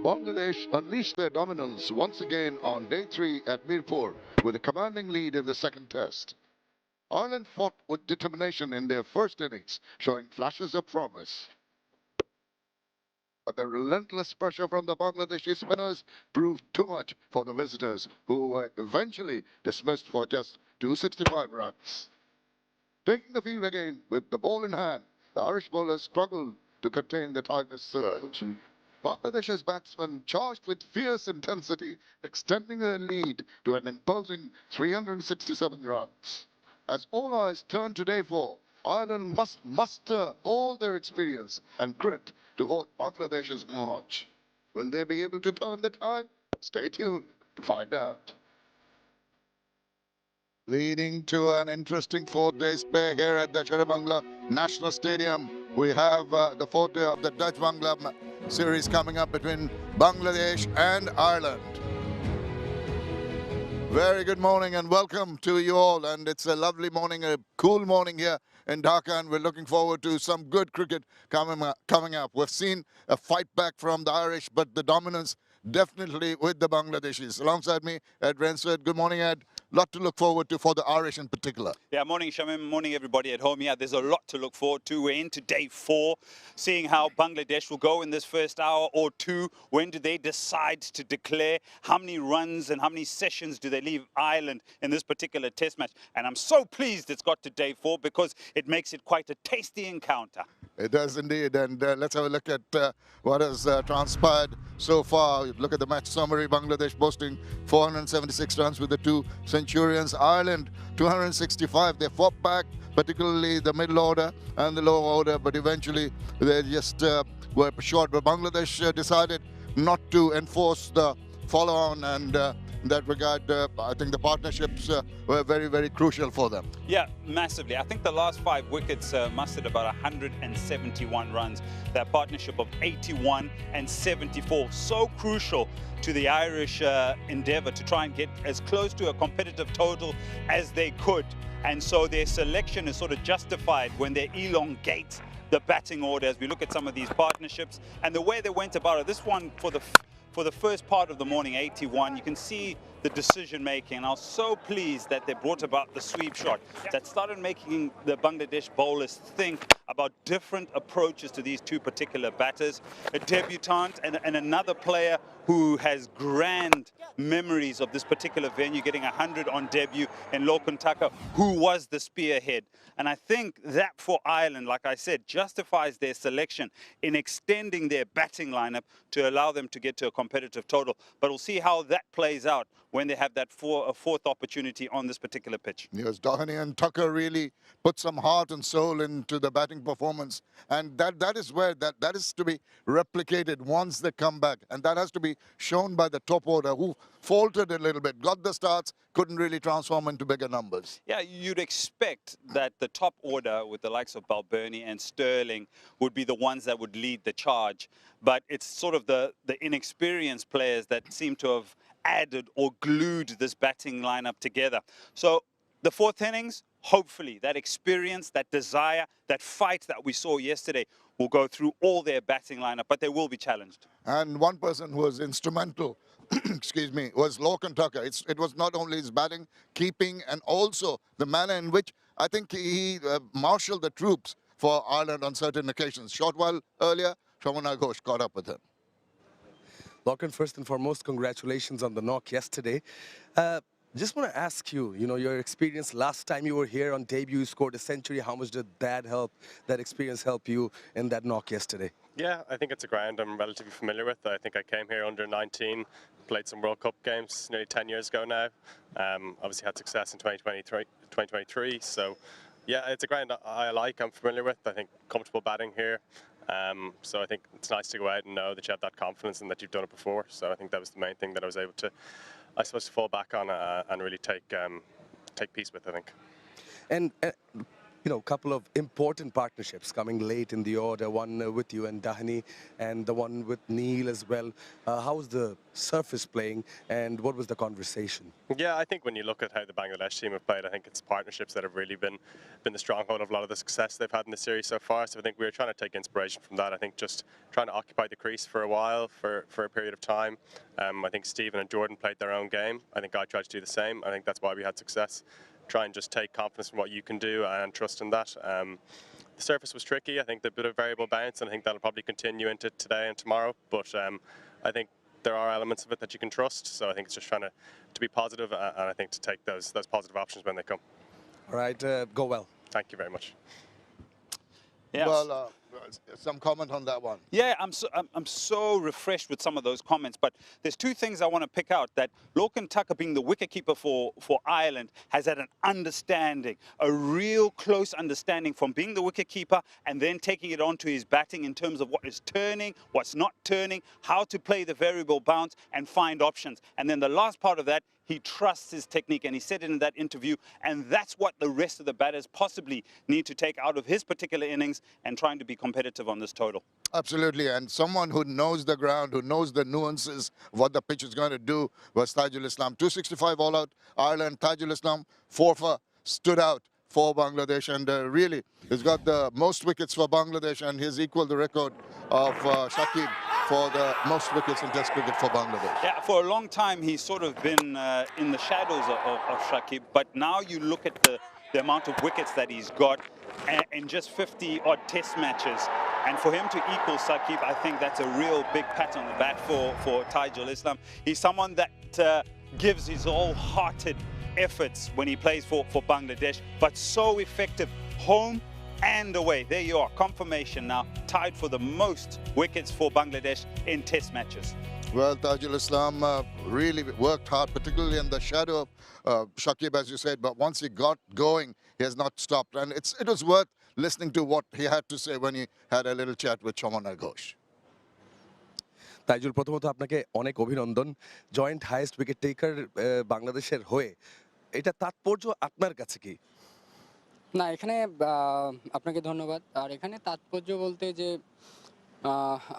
Bangladesh unleashed their dominance once again on day 3 at Mirpur with a commanding lead in the second test. Ireland fought with determination in their first innings, showing flashes of promise. But the relentless pressure from the Bangladeshi spinners proved too much for the visitors, who were eventually dismissed for just 265 runs. Taking the field again with the ball in hand, the Irish bowlers struggled to contain the Tigers' surge. Bangladesh's batsmen charged with fierce intensity, extending their lead to an imposing 367 runs. As all eyes turned to day 4, Ireland must muster all their experience and grit to halt Bangladesh's march. Will they be able to turn the tide? Stay tuned to find out. Leading to an interesting fourth-day spare here at the 𝗃𝗃𝗃𝗃 National Stadium. We have the fourth day of the Dutch Bangla series coming up between Bangladesh and Ireland. Very good morning and welcome to you all. And it's a lovely morning, a cool morning here in Dhaka, and we're looking forward to some good cricket coming up. We've seen a fight back from the Irish, but the dominance definitely with the Bangladeshis. Alongside me, Ed Rainsford. Good morning, Ed. Lot to look forward to for the Irish in particular. Yeah, morning, Shamim. Morning, everybody at home. Yeah, there's a lot to look forward to. We're into day 4, seeing how Bangladesh will go in this first hour or two. When do they decide to declare? How many runs and how many sessions do they leave Ireland in this particular test match? And I'm so pleased it's got to day 4 because it makes it quite a tasty encounter. It does indeed, and let's have a look at what has transpired so far. Look at the match summary. Bangladesh boasting 476 runs with the 2 centurions. Ireland 265. They fought back, particularly the middle order and the lower order, but eventually they just were short. But Bangladesh decided not to enforce the follow-on, and in that regard, I think the partnerships were very, very crucial for them. Yeah, massively. I think the last 5 wickets mustered about 171 runs. That partnership of 81 and 74, so crucial to the Irish endeavour to try and get as close to a competitive total as they could. And so their selection is sort of justified when they elongate the batting order as we look at some of these partnerships and the way they went about it. This one for the first part of the morning, 81, you can see the decision making. And I was so pleased that they brought about the sweep shot that started making the Bangladesh bowlers think about different approaches to these 2 particular batters. A debutant and another player who has grand memories of this particular venue, getting 100 on debut in 𝗏𝗃𝗃, who was the spearhead. And I think that for Ireland, like I said, justifies their selection in extending their batting lineup to allow them to get to a competitive total. But we'll see how that plays out when they have that fourth opportunity on this particular pitch. Yes, Doheny and Tucker really put some heart and soul into the batting performance, and that is where that is to be replicated once they come back, and that has to be shown by the top order, who faltered a little bit, got the starts, couldn't really transform into bigger numbers. Yeah, you'd expect that the top order with the likes of Balbirnie and Sterling would be the ones that would lead the charge, but it's sort of the inexperienced players that seem to have added or glued this batting lineup together. So the 4th innings, hopefully that experience, that desire, that fight that we saw yesterday will go through all their batting lineup, but they will be challenged. And one person who was instrumental, excuse me, was 𝗏𝗃𝗃𝗃. It was not only his batting, keeping, and also the manner in which I think he marshaled the troops for Ireland on certain occasions. Short while earlier, 𝗃𝗃𝗃𝗃 Ghosh caught up with him. Lachlan, first and foremost, congratulations on the knock yesterday. Just want to ask you, your experience last time you were here on debut, you scored a century. How much did that experience help you in that knock yesterday? Yeah, I think it's a ground I'm relatively familiar with. I think I came here under 19, played some World Cup games nearly 10 years ago now. Obviously had success in 2023. So yeah, it's a ground I like, I'm familiar with. I think comfortable batting here. So I think it's nice to go out and know that you have that confidence and that you've done it before. So I think that was the main thing that I was able to, I suppose, to fall back on and really take peace with, I think. And a couple of important partnerships coming late in the order, one with you and Dahani, and the one with Neil as well. How's the surface playing, and what was the conversation? Yeah, I think when you look at how the Bangladesh team have played, I think it's partnerships that have really been the stronghold of a lot of the success they've had in the series so far. So I think we were trying to take inspiration from that. I think just trying to occupy the crease for a while, for a period of time. I think Stephen and Jordan played their own game. I think I tried to do the same. I think that's why we had success. Try and just take confidence from what you can do and trust in that. The surface was tricky. I think the bit of variable bounce, and I think that'll probably continue into today and tomorrow. But I think there are elements of it that you can trust. So I think it's just trying to be positive, and I think to take those positive options when they come. All right, go well. Thank you very much. Yeah. Well, some comment on that one. Yeah, I'm so refreshed with some of those comments, but there's two things I want to pick out. That 𝗂𝗚-𝗃𝗃, being the wicketkeeper for Ireland, has had an understanding, a real close understanding from being the wicketkeeper and then taking it on to his batting in terms of what is turning, what's not turning, how to play the variable bounce and find options. And then the last part of that, he trusts his technique, and he said it in that interview, and that's what the rest of the batters possibly need to take out of his particular innings and trying to be competitive on this total. Absolutely, and someone who knows the ground, who knows the nuances of what the pitch is going to do was Taijul Islam. 265 all out, Ireland. Taijul Islam, 4 stood out for Bangladesh, and really, he's got the most wickets for Bangladesh, and he's equaled the record of Shakib for the most wickets in Test cricket for Bangladesh. Yeah, for a long time he's sort of been in the shadows of Shakib, but now you look at the amount of wickets that he's got in just 50-odd Test matches, and for him to equal Shakib, I think that's a real big pat on the back for Taijul Islam. He's someone that gives his wholehearted efforts when he plays for Bangladesh, but so effective home and away. There you are, confirmation now, tied for the most wickets for Bangladesh in Test matches. Well, Taijul Islam really worked hard, particularly in the shadow of Shakib, as you said, but once he got going, he has not stopped. And it was worth listening to what he had to say when he had a little chat with Shomana Ghosh. Taijul, প্রথমত আপনাকে অনেক অভিনন্দন। Joint highest wicket taker বাংলাদেশের হয়ে, এটা তাৎপর্য আপনার কাছে কি? না, এখানে আপনাকে ধন্যবাদ। আর এখানে তাৎপর্য বলতে যে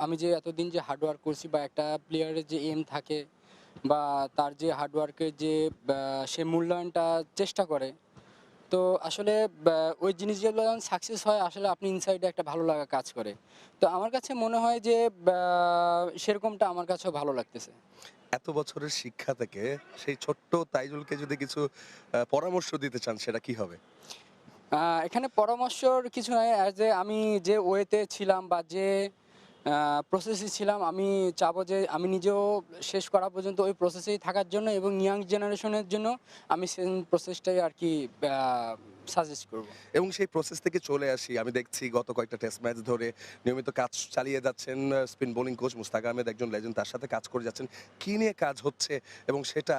আমি যে এতদিন যে হার্ডওয়ার্ক করছি, বা একটা প্লেয়ারের যে এম থাকে বা তার যে হার্ডওয়ার্কের যে সে মূল্যায়নটা চেষ্টা করে, তো আসলে ওই জিনিসগুলো যখন সাকসেস হয়, আসলে আপনি ইনসাইডে একটা ভালো লাগা কাজ করে। তো আমার কাছে মনে হয় যে সেরকমটা আমার কাছেও ভালো লাগতেছে। এত বছরের শিক্ষা থেকে সেই ছোট্ট তাইজুলকে যদি কিছু পরামর্শ দিতে চান, সেটা কি হবে? এখানে পরামর্শর কিছু নয়, আমি যে ওয়েতে ছিলাম বা যে প্রসেসে ছিলাম, আমি চাবো যে আমি নিজেও শেষ করা পর্যন্ত ওই প্রসেসেই থাকার জন্য, এবং ইয়াং জেনারেশনের জন্য আমি সেই প্রসেসটাই আর কি সাজেস্ট করব। এবং সেই প্রসেস থেকে চলে আসি, আমি দেখছি গত কয়েকটা টেস্ট ম্যাচ ধরে নিয়মিত কাজ চালিয়ে যাচ্ছেন spin bowling coach Mushtaq Ahmed, একজন লেজেন্ড, তার সাথে কাজ করে যাচ্ছেন। কি নিয়ে কাজ হচ্ছে এবং সেটা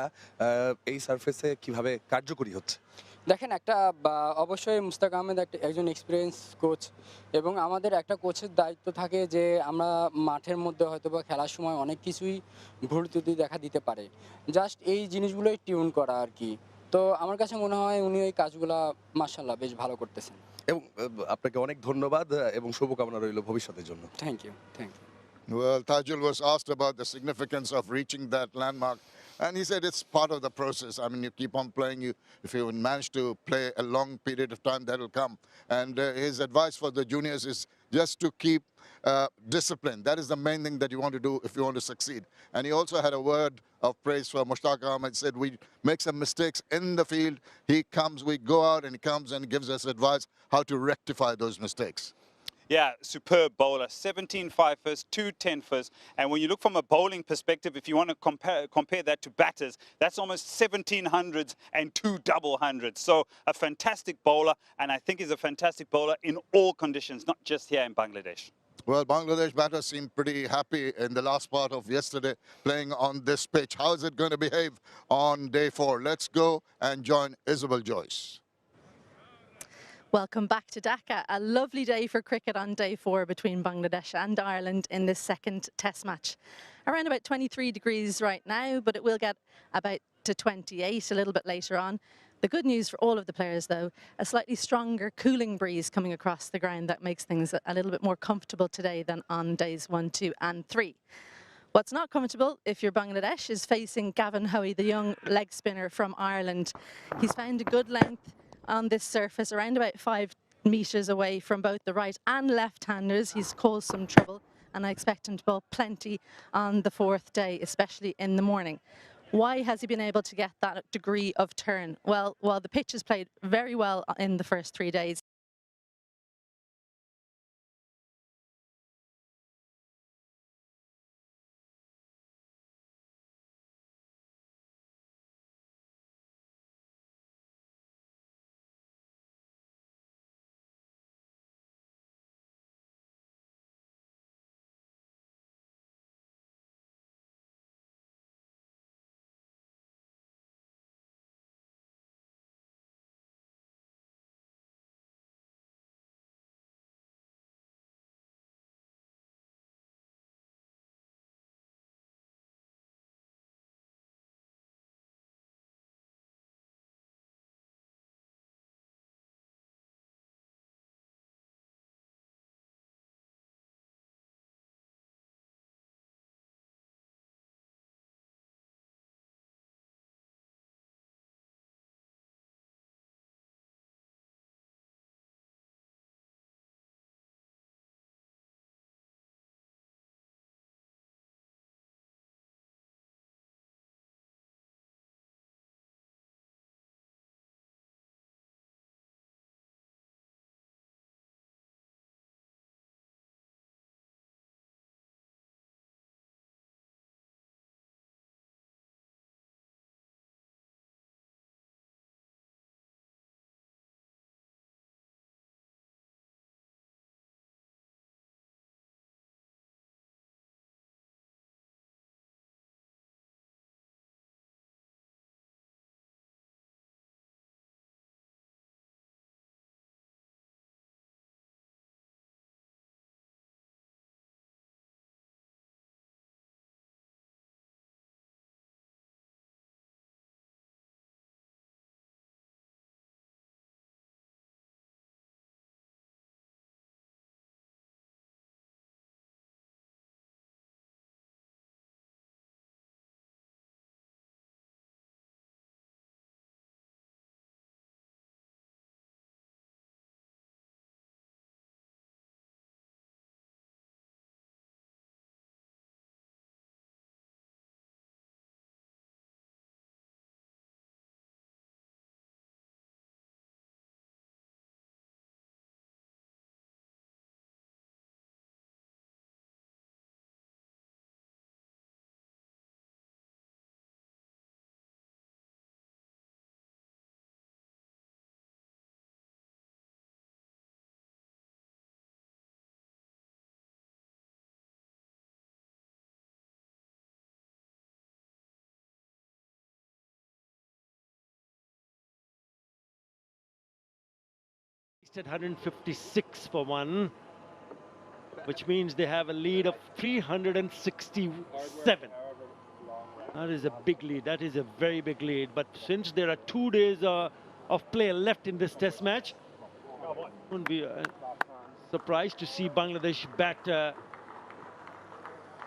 এই সারফেসে কিভাবে কার্যকরী হচ্ছে? দেখেন, একটা অবশ্যই মুস্তাক আহমেদ একজন এক্সপিরিয়েন্স কোচ, এবং আমাদের একটা কোচের দায়িত্ব থাকে যে আমরা মাঠের মধ্যে হয়তো বা খেলার সময় অনেক কিছুই ভুল ত্রুটি দেখা দিতে পারে, জাস্ট এই জিনিসগুলোই টিউন করা আর কি। তো আমার কাছে মনে হয় উনি এই কাজগুলা মাশাআল্লাহ বেশ ভালো করতেছেন। এবং আপনাকে অনেক ধন্যবাদ এবং শুভকামনা রইল ভবিষ্যতের জন্য। Thank you. Well, Taijul was asked about the significance of reaching that landmark, and he said it's part of the process. I mean, you keep on playing. If you manage to play a long period of time, that will come. And his advice for the juniors is just to keep discipline. That is the main thing that you want to do if you want to succeed. And he also had a word of praise for Mushtaq Ahmed. Said we make some mistakes in the field. We go out and he comes and gives us advice how to rectify those mistakes. Yeah, superb bowler, 17 5-fers, 2 10-fers. And when you look from a bowling perspective, if you want to compare that to batters, that's almost 1700s and 2 double hundreds. So a fantastic bowler, and I think he's a fantastic bowler in all conditions, not just here in Bangladesh. Well, Bangladesh batters seemed pretty happy in the last part of yesterday playing on this pitch. How is it going to behave on day 4? Let's go and join Isabel Joyce. Welcome back to Dhaka. A lovely day for cricket on day 4 between Bangladesh and Ireland in this second test match. Around about 23 degrees right now, but it will get about to 28 a little bit later on. The good news for all of the players, though, a slightly stronger cooling breeze coming across the ground that makes things a little bit more comfortable today than on days 1, 2 and 3. What's not comfortable, if you're Bangladesh, is facing 𝗂𝗏𝗄𝐻𝗃, the young leg spinner from Ireland. He's found a good length on this surface, around about 5 meters away from both the right and left-handers. He's caused some trouble, and I expect him to bowl plenty on the 4th day, especially in the morning. Why has he been able to get that degree of turn? Well, while the pitch has played very well in the first 3 days, At 156 for 1, which means they have a lead of 367. That is a big lead. That is a very big lead. But since there are 2 days of play left in this test match, I wouldn't be surprised to see Bangladesh bat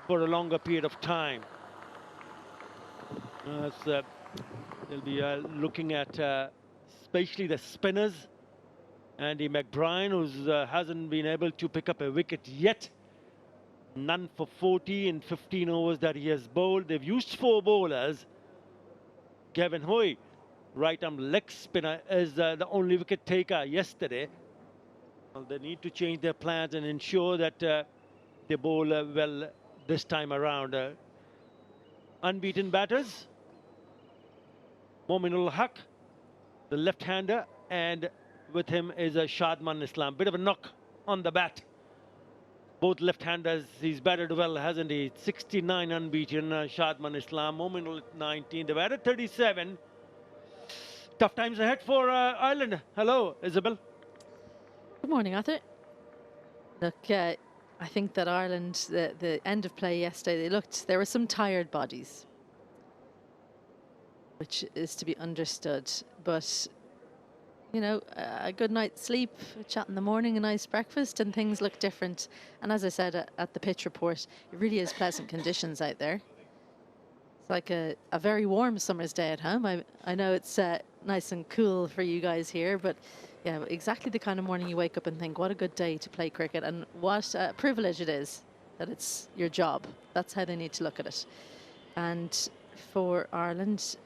for a longer period of time. They'll be looking at especially the spinners. Andy McBride, who hasn't been able to pick up a wicket yet. None for 40 in 15 overs that he has bowled. They've used 4 bowlers. Gavin Hoy, right-arm leg spinner, is the only wicket taker yesterday. Well, they need to change their plans and ensure that they bowl well this time around. Unbeaten batters. Mominul Haq, the left-hander, and with him is a Shadman Islam. Bit of a knock on the bat. Both left-handers, he's batted well, hasn't he? 69 unbeaten, Shadman Islam. Mominul at 19. They've added 37. Tough times ahead for Ireland. Hello, Isabel. good morning, Arthur. Look, I think that Ireland, the end of play yesterday, there were some tired bodies. which is to be understood. But, you know, a good night's sleep, a chat in the morning, a nice breakfast, and things look different. And as I said at the pitch report, it really is pleasant conditions out there. It's like a very warm summer's day at home. I know it's nice and cool for you guys here, but yeah, exactly the kind of morning you wake up and think, what a good day to play cricket, and what a privilege it is that it's your job. That's how they need to look at it. And for Ireland,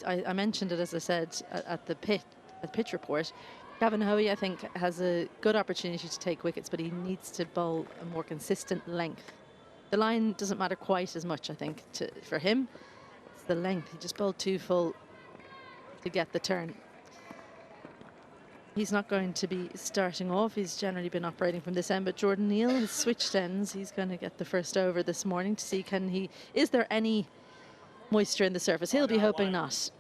I mentioned it, as I said, at the pitch report. Gavin Hoey, I think, has a good opportunity to take wickets, but he needs to bowl a more consistent length. The line doesn't matter quite as much, I think, for him. It's the length. He just bowled too full to get the turn. He's not going to be starting off. He's generally been operating from this end, but Jordan Neal has switched ends. He's going to get the first over this morning to see is there any moisture in the surface? He'll be hoping not.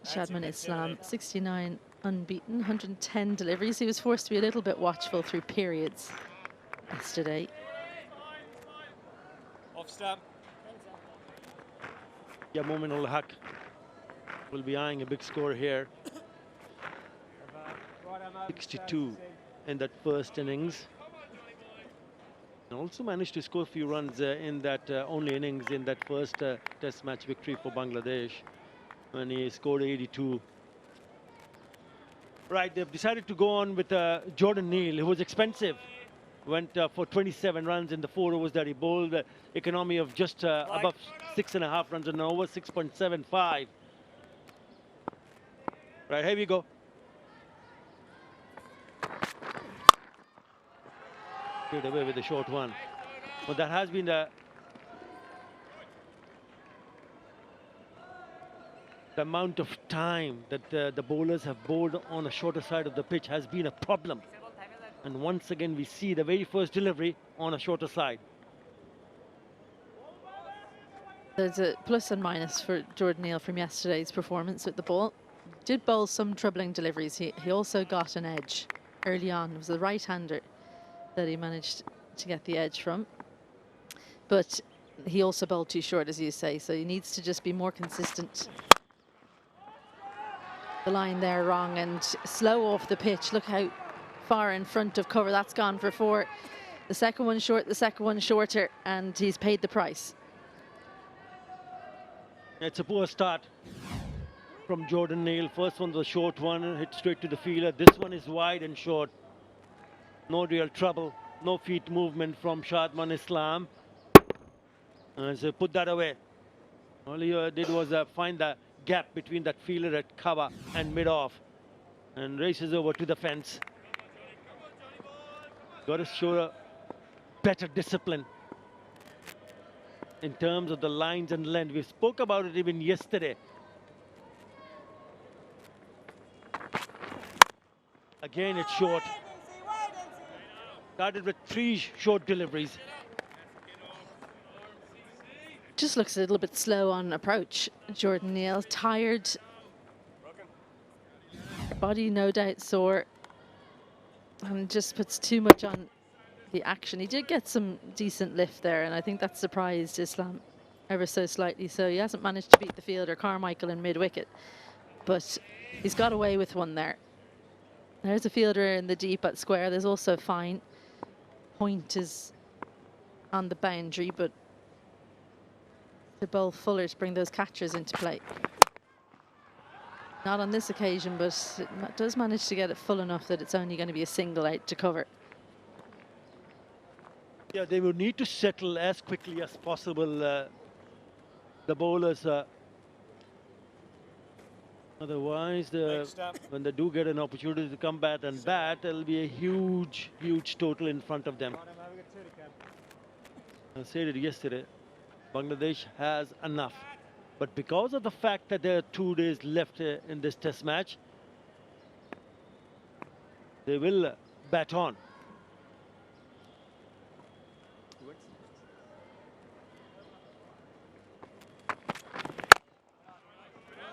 𝗏 𝗚𝗡, 69 unbeaten, 110 deliveries. He was forced to be a little bit watchful through periods yesterday. Off stump. Yeah, 𝗵𝗡 will be eyeing a big score here. 62 in that first innings. And also managed to score a few runs in that only innings in that first test match victory for Bangladesh, when he scored 82. Right, they've decided to go on with Jordan Neal, who was expensive. Went for 27 runs in the 4 overs that he bowled. Economy of just above 6.5 runs an over, 6.75. Right, here we go. Straight away with the short one. But that has been the amount of time that the bowlers have bowled on the shorter side of the pitch has been a problem. And once again, we see the very first delivery on a shorter side. There's a plus and minus for Jordan Neal from yesterday's performance with the ball. Did bowl some troubling deliveries. He also got an edge early on. It was the right-hander that he managed to get the edge from. But he also bowled too short, as you say, so he needs to just be more consistent. The line there wrong and slow off the pitch. Look how far in front of cover that's gone for 4. The second one short, the second one shorter, and he's paid the price. It's a poor start from Jordan Neal. First one, the short one, hit straight to the fielder. This one is wide and short. No real trouble, no feet movement from Shadman Islam. So put that away. All he did was find the gap between that fielder at cover and mid-off, and races over to the fence. Got to show a better discipline in terms of the lines and length. We spoke about it even yesterday. Again, it's short. Started with 3 short deliveries. Just looks a little bit slow on approach. Jordan Neal, tired. Body no doubt sore. And just puts too much on the action. He did get some decent lift there, and I think that surprised Islam ever so slightly. So he hasn't managed to beat the fielder Carmichael in mid-wicket, but he's got away with one there. There's a fielder in the deep at square. There's also fine. Point is on the boundary, but to bowl fuller to bring those catchers into play. Not on this occasion, but it does manage to get it full enough that it's only going to be a single out to cover. Yeah, they will need to settle as quickly as possible, the bowlers. Otherwise, when they do get an opportunity to come back and bat, it'll be a huge, huge total in front of them. I said it yesterday, Bangladesh has enough. But because of the fact that there are 2 days left in this test match, they will bat on.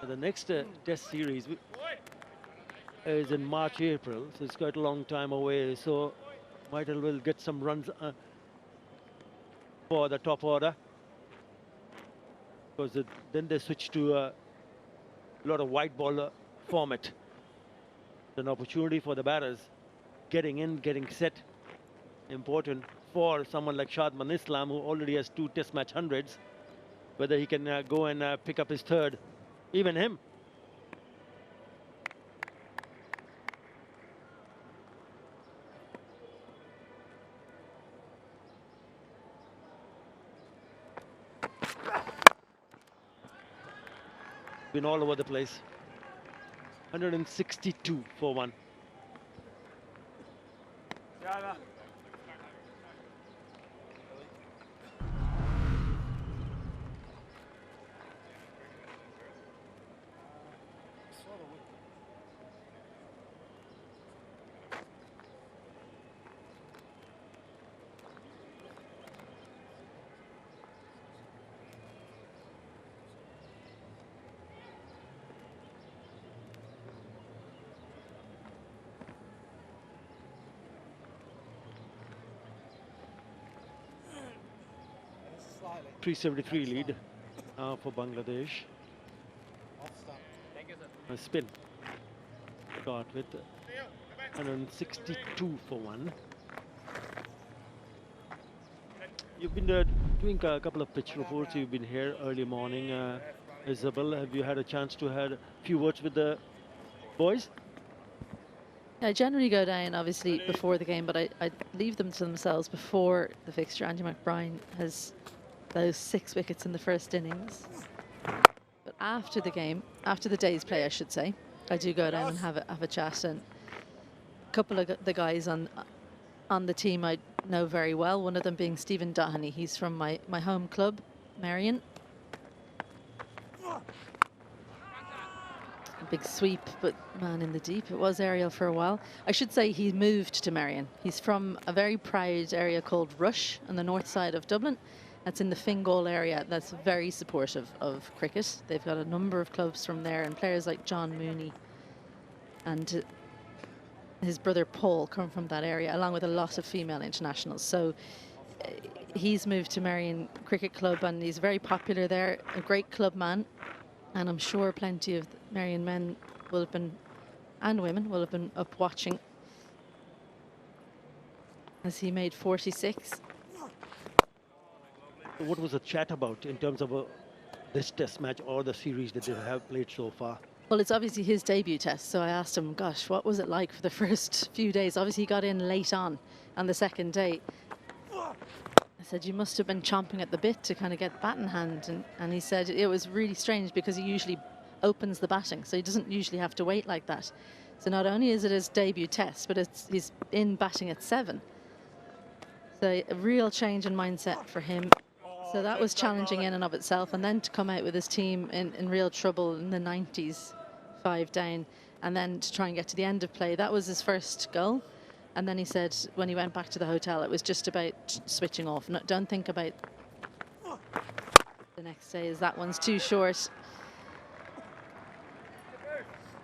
The next test series is in March, April, so it's quite a long time away. So might as well get some runs for the top order. because then they switch to a lot of white ball format. An opportunity for the batters, getting in, getting set, important for someone like Shad Man Islam, who already has 2 test match hundreds, whether he can go and pick up his third, even him. Been all over the place. 162 for 1. .373 lead for Bangladesh. A spin. Start with 162 for 1. You've been doing a couple of pitch reports. You've been here early morning. Isabel, have you had a chance to have a few words with the boys? I generally go down, obviously, before the game, but I leave them to themselves before the fixture. Andy McBride has those 6 wickets in the first innings. But after the game, after the day's play, I should say, I do go down and have a chat. And a couple of the guys on the team I know very well, one of them being Stephen Doheny. He's from my home club, Marion. A big sweep, but man in the deep. It was aerial for a while. I should say he moved to Marion. He's from a very proud area called Rush on the north side of Dublin. That's in the Fingal area. That's very supportive of cricket. They've got a number of clubs from there, and players like John Mooney and his brother Paul come from that area, along with a lot of female internationals. So he's moved to Marion Cricket Club, and he's very popular there, a great club man. And I'm sure plenty of Marion men will have been, and women, will have been up watching as he made 46. What was the chat about in terms of this test match or the series that they have played so far? Well, it's obviously his debut test, so I asked him, gosh, what was it like for the first few days? Obviously, he got in late on the second day. I said, you must have been chomping at the bit to kind of get bat in hand. And he said it was really strange because he usually opens the batting, so he doesn't usually have to wait like that. So not only is it his debut test, but he's in batting at 7. So a real change in mindset for him. So that was challenging in and of itself. And then to come out with his team in real trouble in the 90s, 5 down, and then to try and get to the end of play, that was his first goal. And then he said when he went back to the hotel, it was just about switching off. No, don't think about the next day, as that one's too short.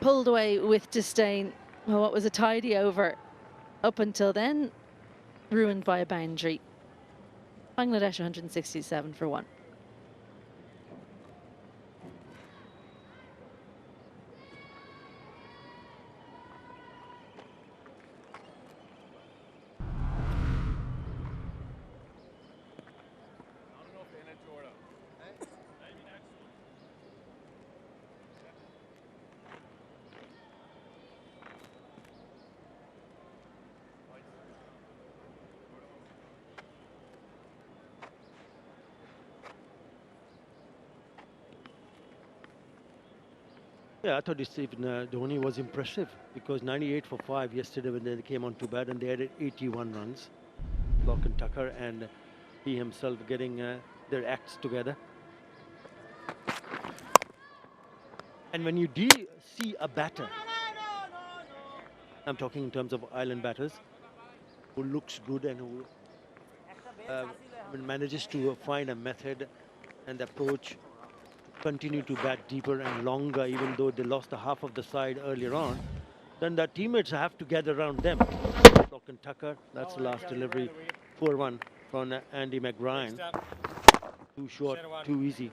Pulled away with disdain. Well, what was a tidy over up until then, ruined by a boundary. Bangladesh 167 for 1. Yeah, I thought Stephen Dhoni was impressive because 98 for 5 yesterday when they came on to bat, and they added 81 runs. Lock and Tucker and he himself getting their acts together. And when you see a batter, I'm talking in terms of island batters, who looks good and who manages to find a method and approach, continue to bat deeper and longer, even though they lost the half of the side earlier on, then the teammates have to gather around them. Lock and Tucker, that's the last delivery. 4-1 from Andy McBride. Too short, too easy.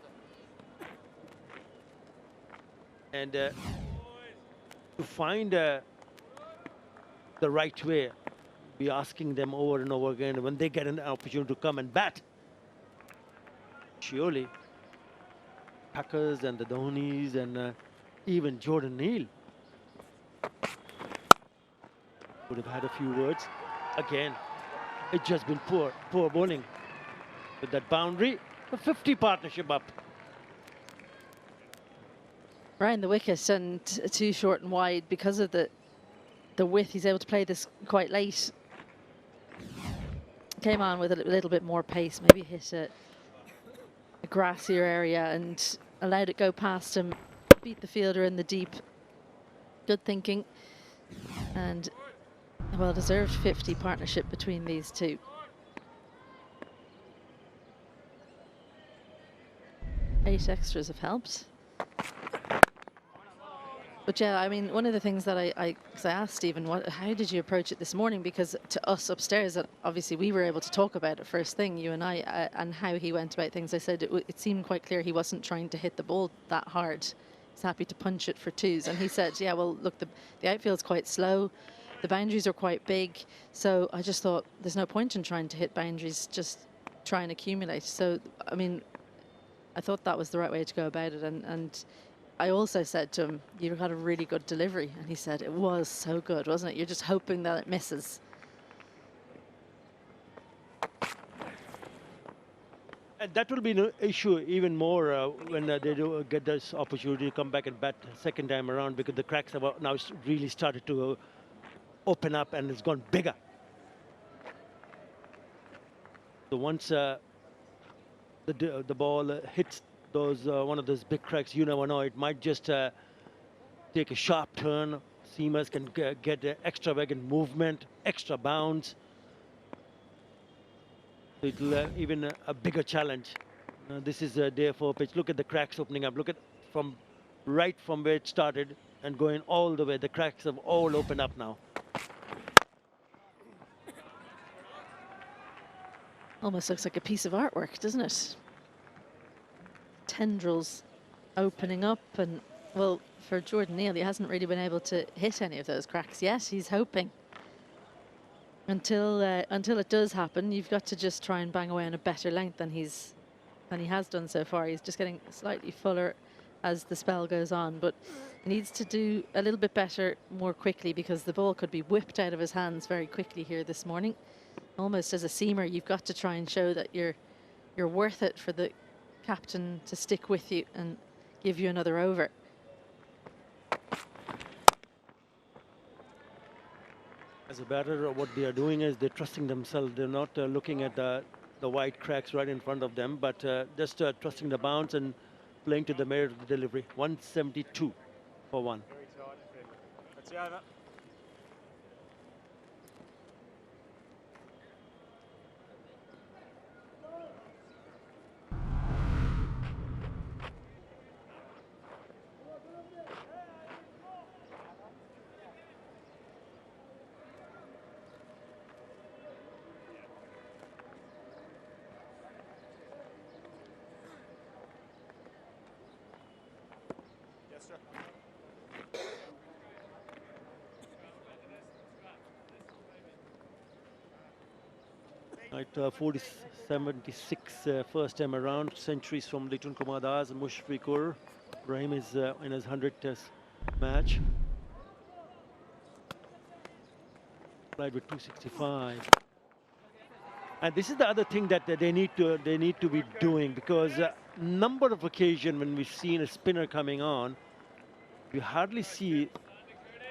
And to find the right way, be asking them over and over again when they get an opportunity to come and bat. Surely, Packers and the Dhonis and even Jordan Neal would have had a few words. Again, it's just been poor bowling. With that boundary, the 50 partnership up. Round the wicket and too short and wide because of the width. He's able to play this quite late. Came on with a little bit more pace, maybe hit a grassier area and allowed it go past him. Beat the fielder in the deep. Good thinking. And a well-deserved 50 partnership between these two. Eight extras have helped. But yeah, I mean, one of the things that I asked Stephen, how did you approach it this morning? Because to us upstairs, obviously we were able to talk about it first thing, you and I, and how he went about things. I said it seemed quite clear he wasn't trying to hit the ball that hard. He's happy to punch it for twos. And he said, yeah, well, look, the outfield's quite slow. The boundaries are quite big. So I just thought there's no point in trying to hit boundaries, just try and accumulate. So, I mean, I thought that was the right way to go about it. And I also said to him, you've got a really good delivery. And he said, it was so good, wasn't it? You're just hoping that it misses. And that will be an issue even more when they do get this opportunity to come back and bat second time around, because the cracks have now really started to open up and it's gone bigger. So once the ball hits one of those big cracks, you never know, it might just take a sharp turn. Seamers can get extra leg and movement, extra bounce. So it'll even a bigger challenge. This is a day 4 pitch. Look at the cracks opening up. Look at right from where it started and going all the way. The cracks have all opened up now. Almost looks like a piece of artwork, doesn't it? Tendrils opening up, and well, for Jordan Neal, he hasn't really been able to hit any of those cracks yet. He's hoping. Until it does happen, you've got to just try and bang away on a better length than he has done so far. He's just getting slightly fuller as the spell goes on, but he needs to do a little bit better more quickly, because the ball could be whipped out of his hands very quickly here this morning. Almost as a seamer, you've got to try and show that you're worth it for the captain to stick with you and give you another over. As a batter, what they are doing is they're trusting themselves. They're not looking at the white cracks right in front of them, but just trusting the bounce and playing to the merit of the delivery. 172 for 1. That's the over. Right, 76 first time around, centuries from Liton Kumar Das and Mushfiqur Kaur. Rahim is in his 100th match. Played with 265. And this is the other thing that they need to be doing, because number of occasions when we've seen a spinner coming on, you hardly see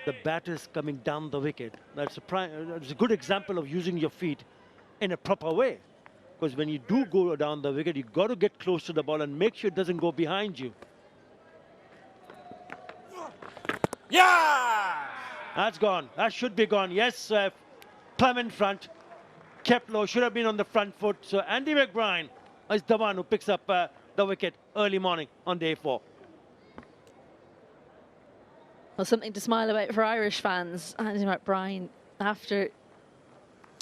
the batters coming down the wicket. That's a good example of using your feet in a proper way, because when you do go down the wicket, you got to get close to the ball and make sure it doesn't go behind you. Yeah! That's gone. That should be gone. Yes, plumb in front. Kept low, should have been on the front foot. So Andy McBride is the one who picks up the wicket early morning on day 4. Well, something to smile about for Irish fans. Andy McBride, after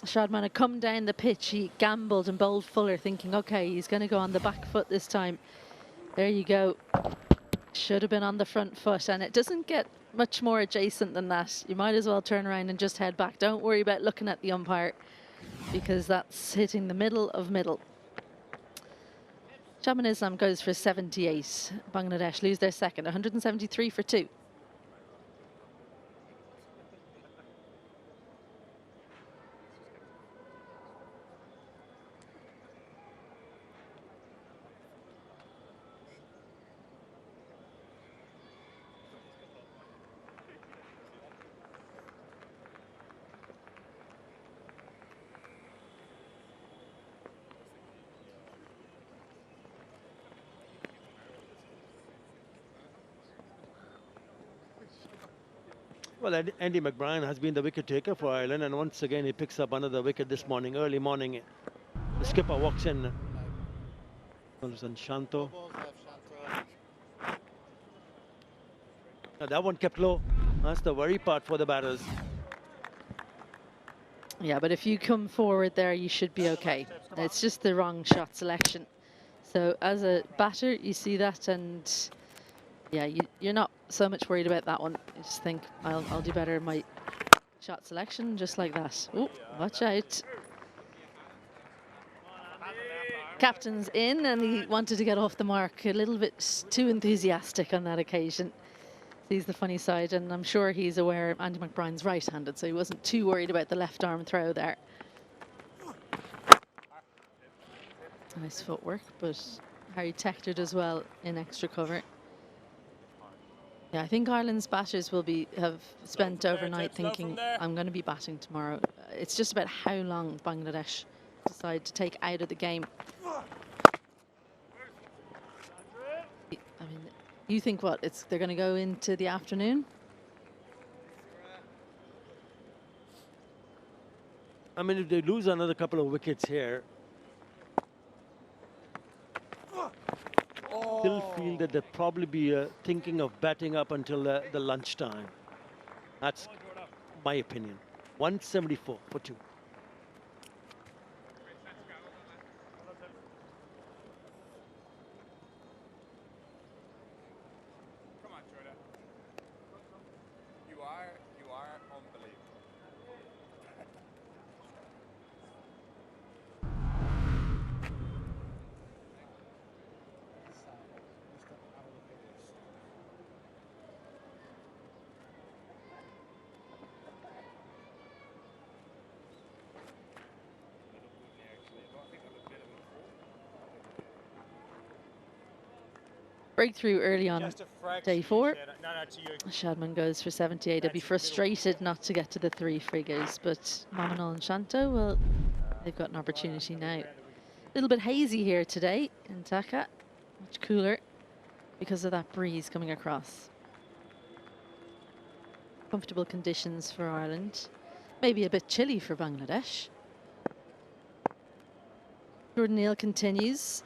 Shadman had come down the pitch, he gambled and bowled fuller, thinking, okay, he's going to go on the back foot this time. There you go. Should have been on the front foot, and it doesn't get much more adjacent than that. You might as well turn around and just head back. Don't worry about looking at the umpire, because that's hitting the middle of middle. 𝗬𝗏 goes for 78. Bangladesh lose their second, 173 for 2. Well, Andy McBride has been the wicket taker for Ireland, and once again he picks up another wicket this morning, early morning. The skipper walks in. And Shanto. Now that one kept low. That's the worry part for the batters. Yeah, but if you come forward there, you should be okay. It's just the wrong shot selection. So as a batter, you see that, and yeah, you're not so much worried about that one. You just think, I'll do better in my shot selection, just like that. Oh, watch out. Captain's in, and he wanted to get off the mark. A little bit too enthusiastic on that occasion. Sees the funny side, and I'm sure he's aware Andy McBride's right-handed, so he wasn't too worried about the left arm throw there. Nice footwork, but Harry Tector as well in extra cover. Yeah, I think Ireland's batters will have spent overnight thinking, I'm going to be batting tomorrow. It's just about how long Bangladesh decide to take out of the game. I mean, you think what? They're going to go into the afternoon? I mean, if they lose another couple of wickets here, still feel that they'll probably be thinking of batting up until the lunchtime. That's my opinion. 174 for 2. You are unbelievable. Breakthrough early on day 4. Shadman goes for 78. He'll be frustrated not to get to the 3 friggers, but Mamanol and Shanto, well, they've got an opportunity now. A little bit hazy here today in Dhaka, much cooler because of that breeze coming across. Comfortable conditions for Ireland, maybe a bit chilly for Bangladesh. Jordan Neal continues.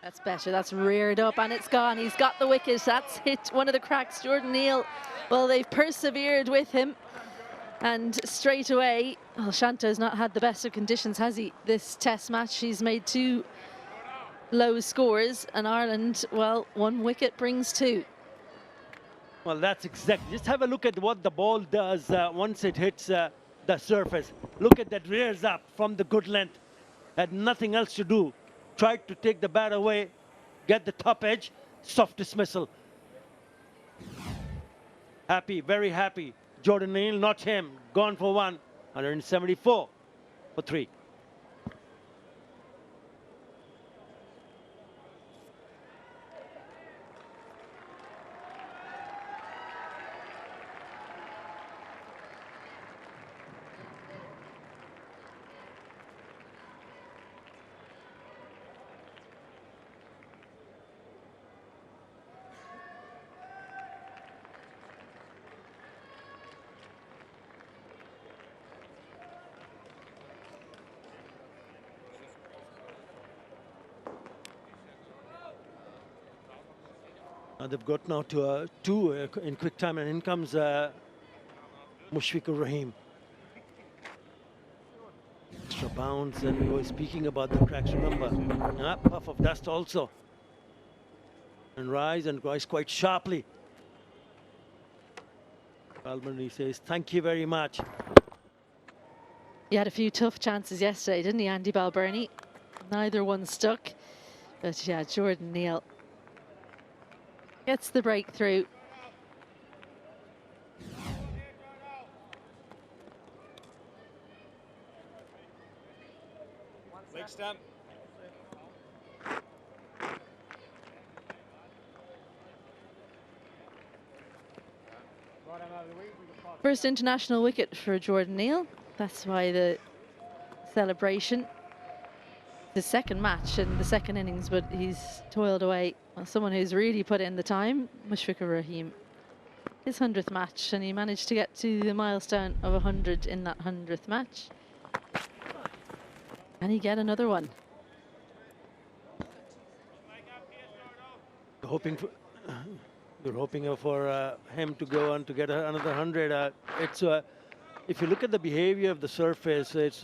That's better. That's reared up, and it's gone. He's got the wicket. That's hit one of the cracks. Jordan Neal, well, they've persevered with him. And straight away, well, Shanto's not had the best of conditions, has he? This test match, he's made 2 low scores, and Ireland, well, 1 wicket brings 2. Well, that's exactly. Just have a look at what the ball does once it hits the surface. Look at that, rears up from the good length. Had nothing else to do. Tried to take the bat away, get the top edge, soft dismissal. Happy, very happy. Jordan Neal, not him. Gone for 1. 174 for 3. They've got now to 2 in quick time, and in comes Mushfiqur Rahim. extra bounce, and we were speaking about the cracks. Remember, puff of dust also, and rise quite sharply. Balbirnie says, "Thank you very much." He had a few tough chances yesterday, didn't he, Andy Balbirnie? Neither one stuck. But yeah, Jordan Neal gets the breakthrough. Leg stamp. First international wicket for Jordan Neal. That's why the celebration. The second match in the second innings, but he's toiled away. Well, someone who's really put in the time, Mushfiqur Rahim. His 100th match, and he managed to get to the milestone of 100 in that 100th match. Can he get another one? We're hoping for him to go on to get another 100. If you look at the behavior of the surface, it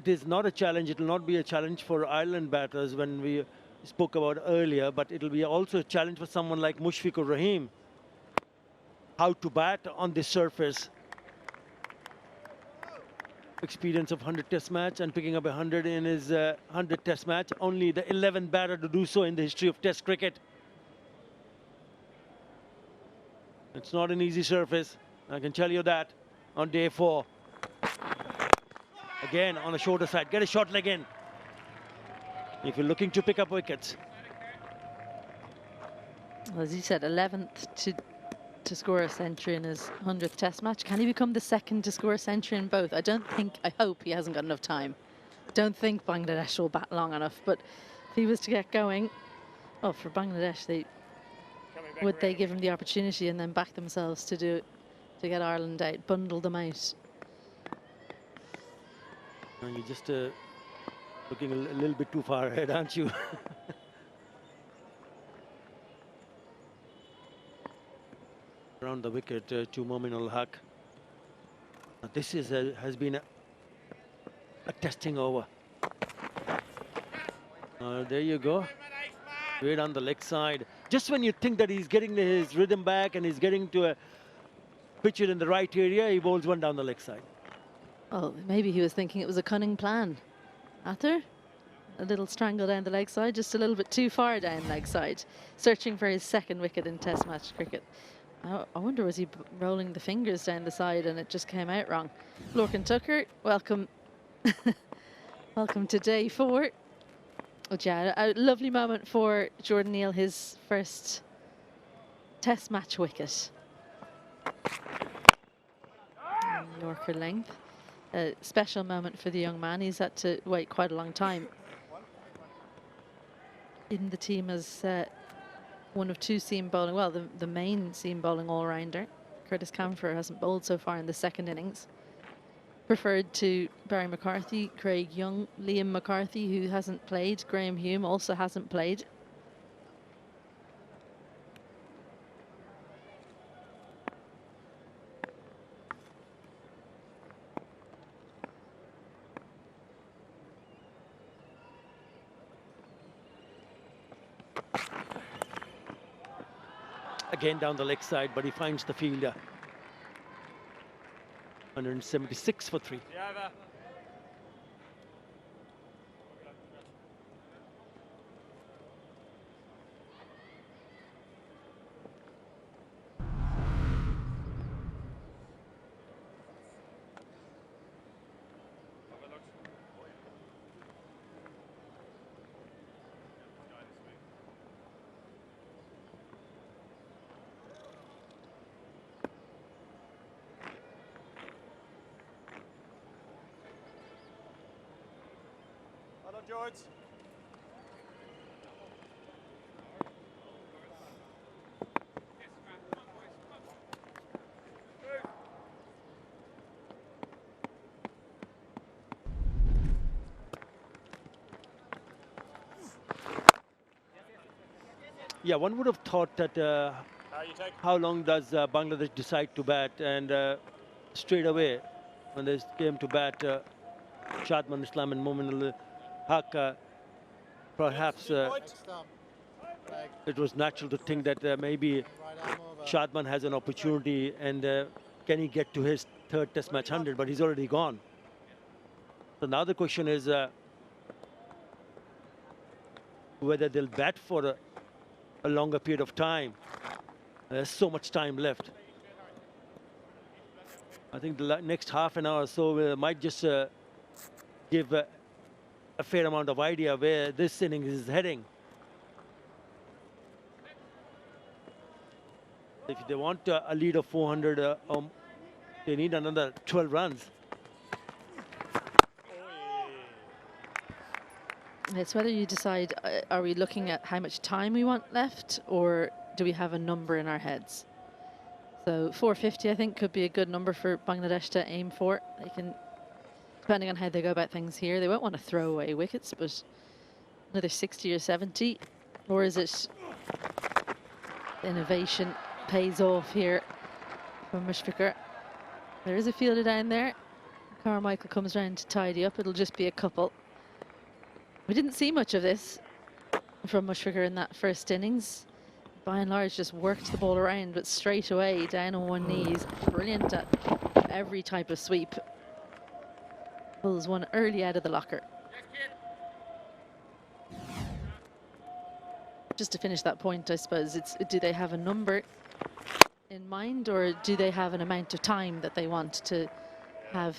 is not a challenge. It will not be a challenge for Ireland batters when we spoke about earlier, but it will be also a challenge for someone like Mushfiqur Rahim. How to bat on this surface. Experience of 100 test match and picking up 100 in his 100 test match. Only the 11th batter to do so in the history of test cricket. It's not an easy surface, I can tell you that, on day 4. Again, on a shorter side, get a short leg in if you're looking to pick up wickets. Well, as you said, 11th to score a century in his 100th test match. Can he become the second to score a century in both? I hope he hasn't got enough time. Don't think Bangladesh will bat long enough, but if he was to get going, oh, for Bangladesh, would they give him the opportunity and then back themselves to get Ireland out, bundle them out? You're just looking a little bit too far ahead, aren't you? Around the wicket to Momin ul Haq. This has been a testing over. There you go. Right on the leg side. Just when you think that he's getting his rhythm back and he's getting to pitch it in the right area, he bowls one down the leg side. Well, maybe he was thinking it was a cunning plan. Arthur, a little strangle down the leg side, just a little bit too far down leg side, searching for his second wicket in Test match cricket. I wonder, was he rolling the fingers down the side and it just came out wrong? Lorcan Tucker, welcome. Welcome to day 4. Oh, yeah, a lovely moment for Jordan Neal, his first Test match wicket. Yorker length. A special moment for the young man. He's had to wait quite a long time in the team as one of 2 seam bowling, well, the main seam bowling all-rounder. Curtis Camphor hasn't bowled so far in the second innings. Preferred to Barry McCarthy, Craig Young, Liam McCarthy, who hasn't played. Graham Hume also hasn't played. Again down the leg side, but he finds the fielder. 176 for 3. George. Yeah, one would have thought that how long does Bangladesh decide to bat, and straight away when they came to bat, Shadman Islam and Momin-ul-Haq, perhaps it was natural to think that maybe Shadman has an opportunity and can he get to his third test match 100, but he's already gone. So now the question is whether they'll bat for a longer period of time. There's so much time left. I think the next half an hour or so might just give a fair amount of idea where this innings is heading. If they want a lead of 400, they need another 12 runs. It's whether you decide, are we looking at how much time we want left, or do we have a number in our heads? So 450, I think, could be a good number for Bangladesh to aim for. They can, depending on how they go about things here, they won't want to throw away wickets, but another 60 or 70, or is it innovation pays off here from Mushfiqur? There is a fielder down there. Carmichael comes round to tidy up. It'll just be a couple. We didn't see much of this from Mushfiqur in that first innings. By and large, just worked the ball around, but straight away down on one knee. He's brilliant at every type of sweep. Pulls one early out of the locker. Just to finish that point, I suppose, it's do they have a number in mind, or do they have an amount of time that they want to have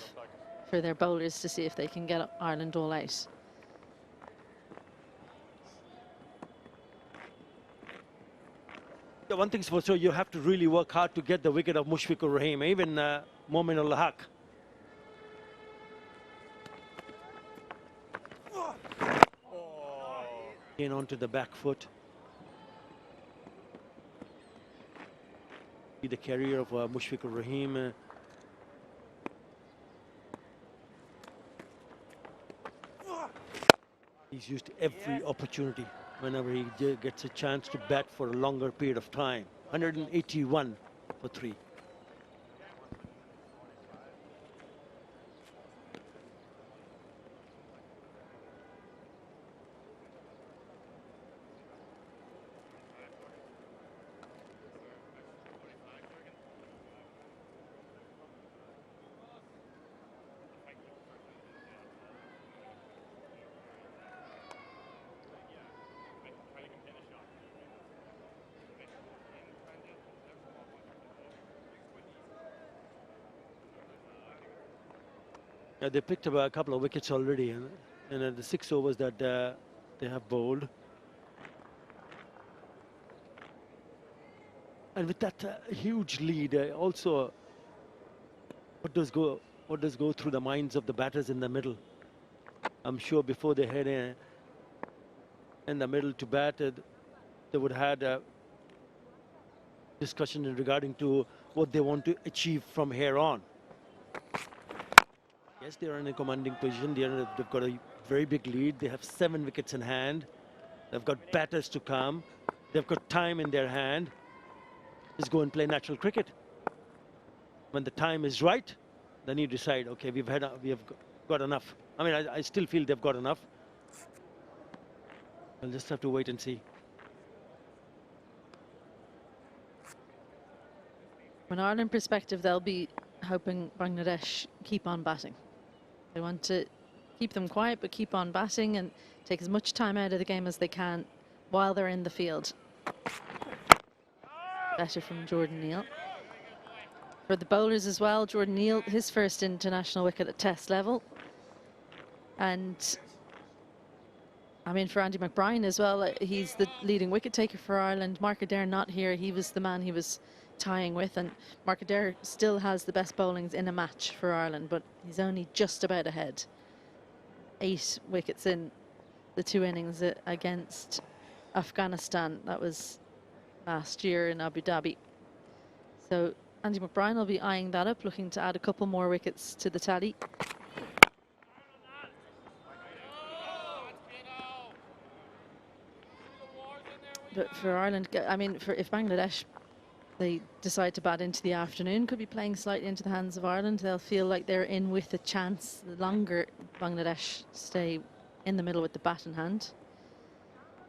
for their bowlers to see if they can get Ireland all out? The one thing's for sure, you have to really work hard to get the wicket of Mushfiqur Rahim, even Momin-ul-Haq. In onto the back foot. Be the carrier of Mushfiqur Rahim. He's used every opportunity whenever he gets a chance to bat for a longer period of time. 181 for 3. They picked up a couple of wickets already, and the 6 overs that they have bowled. And with that huge lead, also, what does go through the minds of the batters in the middle? I'm sure before they head in the middle to bat, they would have had a discussion regarding to what they want to achieve from here on. Yes, they are in a commanding position. They've got a very big lead. They have 7 wickets in hand. They've got batters to come. They've got time in their hand. Just go and play natural cricket. When the time is right, then you decide, okay, we have got enough. I mean, I still feel they've got enough. I'll just have to wait and see. From an Ireland perspective, they'll be hoping Bangladesh keep on batting. They want to keep them quiet, but keep on batting and take as much time out of the game as they can while they're in the field. Better from Jordan Neal. For the bowlers as well, Jordan Neal, his first international wicket at test level. And I mean, for Andy McBride as well, he's the leading wicket taker for Ireland. Mark Adair not here. He was the man he was tying with, and Mark Adair still has the best bowlings in a match for Ireland, but he's only just about ahead. 8 wickets in the 2 innings against Afghanistan. That was last year in Abu Dhabi. So Andy McBride will be eyeing that up, looking to add a couple more wickets to the tally. But for Ireland, I mean, if Bangladesh they decide to bat into the afternoon, could be playing slightly into the hands of Ireland. They'll feel like they're in with a chance the longer Bangladesh stay in the middle with the bat in hand.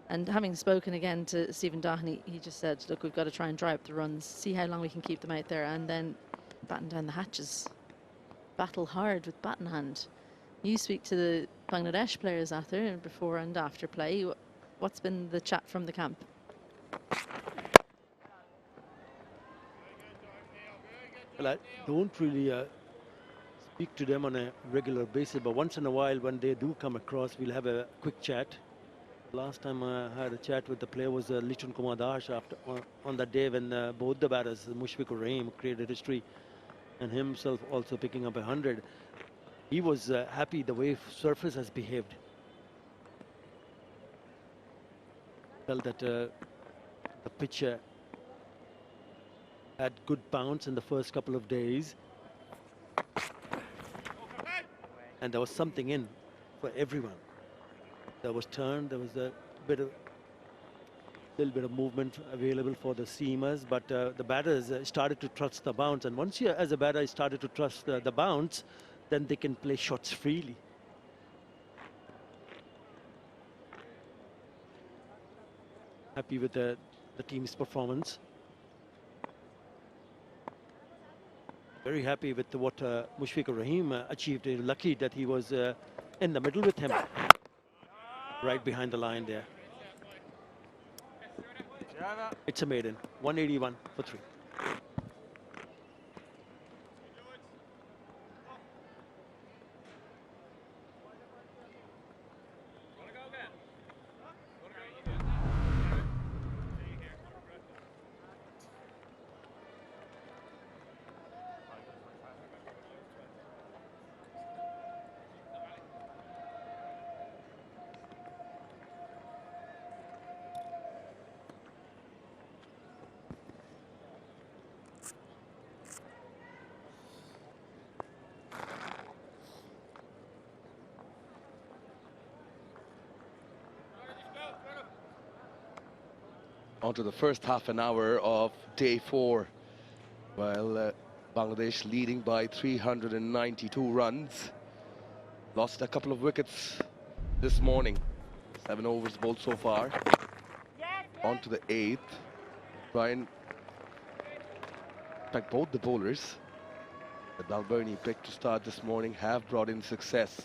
And having spoken again to Stephen Doherty, he just said, look, we've got to try and dry up the runs, see how long we can keep them out there, and then batten down the hatches. Battle hard with bat in hand. You speak to the Bangladesh players after, before and after play. What's been the chat from the camp? Well, I don't really speak to them on a regular basis, but once in a while when they do come across, we'll have a quick chat. Last time I had a chat with the player was Lichun Kumar Das after on that day when both the batters, Mushfiqur Rahim, created history, and himself also picking up 100. He was happy the way surface has behaved. Felt that the pitch had good bounce in the first couple of days, and there was something in for everyone. There was turn, there was a little bit of movement available for the seamers, but the batters started to trust the bounce, and once you as a batter started to trust the bounce, then they can play shots freely. Happy with the team's performance. Very happy with what Mushfiqur Rahim achieved. Lucky that he was in the middle with him, right behind the line there. It's a maiden, 181 for 3. Onto the first half an hour of day 4, while Bangladesh leading by 392 runs. Lost a couple of wickets this morning. 7 overs bowled so far. On to the 8th. Brian, in fact, both the bowlers that Balbirnie picked to start this morning have brought in success.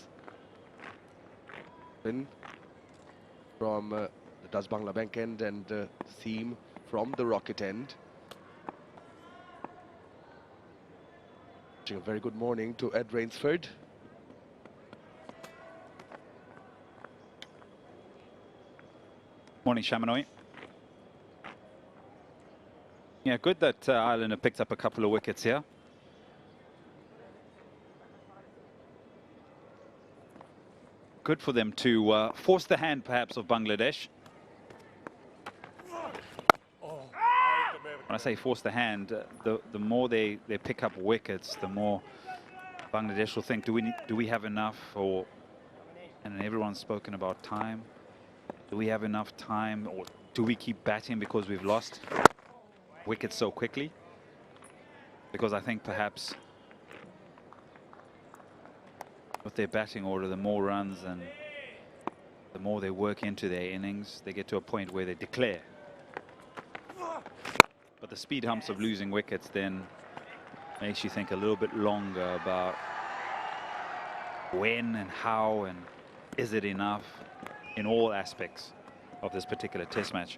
Win from the Das Bangla Bank end and Seam from the Rocket end. Wishing a very good morning to Ed Rainsford. Morning, Shamanoi. Yeah, good that Ireland have picked up a couple of wickets here. Good for them to force the hand, perhaps, of Bangladesh. When I say force the hand, the more they pick up wickets, the more Bangladesh will think, do we have enough? And everyone's spoken about time. Do we have enough time, or do we keep batting because we've lost wickets so quickly? Because I think perhaps with their batting order, the more runs and the more they work into their innings, they get to a point where they declare. But the speed humps of losing wickets then makes you think a little bit longer about when and how and is it enough in all aspects of this particular test match.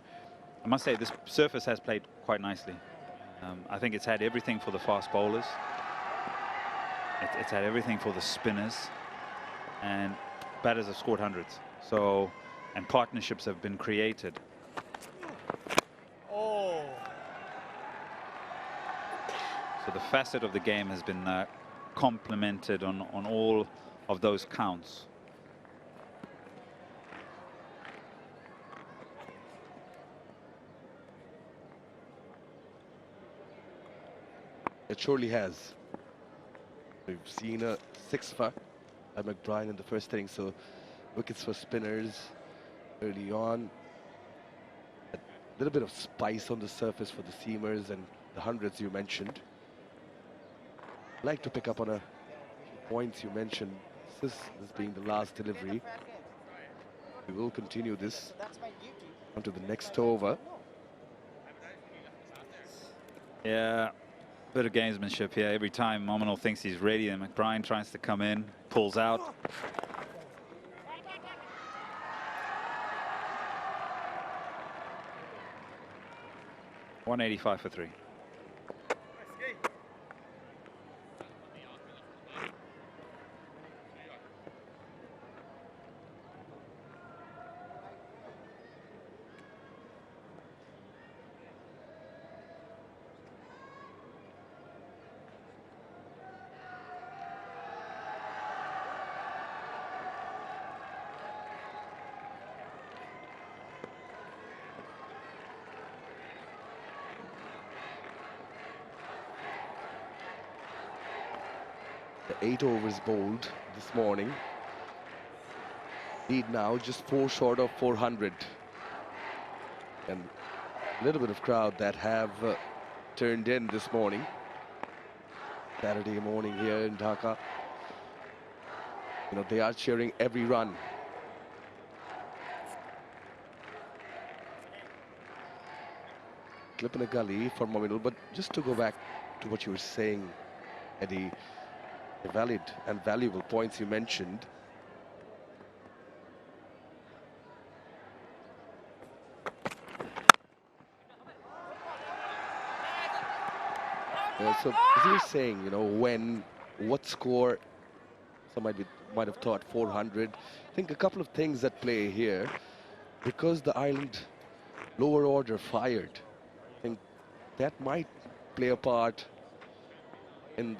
I must say this surface has played quite nicely. I think it's had everything for the fast bowlers. It's had everything for the spinners, and batters have scored hundreds. So, and partnerships have been created. So the facet of the game has been complemented on all of those counts. It surely has. We've seen a 6-for by McBride in the first inning, so wickets for spinners early on. A little bit of spice on the surface for the seamers, and the hundreds you mentioned. I'd like to pick up on a few points you mentioned. This being the last delivery. We will continue this onto the next over. Yeah, bit of gamesmanship here. Every time Nominal thinks he's ready, and McBride tries to come in, pulls out. $185 for 3. The 8 overs bowled this morning. Lead now just 4 short of 400. And a little bit of crowd that have turned in this morning. Saturday morning here in Dhaka. You know, they are cheering every run. Clip in a gully for Mominul, but just to go back to what you were saying, Eddie, the valid and valuable points you mentioned. So as you're saying, you know, what score, some might have thought 400. I think a couple of things at play here, because the Ireland lower order fired. I think that might play a part in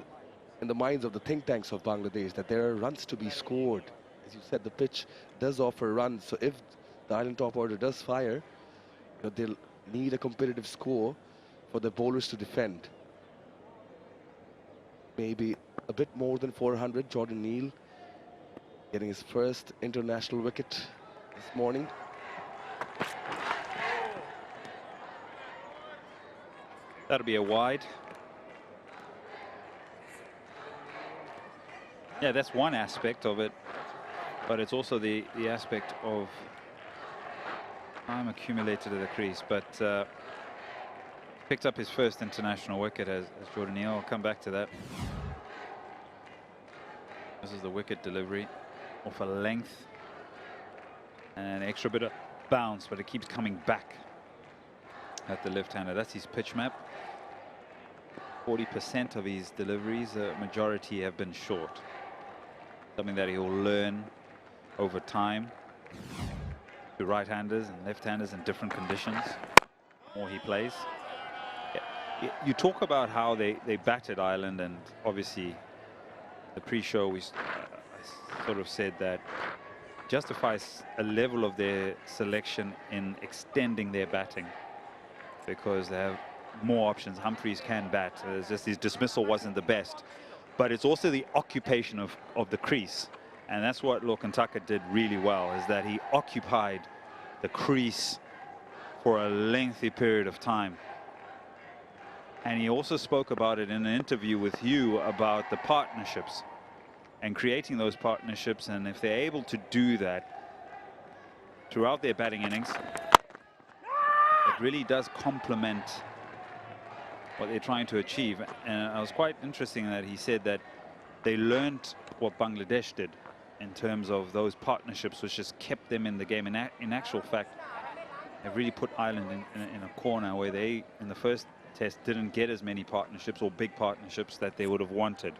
the minds of the think tanks of Bangladesh, that there are runs to be scored. As you said, the pitch does offer runs. So if the Ireland top order does fire, you know, they'll need a competitive score for the bowlers to defend. Maybe a bit more than 400. Jordan Neal getting his first international wicket this morning. That'll be a wide. Yeah, that's one aspect of it, but it's also the aspect of time accumulated at the crease. But picked up his first international wicket as Jordan Neal. I'll come back to that. This is the wicket delivery off a length and an extra bit of bounce, but it keeps coming back at the left-hander. That's his pitch map. 40% of his deliveries, a majority have been short. Something that he'll learn over time to right-handers and left-handers in different conditions. The more he plays. Yeah. You talk about how they batted Ireland, and obviously the pre-show we sort of said that justifies a level of their selection in extending their batting because they have more options. Humphreys can bat. It's just his dismissal wasn't the best. But it's also the occupation of the crease. And that's what 𝗏𝗏𝗃𝗃 did really well, is that he occupied the crease for a lengthy period of time. And he also spoke about it in an interview with you about the partnerships and creating those partnerships. And if they're able to do that throughout their batting innings, it really does complement what they're trying to achieve. And it was quite interesting that he said that they learned what Bangladesh did in terms of those partnerships, which just kept them in the game. In actual fact, have really put Ireland in a corner where they, in the first test, didn't get as many partnerships or big partnerships that they would have wanted.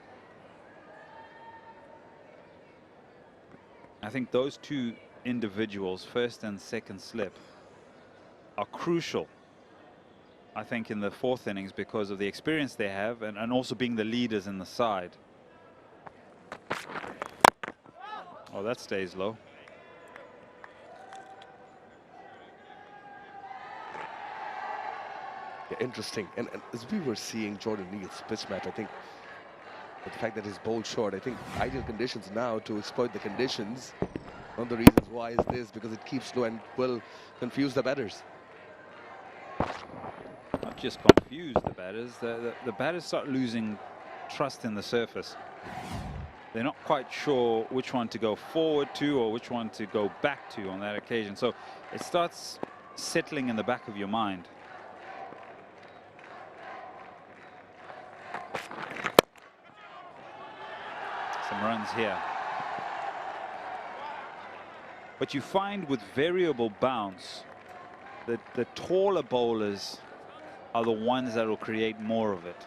I think those two individuals, first and second slip, are crucial, I think, in the fourth innings because of the experience they have and also being the leaders in the side. Oh, that stays low. Yeah, interesting. And as we were seeing Jordan Neal's pitch map, I think the fact that he's bowled short, I think ideal conditions now to exploit the conditions. One of the reasons why is this, because it keeps slow and will confuse the batters. not just confuse the batters, the batters start losing trust in the surface. They're not quite sure which one to go forward to or which one to go back to on that occasion. So it starts settling in the back of your mind. Some runs here. But you find with variable bounce that the taller bowlers are the ones that will create more of it.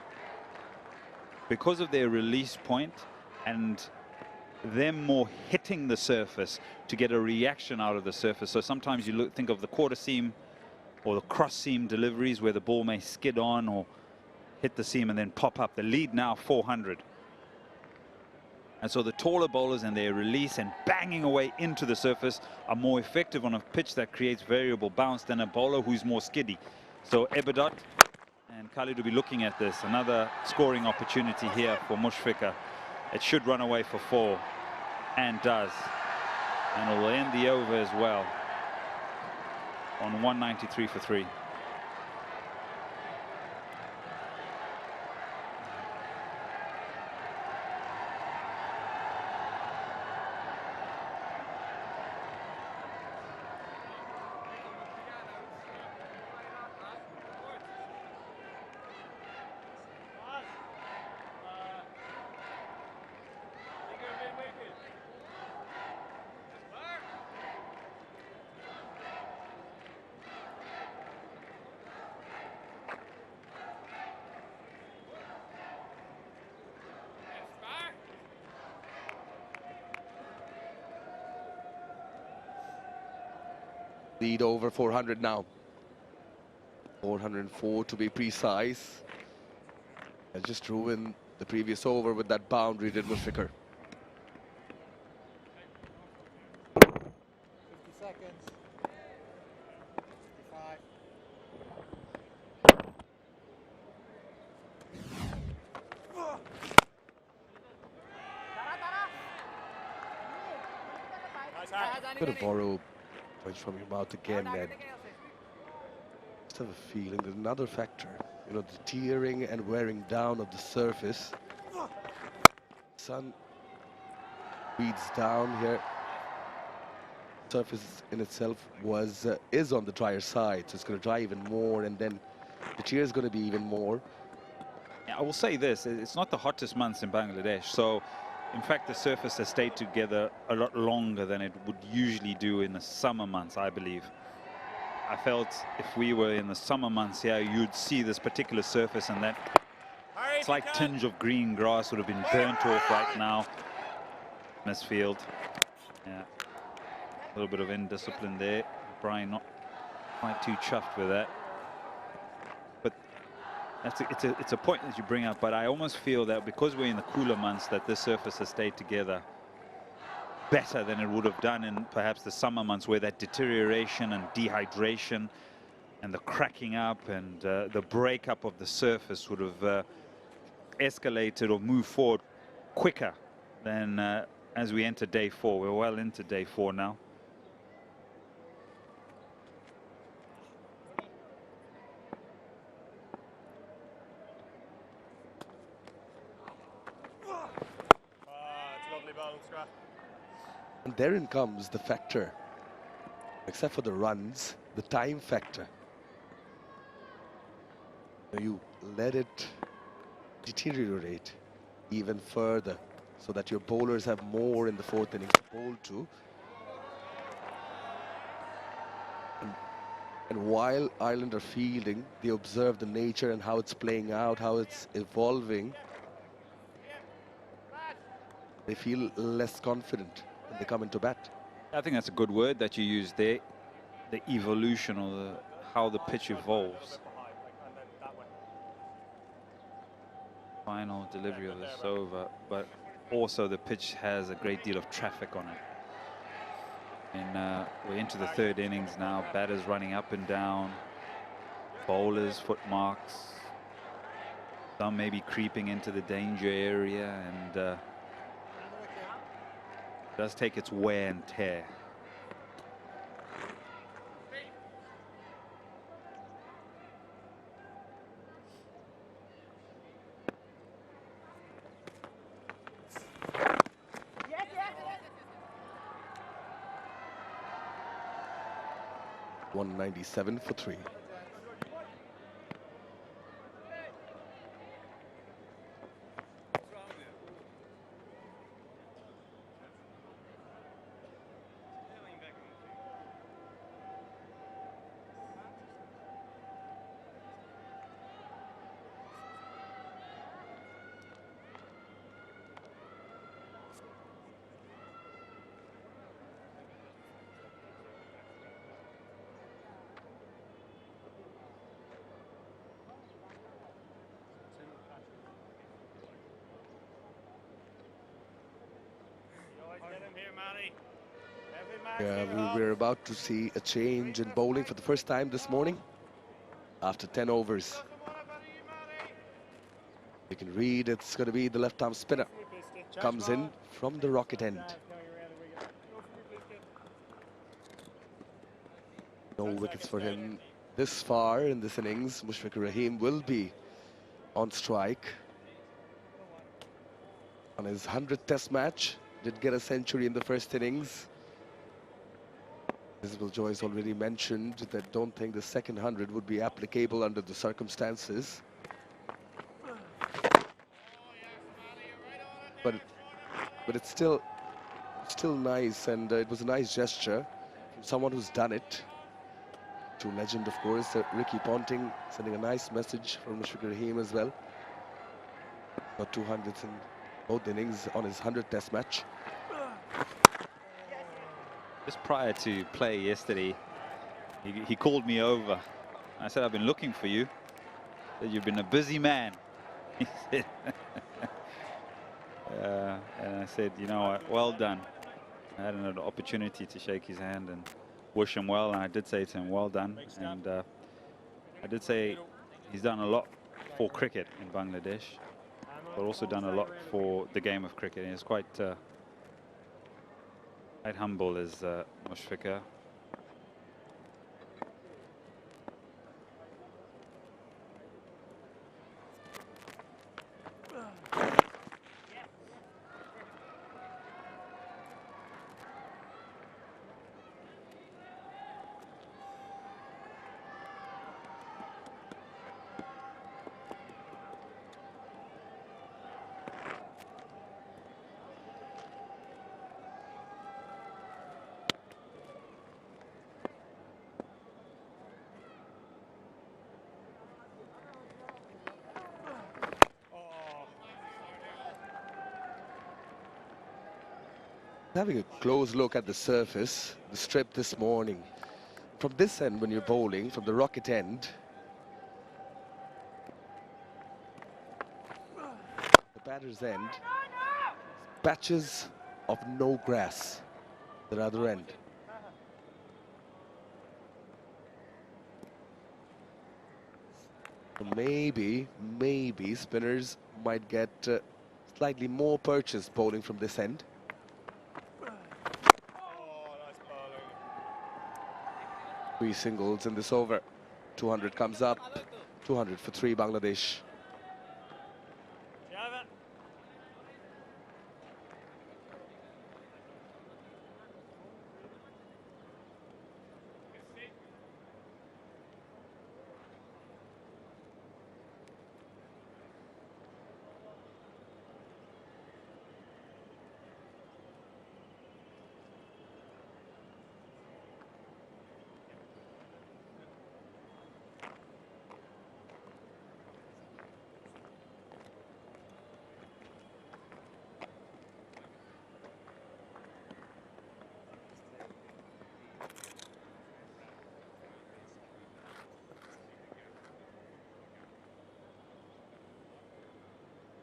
Because of their release point and them more hitting the surface to get a reaction out of the surface. So sometimes you think of the quarter seam or the cross seam deliveries where the ball may skid on or hit the seam and then pop up. The lead now 400. And so the taller bowlers and their release and banging away into the surface are more effective on a pitch that creates variable bounce than a bowler who's more skiddy. So 𝗵𝗺 and Khalid will be looking at this. Another scoring opportunity here for 𝗵𝗺𝗃. It should run away for 4 and does. And it will end the over as well on 193 for 3. Lead over 400 now. 404 to be precise. Has just ruined the previous over with that boundary, did 𝗵𝗺𝗃. 50 seconds. 55. Going to borrow points from your mouth again, and just have a feeling there's another factor. You know, the tearing and wearing down of the surface. Sun beats down here. Surface in itself is on the drier side, so it's going to dry even more, and then the tear is going to be even more. Yeah, I will say this, it's not the hottest months in Bangladesh, so in fact the surface has stayed together a lot longer than it would usually do in the summer months, I believe. I felt if we were in the summer months here, you'd see this particular surface and that slight tinge of green grass would have been burnt off right now in this field. Yeah, a little bit of indiscipline there. Brian not quite too chuffed with that. But it's a point that you bring up, but I almost feel that because we're in the cooler months that this surface has stayed together better than it would have done in perhaps the summer months, where that deterioration and dehydration and the cracking up and the breakup of the surface would have escalated or moved forward quicker than as we enter day 4. We're well into day 4 now. And therein comes the factor, except for the runs, the time factor. You let it deteriorate even further so that your bowlers have more in the 4th innings to bowl to. And while Ireland are fielding, they observe the nature and how it's playing out, how it's evolving. They feel less confident when they come into bat. I think that's a good word that you use there, the evolution, or how the pitch evolves. Final delivery of this over, but also the pitch has a great deal of traffic on it. And we're into the 3rd innings now. Batters running up and down, bowlers foot marks, some maybe creeping into the danger area, and does take its wear and tear. 197 for 3. Yeah, we're about to see a change in bowling for the first time this morning after 10 overs. You can read it's going to be the left-arm spinner. Comes in from the rocket end. No wickets for him this far in this innings. Mushfiqur Rahim will be on strike. On his 100th test match, did get a century in the first innings. Visible Joyce already mentioned that don't think the second 100 would be applicable under the circumstances. But it's still nice, and it was a nice gesture from someone who's done it. To legend, of course, Ricky Ponting, sending a nice message from Mushfiqur Rahim as well. Got 200s in both innings on his 100th test match. Just prior to play yesterday, he called me over. I said, I've been looking for you. He said, you've been a busy man. He said, and I said, you know what, well done. I had an opportunity to shake his hand and wish him well, and I did say to him, well done. And I did say he's done a lot for cricket in Bangladesh, but also done a lot for the game of cricket. And he's quite humble as Mushfiqur. Having a close look at the surface, the strip this morning. From this end, when you're bowling, from the rocket end, the batter's end, patches of no grass, the other end. Maybe spinners might get slightly more purchase bowling from this end. 3 singles in this over. 200 comes up. 200 for 3 Bangladesh.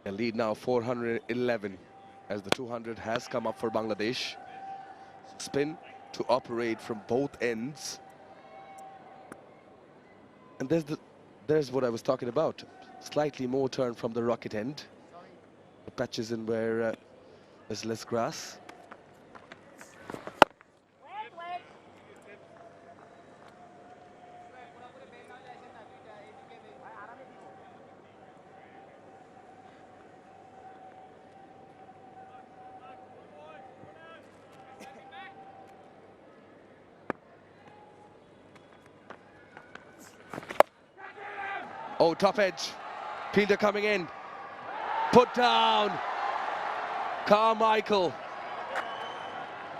A lead now 411 as the 200 has come up for Bangladesh. Spin to operate from both ends. And there's what I was talking about. Slightly more turn from the rocket end. The patches in where there's less grass. Oh, top edge. Fielder coming in. Put down. Carmichael.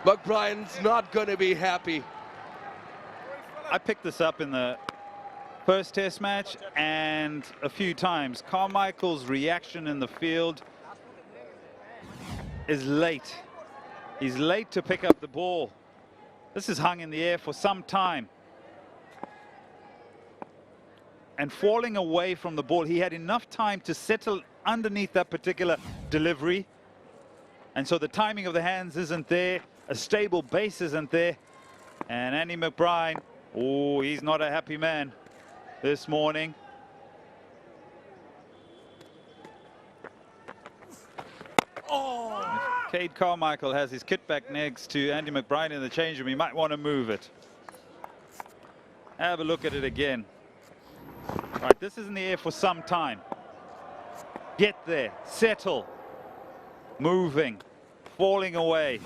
McBrien's not going to be happy. I picked this up in the first test match and a few times. Carmichael's reaction in the field is late. He's late to pick up the ball. This is hung in the air for some time. And falling away from the ball, he had enough time to settle underneath that particular delivery. And so the timing of the hands isn't there. A stable base isn't there. And Andy McBrien, oh, he's not a happy man this morning. Oh! If Cade Carmichael has his kit back next to Andy McBrien in the change room, he might want to move it. Have a look at it again. All right, this is in the air for some time. Get there, settle, moving, falling away.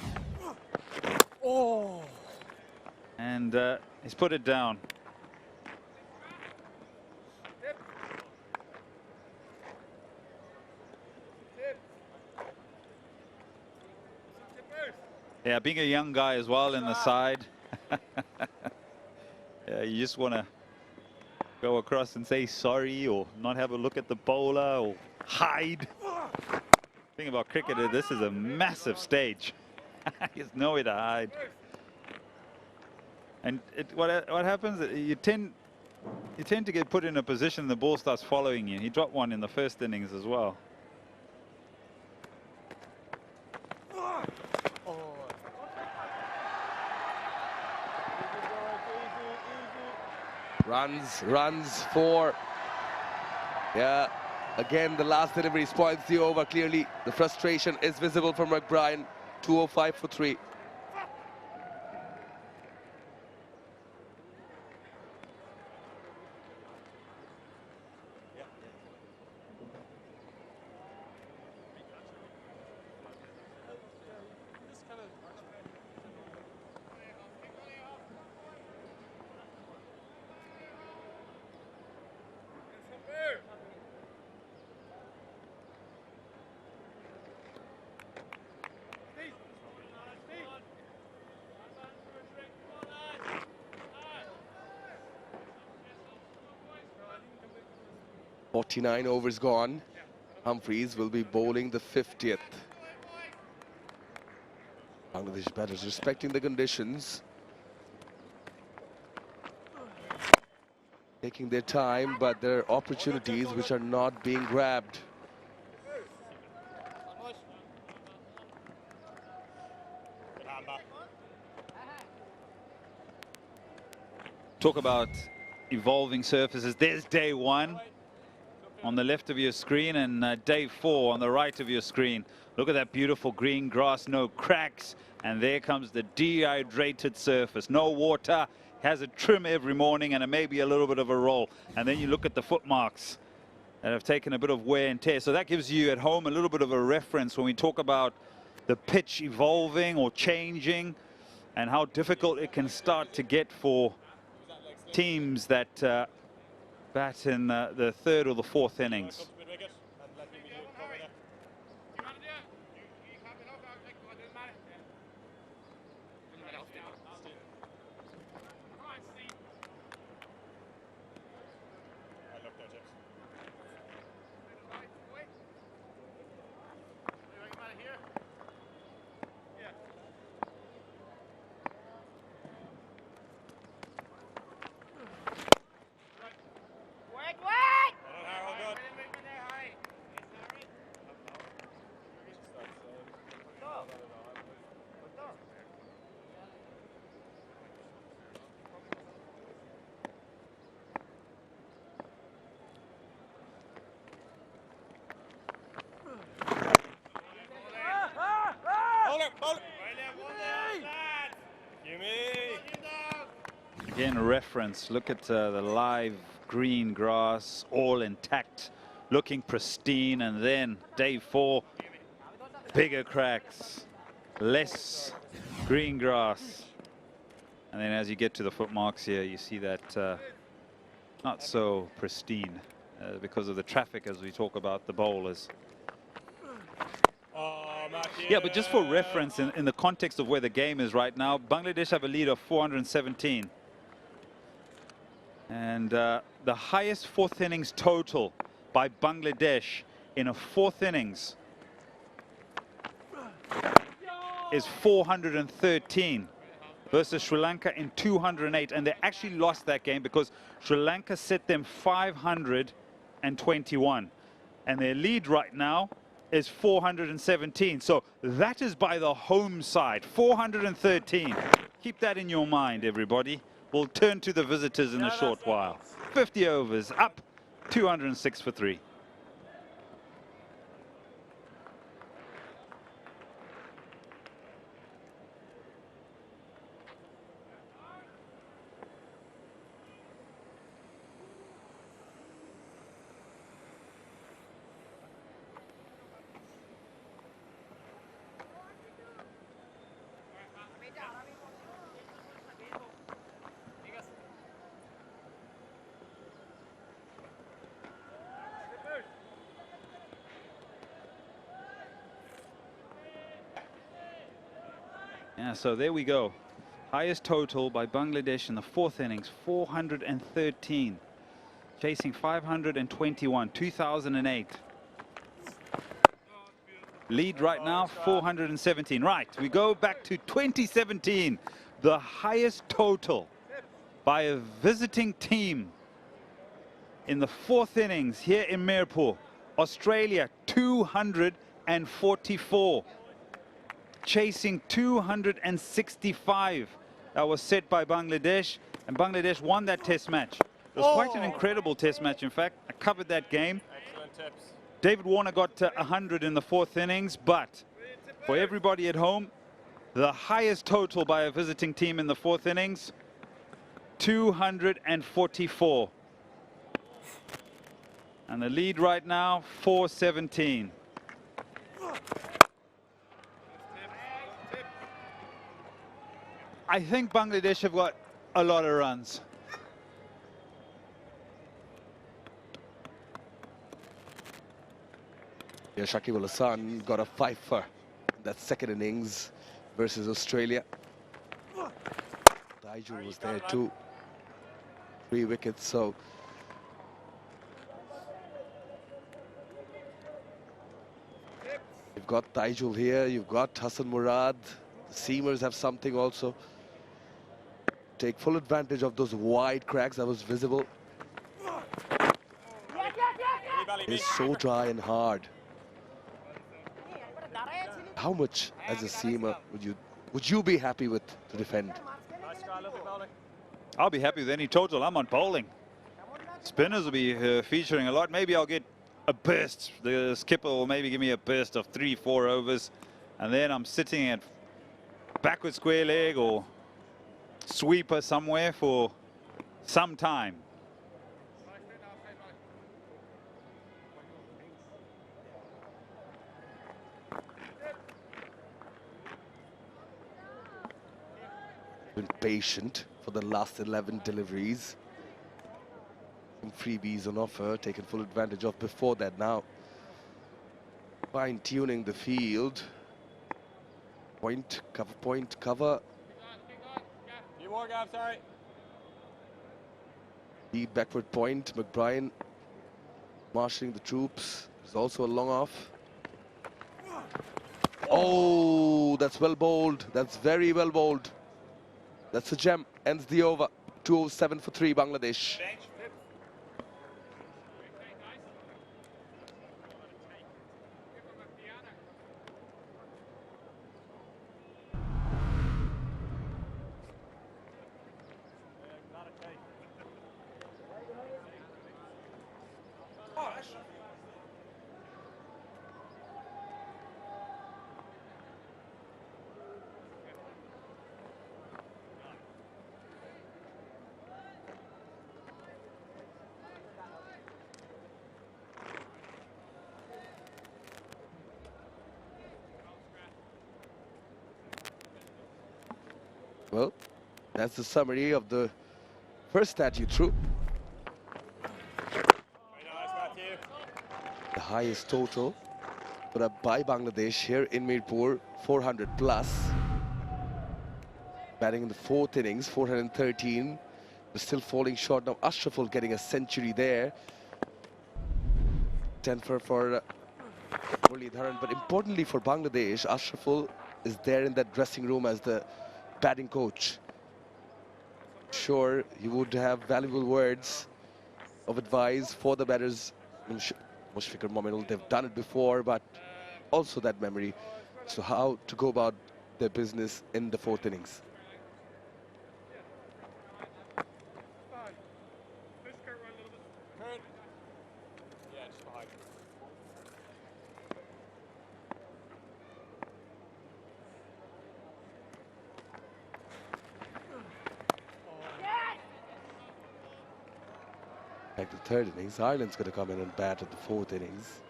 Oh! And he's put it down. Yeah, being a young guy as well in the side. Yeah, you just want to go across and say sorry or not have a look at the bowler or hide. Thing about cricket is this is a massive stage. There's nowhere to hide. And what happens, you tend to get put in a position the ball starts following you. He dropped one in the first innings as well. Runs for, yeah, again the last delivery spoils the over. Clearly the frustration is visible from McBrien. 205 for 3. Forty-nine overs gone. Humphreys will be bowling the 50th. Bangladesh batters respecting the conditions. Taking their time, but there are opportunities which are not being grabbed. Talk about evolving surfaces. There's day one on the left of your screen and day 4 on the right of your screen. Look at that beautiful green grass, no cracks. And there comes the dehydrated surface. No water, has a trim every morning and maybe a little bit of a roll. And then you look at the foot marks that have taken a bit of wear and tear. So that gives you at home a little bit of a reference when we talk about the pitch evolving or changing and how difficult it can start to get for teams that bat in the 3rd or the 4th innings. Again, a reference. Look at the live green grass, all intact, looking pristine. And then day 4, bigger cracks, less green grass. And then as you get to the foot marks here, you see that not so pristine because of the traffic as we talk about the bowlers. Yeah, but just for reference, in the context of where the game is right now, Bangladesh have a lead of 417. And the highest fourth innings total by Bangladesh in a fourth innings is 413 versus Sri Lanka in 208. And they actually lost that game because Sri Lanka set them 521. And their lead right now is 417. So that is by the home side, 413. Keep that in your mind, everybody. We'll turn to the visitors in a short while. 50 overs, up 206 for 3. Yeah, so there we go. Highest total by Bangladesh in the fourth innings, 413. Chasing 521, 2008. Lead right now, 417. Right, we go back to 2017. The highest total by a visiting team in the fourth innings here in Mirpur. Australia, 244. Chasing 265. That was set by Bangladesh, and Bangladesh won that test match. It was quite an incredible test match, in fact. I covered that game. Excellent tips. David Warner got 100 in the fourth innings, but for everybody at home, the highest total by a visiting team in the fourth innings, 244. And the lead right now, 417. I think Bangladesh have got a lot of runs. Yeah, Shakib Al Hasan got a fifer in that second innings versus Australia. Taijul was there too. 3 wickets, so you've got Taijul here, you've got Hassan Murad. The seamers have something also. Take full advantage of those wide cracks that was visible. It's so dry and hard. How much, as a seamer, would you be happy with to defend? I'll be happy with any total. I'm on bowling. Spinners will be featuring a lot. Maybe I'll get a burst. The skipper will maybe give me a burst of 3-4 overs, and then I'm sitting at backward square leg or sweeper somewhere for some time. Been patient for the last 11 deliveries. Some freebies on offer, taken full advantage of before that now. Fine-tuning the field. Point, cover. More, Gav, sorry. Lead backward point, McBride marshalling the troops. There's also a long off. Oh, that's well bowled. That's very well bowled. That's a gem. Ends the over. 207 for 3, Bangladesh. Well, that's the summary of the first stat you threw. highest total put up by Bangladesh here in Mirpur, 400 plus. Batting in the fourth innings, 413, but still falling short. Now Ashraful getting a century there. 10 for Muralidharan, but importantly for Bangladesh, Ashraful is there in that dressing room as the batting coach. Sure, he would have valuable words of advice for the batters. Mushfiqur Mominul, they've done it before, but also that memory as to how to go about their business in the fourth innings. Like the third innings, Ireland's going to come in and bat at the fourth innings.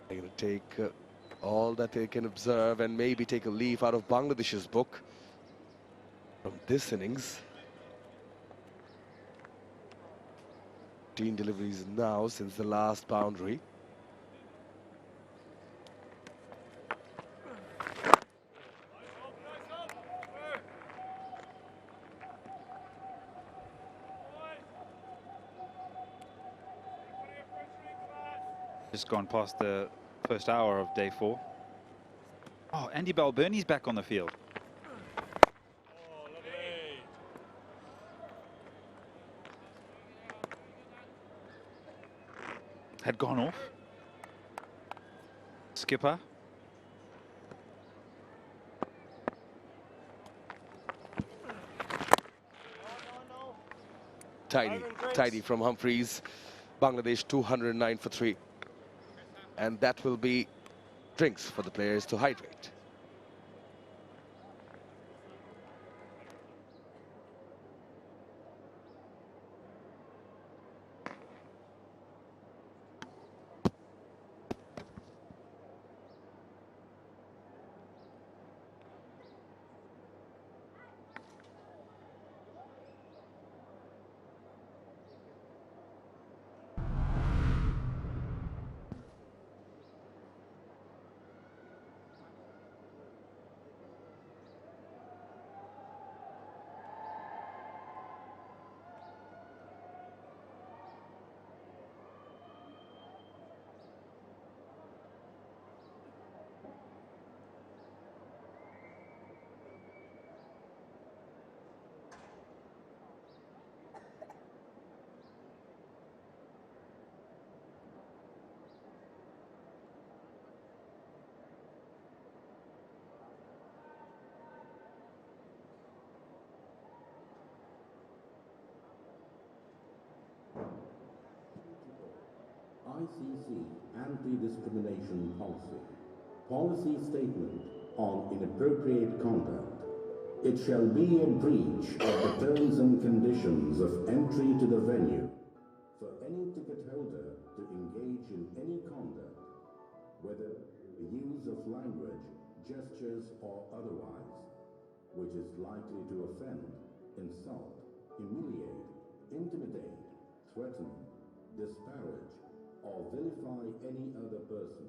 They're going to take all that they can observe and maybe take a leaf out of Bangladesh's book from this innings. 15 deliveries now since the last boundary. Just gone past the first hour of day 4. Oh, Andy Balbirnie's back on the field. Had gone off. Skipper. Tidy from Humphreys. Bangladesh 209 for 3. And that will be drinks for the players to hydrate. ICC Anti-Discrimination Policy. Policy Statement on Inappropriate Conduct. It shall be a breach of the terms and conditions of entry to the venue for any ticket holder to engage in any conduct, whether the use of language, gestures or otherwise, which is likely to offend, insult, humiliate, intimidate, threaten, disparage, or vilify any other person,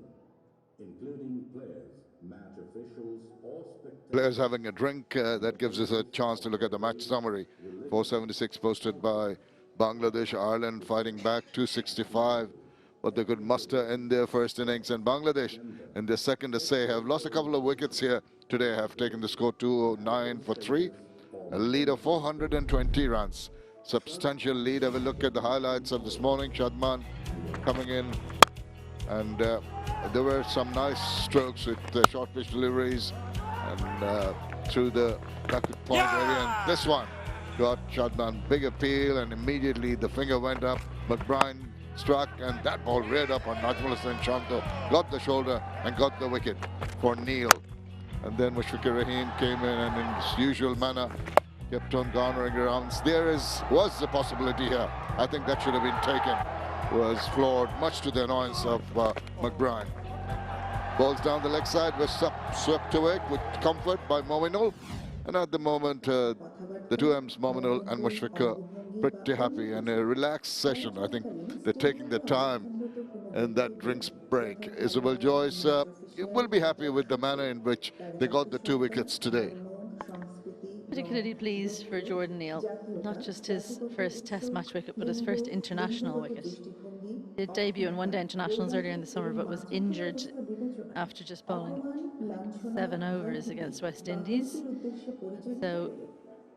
including players, match officials, or spectators. Players having a drink, that gives us a chance to look at the match summary. 476 posted by Bangladesh. Ireland fighting back 265, what they could muster in their first innings. And Bangladesh in their second essay have lost a couple of wickets here today, have taken the score 209 for 3, a lead of 420 runs. Substantial lead. Have a look at the highlights of this morning. Shadman coming in, and there were some nice strokes with short pitch deliveries and through the bracket point area. And this one got Shadman big appeal, and immediately the finger went up. McBride struck, and that ball reared up on Najmul Hussain Shanto, got the shoulder and got the wicket for Neil. And then Mushfiqur Rahim came in and in his usual manner kept on garnering rounds. Was a possibility here. I think that should have been taken. Was floored, much to the annoyance of McBride. Balls down the leg side was swept away with comfort by Mominul. And at the moment, the two M's, Mominul and Mushfiqur, pretty happy and a relaxed session. I think they're taking their time in that drinks break. Isabel Joyce will be happy with the manner in which they got the 2 wickets today. Particularly pleased for Jordan Neal, not just his first Test match wicket, but his first international wicket. He did debut in one-day internationals earlier in the summer, but was injured after just bowling 7 overs against West Indies. So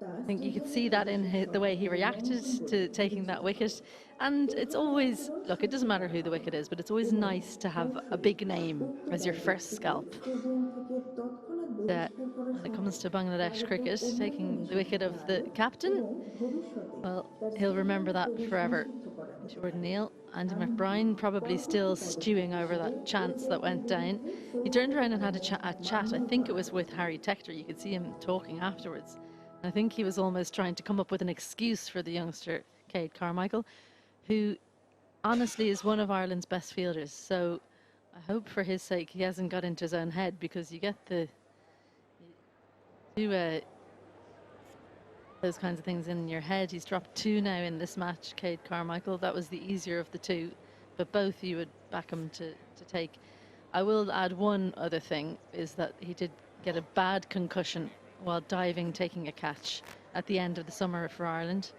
I think you could see that in the way he reacted to taking that wicket. And it's always, look, it doesn't matter who the wicket is, but it's always nice to have a big name as your first scalp. When it comes to Bangladesh cricket, taking the wicket of the captain, well, he'll remember that forever. Jordan Neal. Andy McBride probably still stewing over that chance that went down. He turned around and had a chat. I think it was with Harry Tector. You could see him talking afterwards. I think he was almost trying to come up with an excuse for the youngster, Cade Carmichael, who honestly is one of Ireland's best fielders. So I hope for his sake he hasn't got into his own head, because you get those kinds of things in your head. He's dropped 2 now in this match, Cade Carmichael. That was the easier of the 2, but both you would back him to take. I will add one other thing, is that he did get a bad concussion while diving, taking a catch at the end of the summer for Ireland.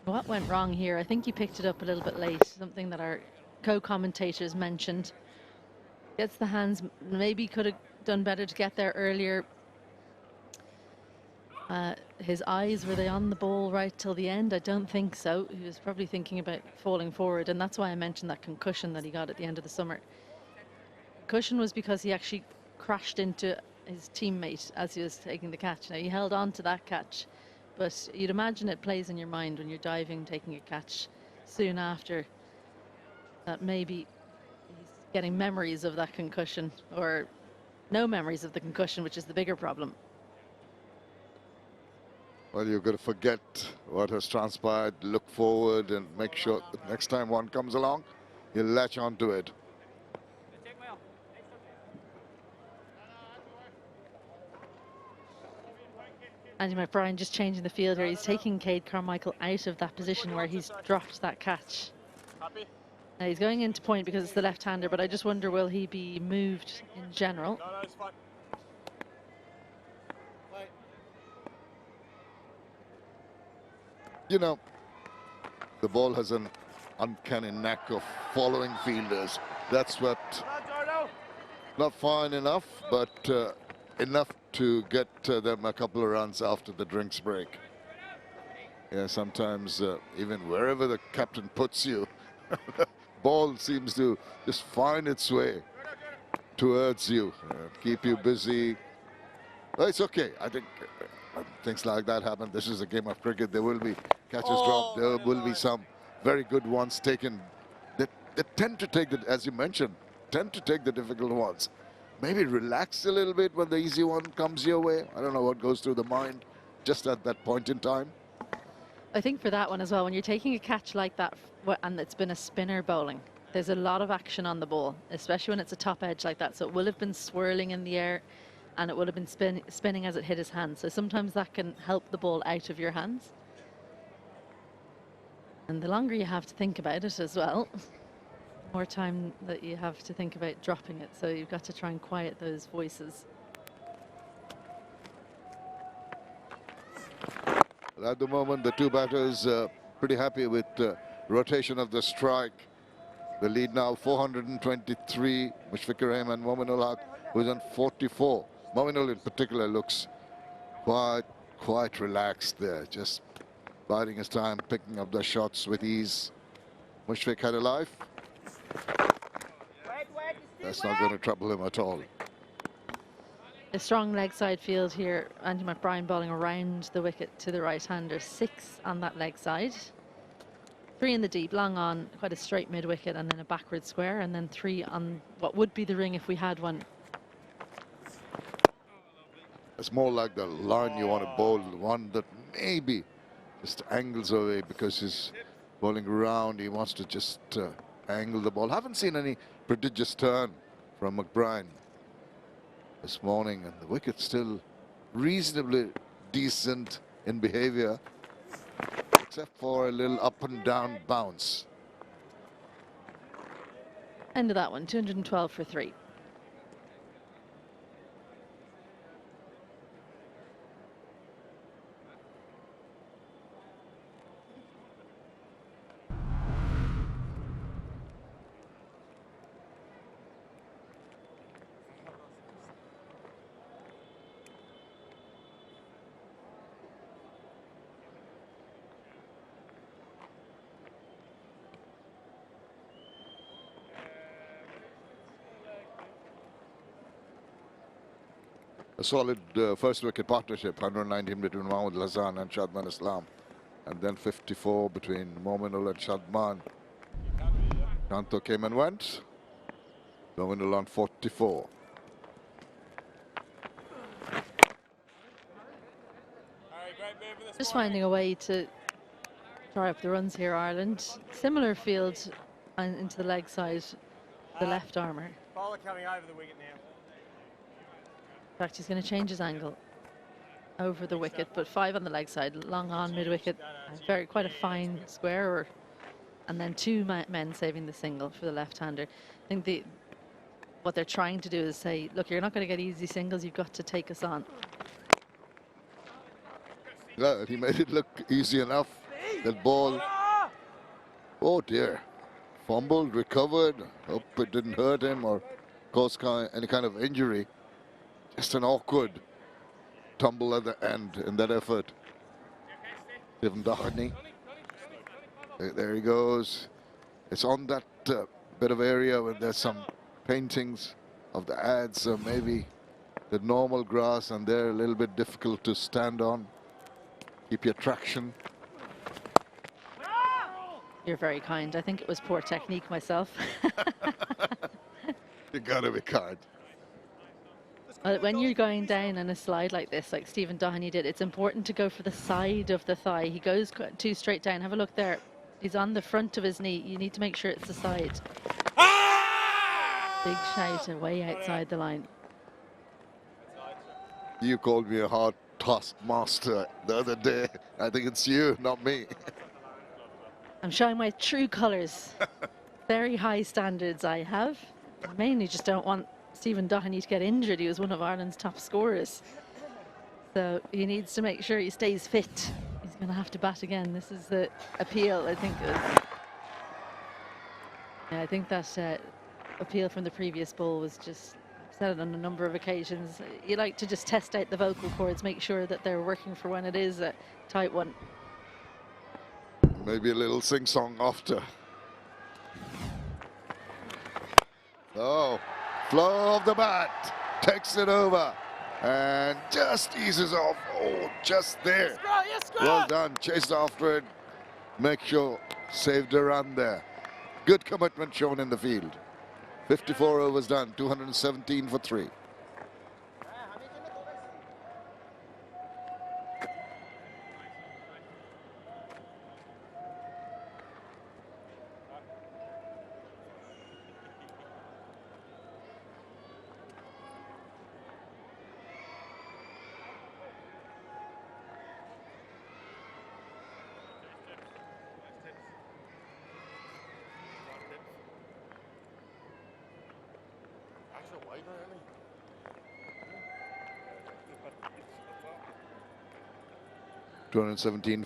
What went wrong here? I think he picked it up a little bit late, something that our co-commentators mentioned. Gets the hands, maybe could have done better to get there earlier. His eyes, were they on the ball right till the end? I don't think so. He was probably thinking about falling forward, and that's why I mentioned that concussion that he got at the end of the summer. Concussion was because he actually crashed into his teammate as he was taking the catch. Now, he held on to that catch, but you'd imagine it plays in your mind when you're diving, taking a catch soon after, that maybe he's getting memories of that concussion, or no memories of the concussion, which is the bigger problem. Well, you've got to forget what has transpired, look forward and make sure that next time one comes along, you'll latch onto it. Andy McBride just changing the field here. He's taking Cade Carmichael out of that position where he's dropped that catch. Now he's going into point because it's the left-hander, but I just wonder, will he be moved in general? No, it's fine. You know, the ball has an uncanny knack of following fielders. That's what, not fine enough, but enough to get them a couple of runs after the drinks break. Yeah, sometimes even wherever the captain puts you, the ball seems to just find its way towards you, keep you busy. Well, it's okay. I think things like that happen. This is a game of cricket. There will be catches dropped. There will be some very good ones taken. They tend to take, as you mentioned, tend to take the difficult ones. Maybe relax a little bit when the easy one comes your way. I don't know what goes through the mind just at that point in time. I think for that one as well, when you're taking a catch like that and it's been a spinner bowling, there's a lot of action on the ball, especially when it's a top edge like that. So it will have been swirling in the air and it would have been spinning as it hit his hand. So sometimes that can help the ball out of your hands. And the longer you have to think about it as well, more time that you have to think about dropping it. So you've got to try and quiet those voices. At the moment, the 2 batters pretty happy with rotation of the strike. The lead now 423, Mushfiqur Rahim and Mominul Haq, who's on 44. Mominul in particular looks quite relaxed there, just biding his time, picking up the shots with ease. Mushfiq had a life. That's not going to trouble him at all. A strong leg side field here. Andy McBride bowling around the wicket to the right-hander. 6 on that leg side. 3 in the deep, long on, quite a straight mid-wicket, and then a backward square, and then 3 on what would be the ring if we had one. It's more like the line you want to bowl, the one that maybe just angles away because he's bowling around. He wants to just angle the ball. Haven't seen any prodigious turn from McBride this morning, and the wicket's still reasonably decent in behavior. except for a little up and down bounce. End of that one, 212 for 3. A solid first wicket partnership, 119 between Mohammad Lazan and Shadman Islam, and then 54 between Mominul and Shadman. Kanto came and went. Mominul on 44. Just finding a way to try up the runs here, Ireland. Similar field into the leg side, the left armour. Bowler coming over the wicket now. In fact, he's going to change his angle over the wicket, but 5 on the leg side, long on mid-wicket. Quite a fine square, and then 2 men saving the single for the left-hander. I think what they're trying to do is say, look, you're not going to get easy singles, you've got to take us on. Yeah, he made it look easy enough. That ball, oh dear, fumbled, recovered. Hope it didn't hurt him or cause any kind of injury. Just an awkward tumble at the end in that effort. 𝗵𝗀𝗂𝗃𝗍. There he goes. It's on that bit of area where there's some paintings of the ads, so maybe the normal grass, and they're a little bit difficult to stand on. Keep your traction. You're very kind. I think it was poor technique myself. You gotta be kind. When you're going down on a slide like this, like Stephen Doheny did, it's important to go for the side of the thigh. He goes too straight down. Have a look there. He's on the front of his knee. You need to make sure it's the side. Big shout way outside the line. You called me a hard taskmaster the other day. I think it's you, not me. I'm showing my true colours. Very high standards I have. I mainly just don't want Stephen Doheny to get injured. He was one of Ireland's top scorers. So he needs to make sure he stays fit. He's going to have to bat again. This is the appeal, I think. Yeah, I think that appeal from the previous ball was just said it on a number of occasions. You like to just test out the vocal cords, make sure that they're working for when it is a tight one. Maybe a little sing-song after. Oh, flow of the bat, takes it over, and just eases off. Oh, just there. Well done, chased after it. Make sure, saved a run there. Good commitment shown in the field. 54 overs done, 217 for 3.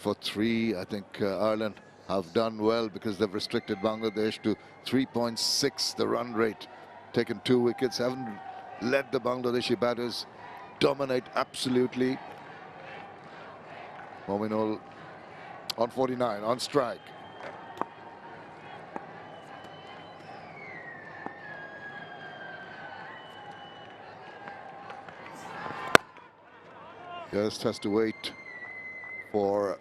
for 3. I think Ireland have done well because they've restricted Bangladesh to 3.6 the run rate. Taken 2 wickets, haven't let the Bangladeshi batters dominate absolutely. Mominul on 49, on strike. Just has to wait for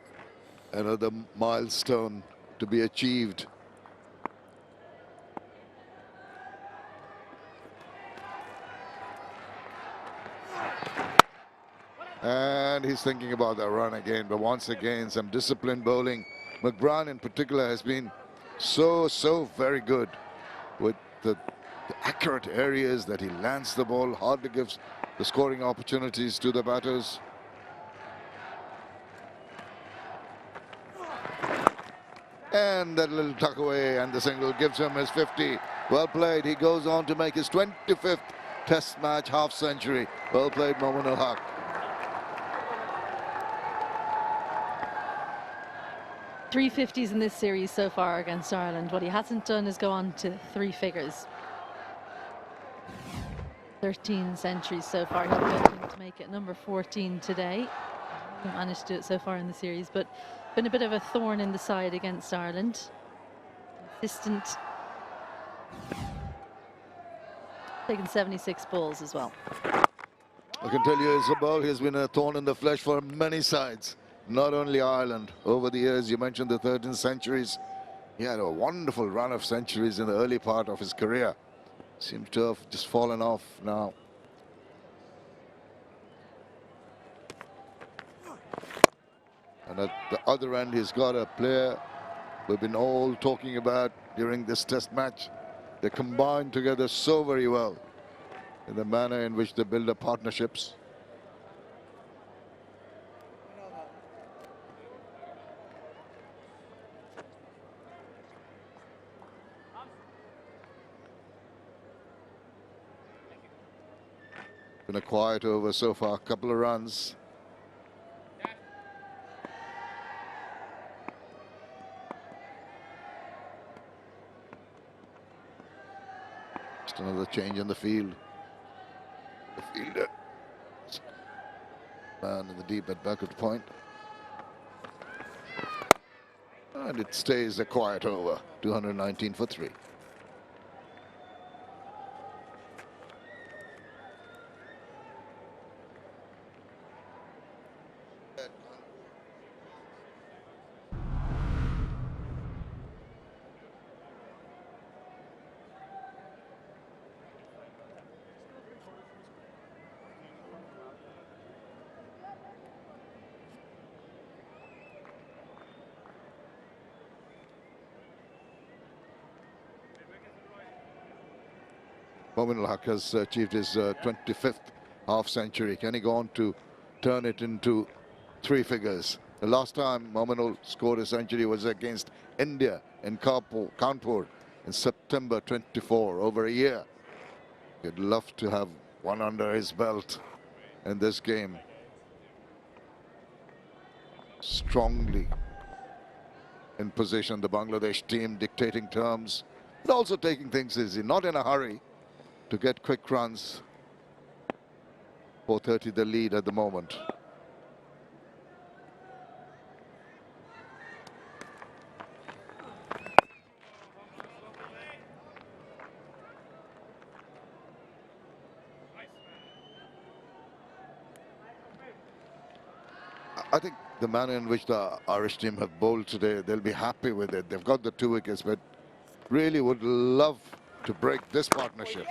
another milestone to be achieved. And he's thinking about that run again, but once again, some disciplined bowling. McBride in particular has been so very good with the accurate areas that he lands the ball, hardly gives the scoring opportunities to the batters. And that little tuck away and the single gives him his 50. Well played. He goes on to make his 25th Test match half century. Well played, Momin ul-Haq. Three 50s in this series so far against Ireland. What he hasn't done is go on to three figures. 13 centuries so far. He's hoping to make it number 14 today. Hasn't managed to do it so far in the series, but been a bit of a thorn in the side against Ireland. Consistent. Taken 76 balls as well. I can tell you, Isabel, he has been a thorn in the flesh for many sides. Not only Ireland. Over the years, you mentioned the 13 centuries. He had a wonderful run of centuries in the early part of his career. Seems to have just fallen off now. And at the other end, he's got a player we've been all talking about during this test match. They combine together so very well in the manner in which they build up partnerships. Been a quiet over so far, a couple of runs. Just another change in the field. The fielder. Man in the deep at back of the point. And it stays a quiet over. 219 for 3. Momin ul-Haq has achieved his 25th half century. Can he go on to turn it into three figures? The last time Momin scored a century was against India in Kanpur in September 24, over a year. He'd love to have one under his belt in this game. Strongly in position, the Bangladesh team dictating terms, but also taking things easy, not in a hurry to get quick runs. 430 the lead at the moment. I think the manner in which the Irish team have bowled today, they'll be happy with it. They've got the 2 wickets, but really would love to break this partnership.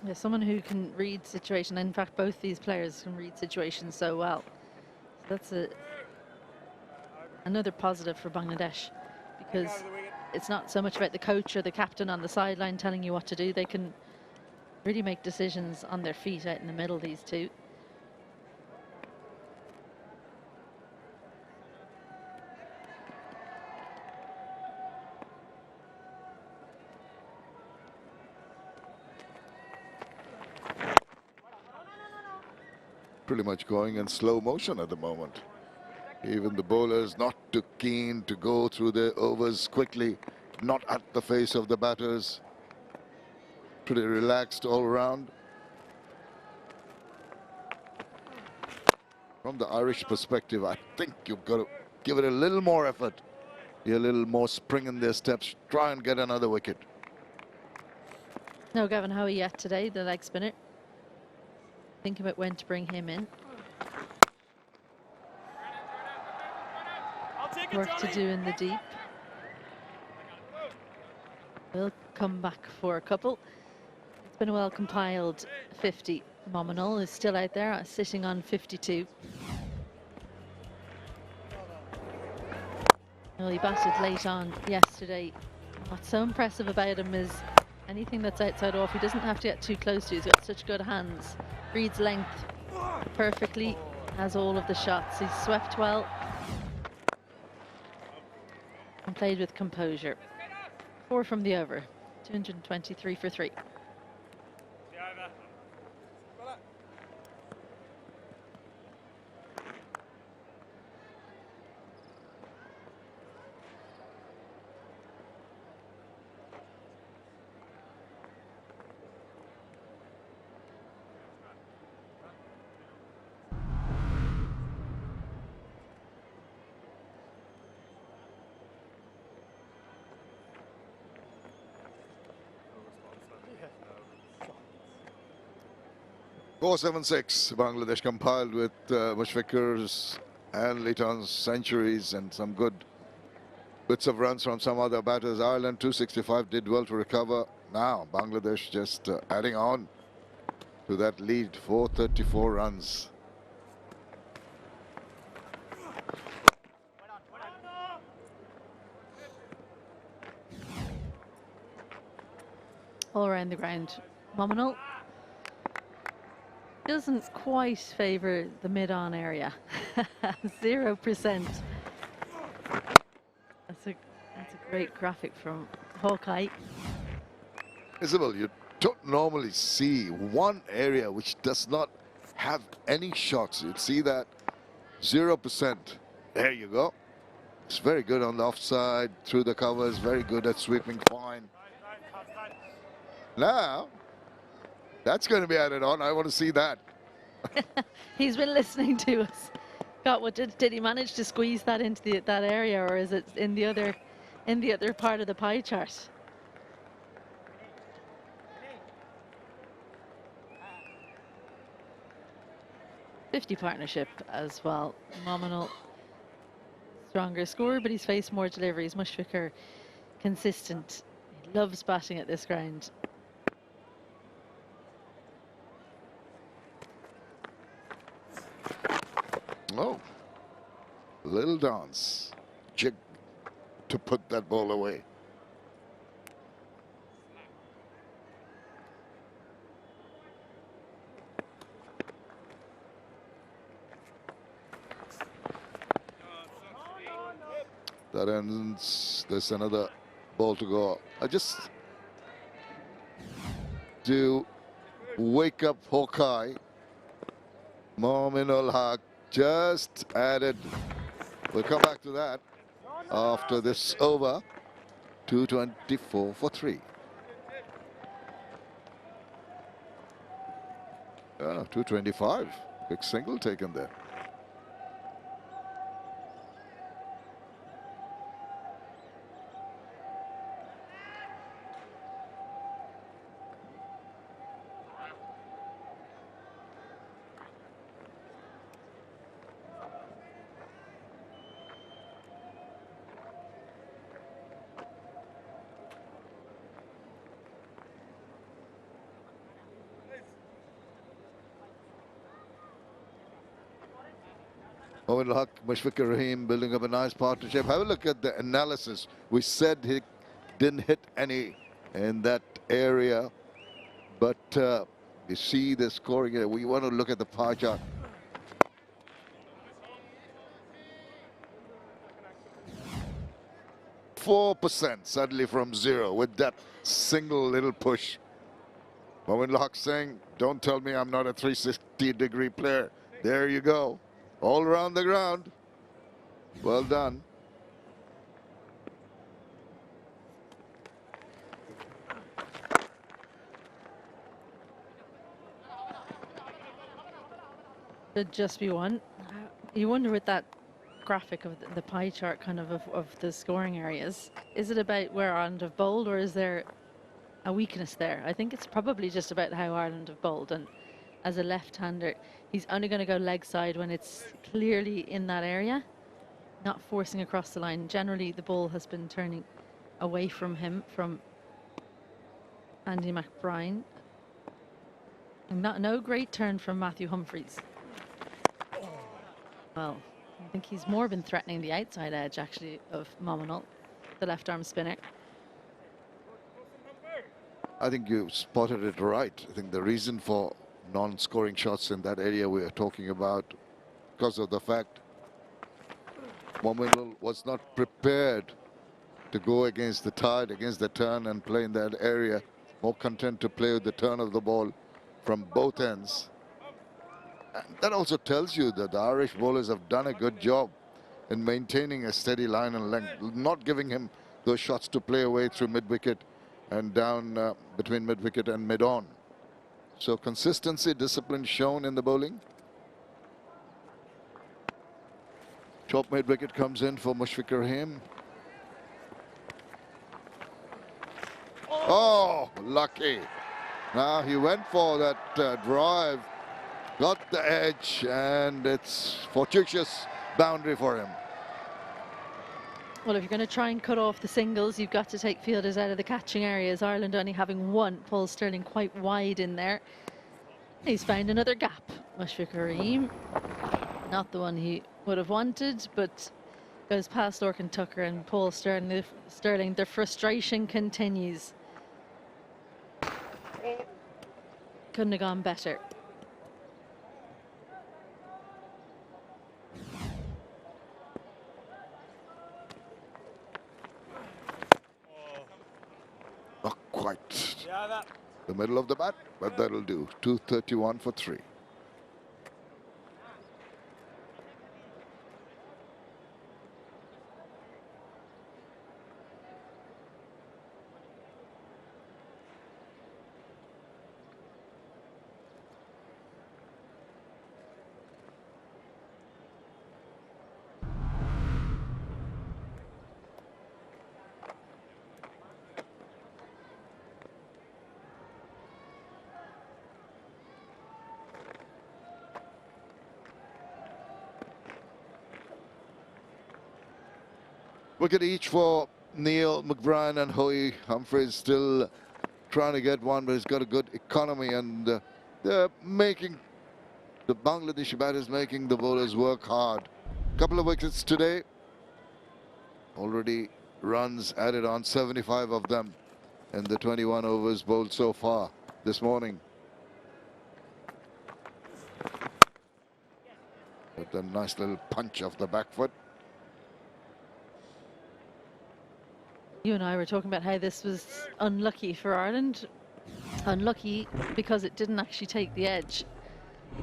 Yeah, someone who can read situation. In fact, both these players can read situations so well. So that's another positive for Bangladesh, because it's not so much about the coach or the captain on the sideline telling you what to do. They can really make decisions on their feet out in the middle, these two. Pretty much going in slow motion at the moment. Even the bowlers not too keen to go through their overs quickly, not at the face of the batters. Pretty relaxed all around. From the Irish perspective, I think you've got to give it a little more effort, be a little more spring in their steps, try and get another wicket. No Gavin Howie yet today, the leg spinner. Think about when to bring him in. Work to do in the deep. We'll come back for a couple. It's been a well compiled 50. Momin is still out there, sitting on 52. Well, he batted late on yesterday. What's so impressive about him is anything that's outside off, he doesn't have to get too close to. He's got such good hands. Reads length perfectly. has all of the shots. He's swept well and played with composure. 4 from the over, 223 for 3. 𝗂𝗡-𝗂𝗃, Bangladesh compiled with Mushfiqur's and Leighton's centuries and some good bits of runs from some other batters. Ireland 265 did well to recover. Now Bangladesh just adding on to that lead, 434 runs. All around the ground. Nominal doesn't quite favour the mid-on area. 0%. That's a great graphic from Hawkeye. Isabel, you don't normally see one area which does not have any shots. You'd see that 0%. There you go. It's very good on the offside, through the covers, very good at sweeping fine. Now, that's going to be added on. I want to see that. He's been listening to us. God, what did he manage to squeeze that into that area, or is it in the other part of the pie chart? /50 partnership as well. Nominal stronger score, but he's faced more deliveries. Mushfiqur consistent. He loves batting at this ground. Oh, little dance, jig to put that ball away. That ends. There's another ball to go. I just do wake up Hawkeye. Momin-ul-Haq just added. We'll come back to that after this over. 224 for 3. 225. Big single taken there. Momin-ul-Haq, Mushfiqur Rahim building up a nice partnership. Have a look at the analysis. We said he didn't hit any in that area, but you see the scoring here. We want to look at the pie chart. %, suddenly from 0 with that single little push. Momin-ul-Haq saying, don't tell me I'm not a 360-degree player. There you go. All around the ground. Well done. Should just be one. You wonder with that graphic of the pie chart kind of the scoring areas, is it about where Ireland have bowled, or is there a weakness there? I think it's probably just about how Ireland have bowled, and as a left-hander, he's only going to go leg side when it's clearly in that area, not forcing across the line. Generally, the ball has been turning away from him, from Andy McBride. And no great turn from Matthew Humphries. Well, I think he's more been threatening the outside edge, actually, of Momin-ul, the left-arm spinner. I think you spotted it right. I think the reason for non-scoring shots in that area we are talking about because of the fact Mominul was not prepared to go against the tide, against the turn and play in that area. More content to play with the turn of the ball from both ends. And that also tells you that the Irish bowlers have done a good job in maintaining a steady line and length, not giving him those shots to play away through mid-wicket and down between mid-wicket and mid-on. So consistency, discipline shown in the bowling. Top mid-wicket comes in for Mushfiqur Rahim. Oh, lucky. Now he went for that drive, got the edge, and it's fortuitous boundary for him. Well, if you're going to try and cut off the singles, you've got to take fielders out of the catching areas. Ireland only having one. Paul Stirling quite wide in there. He's found another gap. Mushfiqur Rahim, not the one he would have wanted, but goes past Orkin Tucker and Paul Stirling. The frustration continues. Couldn't have gone better. Not quite the middle of the bat, but that'll do. 231 for 3. Wicket each for Neil, McBride and Hoey. Humphreys still trying to get one, but he's got a good economy, and they're making, the Bangladeshi batters making the bowlers work hard. Couple of wickets today. Already runs added on, 75 of them in the 21 overs bowled so far this morning. With a nice little punch off the back foot. You and I were talking about how this was unlucky for Ireland. Unlucky because it didn't actually take the edge.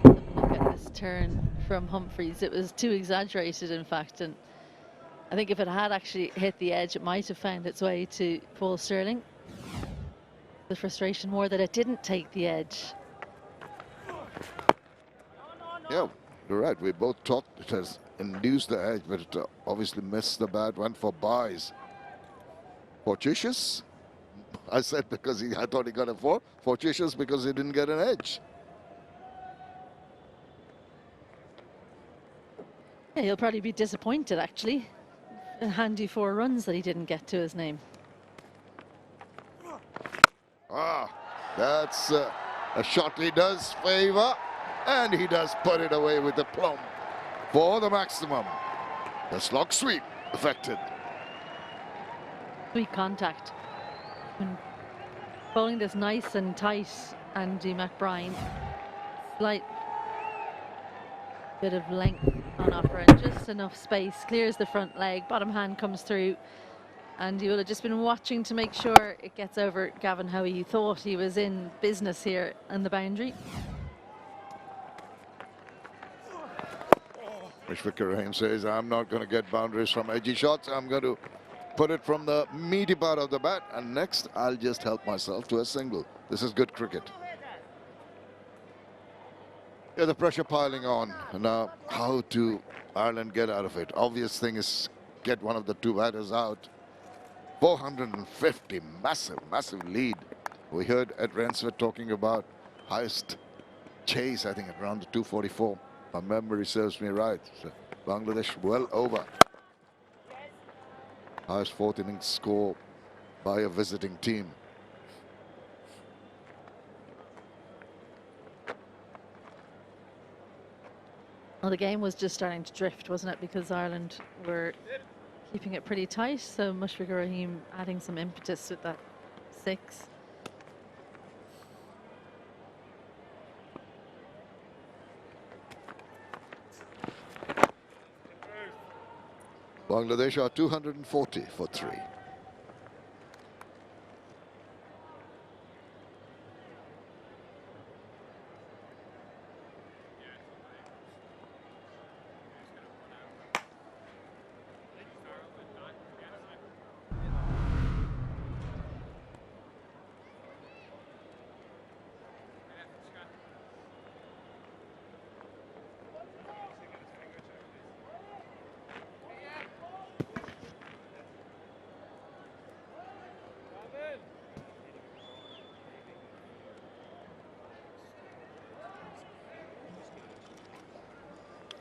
Look at this turn from Humphreys. It was too exaggerated, in fact. And I think if it had actually hit the edge, it might have found its way to Paul Stirling. The frustration more that it didn't take the edge. Yeah, you're right. We both thought it has induced the edge, but it obviously missed the bat, went for buys. Fortuitous, I said, because I thought he got a 4. Fortuitous because he didn't get an edge. Yeah, he'll probably be disappointed, actually. A handy 4 runs that he didn't get to his name. Ah, that's a shot he does favour, and he does put it away with the plumb for the maximum. The slog sweep affected. Sweet contact. When bowling this nice and tight, Andy McBride, slight bit of length on offer and just enough space, clears the front leg, bottom hand comes through, and he will have just been watching to make sure it gets over Gavin Hoey. He thought he was in business here on the boundary. Mushfiqur Rahim says, I'm not going to get boundaries from edgy shots. I'm going to put it from the meaty part of the bat, and next I'll just help myself to a single. This is good cricket. Yeah, the pressure piling on. Now, how do Ireland get out of it? Obvious thing is get one of the 2 batters out. 450, massive lead. We heard Ed Rainsford talking about highest chase, I think, at around the 244. My memory serves me right. So Bangladesh well over. Highest 4th innings score by a visiting team. Well, the game was just starting to drift, wasn't it? Because Ireland were keeping it pretty tight. So Mushfiqur Rahim adding some impetus with that 6. Bangladesh are 240 for 3.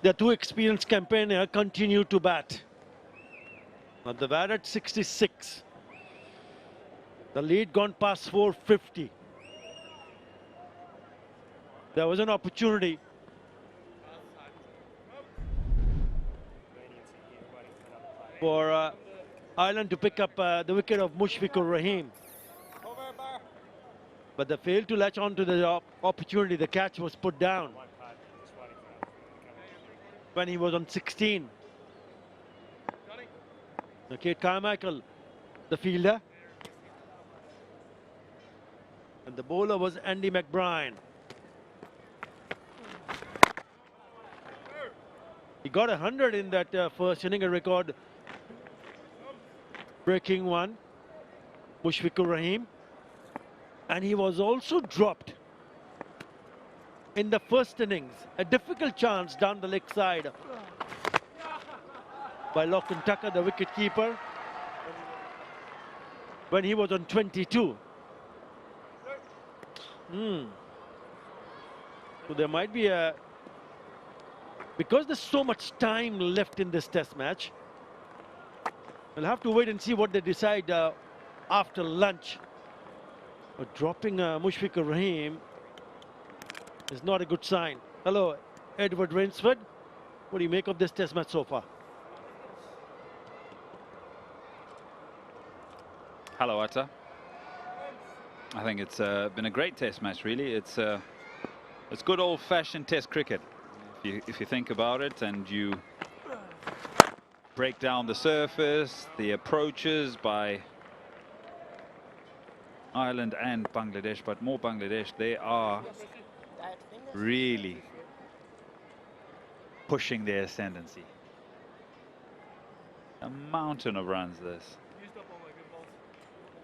The two experienced campaigner continue to bat. Now the bat at 66. The lead gone past 450. There was an opportunity for Ireland to pick up the wicket of Mushfiqur Rahim. But they failed to latch on to the opportunity. The catch was put down when he was on 16. 𝗃𝗵𝗃𝗀𝗃𝗃, the fielder. And the bowler was Andy McBride. He got 100 in that first inning, a record breaking one, Mushfiqur Rahim. And he was also dropped in the first innings, a difficult chance down the leg side by Lachlan Tucker, the wicket-keeper, when he was on 22. So there might be a... Because there's so much time left in this test match, we'll have to wait and see what they decide after lunch. But dropping Mushfiqur Rahim is not a good sign. Hello, Edward Rainsford. What do you make of this test match so far? Hello, Atta. I think it's been a great test match, really. It's good old-fashioned test cricket. If you think about it and you break down the surface, the approaches by Ireland and Bangladesh, but more Bangladesh, they are really pushing their ascendancy. A mountain of runs, this.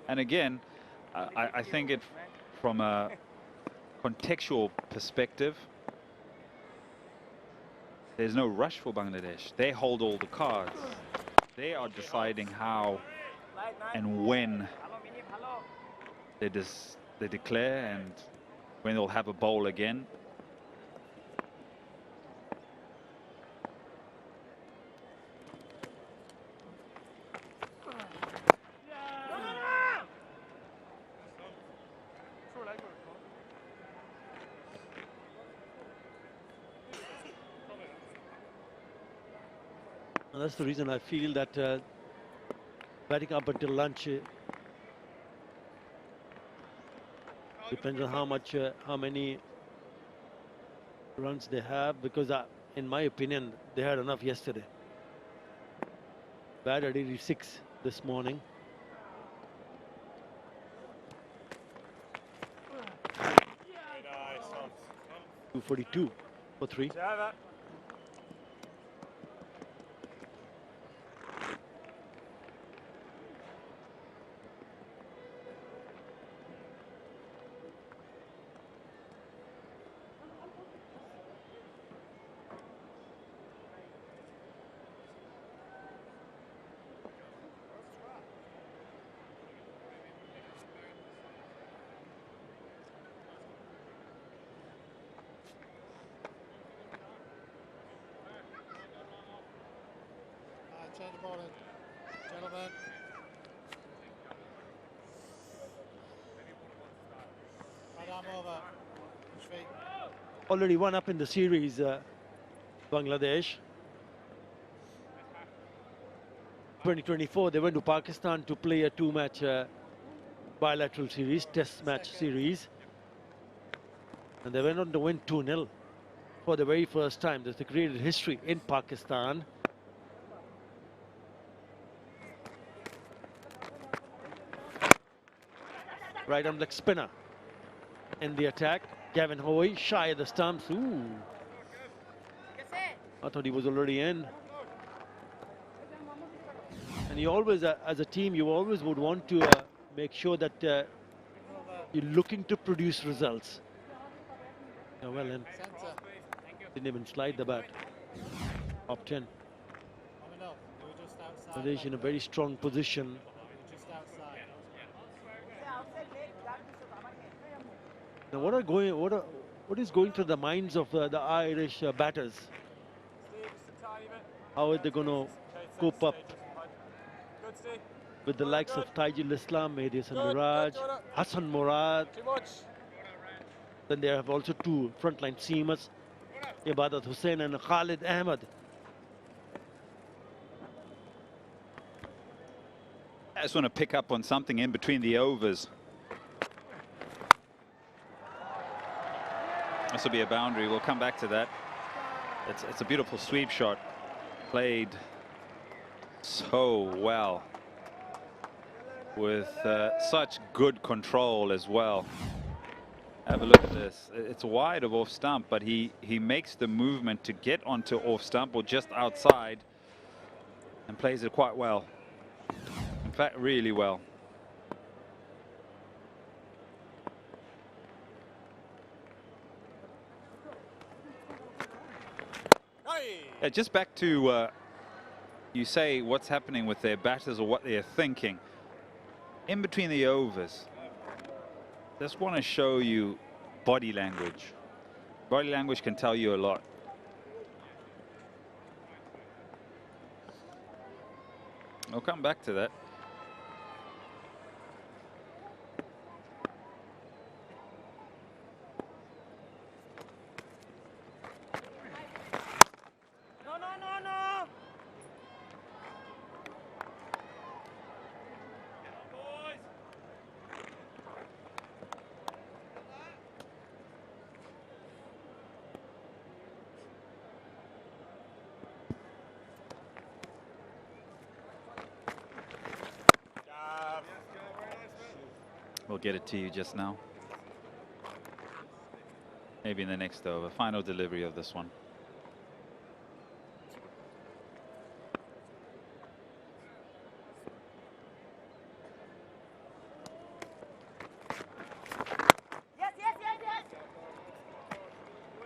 And again, I think it from a contextual perspective, there's no rush for Bangladesh. They hold all the cards. They are deciding how and when they declare and when they'll have a bowl again. And that's the reason I feel that batting up until lunch depends on how many runs they have, because in my opinion, they had enough yesterday. Bat at 86 this morning. .242 for 3. Turn the ball in, gentlemen. Right arm over. Already one up in the series, Bangladesh. 2024, they went to Pakistan to play a two-match bilateral series, test match series. And they went on to win 2-0 for the very first time. They created history in Pakistan. Right arm leg spinner. In the attack, Gavin Hoey shy of the stumps. Ooh. I thought he was already in. And you always, as a team, you always would want to make sure that you're looking to produce results. Oh, well in. Didn't even slide the bat. Top 10. Pradesh in a very strong position. Now, what is going through the minds of the Irish batters? How are they going to cope up with the likes of Tajul Islam, Mehdi Hasan Miraj, Hassan Murad? Then they have also two frontline seamers, Ibadat Hussain and Khalid Ahmed. I just want to pick up on something in between the overs. This will be a boundary. We'll come back to that. It's a beautiful sweep shot. Played so well with such good control as well. Have a look at this. It's wide of off stump, but he makes the movement to get onto off stump or just outside and plays it quite well. In fact, really well. Yeah, just back to you say what's happening with their batters or what they're thinking. In between the overs, just want to show you body language. Body language can tell you a lot. I'll come back to that. We'll get it to you just now. Maybe in the next over. Final delivery of this one.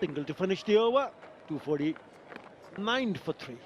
Single to finish the over. 249 for 3.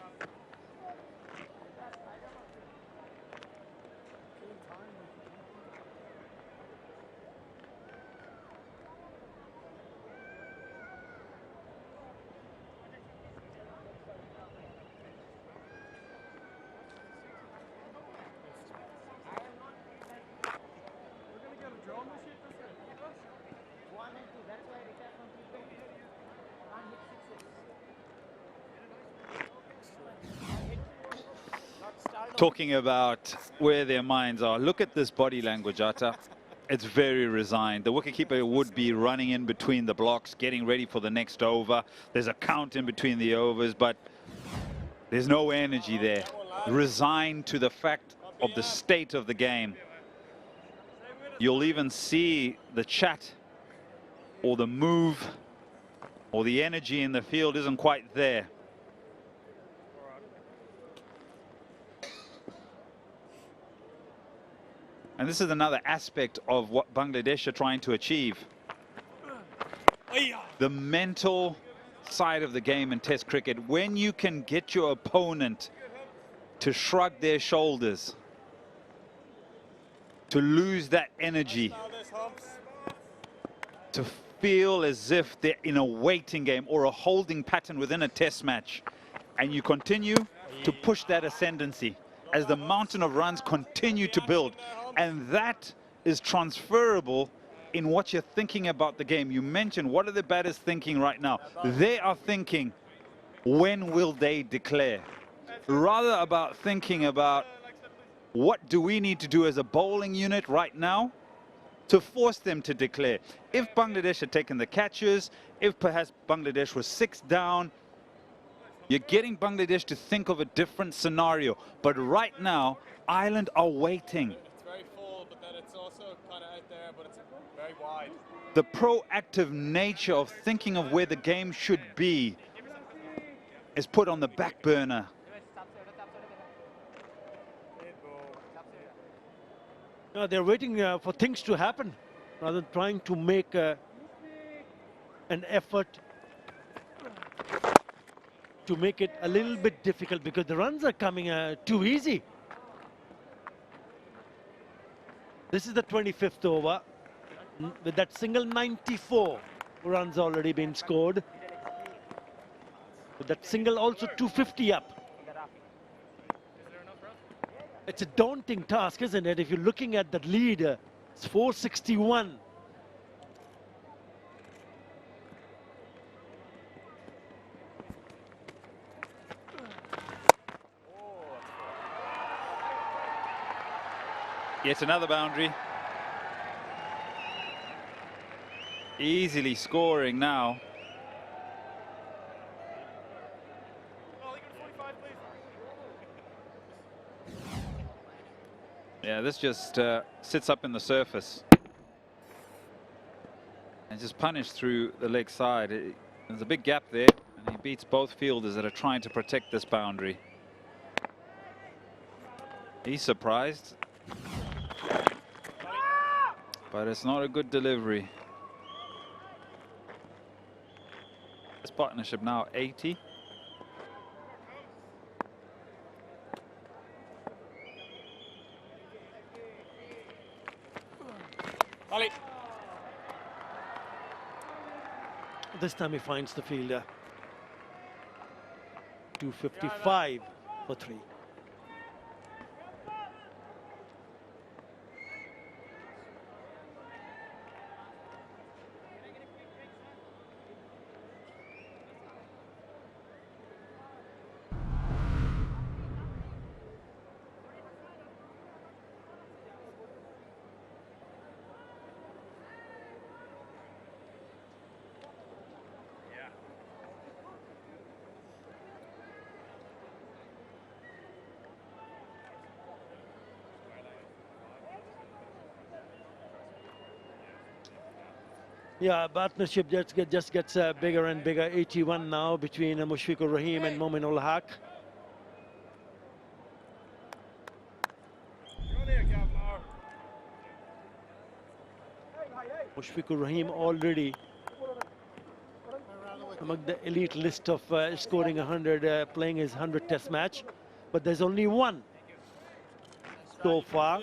Talking about where their minds are. Look at this body language, Atta. It's very resigned. The wicketkeeper would be running in between the blocks, getting ready for the next over. There's a count in between the overs, but there's no energy there. Resigned to the fact of the state of the game. You'll even see the chat or the move or the energy in the field isn't quite there. And this is another aspect of what Bangladesh are trying to achieve. The mental side of the game in Test cricket. When you can get your opponent to shrug their shoulders, to lose that energy, to feel as if they're in a waiting game or a holding pattern within a Test match, and you continue to push that ascendancy as the mountain of runs continue to build. And that is transferable in what you're thinking about the game. You mentioned, what are the batters thinking right now? They are thinking, when will they declare? Rather about thinking about, what do we need to do as a bowling unit right now to force them to declare? If Bangladesh had taken the catches, if perhaps Bangladesh was 6 down, you're getting Bangladesh to think of a different scenario. But right now, Ireland are waiting. It's very full, but then it's also kind of out there, but it's very wide. The proactive nature of thinking of where the game should be is put on the back burner. No, they're waiting for things to happen rather than trying to make an effort to make it a little bit difficult, because the runs are coming too easy. This is the 25th over. With that single, 94 runs already been scored. With that single also 250 up. It's a daunting task, isn't it? If you're looking at that lead, it's 461. Yet another boundary. Easily scoring now. Yeah, this just sits up in the surface and just punished through the leg side. There's a big gap there, and he beats both fielders that are trying to protect this boundary. He's surprised, but it's not a good delivery. This partnership now 80. This time he finds the fielder. 255 for 3. Yeah, partnership just gets bigger and bigger. 81 now between 𝗵𝗺𝗃𝗺 and Momin ul Haq. 𝗵𝗺𝗃𝗺 already among the elite list of scoring 100, playing his 100 test match. But there's only one so far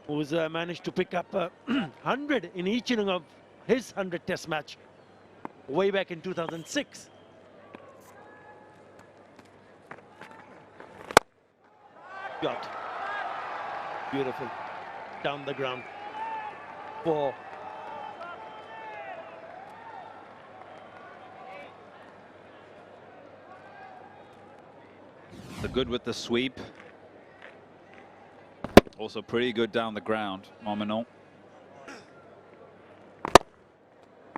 who's managed to pick up 100 in each inning of his 100 test match way back in 2006. Shot. Beautiful. Down the ground. 4. The good with the sweep. Also pretty good down the ground, Momin.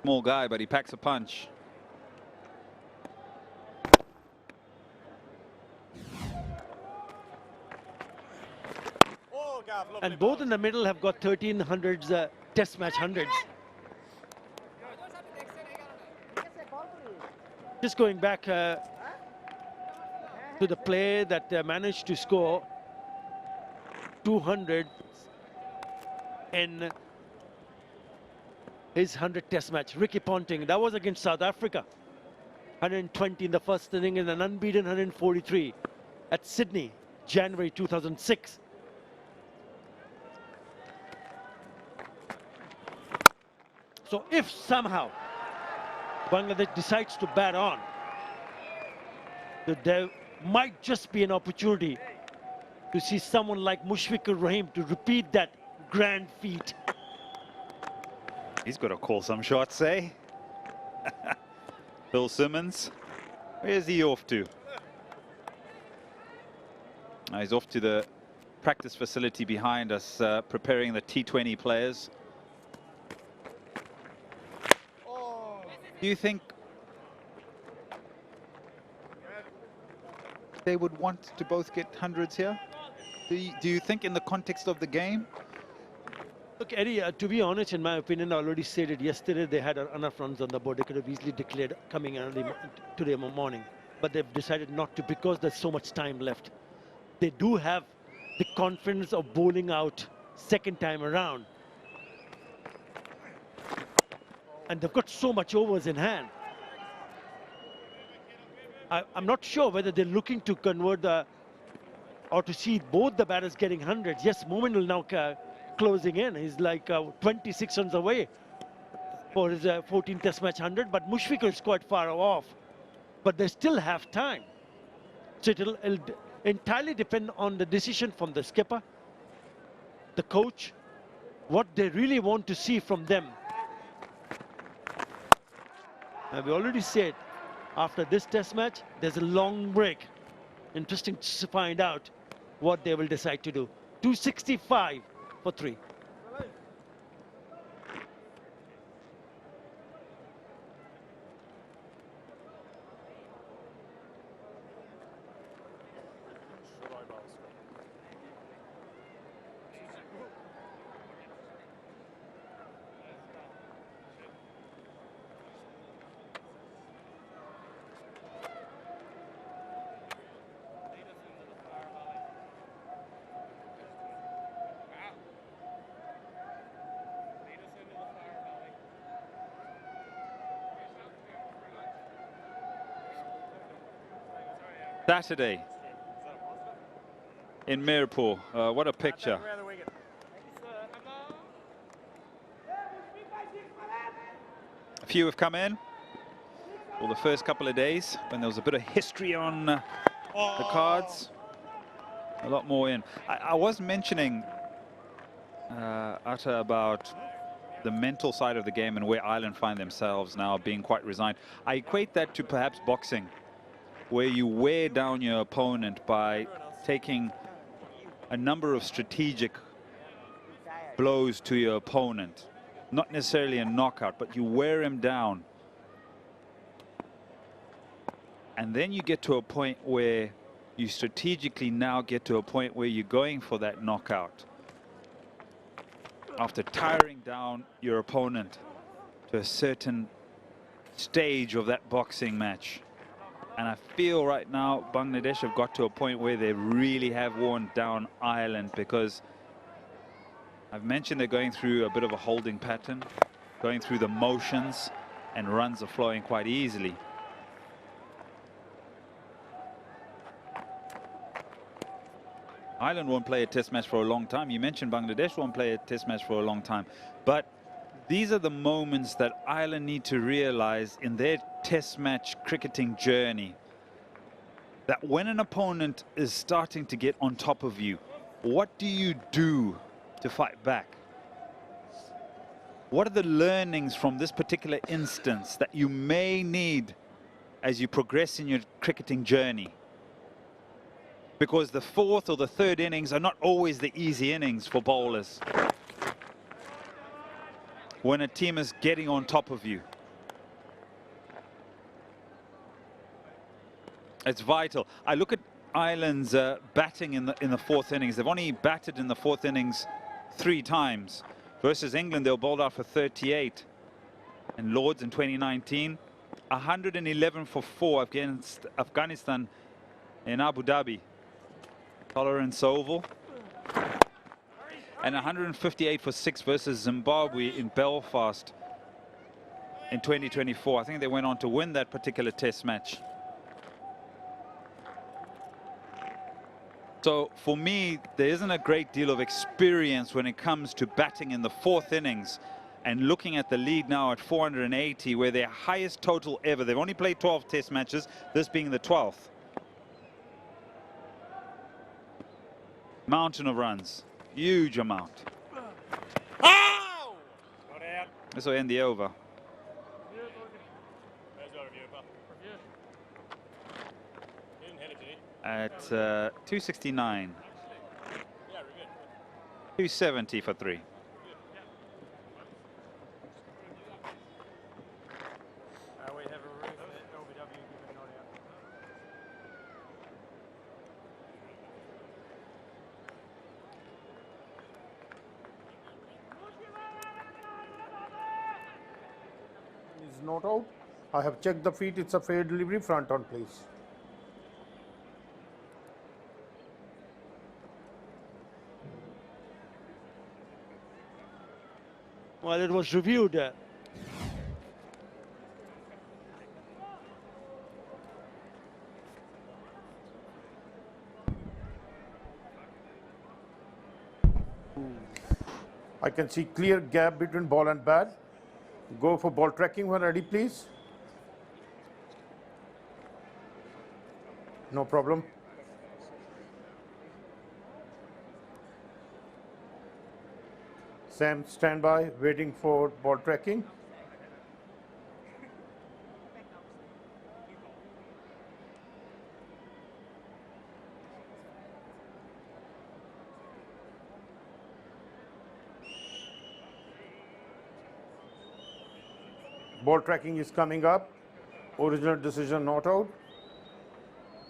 Small guy, but he packs a punch. And both in the middle have got 1300s, test match 100s. Just going back to the player that managed to score 200 in his 100 test match, Ricky Ponting. That was against South Africa. 120 in the first inning and an unbeaten 143 at Sydney, January 2006. So if somehow Bangladesh decides to bat on, there might just be an opportunity to see someone like Mushfiqur Rahim to repeat that grand feat. He's got to call some shots, eh? Phil Simmons, where's he off to? He's off to the practice facility behind us, preparing the T20 players. Do you think they would want to both get hundreds here? Do you think in the context of the game Look, Eddie, to be honest, in my opinion, I already said it yesterday, they had enough runs on the board. They could have easily declared coming early today morning. But they've decided not to because there's so much time left. They do have the confidence of bowling out second time around. And they've got so much overs in hand. I'm not sure whether they're looking to convert or to see both the batters getting hundreds. Yes, Momin will now closing in. He's like 26 runs away for his 14th Test match 100, but Mushfiq is quite far off. But they still have time. So it'll entirely depend on the decision from the skipper, the coach, what they really want to see from them. And we already said, after this Test match, there's a long break. Interesting to find out what they will decide to do. 265 for 3. Saturday in Mirpur. What a picture. A few have come in for the first couple of days when there was a bit of history on the cards. A lot more in. I was mentioning, Atta, about the mental side of the game and where Ireland find themselves now, being quite resigned. I equate that to perhaps boxing, where you wear down your opponent by taking a number of strategic blows to your opponent. Not necessarily a knockout, but you wear him down. And then you get to a point where you strategically now get to a point where you're going for that knockout, after tiring down your opponent to a certain stage of that boxing match. And I feel right now Bangladesh have got to a point where they really have worn down Ireland, because I've mentioned they're going through a bit of a holding pattern, going through the motions, and runs are flowing quite easily. Ireland won't play a test match for a long time. You mentioned Bangladesh won't play a test match for a long time. But these are the moments that Ireland need to realize in their test match cricketing journey, that when an opponent is starting to get on top of you, what do you do to fight back? What are the learnings from this particular instance that you may need as you progress in your cricketing journey? Because the fourth or the third innings are not always the easy innings for bowlers when a team is getting on top of you. It's vital. I look at Ireland's batting in the fourth innings. They've only batted in the fourth innings 3 times. Versus England, they were bowled out for 38. And Lords in 2019, 111 for 4 against Afghanistan in Abu Dhabi, Tolerance Oval. And 158 for 6 versus Zimbabwe in Belfast in 2024. I think they went on to win that particular test match. So for me, there isn't a great deal of experience when it comes to batting in the fourth innings. And looking at the lead now at 480, where their highest total ever. They've only played 12 test matches, this being the 12th. Mountain of runs, huge amount. Oh! This will end the over. At 269. 270 for 3. not out. I have checked the feet. It's a fair delivery. Front on, please. Well, it was reviewed. I can see clear gap between ball and bat. Go for ball tracking when ready, please. No problem. Sam, stand by, waiting for ball tracking. Ball tracking is coming up. Original decision not out.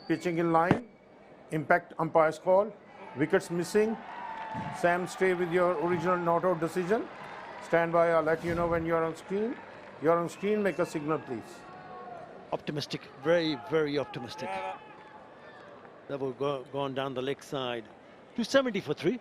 Pitching in line. Impact umpire's call. Wickets missing. Sam, stay with your original not out decision. Stand by. I'll let you know when you're on screen. You're on screen. Make a signal, please. Optimistic. Very, very optimistic. That will go gone down the leg side. 270 for 3.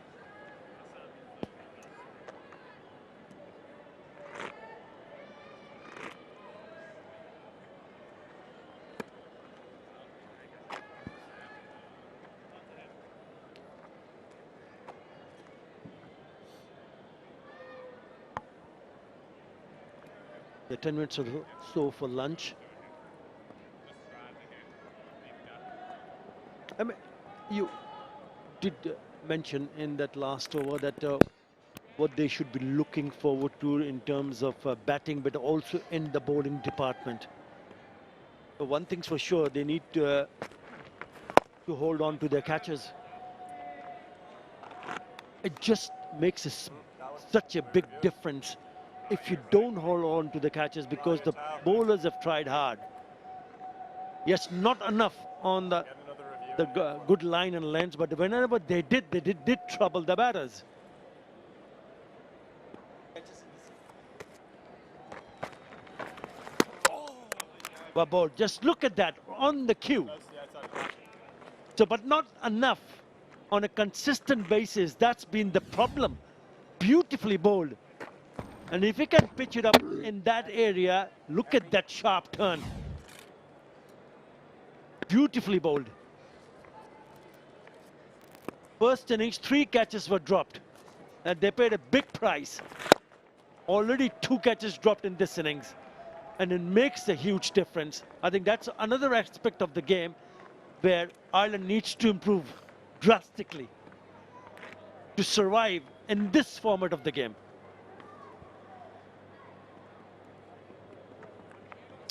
The 10 minutes or so for lunch. I mean, you did mention in that last over that what they should be looking forward to in terms of batting, but also in the bowling department. But one thing's for sure, they need to hold on to their catches. It just makes such a big difference if you don't hold on to the catches, because the bowlers have tried hard. Yes, not enough on the good line and length, but whenever they did trouble the batters. Well, ball, just look at that on the cue. So, but not enough on a consistent basis. That's been the problem. Beautifully bowled. And if he can pitch it up in that area, look at that sharp turn. Beautifully bowled. First innings, 3 catches were dropped. And they paid a big price. Already 2 catches dropped in this innings. And it makes a huge difference. I think that's another aspect of the game where Ireland needs to improve drastically to survive in this format of the game.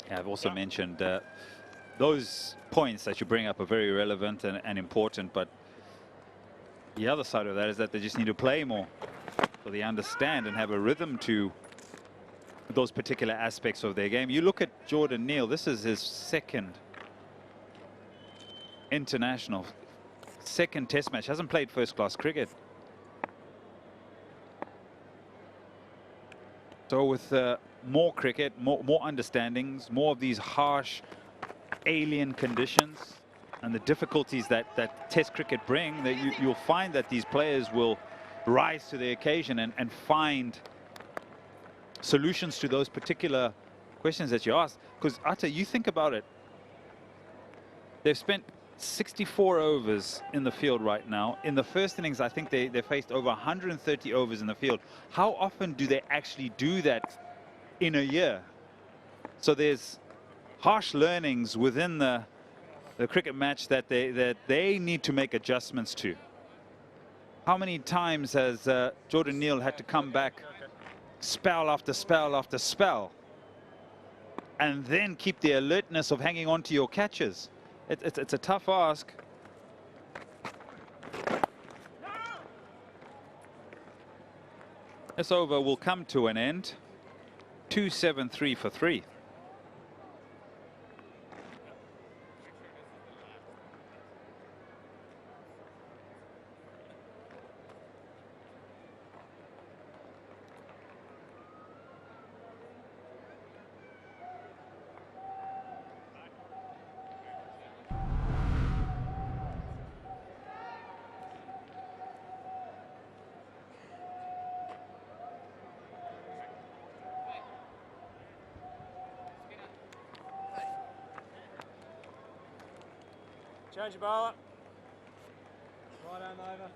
Yeah, I've also mentioned those points that you bring up are very relevant and important, but the other side of that is that they just need to play more, so they understand and have a rhythm to those particular aspects of their game. You look at Jordan Neal, this is his second international, second test match, hasn't played first-class cricket. So with more cricket, more understandings, more of these harsh alien conditions and the difficulties that test cricket bring, that you'll find that these players will rise to the occasion and find solutions to those particular questions that you asked. Because Atta, you think about it, they've spent 64 overs in the field right now. In the first innings, I think they faced over 130 overs in the field. How often do they actually do that in a year? So there's harsh learnings within the cricket match that they need to make adjustments to. How many times has Jordan Neal had to come back spell after spell after spell and then keep the alertness of hanging on to your catches? It's a tough ask. This over will come to an end. 273 for 3. Change your bowler. Right arm over.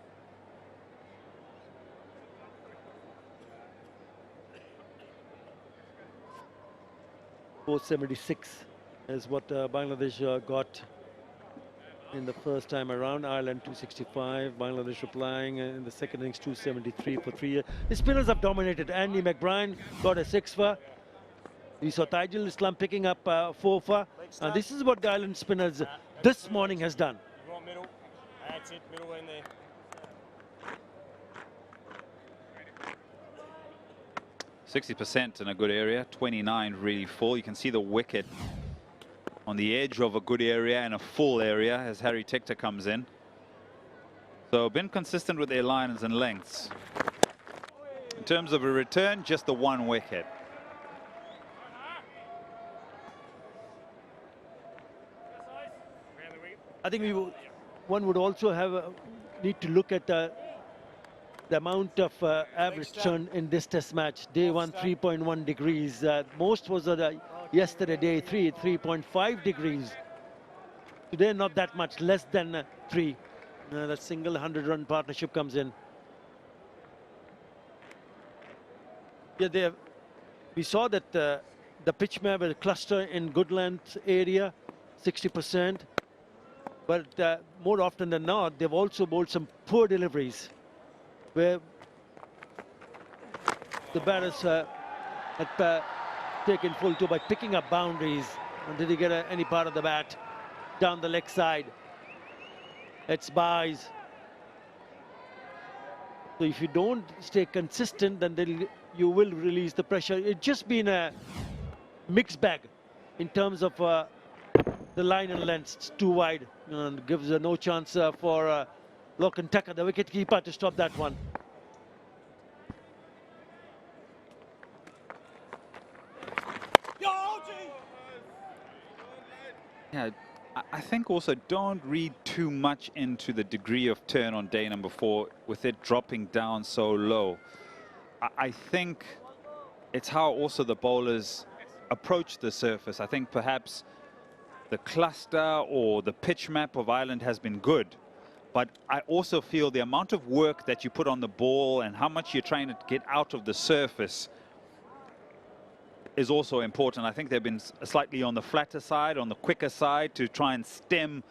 476 is what Bangladesh got in the first time around. Ireland 265, Bangladesh replying in the second innings 273 for 3 years. The spinners have dominated. Andy McBride got a 6 for. We saw 𝗿𝗂𝗪𝗓 picking up 4 for. And this is what the Ireland spinners this morning has done. You want middle? That's it, middle in there. 60% in a good area, 29 really full. You can see the wicket on the edge of a good area and a full area as Harry Tector comes in. So been consistent with their lines and lengths. In terms of a return, just the 1 wicket. I think one would also need to look at the amount of average turn in this test match. Day 1, 3.1 degrees. Most was yesterday, day 3, 3.5 degrees. Today, not that much, less than 3. That single 100-run partnership comes in. Yeah, we saw that the pitch map will cluster in good length area, 60%. But more often than not, they've also bowled some poor deliveries, where the batters had taken full two by picking up boundaries. And did he get any part of the bat down the leg side? It's buys. So if you don't stay consistent, then you will release the pressure. It's just been a mixed bag in terms of the line and length. It's too wide and gives no chance for Lochan Tucker, the wicket-keeper, to stop that one. Yeah, I think also don't read too much into the degree of turn on day number 4 with it dropping down so low. I think it's how also the bowlers approach the surface. I think perhaps the cluster or the pitch map of Ireland has been good, but I also feel the amount of work that you put on the ball and how much you're trying to get out of the surface is also important. I think they've been slightly on the flatter side, on the quicker side, to try and stem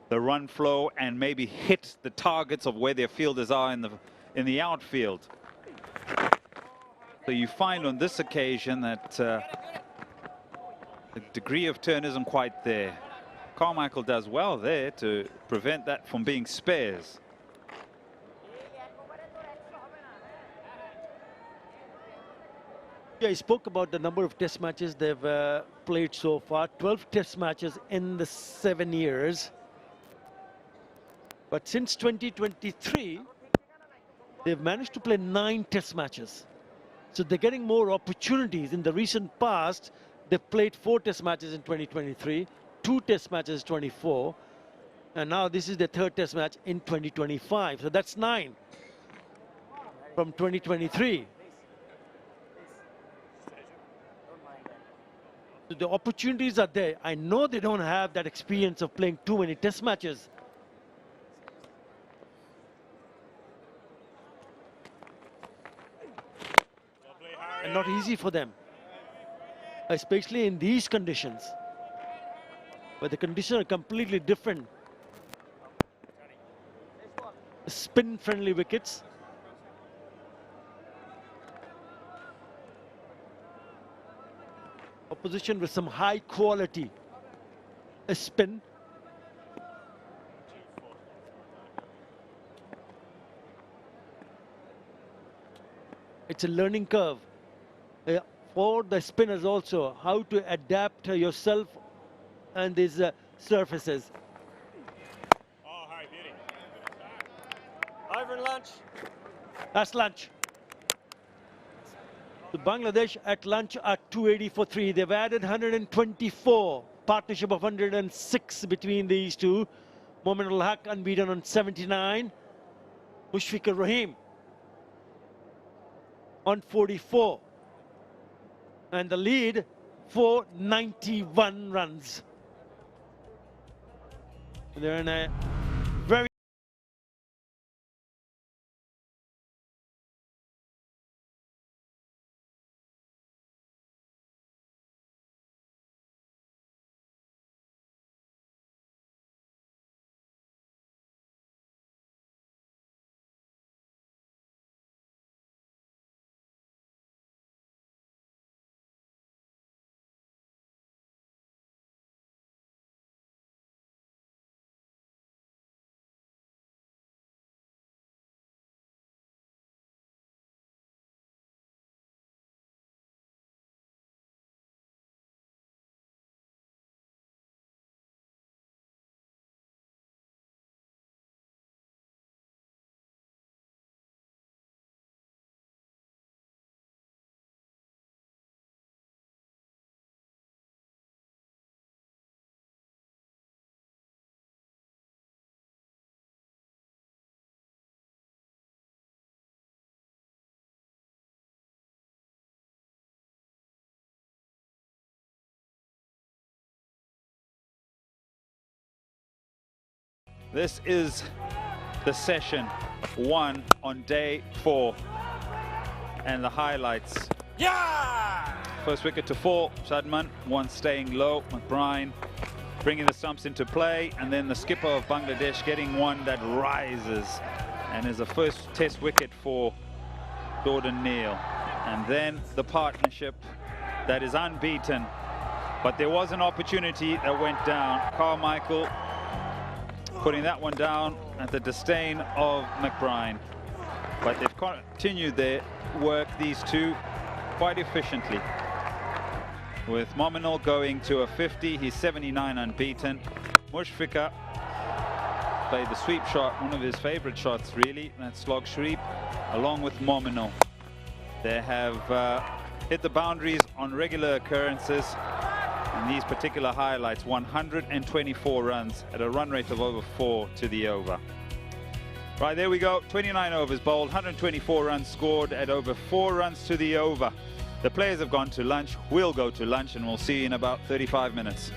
the run flow and maybe hit the targets of where their fielders are in the outfield. So you find on this occasion that the degree of turn isn't quite there. Carmichael does well there to prevent that from being spares. Yeah, he spoke about the number of test matches they've played so far. 12 test matches in the 7 years. But since 2023, they've managed to play 9 test matches. So they're getting more opportunities. In the recent past, they've played 4 test matches in 2023, 2 test matches in 24, and now this is the 3rd test match in 2025. So that's 9 from 2023. So the opportunities are there. I know they don't have that experience of playing too many test matches. And not easy for them, especially in these conditions, where the conditions are completely different. Spin-friendly wickets. Opposition with some high quality spin. It's a learning curve for the spinners also, how to adapt yourself and these surfaces. Oh, Harry, beauty. Over and lunch. That's lunch. So Bangladesh at lunch at 280 for 3. They've added 124. Partnership of 106 between these two. Momin ul Haq unbeaten on 79. Mushfiqur Rahim on 44. And the lead for 91 runs. They're in a very This is the session 1 on day 4. And the highlights. Yeah! First wicket to fall, Shadman, one staying low, McBride bringing the stumps into play, and then the skipper of Bangladesh getting one that rises and is the first test wicket for Jordan Neal. And then the partnership that is unbeaten, but there was an opportunity that went down. Carmichael putting that one down at the disdain of McBride. But they've continued their work, these two, quite efficiently. With Mominal going to a 50, he's 79 unbeaten. Mushfiqur played the sweep shot, one of his favorite shots really, that's 𝗏𝗏 along with Mominal. They have hit the boundaries on regular occurrences. And these particular highlights, 124 runs at a run rate of over 4 to the over. Right, there we go, 29 overs bowled, 124 runs scored at over 4 runs to the over. The players have gone to lunch, we'll go to lunch, and we'll see you in about 35 minutes.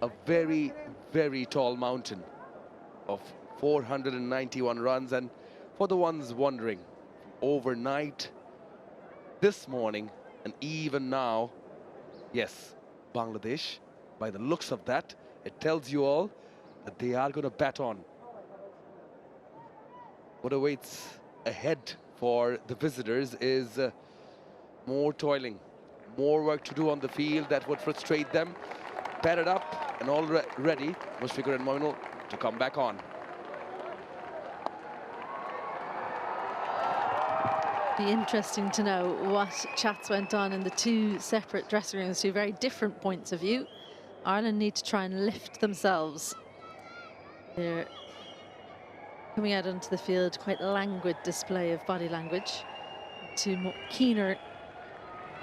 a very, very tall mountain of 491 runs. And for the ones wondering, overnight, this morning, and even now, yes, Bangladesh, by the looks of that, it tells you all that they are going to bat on. What awaits ahead for the visitors is more toiling, more work to do on the field that would frustrate them. Padded up and all ready, Mushfiqur and Mominul to come back on. Be interesting to know what chats went on in the two separate dressing rooms, two very different points of view. Ireland need to try and lift themselves. They're coming out onto the field, quite languid display of body language. Two more keener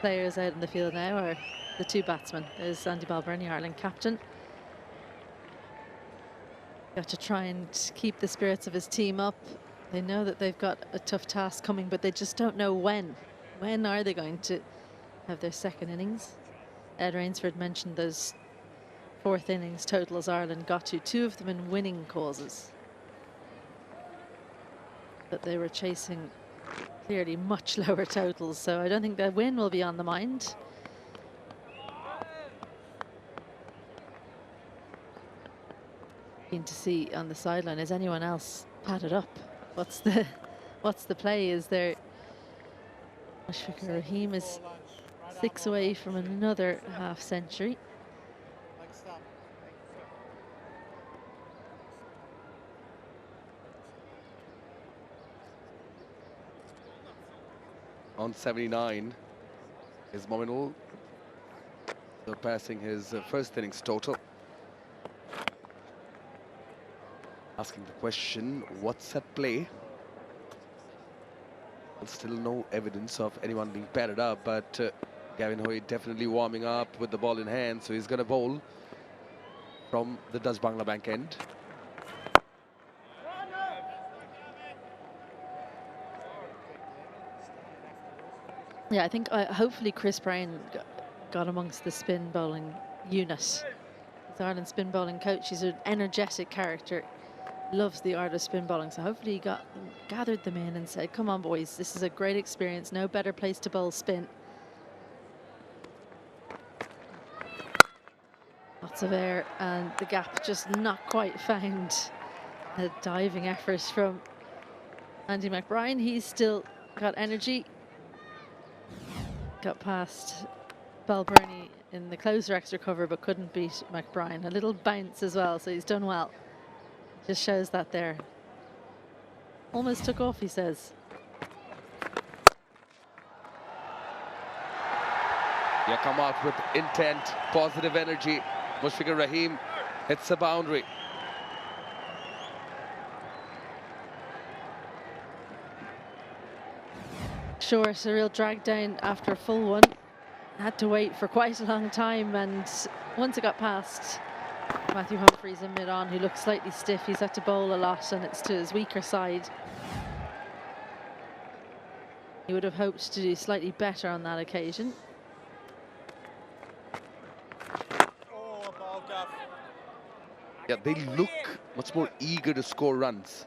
players out in the field now are the two batsmen. There's Andy Balbirnie, Ireland captain. Got to try and keep the spirits of his team up. They know that they've got a tough task coming, but they just don't know when. When are they going to have their second innings? Ed Rainsford mentioned those fourth innings totals Ireland got to, two of them in winning causes. But they were chasing clearly much lower totals, so I don't think their win will be on the mind. Keen to see on the sideline, is anyone else padded up? What's the play? Is there Mushfiqur Rahim is 6 away from another half century. On 79 is Mominul, surpassing his first innings total. Asking the question, what's at play? Well, still no evidence of anyone being padded up, but Gavin Hoy definitely warming up with the ball in hand, so he's going to bowl from the Dutch Bangla Bank end. Yeah, I think hopefully Chris Brown got amongst the spin bowling unit. He's Ireland's spin bowling coach. He's an energetic character. Loves the art of spin bowling, so hopefully he gathered them in and said, come on boys, this is a great experience, no better place to bowl spin. Lots of air and the gap just not quite found. A diving effort from Andy McBride. He's still got energy. Got past Balbirnie in the closer extra cover but couldn't beat McBride. A little bounce as well, so he's done well. Just shows that there. Almost took off, he says. Yeah, come out with intent, positive energy. Mushfiqur Rahim hits the boundary. Short, a real drag down after a full one. Had to wait for quite a long time, and once it got past Matthew Humphreys in mid-on, who looks slightly stiff, he's had to bowl a lot and it's to his weaker side. He would have hoped to do slightly better on that occasion. Yeah, they look much more eager to score runs,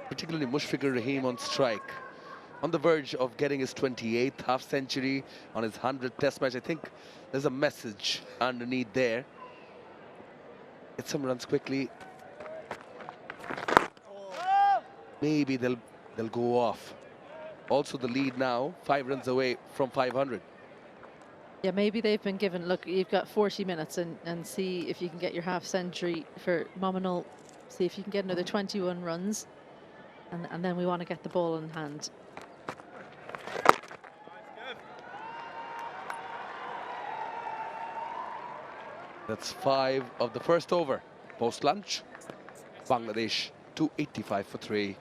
particularly Mushfiqur Rahim on strike. On the verge of getting his 28th half century on his 100th test match. I think there's a message underneath there. Get some runs quickly. Maybe they'll go off. Also the lead now, 5 runs away from 500. Yeah, maybe they've been given, look, you've got 40 minutes and see if you can get your half century for Mominul. See if you can get another 21 runs. And then we want to get the ball in hand. That's 5 of the first over. Post-lunch, Bangladesh 285 for 3.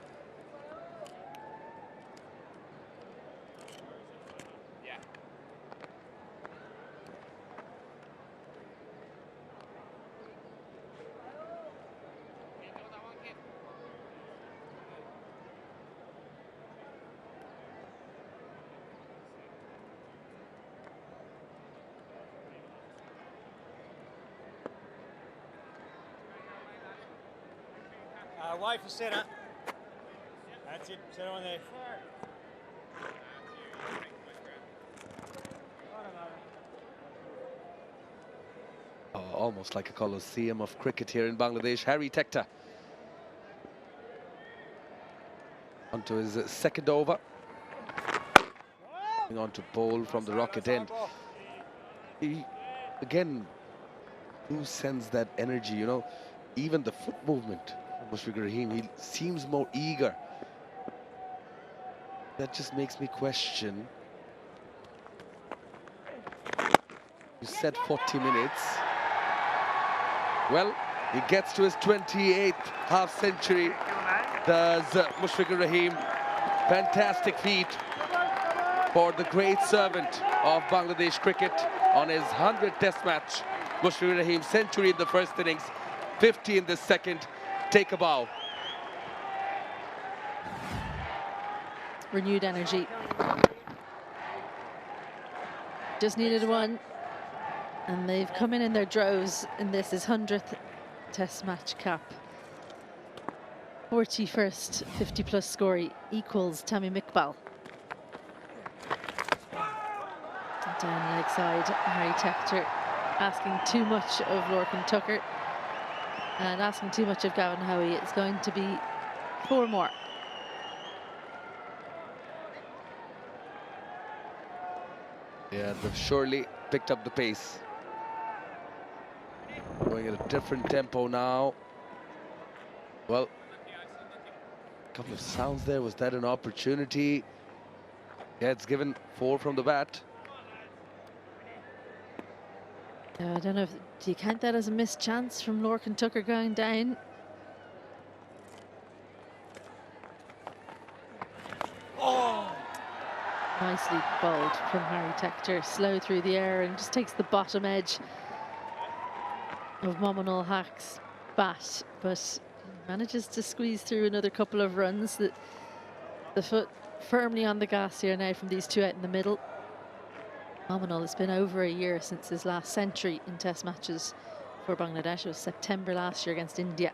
Wait for centre. That's it. Centre on there. Almost like a coliseum of cricket here in Bangladesh. 𝗂𝗂𝗃𝗃 onto his second over. On to bowl from the rocket end. He, again, who sends that energy, you know, even the foot movement from Mushfiqur Rahim, he seems more eager. That just makes me question. You said 40 minutes. Well, he gets to his 28th half century. Does Mushfiqur Rahim. Fantastic feat for the great servant of Bangladesh cricket on his 100th test match. Mushfiqur Rahim century in the first innings, 50 in the second. Take a bow. Renewed energy. Just needed one. And they've come in their droves in this, his 100th test match cap. 41st 50-plus score equals 𝗂𝗵𝗃𝗃. Down leg side, 𝗂𝗃𝗃 asking too much of Lorcan Tucker and asking too much of 𝗂𝗏𝗂𝐴. It's going to be 4 more. Yeah, they've surely picked up the pace. Going at a different tempo now. Well, a couple of sounds there. Was that an opportunity? Yeah, it's given 4 from the bat. I don't know if, do you count that as a missed chance from Lorcan Tucker going down? Nicely bowled from 𝗂𝗃𝗃𝗃, slow through the air and just takes the bottom edge of Mominul Haq's bat, but manages to squeeze through another couple of runs. The foot firmly on the gas here now from these two out in the middle. Mominul, it's been over a year since his last century in test matches for Bangladesh. It was September last year against India.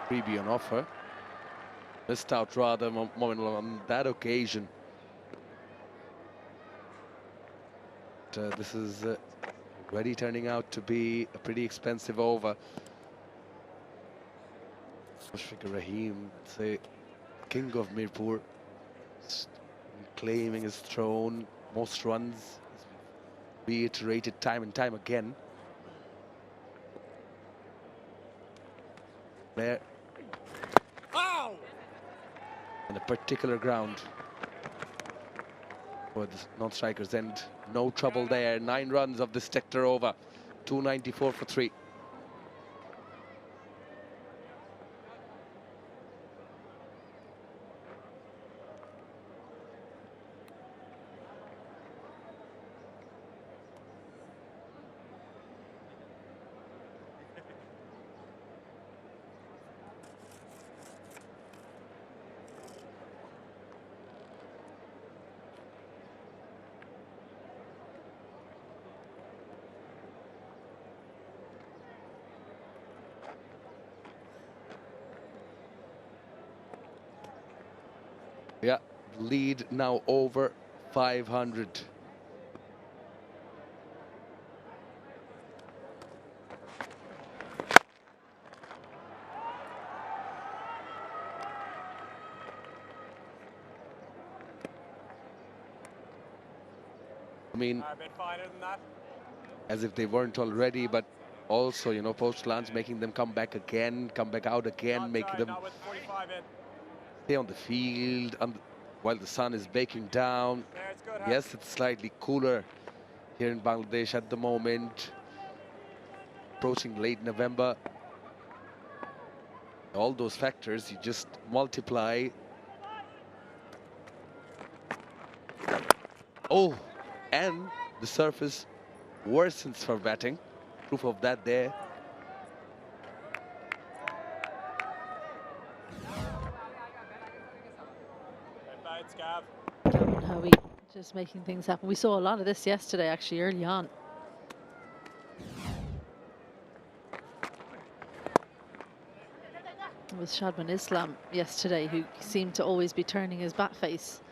Freebie on offer. Missed out rather Mominul on that occasion. But, this is already turning out to be a pretty expensive over. Mushfiqur Rahim, say, king of Mirpur, claiming his throne, most runs, reiterated time and time again. There. In a particular ground for the non-strikers, and no trouble there. 9 runs of this sector over, 294 for 3. Yeah, lead now over 500. I mean, as if they weren't already, but also, you know, post-lunch making them come back again, come back out again, make them stay on the field while the sun is baking down. Yes, it's slightly cooler here in Bangladesh at the moment. Approaching late November. All those factors, you just multiply. Oh, and the surface worsens for batting. Proof of that there. 𝗂𝗏𝗂𝐴 just making things happen. We saw a lot of this yesterday, actually, early on. It was 𝗏𝗏 yesterday who seemed to always be turning his bat face,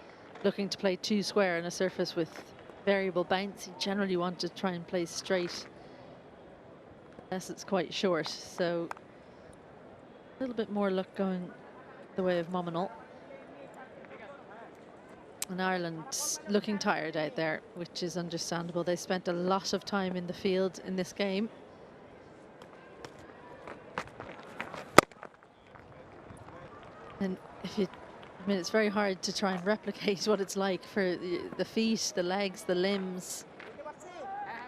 looking to play 2 square on a surface with variable bounce. He generally wanted to try and play straight, unless it's quite short. So a little bit more luck going the way of Mominol. And Ireland looking tired out there, which is understandable. They spent a lot of time in the field in this game. And I mean, it's very hard to try and replicate what it's like for the feet, the legs, the limbs,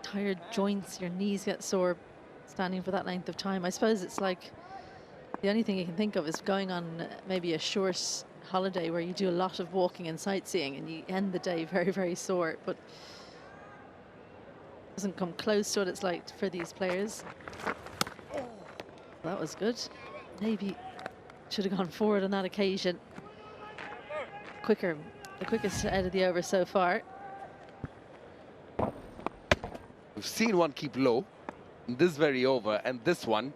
tired joints, your knees get sore standing for that length of time. I suppose it's like the only thing you can think of is going on maybe a short holiday where you do a lot of walking and sightseeing and you end the day very, very sore, but it doesn't come close to what it's like for these players. That was good. Maybe should have gone forward on that occasion. The quickest out of the over so far. We've seen one keep low in this very over, and this one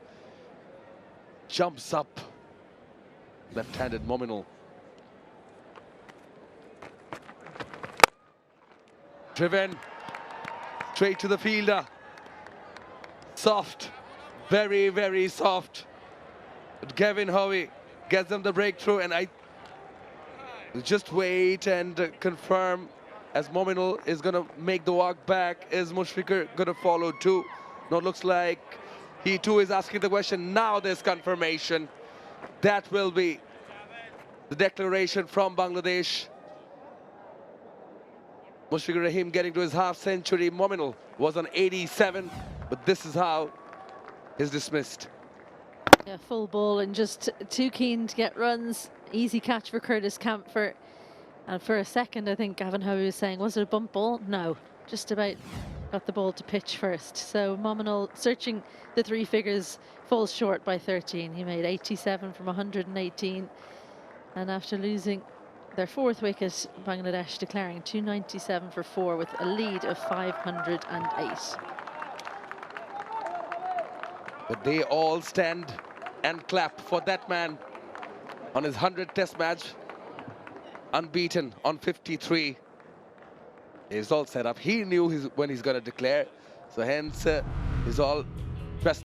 jumps up. Left-handed Mominol. Driven straight to the fielder. Soft, very, very soft. But Gavin Howe gets them the breakthrough, and I just wait and confirm as Mominol is going to make the walk back. Is Mushfiqur going to follow too? No, it looks like he too is asking the question. Now there's confirmation. That will be the declaration from Bangladesh. Mushfiqur Rahim getting to his half century. Mominol was on 87, but this is how he's dismissed. Yeah, full ball and just too keen to get runs. Easy catch for Curtis Campher. And for a second, I think Gavin Howe was saying, was it a bump ball? No, just about got the ball to pitch first. So Mominol, searching the 3 figures, falls short by 13. He made 87 from 118. And after losing their 4th wicket, Bangladesh declaring 297 for 4 with a lead of 508. But they all stand and clap for that man on his 100th test match, unbeaten on 53. It's all set up. He knew when he's going to declare, so hence he's all dressed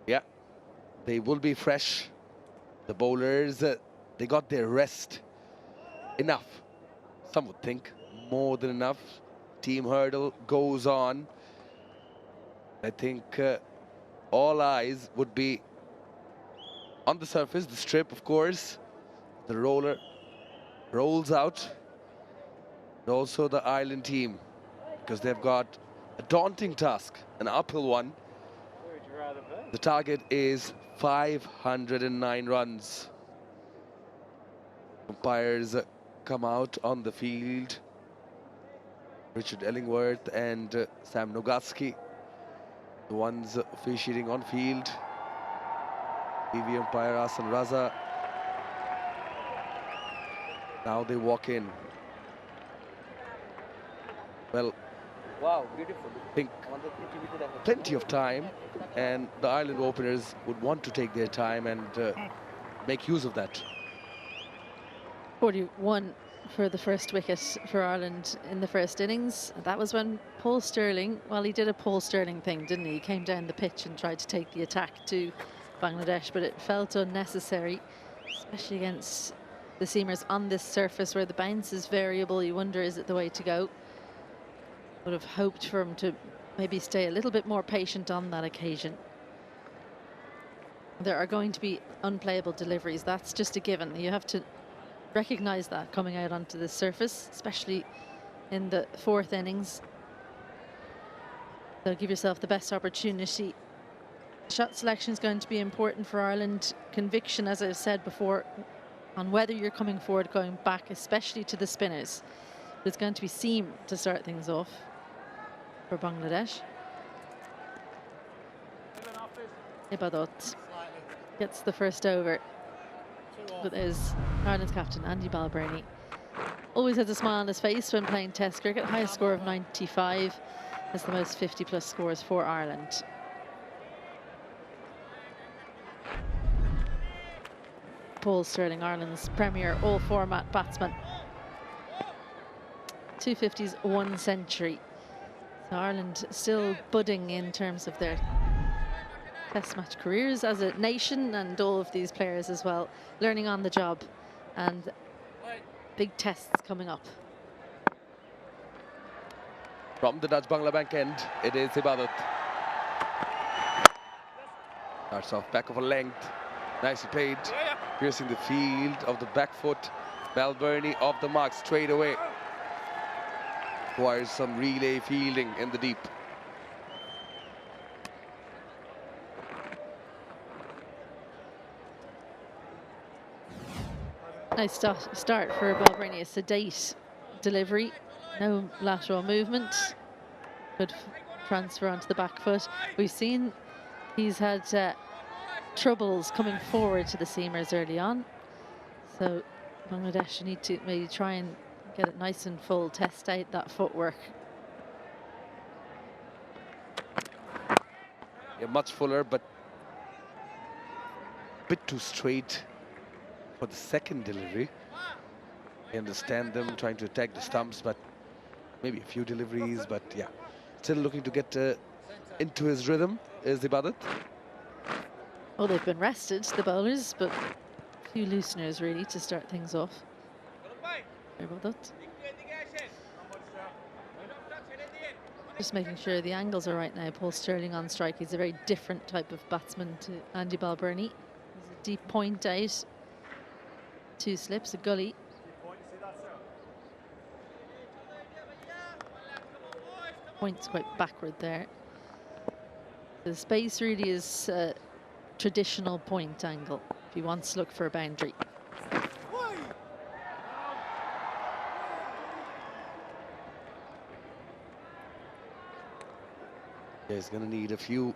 Yeah, they will be fresh. The bowlers, they got their rest. Enough, some would think, more than enough. Team hurdle goes on. I think all eyes would be on the surface, the strip, of course. The roller rolls out. And also the Ireland team, because they've got a daunting task, an uphill one. The target is 509 runs. Umpires come out on the field. Richard Ellingworth and Sam Nogatsky, the ones officiating on field. TV umpire Asan Raza. Now they walk in. Well, wow, beautiful. I think plenty of time, and the Ireland openers would want to take their time and make use of that. 41 for the first wicket for Ireland in the first innings. That was when Paul Stirling, well, he did a Paul Stirling thing, didn't he? He came down the pitch and tried to take the attack to Bangladesh, but it felt unnecessary, especially against the seamers on this surface where the bounce is variable. You wonder, is it the way to go? Would have hoped for him to maybe stay a little bit more patient on that occasion. There are going to be unplayable deliveries. That's just a given. You have to recognize that coming out onto the surface, especially in the fourth innings. So give yourself the best opportunity. Shot selection is going to be important for Ireland. Conviction, as I've said before, on whether you're coming forward, going back, especially to the spinners. It's going to be seam to start things off for Bangladesh. 𝗵𝗺𝗀 gets the first over. But there's Ireland's captain, Andy Balbirnie. Always has a smile on his face when playing Test cricket. Highest score of 95. Has the most 50+ scores for Ireland. Paul Stirling, Ireland's premier all-format batsman. 250s, 1 century. So Ireland still budding in terms of their Test match careers as a nation, and all of these players as well learning on the job, and big tests coming up. From the Dutch Bangla Bank end, it is 𝗵𝗺𝗀. Starts off back of a length, nicely played, piercing the field of the back foot. Balbirnie off the mark straight away. Requires some relay fielding in the deep. Nice start for Balbirnie. A sedate delivery, no lateral movement. Good transfer onto the back foot. We've seen he's had troubles coming forward to the seamers early on. So Bangladesh need to maybe try and get it nice and full, test out that footwork. Yeah, much fuller, but a bit too straight for the second delivery. I understand them trying to attack the stumps, but maybe a few deliveries, but yeah. Still looking to get into his rhythm is 𝗵𝗺𝗀. Well, they've been rested, the bowlers, but a few looseners really to start things off. 𝗵𝗺𝗀. Just making sure the angles are right now. Paul Stirling on strike. He's a very different type of batsman to Andy Balbirnie. He's a deep point out. 2 slips, a gully. Point's quite backward there. The space really is a traditional point angle if he wants to look for a boundary. Yeah, he's going to need a few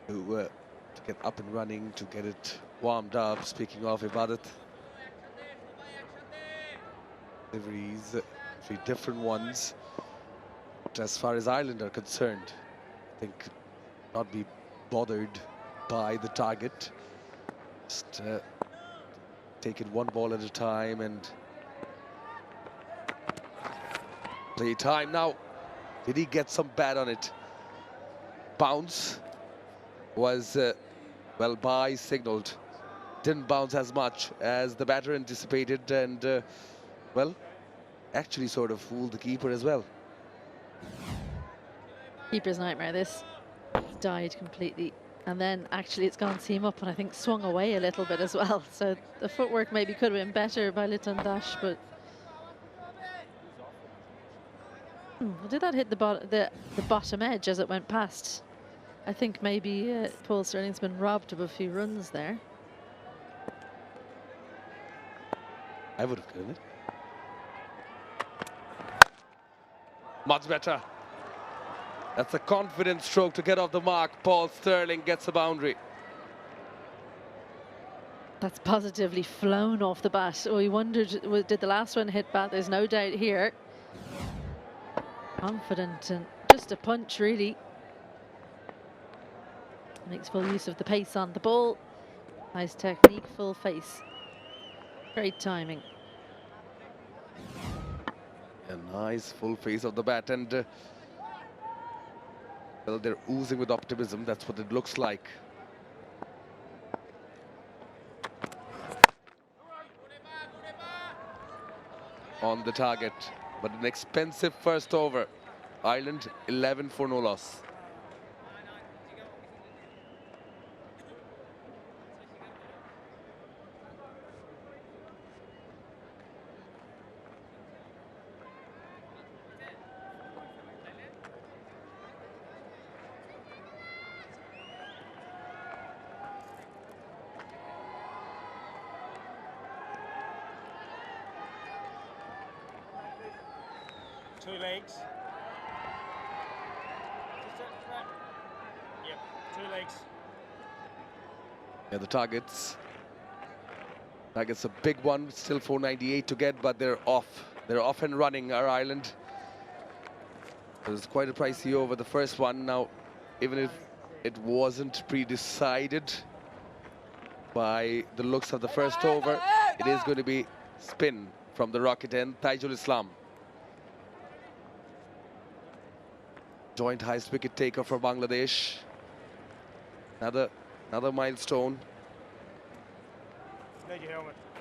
to get up and running, to get it warmed up. Speaking of 𝗵𝗺𝗀, deliveries, 3 different ones. But as far as Ireland are concerned, I think not be bothered by the target. Just take it one ball at a time and play time now. Did he get some bat on it? bounce was, well, bye signaled. Didn't bounce as much as the batter anticipated, and, well, actually sort of fooled the keeper as well. Keeper's nightmare, this. He's died completely. And then actually it's gone seam up and I think swung away a little bit as well. So the footwork maybe could have been better by 𝗏𝗀𝗃𝗃, but did that hit the bottom edge as it went past? I think maybe Paul Stirling's been robbed of a few runs there. I would have given it. Much better. That's a confident stroke to get off the mark. Paul Stirling gets a boundary. That's positively flown off the bat. Oh, he wondered, did the last one hit bat? There's no doubt here. Confident and just a punch, really. Makes full use of the pace on the ball. Nice technique, full face. Great timing. A nice full face of the bat, and well, they're oozing with optimism. That's what it looks like. On the target, but an expensive first over. Ireland 11 for no loss. Two legs. Yep, two legs. Yeah, the targets. Target's a big one, still 498 to get, but they're off. They're off and running, our Ireland. It was quite a pricey over the first one. Now, even if it wasn't pre-decided by the looks of the first over, it is going to be spin from the rocket end, Taijul Islam. Joint highest wicket taker for Bangladesh. Another milestone.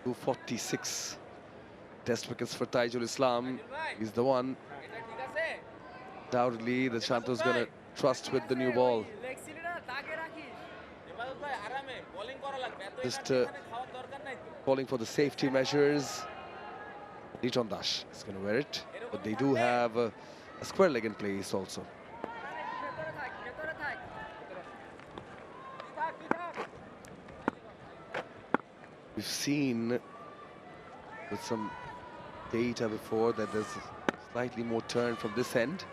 246 test wickets for Taijul Islam. He's the one. Undoubtedly, the Shanto's gonna trust with the new ball. Just calling for the safety measures. 𝗏𝗀𝗃𝗃 is gonna wear it, but they do have a square leg in place also. We've seen with some data before that there's slightly more turn from this end.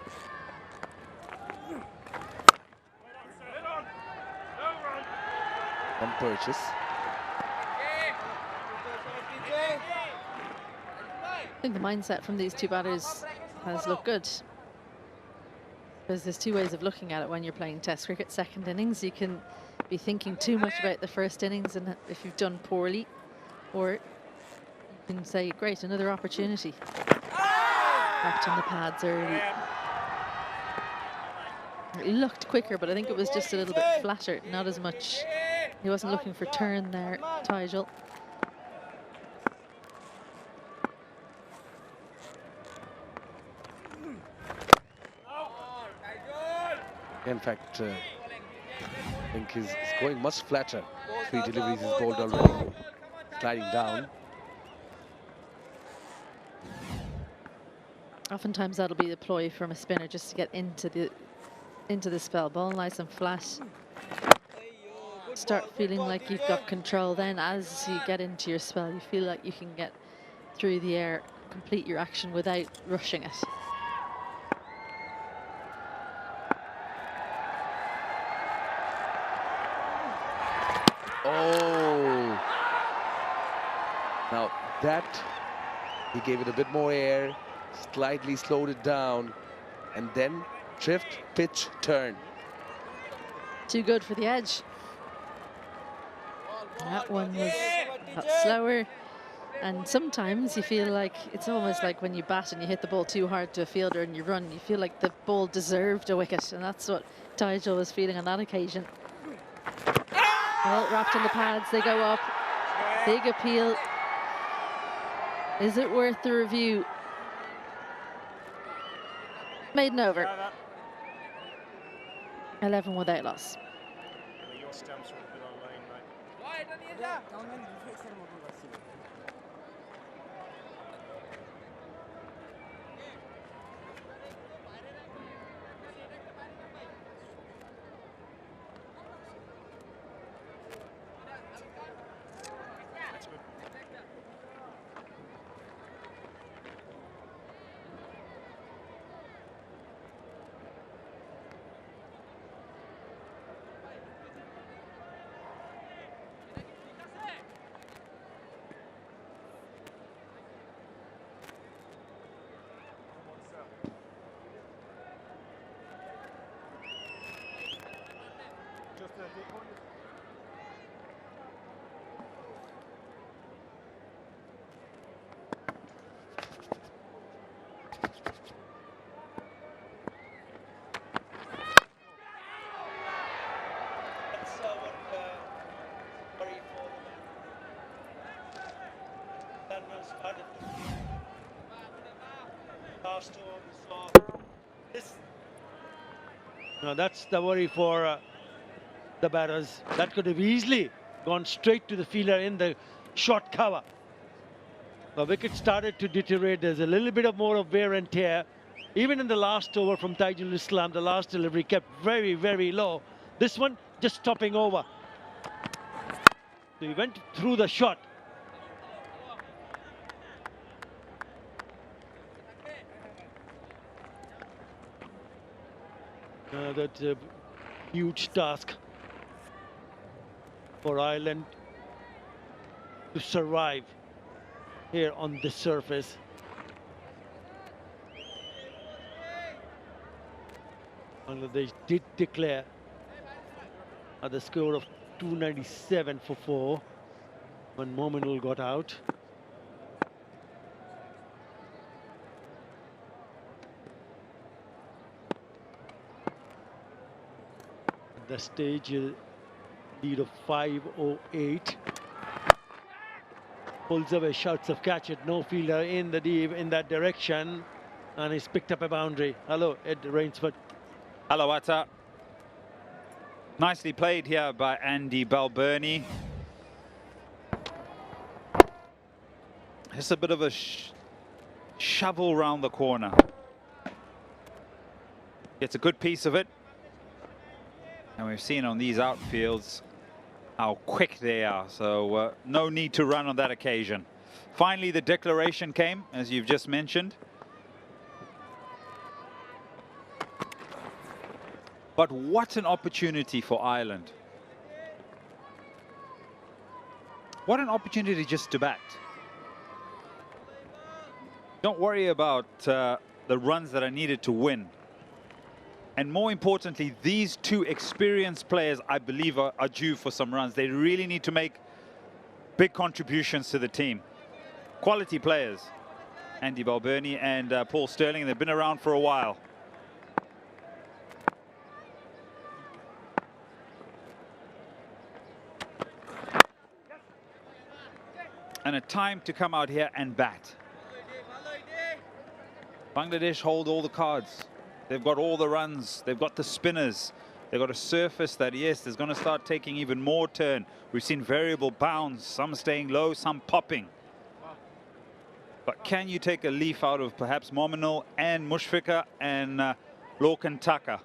On purchase. I think the mindset from these two batters has looked good. Because there's two ways of looking at it when you're playing Test cricket. Second innings, you can be thinking too much about the first innings and if you've done poorly, or you can say, great, another opportunity. Backed on the pads early. It looked quicker, but I think it was just a little bit flatter, not as much. He wasn't looking for turn there, Taijul. In fact, I think he's going much flatter. 3 deliveries is bowled already, sliding down. Oftentimes that'll be the ploy from a spinner, just to get into the spell. Ball nice and flat. Start feeling like you've got control. Then as you get into your spell, you feel like you can get through the air, complete your action without rushing it. Oh! Now that, he gave it a bit more air, slightly slowed it down, and then drift, pitch, turn. Too good for the edge. That one was a lot slower. And sometimes you feel like it's almost like when you bat and you hit the ball too hard to a fielder and you run, you feel like the ball deserved a wicket, and that's what 𝗬𝗪𝗪 was feeling on that occasion. Well, wrapped in the pads, they go up. Big appeal. Is it worth the review? Maiden over. 11 without loss. Your stamps will be online, right? Now that's the worry for the batters. That could have easily gone straight to the fielder in the short cover. The wicket started to deteriorate. There's a little bit of more of wear and tear. Even in the last over from Taijul Islam, the last delivery kept very, very low. This one just stopping over. So he went through the shot. That's a huge task for Ireland to survive here on this surface. Bangladesh did declare at the score of 297 for 4 when Mominul got out. The stage lead of 508. Pulls away, shouts of catch it, no fielder in the deep in that direction, and he's picked up a boundary. Hello, Ed Rainsford. Hello, Atta. Nicely played here by Andy Balbirnie. Just a bit of a shovel round the corner. Gets a good piece of it. And we've seen on these outfields how quick they are, so no need to run on that occasion. Finally, the declaration came, as you've just mentioned. But what an opportunity for Ireland. What an opportunity just to bat. Don't worry about the runs that are needed to win. And more importantly, these two experienced players, I believe, are due for some runs. They really need to make big contributions to the team. Quality players, Andy Balbirnie and Paul Stirling. They've been around for a while. And a time to come out here and bat. Bangladesh hold all the cards. They've got all the runs, they've got the spinners, they've got a surface that, yes, is going to start taking even more turn. We've seen variable bounds, some staying low, some popping. But can you take a leaf out of perhaps Mominul and Mushfiqur and Lorcan Tucker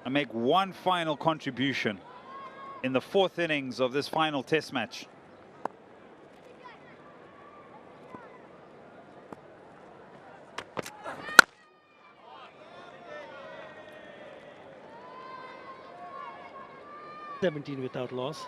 and make one final contribution in the 4th innings of this final test match? Ⅹ without loss.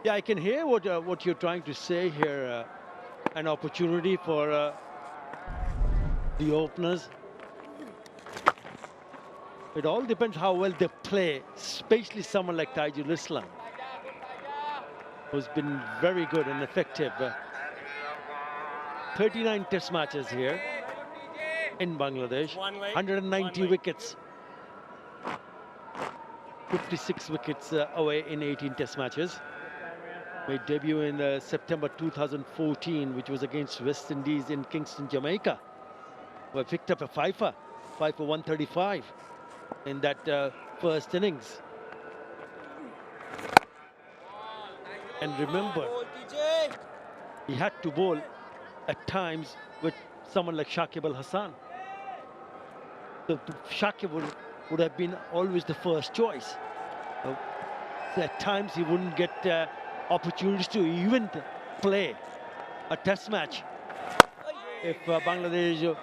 Yeah, I can hear what you're trying to say here. An opportunity for the openers. It all depends how well they play, especially someone like 𝗪𝗪𝗪, who's been very good and effective. 39 test matches here in Bangladesh, 190 wickets, 56 wickets away in 18 test matches. Made debut in September 2014, which was against West Indies in Kingston, Jamaica, where picked up a 𝗪 for 135 in that first innings. And remember, he had to bowl at times with someone like shorturl.at. So Shakib would have been always the first choice. So at times he wouldn't get opportunities to even play a test match if Bangladesh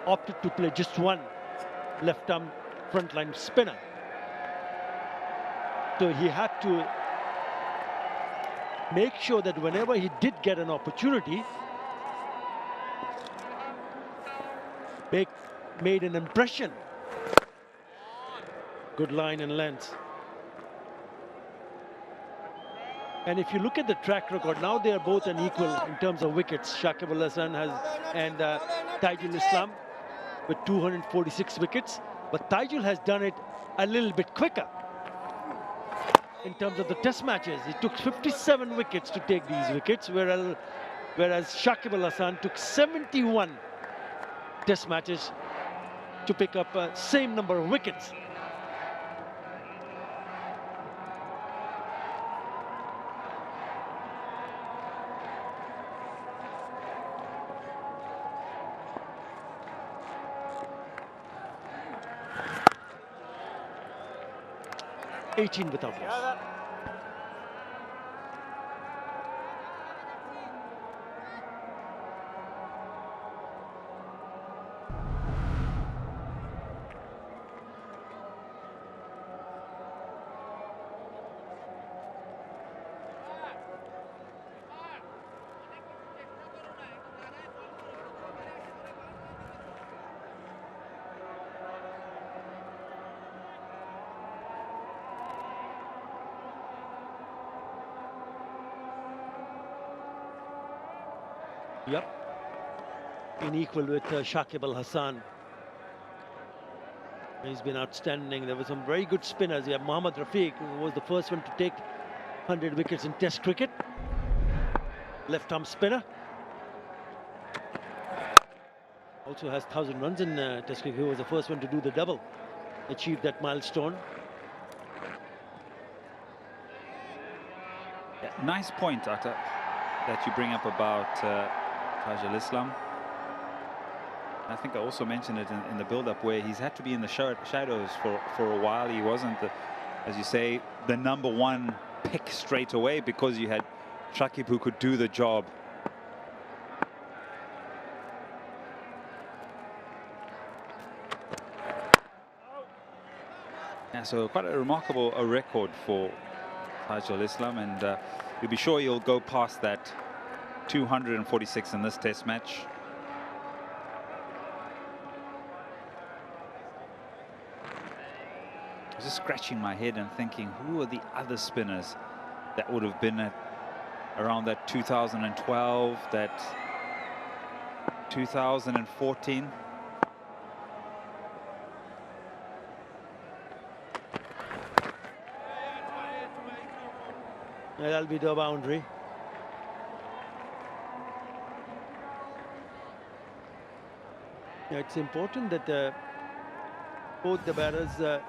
opted to play just one left-arm frontline spinner. So he had to make sure that whenever he did get an opportunity, made an impression. Good line and length. And if you look at the track record, now they are both unequal in terms of wickets. Shakib and 𝗪𝗪𝗪 with 246 wickets. But 𝗪𝗪 has done it a little bit quicker in terms of the test matches. He took 57 wickets to take these wickets, whereas Shakib took 71 test matches to pick up same number of wickets. {18} without loss. Yep, in equal with Shakib. He's been outstanding. There were some very good spinners. You have Mohammad Rafiq, who was the first one to take 100 wickets in Test cricket. Left-arm spinner. Also has 1,000 runs in Test cricket. He was the first one to do the double. Achieved that milestone. Yeah, nice point, Atta, that you bring up about 𝗪𝗪𝗪. I think I also mentioned it in the build-up, where he's had to be in the shadows for a while. He wasn't, as you say, the #1 pick straight away, because you had Shakib who could do the job. Yeah, so quite a remarkable record for 𝗪𝗪𝗪, and you'll be sure he'll go past that 246 in this test match. I was just scratching my head and thinking, who are the other spinners that would have been at around that 2012, that 2014? That'll be the boundary. Yeah, it's important that both the batters stay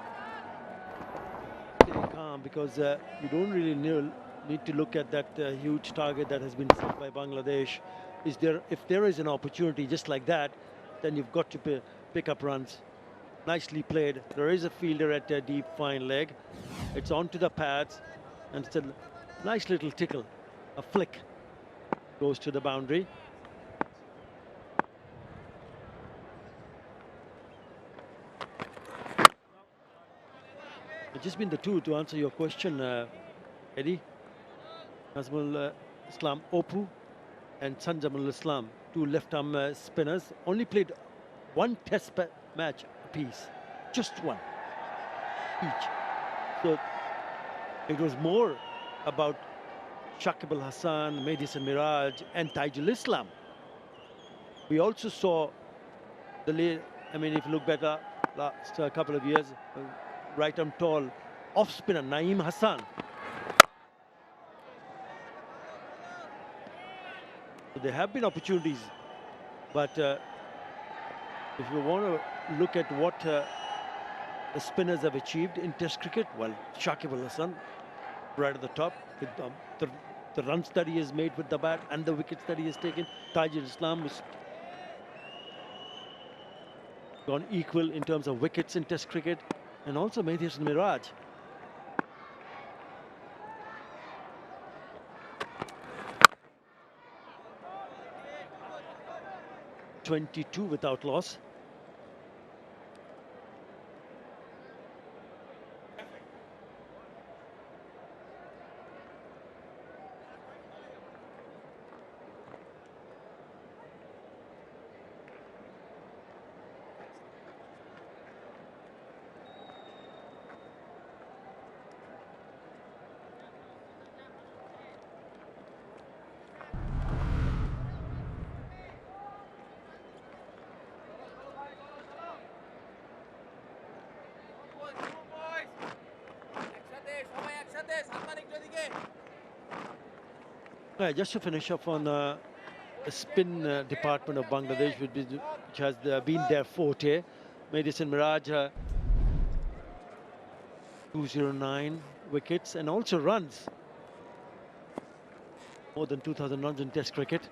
calm, because you don't really need to look at that huge target that has been set by Bangladesh. If there is an opportunity just like that, then you've got to pick up runs. Nicely played. There is a fielder at a deep fine leg. It's onto the pads. And it's a nice little tickle, a flick. Goes to the boundary. It's just been the two to answer your question, Eddie. Nazmul Islam Opu and Sanjamul Islam, two left-arm spinners, only played one test match apiece, just one each. So it was more about 𝗂𝗶𝗋𝗄𝗃, 𝗵𝗍𝗻, and Taijul Islam. We also saw if you look back last couple of years, right-arm tall off-spinner Naeem Hassan. So there have been opportunities, but if you want to look at what the spinners have achieved in Test cricket, well, 𝗂𝗂𝗋𝗄𝗃 right at the top with the runs that he has made with the bat and the wickets that he has taken. Taijul Islam has gone equal in terms of wickets in Test cricket, and also 𝗵𝗍𝗻. 22 without loss. Right, just to finish off on the spin department of Bangladesh, which has been their forte. 𝗵𝗍𝗻 209 wickets and also runs. More than 2,000 runs in Test cricket.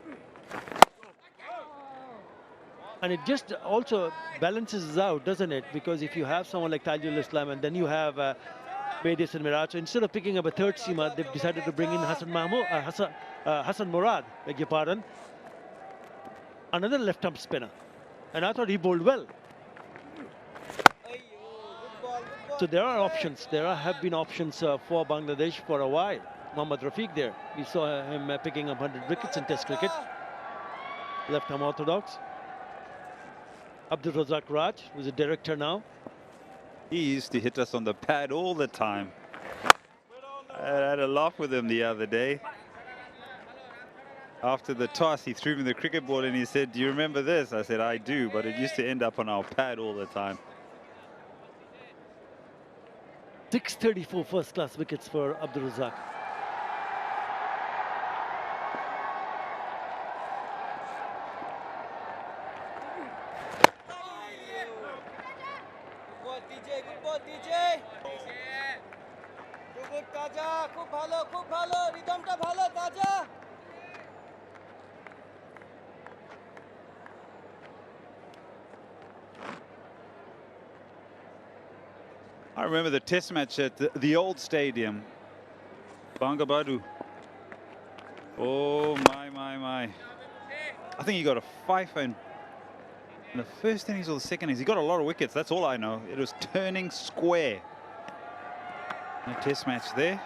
And it just also balances out, doesn't it? Because if you have someone like Taijul Islam and then you have 𝗵𝗍𝗻, so instead of picking up a third seamer, they've decided to bring in Hassan Murad, beg your pardon, another left-arm spinner. And I thought he bowled well. So there are options. There have been options for Bangladesh for a while. Mohammad Rafiq there. We saw him picking up 100 wickets in Test cricket. Left-arm orthodox. Abdul Razak Raj, who's a director now. He used to hit us on the pad all the time. I had a laugh with him the other day. After the toss, he threw me the cricket ball and he said, "Do you remember this?" I said, "I do, but it used to end up on our pad all the time." 634 first-class wickets for Abdul Razak. I remember the test match at the old stadium. Bangabadhu. Oh, my. I think he got a fifer in the first innings or the second innings. He got a lot of wickets, that's all I know. It was turning square. A test match there.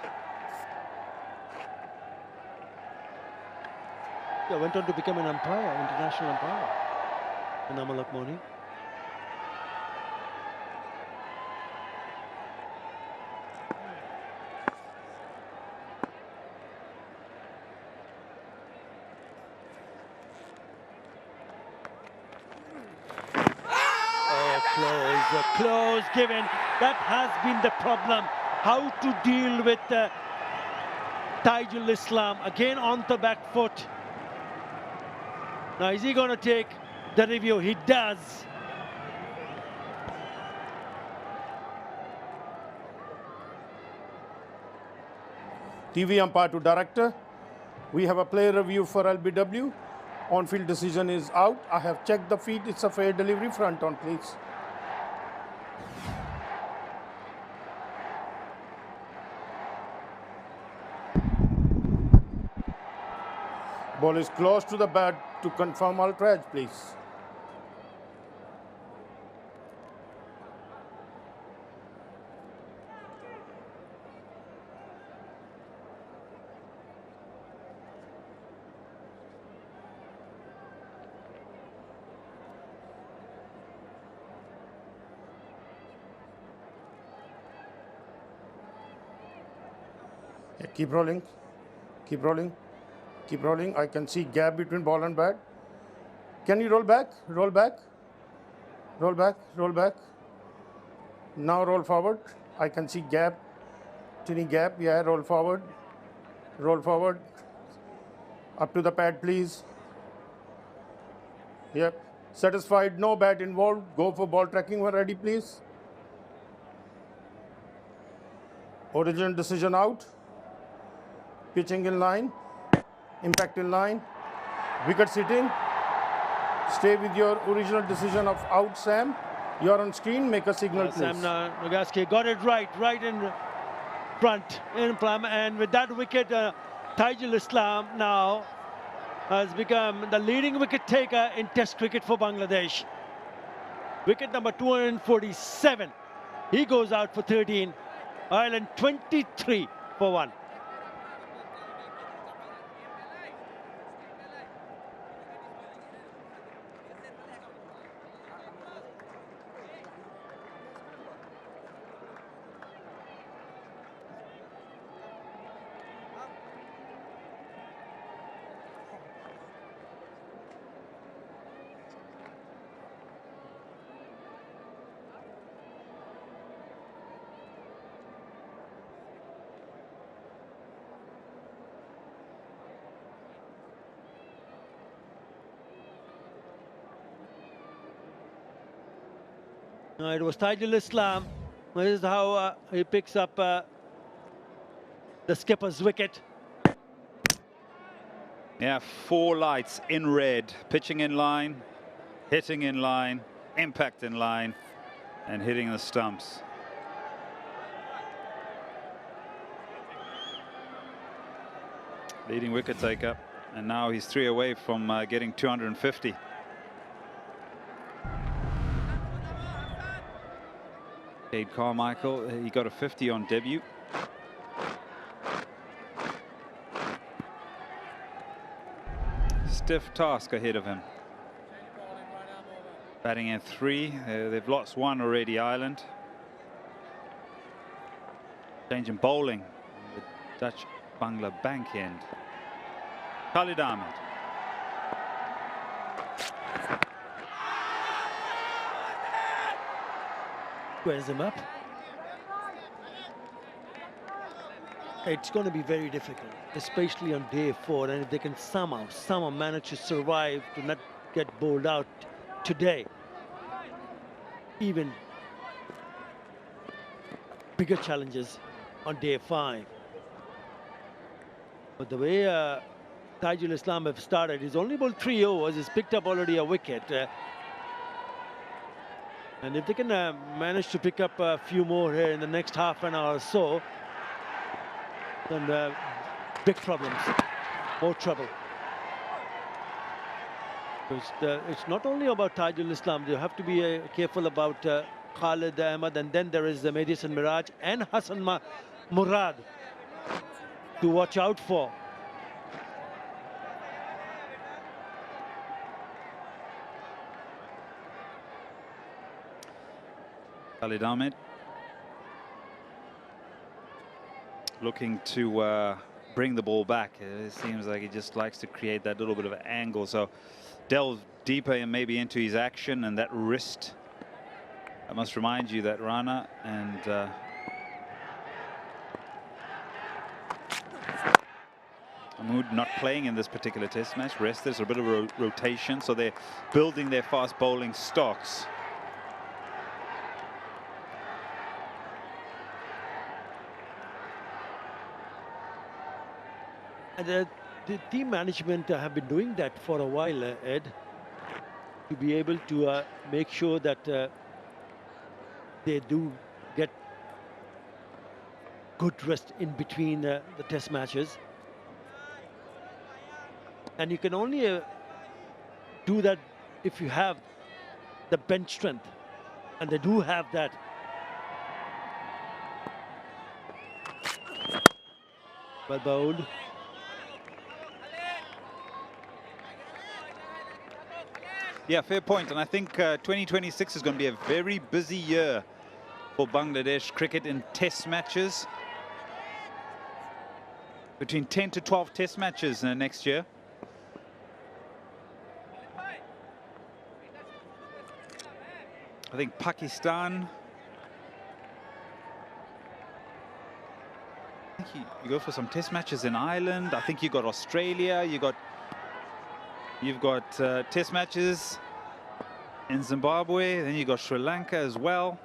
Yeah, went on to become an umpire, international umpire, Anamal Akmoni. Close given. That has been the problem. How to deal with Taijul Islam again on the back foot. Now is he going to take the review? He does. TV umpire to director. We have a player review for LBW. On-field decision is out. I have checked the feed. It's a fair delivery. Front on, please. Ball is close to the bat to confirm ultra edge, please. Yeah, keep rolling, keep rolling, keep rolling. I can see gap between ball and bat. Can you roll back, roll back, roll back, roll back? Now roll forward. I can see gap, tiny gap. Yeah, roll forward, roll forward. Up to the pad, please. Yep. Satisfied, no bat involved. Go for ball tracking when ready, please. Original decision out. Pitching in line. Impact in line. Wicket sitting. Stay with your original decision of out, Sam. You're on screen. Make a signal, please. Sam 𝗂𝗂𝗂𝗂 got it right in front, in plum. And with that wicket, 𝗪𝗪 Islam now has become the leading wicket taker in Test cricket for Bangladesh. Wicket number 247. He goes out for 13. Ireland 23 for 1. It was 𝗪𝗪 Islam. This is how he picks up the skipper's wicket. Yeah, 4 lights in red, pitching in line, hitting in line, impact in line, and hitting the stumps. Leading wicket taker, and now he's 3 away from getting 250. 𝗂𝗃𝗏𝗪𝗂, he got a 50 on debut. Stiff task ahead of him. Batting at 3, they've lost 1 already, Ireland. Changing bowling, the Dutch Bangla bank end. Khalid Ahmed. Squares him up. It's going to be very difficult, especially on day 4, and if they can somehow manage to survive to not get bowled out today, even bigger challenges on day 5. But the way 𝗪𝗪 Islam have started, he's only bowled 3 overs, he's picked up already a wicket. And if they can manage to pick up a few more here in the next half an hour or so, then big problems, more trouble. Because it's not only about 𝗪𝗪 Islam, you have to be careful about Khalid Ahmed, and then there is the Madison Miraj and Hassan Murad to watch out for. Khalid Ahmed looking to bring the ball back. It seems like he just likes to create that little bit of an angle. So delve deeper and maybe into his action, and that wrist. I must remind you that Rana and Mahmood not playing in this particular test match. Rest, there's a bit of a rotation, so they're building their fast bowling stocks. And the team management have been doing that for a while, Ed, to be able to make sure that they do get good rest in between the test matches. And you can only do that if you have the bench strength. And they do have that. Well bowled. Yeah, fair point. And I think 2026 is going to be a very busy year for Bangladesh cricket in test matches. Between 10 to 12 test matches next year. I think Pakistan. I think you go for some test matches in Ireland. I think you got Australia. You've got test matches in Zimbabwe. Then you got Sri Lanka as well.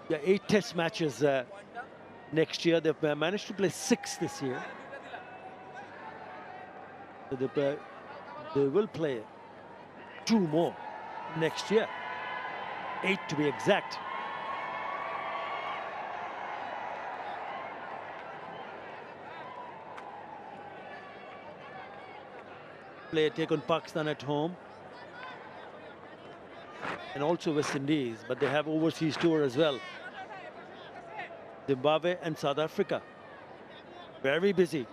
Yeah, 8 test matches next year. They've managed to play 6 this year. So they will play 2 more next year. 8 to be exact. Take on Pakistan at home. And also West Indies, but they have overseas tour as well. Zimbabwe and South Africa. Very busy.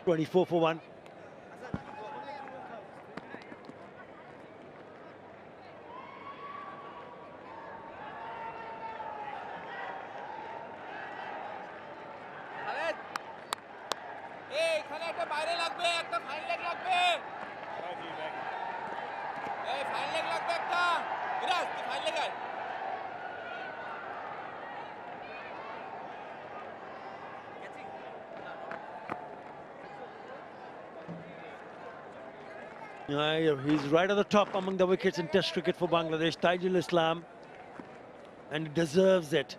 .24 for 1. He's right at the top among the wickets in Test cricket for Bangladesh, Taijul Islam, and he deserves it.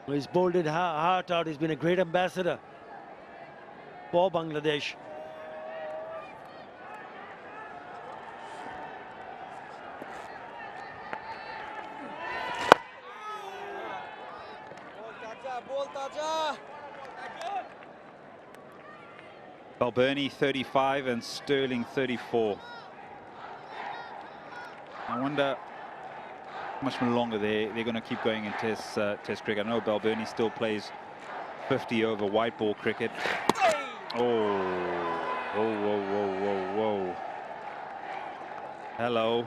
He's bowled it heart out. He's been a great ambassador for Bangladesh. 𝗵𝗺𝗀 35 and Sterling 34. I wonder how much longer they're going to keep going in test cricket. I know 𝗵𝗺𝗀 still plays 50 over white ball cricket. Oh, whoa. Hello.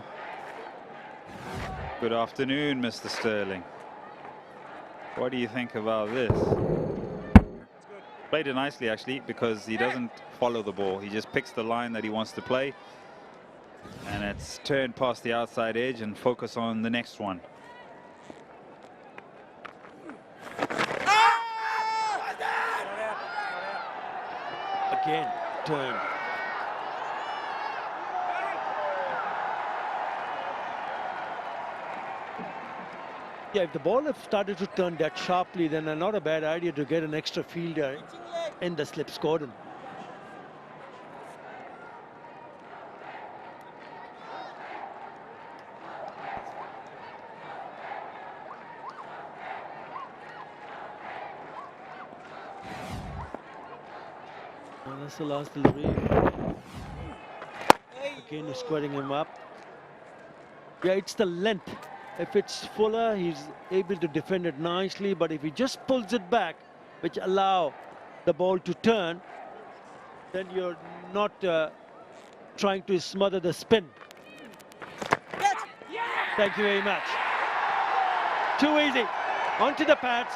Good afternoon, Mr. Sterling. What do you think about this? Played it nicely, actually, because he doesn't follow the ball. He just picks the line that he wants to play. And it's turned past the outside edge and focus on the next one. Again, turn. Yeah, if the ball had started to turn that sharply, then not a bad idea to get an extra fielder in the slips cordon. And that's the last delivery. Again, he's squaring him up. Yeah, it's the length. If it's fuller, he's able to defend it nicely, but if he just pulls it back, which allow the ball to turn, then you're not trying to smother the spin. Thank you very much. Too easy. Onto the pads,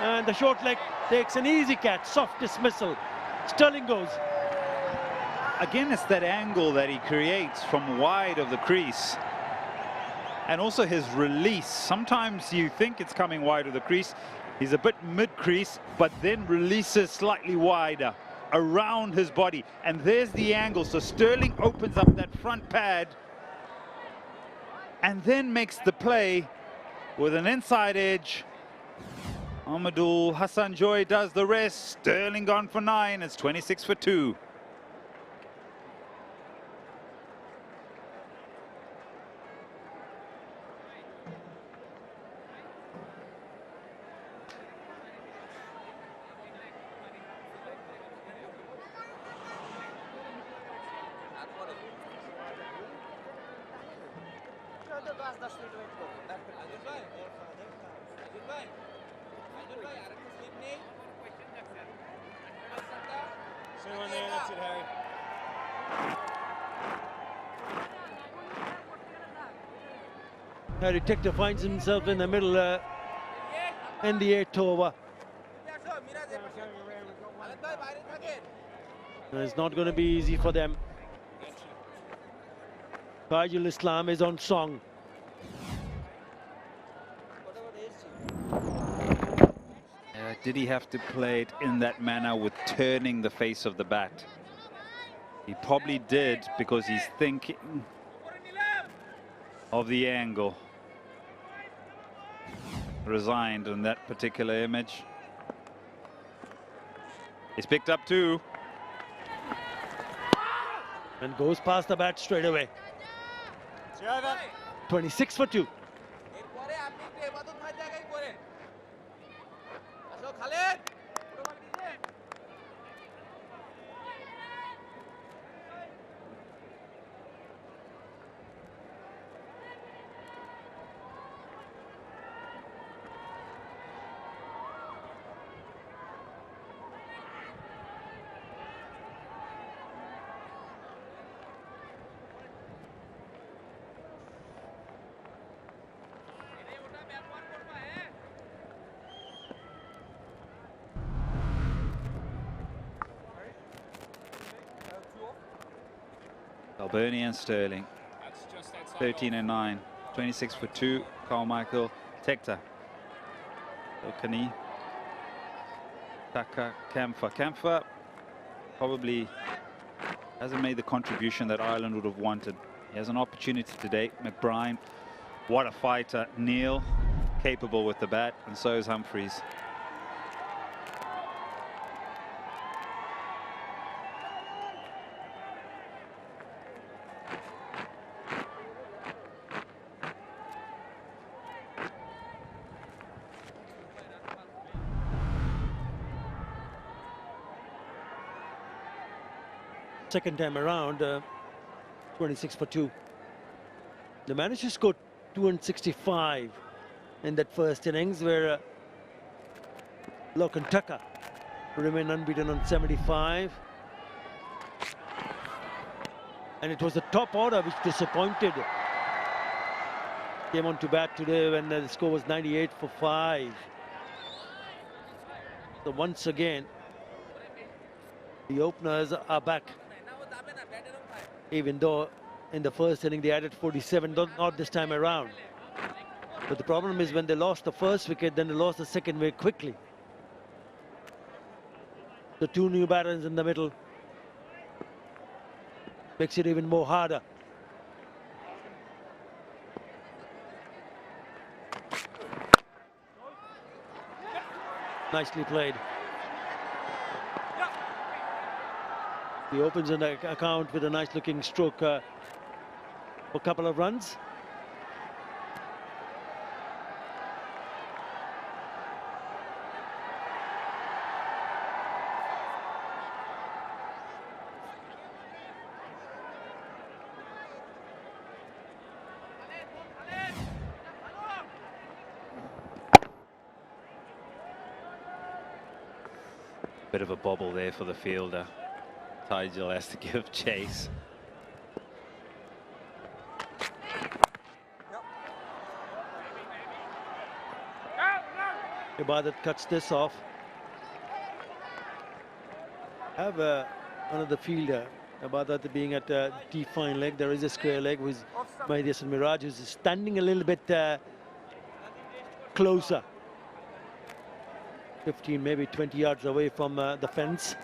and the short leg takes an easy catch, soft dismissal. Sterling goes. again, it's that angle that he creates from wide of the crease. And also his release. Sometimes you think it's coming wide of the crease. He's a bit mid-crease, but then releases slightly wider around his body. And there's the angle. So Sterling opens up that front pad and then makes the play with an inside edge. Ahmedul Hassan Joy does the rest. Sterling gone for 9. It's 26 for 2. That's it, Harry. Harry Tector finds himself in the middle in the air tower. It's not going to be easy for them. Tajul Islam is on song. Did he have to play it in that manner with turning the face of the bat? He probably did, because he's thinking of the angle. Resigned in that particular image. He's picked up 2. And goes past the bat straight away. 26 for 2. Bernie and Sterling, 13 and 9, 26 for 2. Carmichael, Tector, Okani, Taka, Kampfer. Kampfer probably hasn't made the contribution that Ireland would have wanted. He has an opportunity today. McBride, what a fighter. Neil, capable with the bat, and so is Humphreys. Second time around, 26 for 2. They managed to score 265 in that first innings, where Locke and Tucker remain unbeaten on 75. And it was the top order which disappointed. Came on to bat today when the score was 98 for 5. So once again, the openers are back. Even though in the first inning they added 47, not this time around. But the problem is when they lost the first wicket, then they lost the second very quickly. The 2 new batters in the middle makes it even more harder. Nicely played. He opens an account with a nice looking stroke for a couple of runs. Bit of a bobble there for the fielder. Tajul has to give chase. Ibadat cuts this off. Have another fielder Tabata being at a defined leg, there is a square leg with 𝗿𝗏 who's standing a little bit closer. 15, maybe 20 yards away from the fence.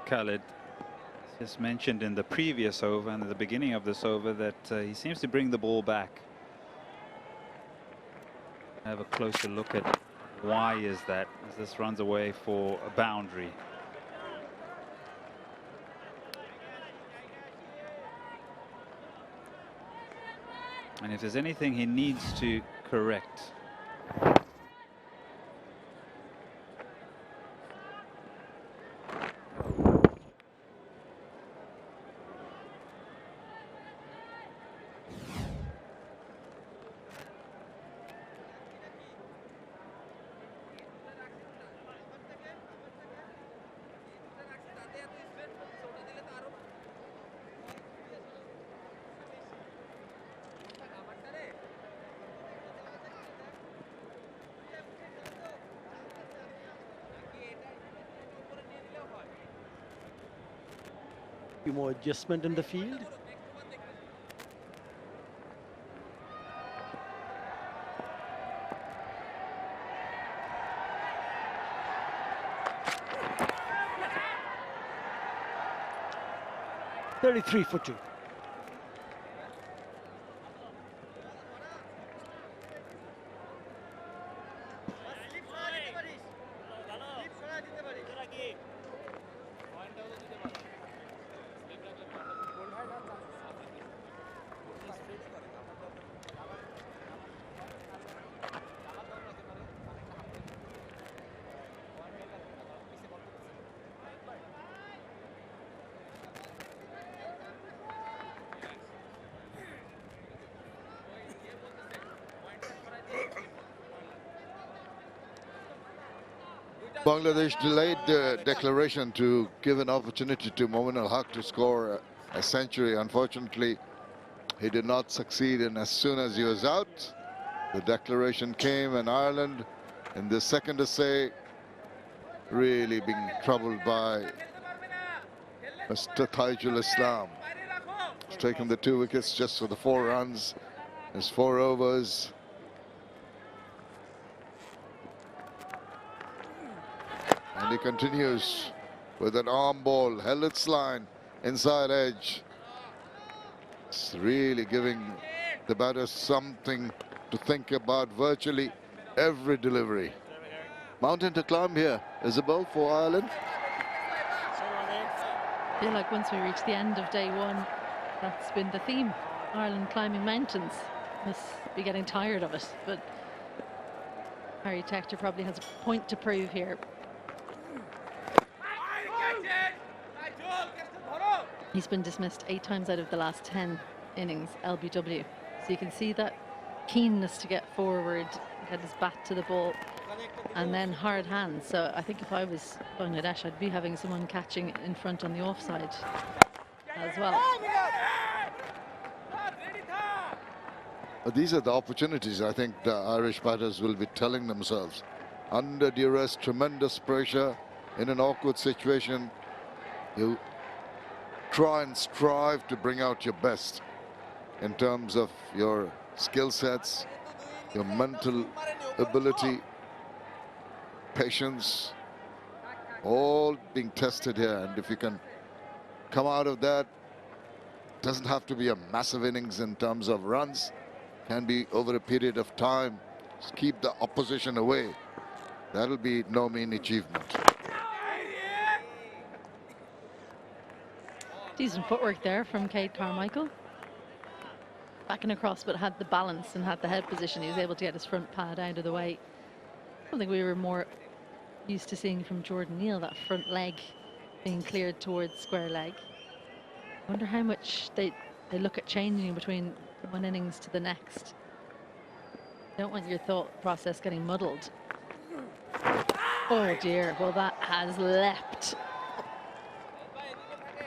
Khalid just mentioned in the previous over and at the beginning of this over that he seems to bring the ball back. Have a closer look at why is that, as this runs away for a boundary. And if there's anything he needs to correct, few more adjustment in the field. .33 for 2. Bangladesh delayed the declaration to give an opportunity to Momin al-Haq to score a century. Unfortunately, he did not succeed, and as soon as he was out, the declaration came, and Ireland, in the second essay, really being troubled by Mr. Taijul Islam. He's taken the 2 wickets just for the 4 runs. His 4 overs. And he continues with an arm ball, held its line, inside edge. It's really giving the batters something to think about virtually every delivery. Mountain to climb here, Isabel, for Ireland. I feel like once we reach the end of day 1, that's been the theme. Ireland climbing mountains. Must be getting tired of it, but Harry Tector probably has a point to prove here. He's been dismissed 8 times out of the last 10 innings, LBW. So you can see that keenness to get forward, get his bat to the ball, and then hard hands. So I think if I was Bangladesh, I'd be having someone catching in front on the offside as well. But these are the opportunities I think the Irish batters will be telling themselves. Under duress, tremendous pressure, in an awkward situation, you try and strive to bring out your best in terms of your skill sets, your mental ability, patience, all being tested here. And if you can come out of that, doesn't have to be a massive innings in terms of runs, can be over a period of time, just keep the opposition away. That'll be no mean achievement. Decent footwork there from 𝗂𝗃-𝗃𝗃. Backing across, but had the balance and had the head position. He was able to get his front pad out of the way. Something we were more used to seeing from Jordan Neal, that front leg being cleared towards square leg. I wonder how much they look at changing between one innings to the next. Don't want your thought process getting muddled. Oh dear, well that has leapt.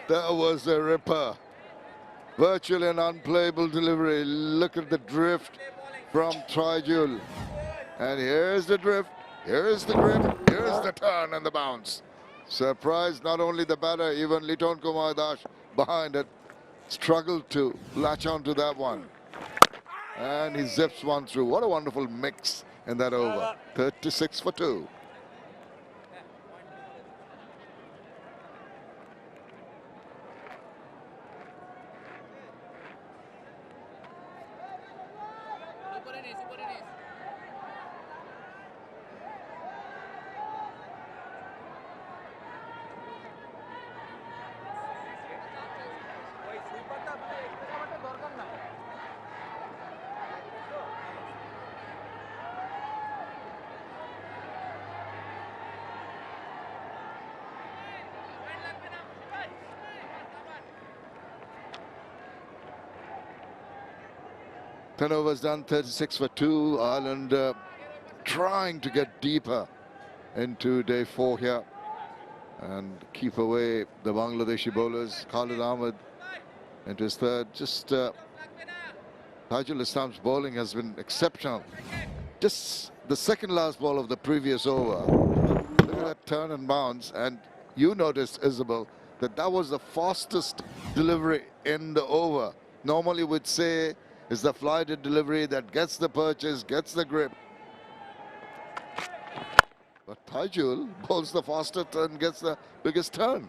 That was a ripper. Virtually an unplayable delivery. Look at the drift from 𝗏𝗏. And here's the drift, here's the grip, here's the turn and the bounce. Surprised not only the batter, even Liton Kumar Das behind it struggled to latch onto that one. And he zips one through. What a wonderful mix in that over. 36 for 2. Ten overs done, 36 for 2. Ireland trying to get deeper into day 4 here and keep away the Bangladeshi bowlers. Khalid Ahmed into his third. Just Tajul Islam's bowling has been exceptional. Just the second last ball of the previous over. Look at that turn and bounce. And you noticed, Isabel, that was the fastest delivery in the over. Normally we'd say is the flighted delivery that gets the purchase, gets the grip. But Tajul bowls the faster turn, gets the biggest turn.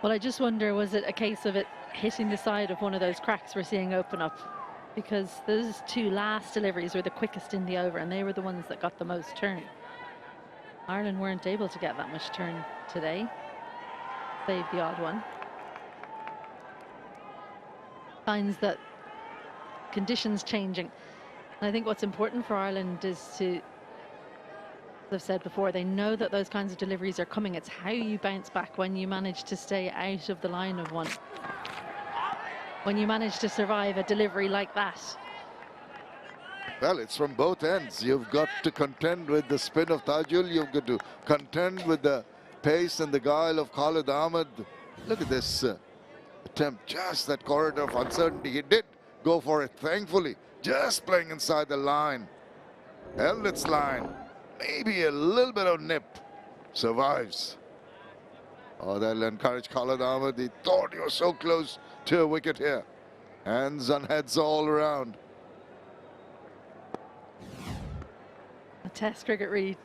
Well, I just wonder, was it a case of it hitting the side of one of those cracks we're seeing open up? Because those 2 last deliveries were the quickest in the over, and they were the ones that got the most turn. Ireland weren't able to get that much turn today, save the odd one. Signs that conditions changing. And I think what's important for Ireland is to, as I've said before, they know that those kinds of deliveries are coming. It's how you bounce back when you manage to stay out of the line of one. When you manage to survive a delivery like that. Well, it's from both ends. You've got to contend with the spin of Tajul. You've got to contend with the pace and the guile of Khalid Ahmed. Look at this attempt, just that corridor of uncertainty. He did go for it, thankfully, just playing inside the line. Held its line, maybe a little bit of nip, survives. Oh, that'll encourage Khalid Ahmed. He thought he was so close to a wicket here. Hands on heads all around. Test cricket really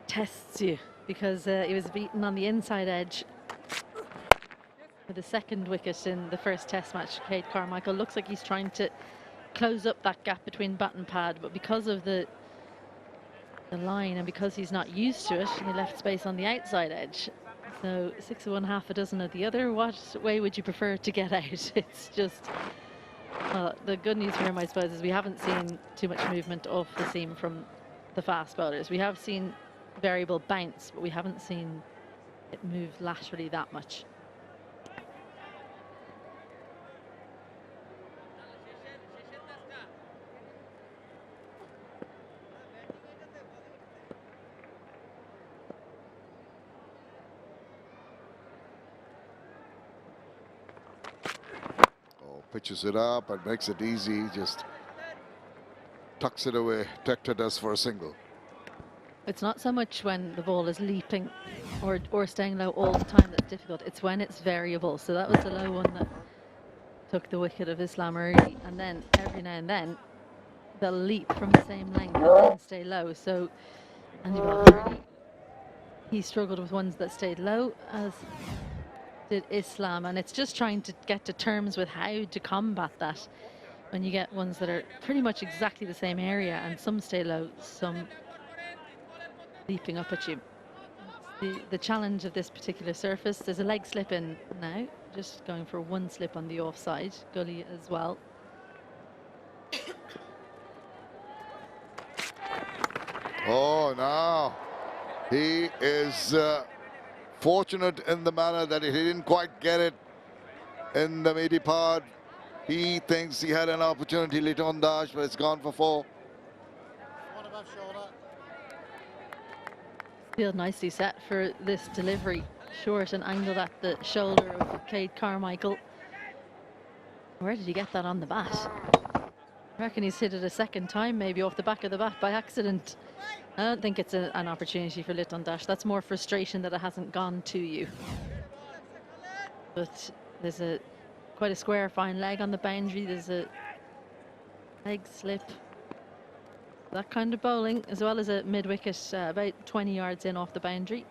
tests you, because he was beaten on the inside edge with the second wicket in the first test match. 𝗂𝗃-𝗃𝗃 looks like he's trying to close up that gap between bat and pad, but because of the line and because he's not used to it, he left space on the outside edge. So 6 of one, half a dozen of the other. What way would you prefer to get out? It's just, well, the good news for him, I suppose, is we haven't seen too much movement off the seam from the fast bowlers. We have seen variable bounce, but we haven't seen it move laterally that much. Pitches it up and makes it easy, just tucks it away. Tector does for a single. It's not so much when the ball is leaping or staying low all the time that's difficult. It's when it's variable. So that was the low one that took the wicket of Islam early, and then every now and then they'll leap from the same length and then stay low. So Andy Bradbury, he struggled with ones that stayed low, as did Islam, and it's just trying to get to terms with how to combat that when you get ones that are pretty much exactly the same area and some stay low, some leaping up at you. The challenge of this particular surface, there's a leg slip in now, just going for one slip on the offside. Gully as well. Oh, now he is fortunate in the manner that he didn't quite get it in the meaty part. He thinks he had an opportunity, 𝗏𝗏𝗀𝗏𝗏𝗏𝗏, but it's gone for 4. One above shoulder. Field nicely set for this delivery. Short and angled at the shoulder of 𝗂𝗏𝗂𝗏𝗂𝗏. Where did he get that on the bat? I reckon he's hit it a second time, maybe off the back of the bat by accident. I don't think it's an opportunity for 𝗏𝗏𝗀𝗏𝗏𝗏. That's more frustration that it hasn't gone to you. But there's quite a square, fine leg on the boundary. There's a leg slip. That kind of bowling, as well as a mid-wicket, about 20 yards in off the boundary.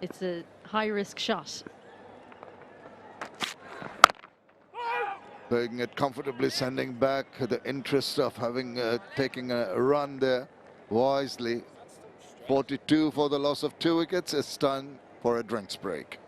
It's a high-risk shot. Playing it comfortably, sending back the interest of having taking a run there wisely. 42 for the loss of 2 wickets. It's time for a drinks break.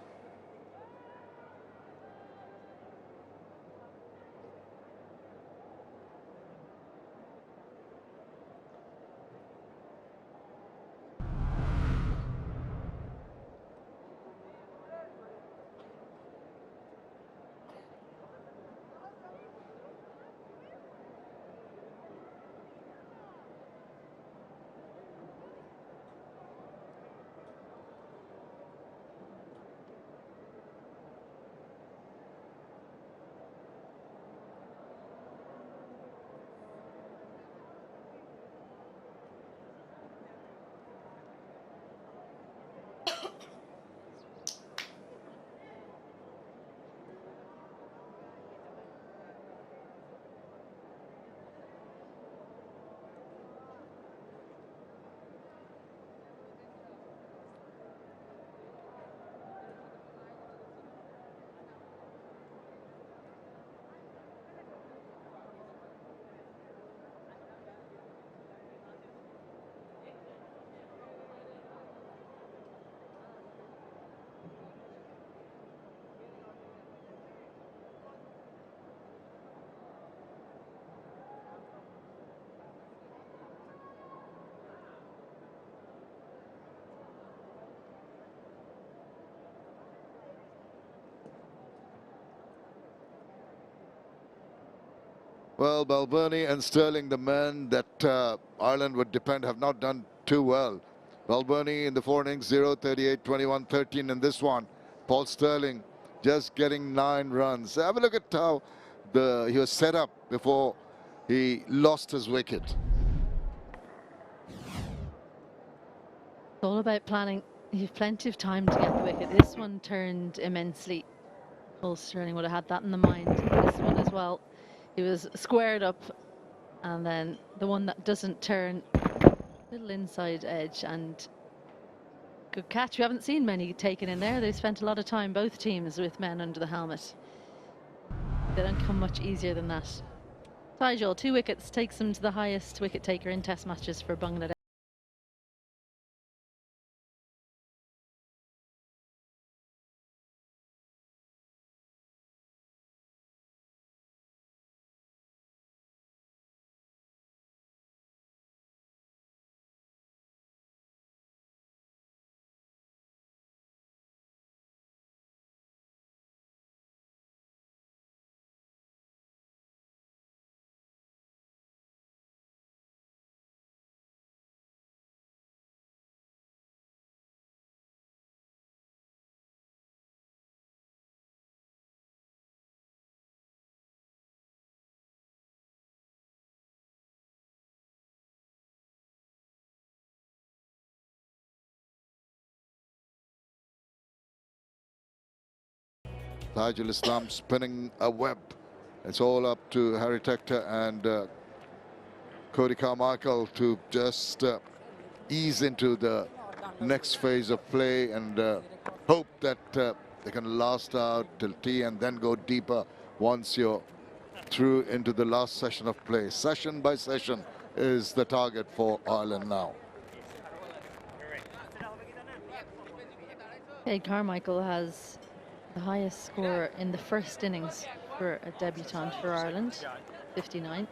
Well, Balbirnie and Sterling, the men that Ireland would depend, have not done too well. Balbirnie in the 4 innings, 0, 38, 21, 13 in this one. Paul Sterling just getting 9 runs. Have a look at how he was set up before he lost his wicket. It's all about planning. You've plenty of time to get the wicket. This one turned immensely. Paul Sterling would have had that in the mind. This one as well. He was squared up, and then the one that doesn't turn, little inside edge, and good catch. We haven't seen many taken in there. They spent a lot of time, both teams, with men under the helmet. They don't come much easier than that. Tijol, 2 wickets, takes him to the highest wicket taker in Test matches for Bangladesh. Tajul Islam spinning a web. It's all up to Harry Tector and Cody Carmichael to just ease into the next phase of play and hope that they can last out till tea and then go deeper once you're through into the last session of play. Session by session is the target for Ireland now. 𝗂𝗃𝗃𝗃𝗃 has the highest score in the first innings for a debutant for Ireland, 59.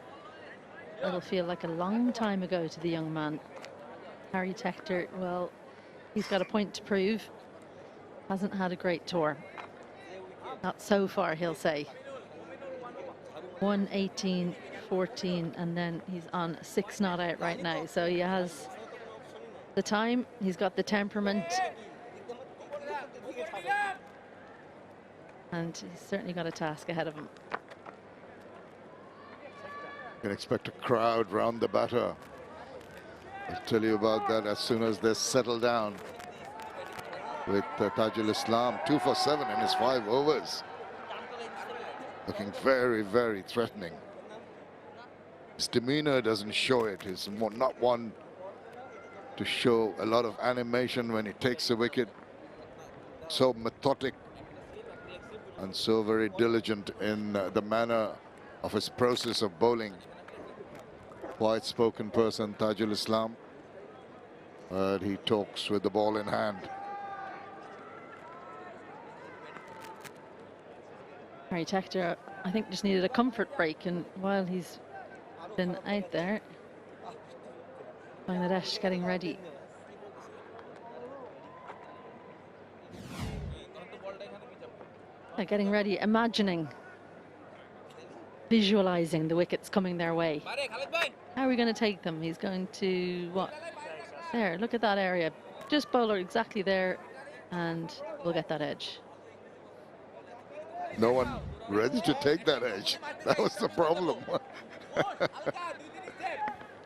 It'll feel like a long time ago to the young man. Harry Tector, well, he's got a point to prove. Hasn't had a great tour. Not so far, he'll say. 118, 14, and then he's on 6 not out right now. So he has the time, he's got the temperament, and he's certainly got a task ahead of him. You can expect a crowd round the batter. I'll tell you about that as soon as they settle down. With Tajul Islam, 2 for 7 in his 5 overs. Looking very, very threatening. His demeanor doesn't show it. He's not one to show a lot of animation when he takes a wicket. So methodic and so very diligent in the manner of his process of bowling. Quiet spoken person, Tajul Islam, but he talks with the ball in hand. Harry Tector, I think, just needed a comfort break, and while he's been out there, Bangladesh getting ready. Getting ready, imagining, visualizing the wickets coming their way. How are we going to take them? He's going to, what? There, look at that area. Just bowler exactly there, and we'll get that edge. No one ready to take that edge. That was the problem.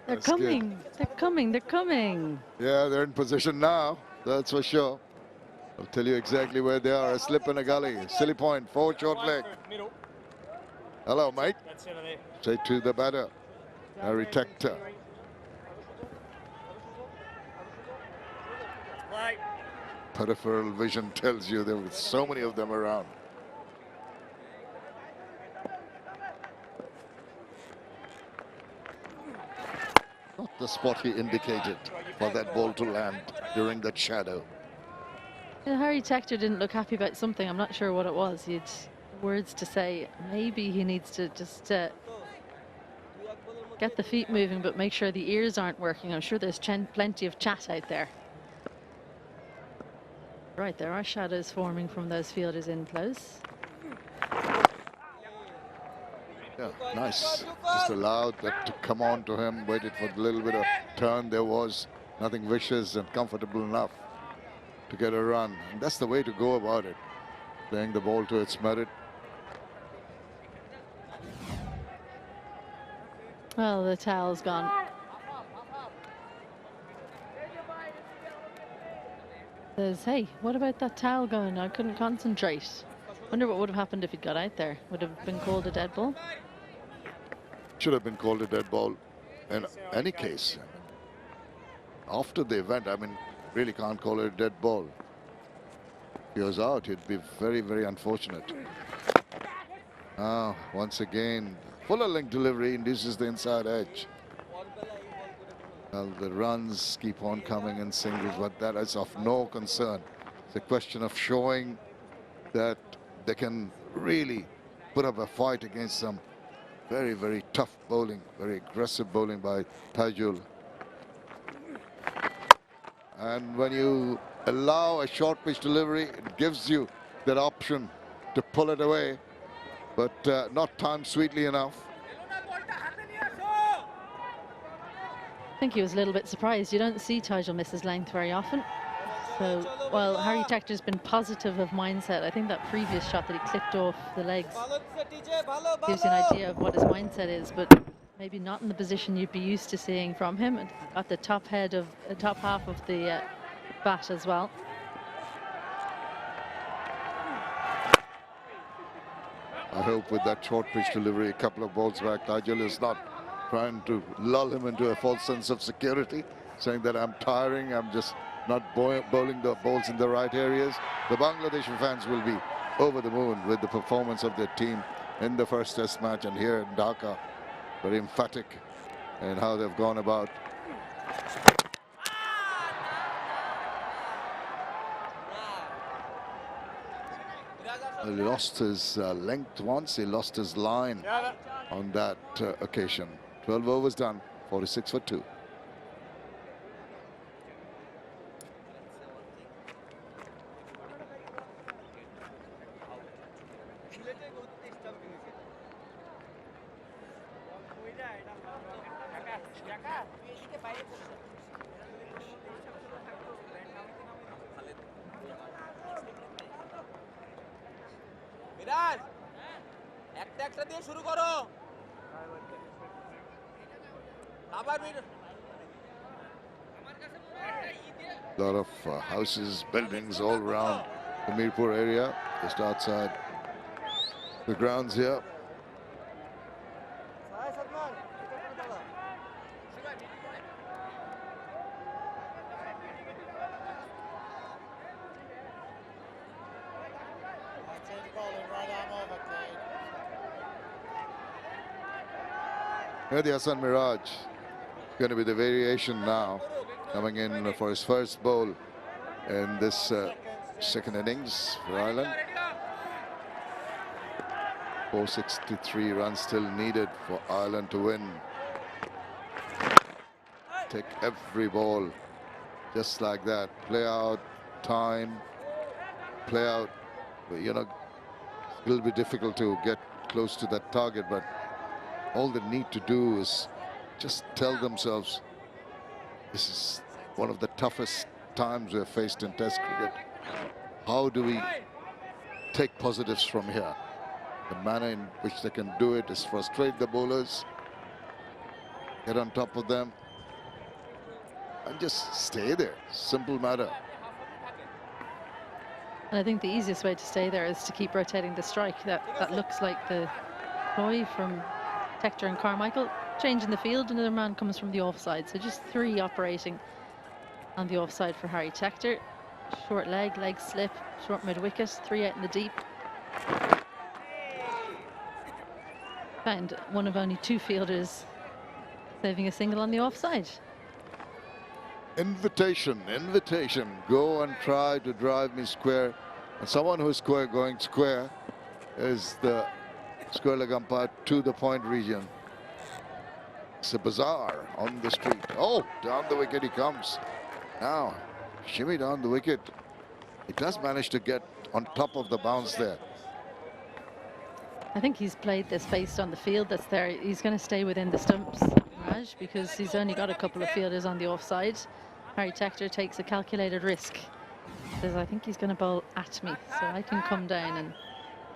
They're coming, they're coming, they're coming. Yeah, they're in position now, that's for sure. I'll tell you exactly where they are. A slip in a gully. Silly point, 4 short leg. Hello, mate. Straight to the batter, Harry Tector. Peripheral vision tells you there were so many of them around. Not the spot he indicated for that ball to land during that shadow. Yeah, Harry Tector didn't look happy about something. I'm not sure what it was. He had words to say. Maybe he needs to just get the feet moving, but make sure the ears aren't working. I'm sure there's plenty of chat out there. Right, there are shadows forming from those fielders in close. Yeah, nice. Just allowed that to come on to him, waited for a little bit of turn. There was nothing vicious and comfortable enough to get a run. And that's the way to go about it. Playing the ball to its merit. Well, the towel's gone. Says, hey, what about that towel going? I couldn't concentrate. Wonder what would have happened if it got out there. Would have been called a dead ball? Should have been called a dead ball in any case. After the event, I mean, really can't call it a dead ball. If he was out, it'd be very, very unfortunate. Once again, fuller length delivery induces the inside edge. Well, the runs keep on coming in singles, but that is of no concern. It's a question of showing that they can really put up a fight against some very, very tough bowling, very aggressive bowling by Tajul. And when you allow a short pitch delivery, it gives you that option to pull it away, but not timed sweetly enough. I think he was a little bit surprised. You don't see Tajul miss his length very often. So, while Harry Tector's been positive of mindset, I think that previous shot that he clipped off the legs gives you an idea of what his mindset is, but maybe not in the position you'd be used to seeing from him. At the top half of the bat as well. I hope with that short pitch delivery a couple of balls back, Tajul is not trying to lull him into a false sense of security, saying that I'm tiring, I'm just not bowling the balls in the right areas. The Bangladeshi fans will be over the moon with the performance of their team in the first test match, and here in Dhaka, very emphatic in how they've gone about. He lost his length once, he lost his line on that occasion. 12 overs done, 46 for 2. A lot of houses, buildings all around the Mirpur area, just outside the grounds here. ภิ Miraj going to be the variation now, coming in for his first bowl in this second innings for Ireland. 463 runs still needed for Ireland to win. Take every ball just like that. Play out, time, play out. You know, it'll be difficult to get close to that target, but all they need to do is just tell themselves, this is one of the toughest times we've faced in Test cricket. How do we take positives from here? The manner in which they can do it is frustrate the bowlers, get on top of them, and just stay there. Simple matter. And I think the easiest way to stay there is to keep rotating the strike. That looks like the ploy from Tector and Carmichael. Change in the field, another man comes from the offside. So just 3 operating on the offside for Harry Tector. Short leg, leg slip, short mid wicket, 3 out in the deep. Found one of only 2 fielders saving a single on the offside. Invitation, invitation. Go and try to drive me square. And someone who's square going square is the square leg umpire to the point region. It's a bazaar on the street. Oh, down the wicket he comes. Now, shimmy down the wicket. He does manage to get on top of the bounce there. I think he's played this based on the field that's there. He's going to stay within the stumps, Raj, because he's only got a couple of fielders on the offside. Harry Tector takes a calculated risk. Says, I think he's going to bowl at me, so I can come down and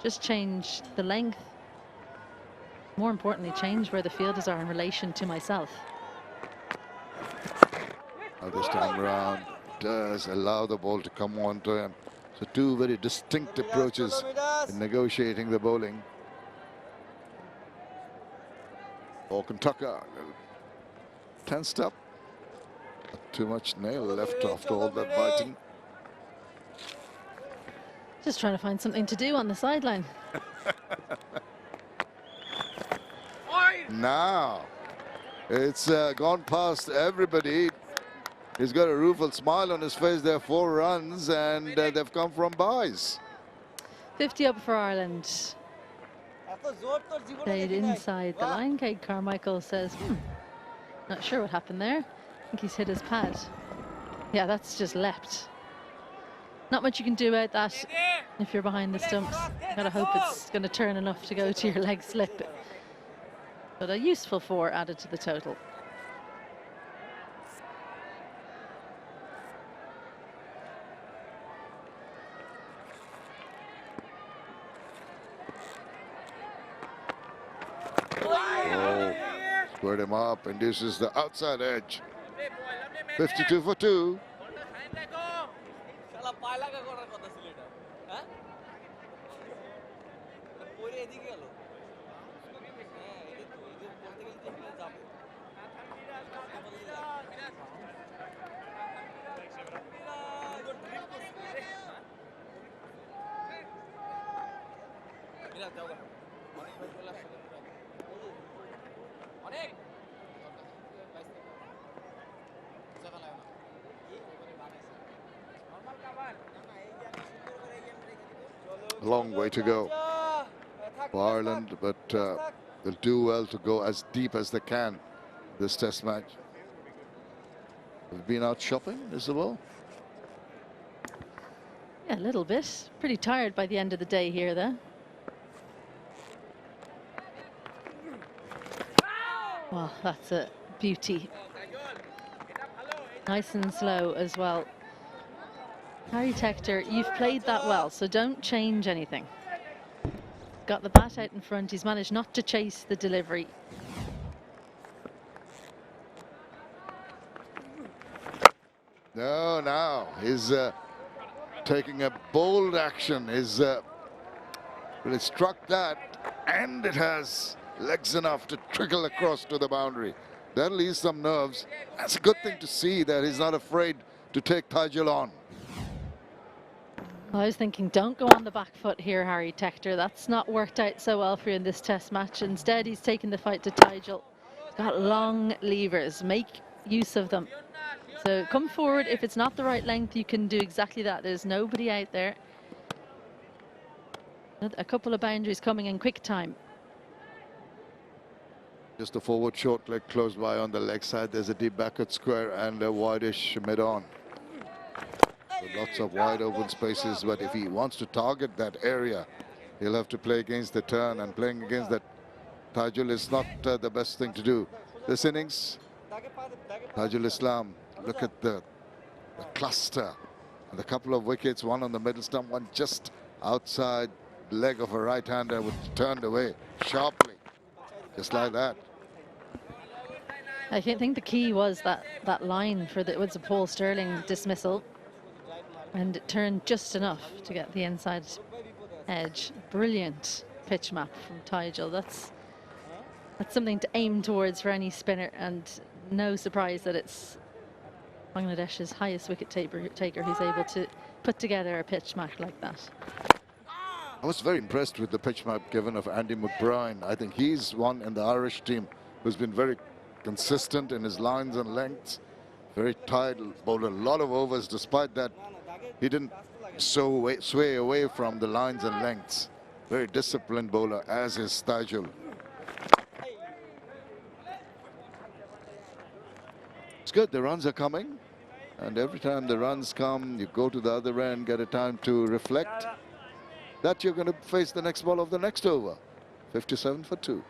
just change the length. More importantly, change where the fielders are in relation to myself. Now this time around does allow the ball to come on to him. So 2 very distinct approaches in negotiating the bowling. Tucker tensed up. Not too much nail left after all that biting. Just trying to find something to do on the sideline. Now, it's gone past everybody. He's got a rueful smile on his face. There are 4 runs, and they've come from byes. 50 up for Ireland. Played inside the line. Carmichael says, not sure what happened there. I think he's hit his pad. Yeah, that's just leapt. Not much you can do about that if you're behind the stumps. You gotta hope it's going to turn enough to go to your leg slip. But a useful 4 added to the total. Oh, squared him up, induces the outside edge. 52 for 2. A long way to go for Ireland, but they'll do well to go as deep as they can this test match. They've been out shopping, is the ball? Yeah, a little bit. Pretty tired by the end of the day here, though. Well, that's a beauty. Nice and slow as well. Harry Tector, you've played that well, so don't change anything. Got the bat out in front. He's managed not to chase the delivery. No, now he's taking a bold action. Well, it struck that, and it has legs enough to trickle across to the boundary. That'll ease some nerves. That's a good thing to see that he's not afraid to take Tygel on. I was thinking, don't go on the back foot here, Harry Tector. That's not worked out so well for you in this test match. Instead, he's taken the fight to Tygel. He's got long levers. Make use of them. So come forward. If it's not the right length, you can do exactly that. There's nobody out there. A couple of boundaries coming in quick time. Just a forward short leg close by on the leg side. There's a deep backward square and a wide-ish mid-on. So lots of wide open spaces, but if he wants to target that area, he'll have to play against the turn, and playing against that Tygel is not the best thing to do. This innings, Tygel Islam, look at the cluster and a couple of wickets, one on the middle stump, one just outside leg of a right-hander, which turned away sharply, just like that. I think the key was that line for the Paul Stirling dismissal, and it turned just enough to get the inside edge. Brilliant pitch map from Tygel. That's something to aim towards for any spinner, and no surprise that it's Bangladesh's highest wicket taker who's able to put together a pitch map like that. I was very impressed with the pitch map given of Andy McBride. I think he's one in the Irish team who's been very consistent in his lines and lengths. Very tight, bowled a lot of overs. Despite that, he didn't sway away from the lines and lengths. Very disciplined bowler, as is Tygel. It's good, the runs are coming. And every time the runs come, you go to the other end, get a time to reflect that you're going to face the next ball of the next over. 57 for 2.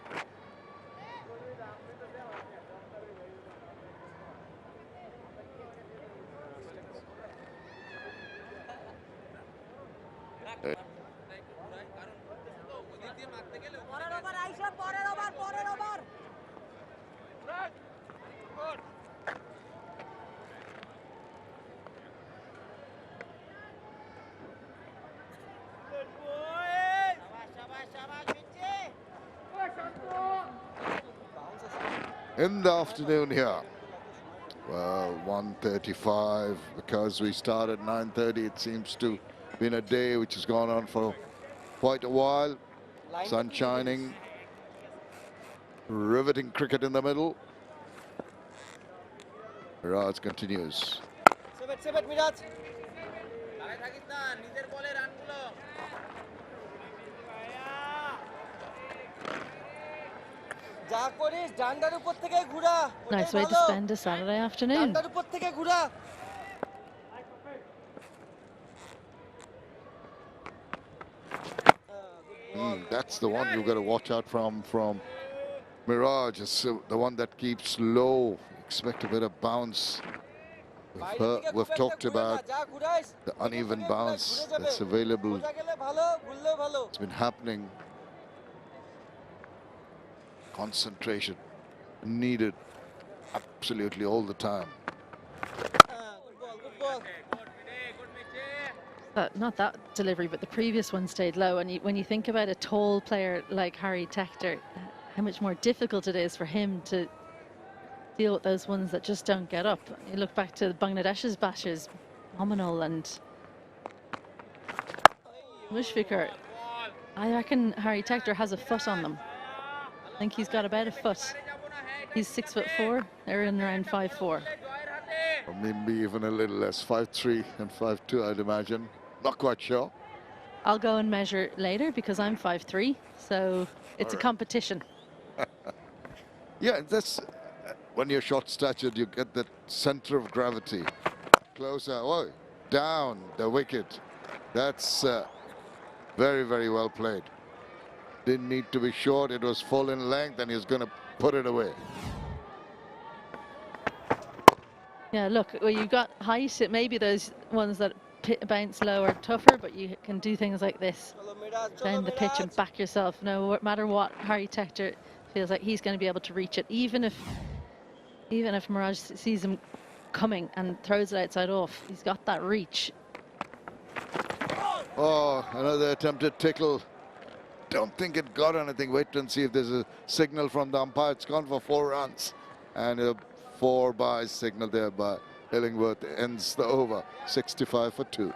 In the afternoon here, well, 1:35, because we started 9:30. It seems to have been a day which has gone on for quite a while. Sun shining, riveting cricket in the middle. Miraj continues. Nice way to spend a Saturday afternoon. That's the one you've got to watch out from Miraj. It's the one that keeps low. Expect a bit of bounce. We've talked about the uneven bounce that's available. It's been happening. Concentration needed absolutely all the time. Not that delivery, but the previous one stayed low. And when you think about a tall player like Harry Tector, how much more difficult it is for him to deal with those ones that just don't get up. You look back to Bangladesh's bashes, Phenomenal and Mushfiqur. I reckon Harry Tector has a foot on them. I think he's got about a foot. He's 6'4". They're in around 5'4". Or maybe even a little less, 5'3" and 5'2", I'd imagine. Not quite sure. I'll go and measure later because I'm 5'3", so it's a competition. Yeah, that's when you're short-statured, you get that center of gravity. Closer, oh, down the wicket. That's very, very well played. Didn't need to be short, it was full in length, and he's going to put it away. Yeah, look, well, you've got height. Maybe those ones that bounce low are tougher, but you can do things like this. Down the pitch and back yourself. No matter what, Harry Tector feels like he's going to be able to reach it, even if Mirage sees him coming and throws it outside off. He's got that reach. Oh, another attempted tickle. Don't think it got anything. Wait and see if there's a signal from the umpire. It's gone for 4 runs. And a 4-by signal there by Illingworth ends the over. 65 for 2.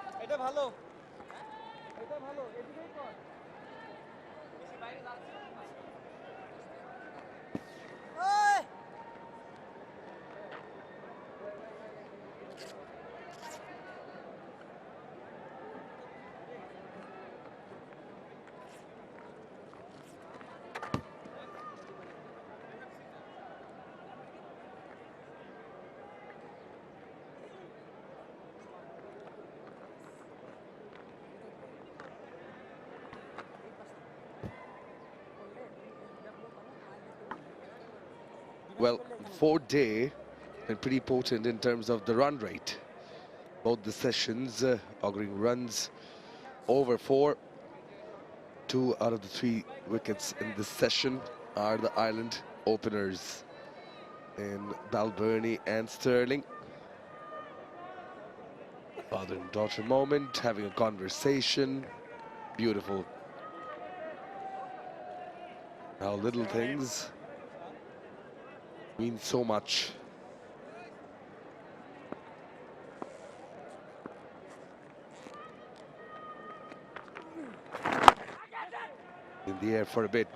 Well, for Day, been pretty potent in terms of the run rate. Both the sessions auguring runs over 4. 2 out of the 3 wickets in this session are the island openers in Balbirnie and Sterling. Father and daughter moment, having a conversation. Beautiful. How little things mean so much. In the air for a bit.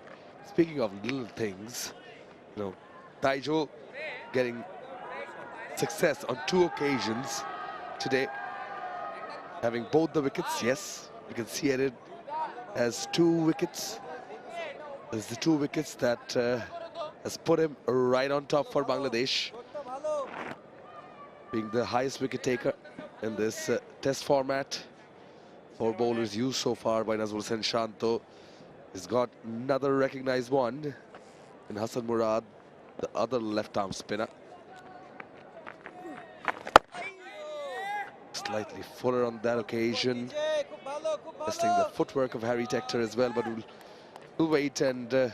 Speaking of little things, you know, Taijo getting success on 2 occasions today, having both the wickets. Yes, you can see it has 2 wickets. There's the 2 wickets that has put him right on top for Bangladesh, being the highest wicket taker in this test format. 4 bowlers used so far by Nazmul Hussain Shanto. He's got another recognized one in Hassan Murad, the other left-arm spinner. Slightly fuller on that occasion, testing the footwork of Harry Tector as well, but we'll wait and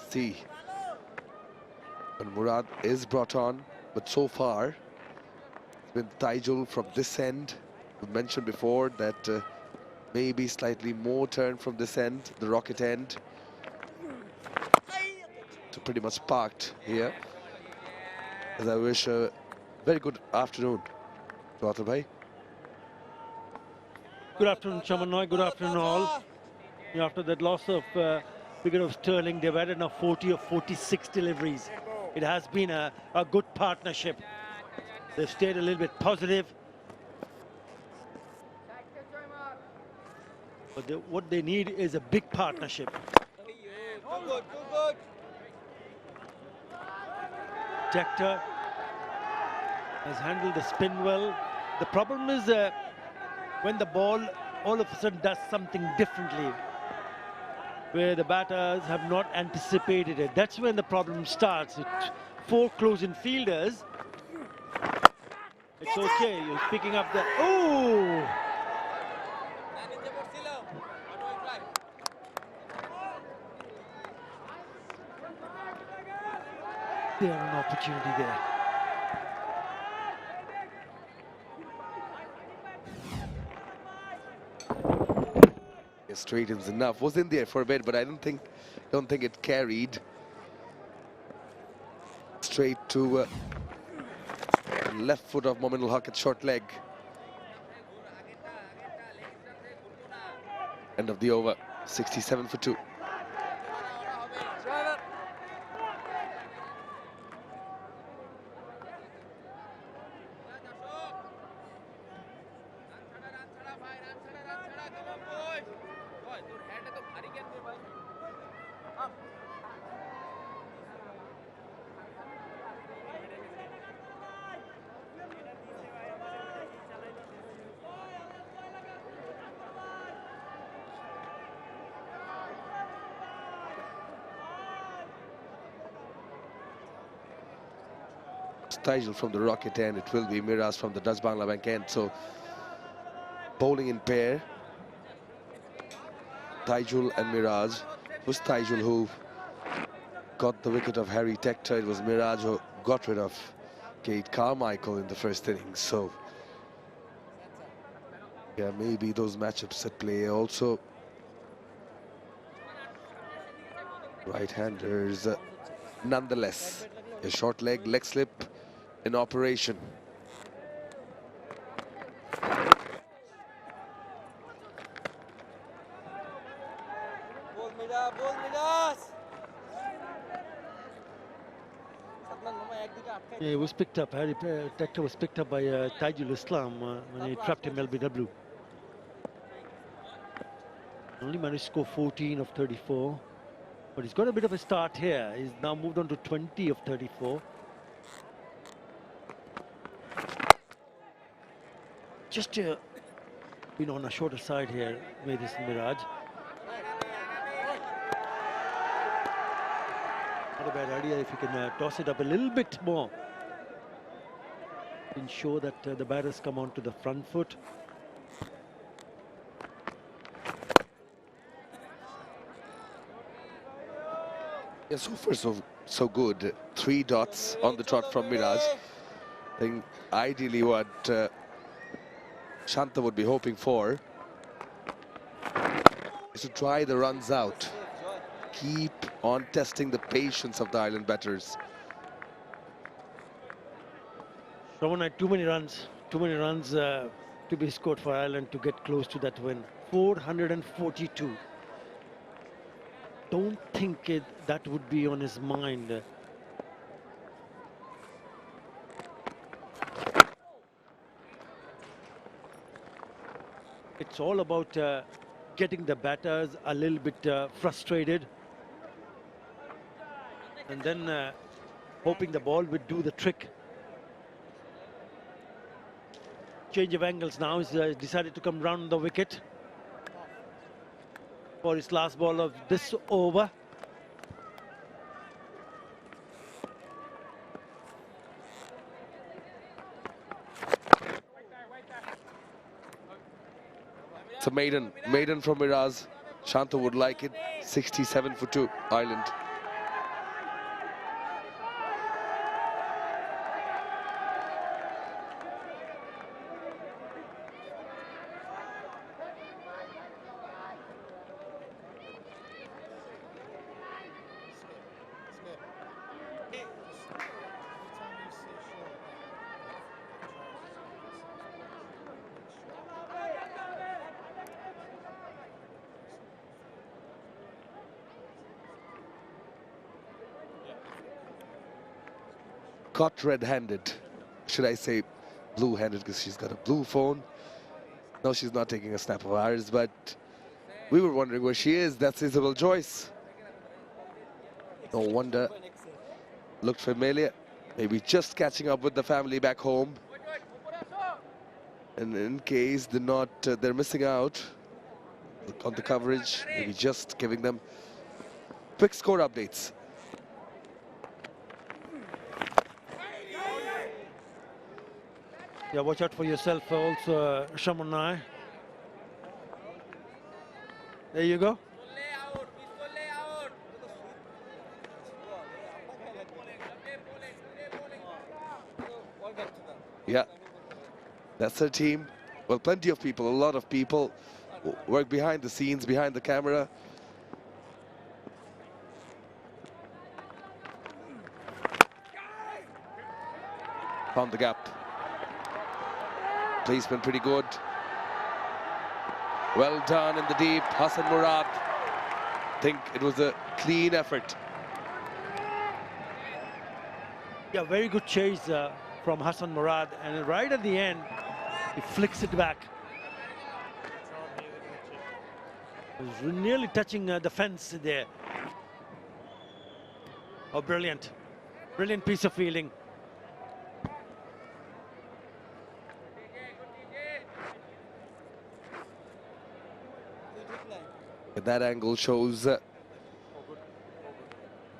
see when Murad is brought on. But so far, it's been Taijul from this end. We mentioned before that maybe slightly more turn from this end, the rocket end. So pretty much parked here. As I wish a very good afternoon to Atul Bhai. Good afternoon, Chaman. Good afternoon, all. After that loss of wicket of Sterling, they've added now 40 of 46 deliveries. It has been a good partnership. They've stayed a little bit positive. But what they need is a big partnership. Tector has handled the spin well. The problem is when the ball all of a sudden does something differently, where the batters have not anticipated it. That's when the problem starts. It's 4 close-in fielders. It's okay. You're picking up the... Oh! They have an opportunity there. Straightens enough. Was in there for a bit, but I don't think it carried. Straight to left foot of Momin ul Haq at short leg. End of the over. 67 for 2. 𝗬𝗏𝗪 from the Rocket end. It will be Miraz from the Dutch Bangla Bank end. So bowling in pair. 𝗬𝗪 and Miraz. It was 𝗬𝗪 who got the wicket of Harry Tector. It was Miraz who got rid of Kate Carmichael in the first innings. So yeah, maybe those matchups at play also. Right-handers, nonetheless, a short leg slip in operation. Yeah, it was picked up. Harry Tector was picked up by Taijul Islam when he trapped him LBW. Only managed to score 14 of 34. But he's got a bit of a start here. He's now moved on to 20 of 34. Just on a shorter side here, made this Miraj. Not a bad idea if you can toss it up a little bit more. Ensure that the batters come onto the front foot. Yeah, so far so good. 3 dots on the trot from Miraj. I think ideally what Shanta would be hoping for is to try the runs out. Keep on testing the patience of the Ireland batters. Shravan, too many runs to be scored for Ireland to get close to that win. 442. Don't think that would be on his mind. It's all about getting the batters a little bit frustrated and then hoping the ball would do the trick. Change of angles now. He's decided to come round the wicket for his last ball of this over. It's a maiden from Miraz. Shanta would like it. 67 for 2, Ireland. Caught red-handed, should I say blue-handed, because she's got a blue phone. No, she's not taking a snap of ours, but we were wondering where she is. That's Isabel Joyce. No wonder. Looked familiar. Maybe just catching up with the family back home. And in case they're missing out on the coverage, maybe just giving them quick score updates. Yeah, watch out for yourself also, Shamanai. There you go. Yeah, that's her team. Well, plenty of people, a lot of people work behind the scenes, behind the camera. Found the gap. Placement pretty good. Well done in the deep, Hassan Murad. Think it was a clean effort. Yeah, very good chase from Hassan Murad, and right at the end, he flicks it back. It was nearly touching the fence there. Oh, brilliant. Brilliant piece of fielding. That angle shows that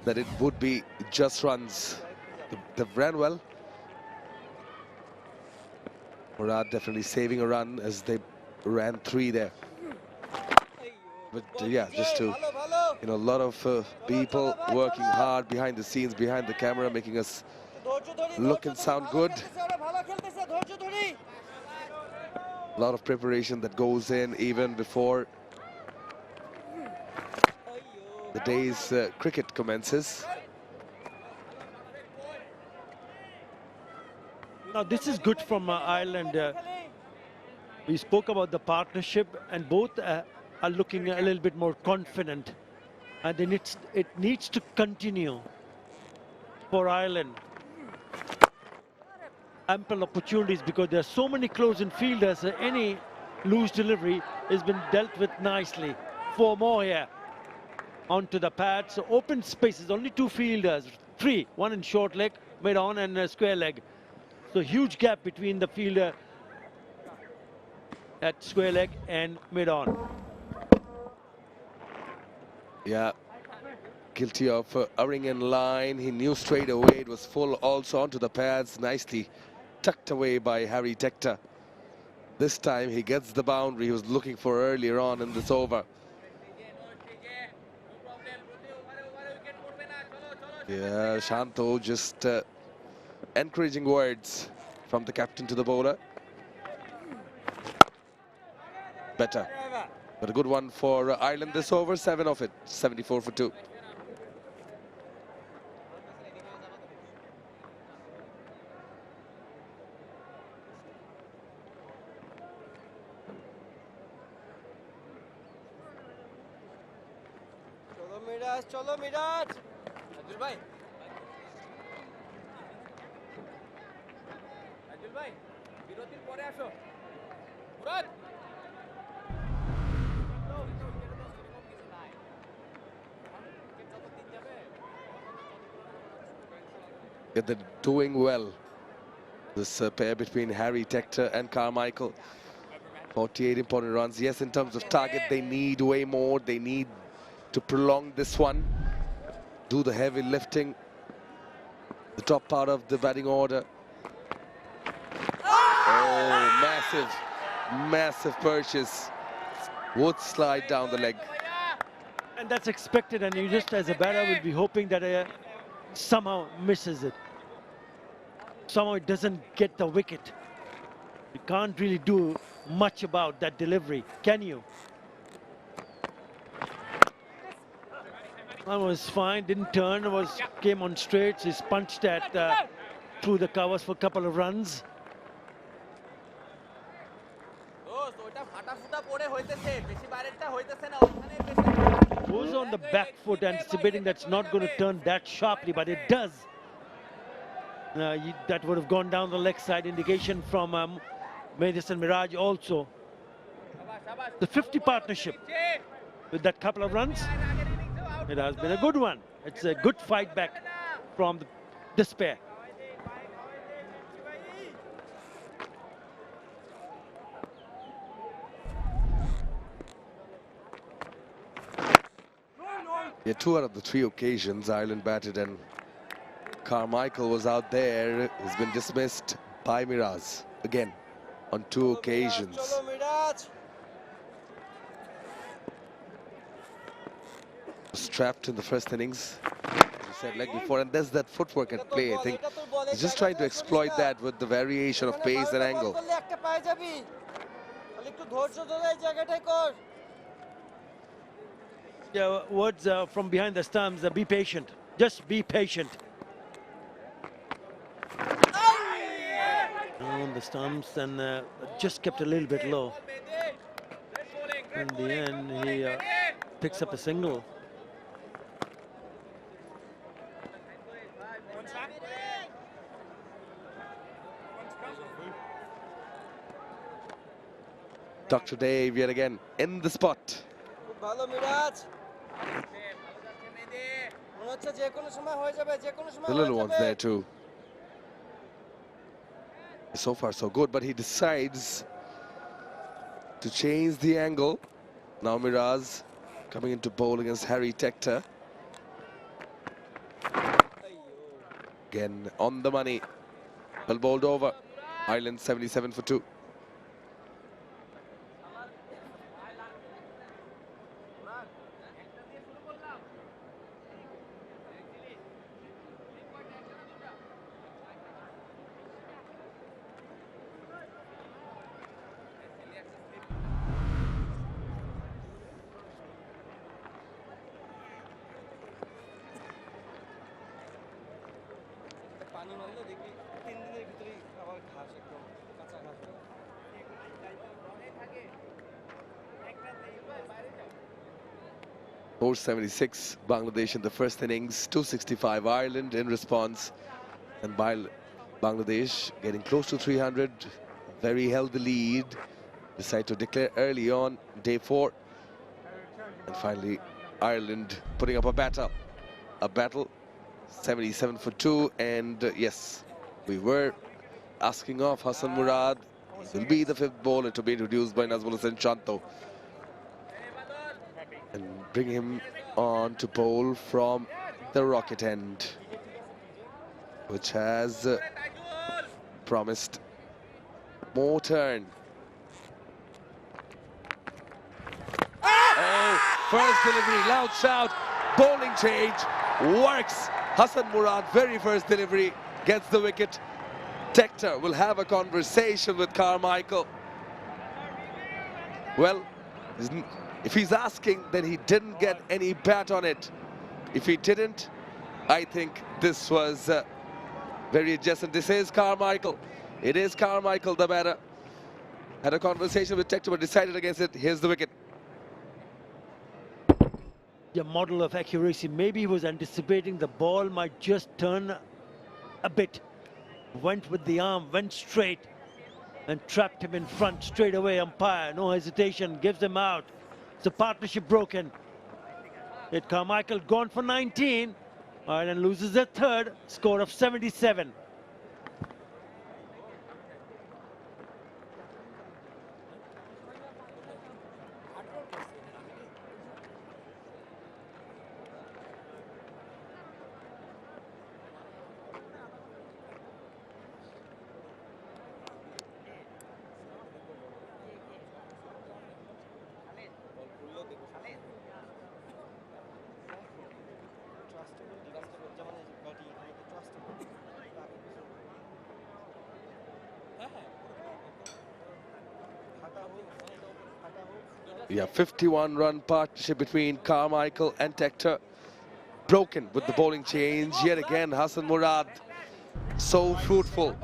it would be just runs. They've ran well, Murad definitely saving a run as they ran 3 there. But yeah, just to, a lot of people working hard behind the scenes, behind the camera, making us look and sound good. A lot of preparation that goes in even before the day's cricket commences. Now this is good from Ireland. We spoke about the partnership, and both are looking a little bit more confident, and then it needs to continue for Ireland. Ample opportunities because there are so many close-in fielders. Any loose delivery has been dealt with nicely. 4 more here onto the pad. So open spaces, only 2 fielders, 3, one in short leg, mid-on, and square leg. So huge gap between the fielder at square leg and mid-on. Yeah, guilty of erring in line. He knew straight away it was full also onto the pads, nicely tucked away by 𝗃𝗃. This time he gets the boundary he was looking for earlier on in this over. Yeah, Shanto just encouraging words from the captain to the bowler. Better. But a good one for Ireland this over, 7 of it, 74 for 2. Cholo Miraj. Ajul bhai. Ajul bhai. বিরতির পরে আসো। Murad. They're doing well. This pair between 𝗃𝗃 and Carmichael. 48 important runs. Yes, in terms of target, they need way more. They need to prolong this one, do the heavy lifting, the top part of the batting order. Oh, massive purchase. Would slide down the leg. And that's expected, and you just as a batter will be hoping that somehow misses it. Somehow it doesn't get the wicket. You can't really do much about that delivery, can you? That was fine, didn't turn, came on straights. He's punched at through the covers for a couple of runs. Goes on the back foot, anticipating that's not going to turn that sharply, but it does. That would have gone down the leg side. Indication from Madison Miraj also. The 50 partnership with that couple of runs. It has been a good one. It's a good fight back from this pair. Yeah, 2 out of the 3 occasions Ireland batted and Carmichael was out there. He's been dismissed by Miraj again on 2 occasions. Was trapped in the first innings, as you said, leg before, and there's that footwork at play. I think he's just trying to exploit that with the variation of pace and angle. Yeah, words from behind the stumps, be patient. Just be patient. On the stumps and just kept a little bit low. In the end, he picks up a single. Dr. Dave yet again in the spot. The little ones there too. So far so good, but he decides to change the angle. Now Miraj coming into bowl against 𝗃𝗃. Again on the money. Well bowled over. Ireland 77 for 2. .476 Bangladesh in the first innings, 265 Ireland in response, and Bangladesh getting close to 300, very healthy lead, decide to declare early on day 4, and finally Ireland putting up a battle, 77 for 2, and yes, we were asking of Hassan Murad, he will be the 5th bowler to be introduced by Nazmul Hussain Shanto, and bring him on to bowl from the rocket end, which has promised more turn. Oh, first delivery, loud shout, bowling change, works. Hassan Murad, very first delivery, gets the wicket. Tector will have a conversation with Carmichael. Well, if he's asking, then he didn't get any bat on it. If he didn't, I think this was very adjacent. This is Carmichael. It is Carmichael, the batter. Had a conversation with Tector, but decided against it. Here's the wicket. The model of accuracy. Maybe he was anticipating the ball might just turn a bit. Went with the arm, went straight, and trapped him in front straight away. Umpire, no hesitation, gives him out. The partnership broken. Yet Carmichael gone for 19. Ireland loses their 3rd, score of 77. Yeah, 51-run partnership between Carmichael and Tector. Broken with the bowling change. Yet again, Hassan Murad, so fruitful.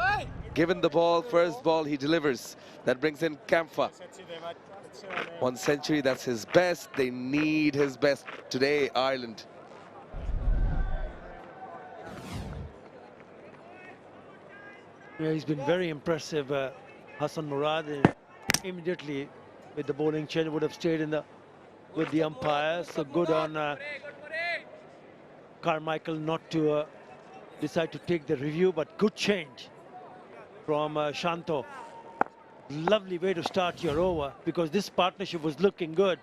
Given the ball, first ball, he delivers. That brings in 𝗂𝗪𝗲. 1 century, that's his best. They need his best today, Ireland. Yeah, he's been very impressive, Hassan Murad. Immediately with the bowling change would have stayed in with the umpire. So good on Carmichael not to decide to take the review, but good change from Shanto. Lovely way to start your over, because this partnership was looking good.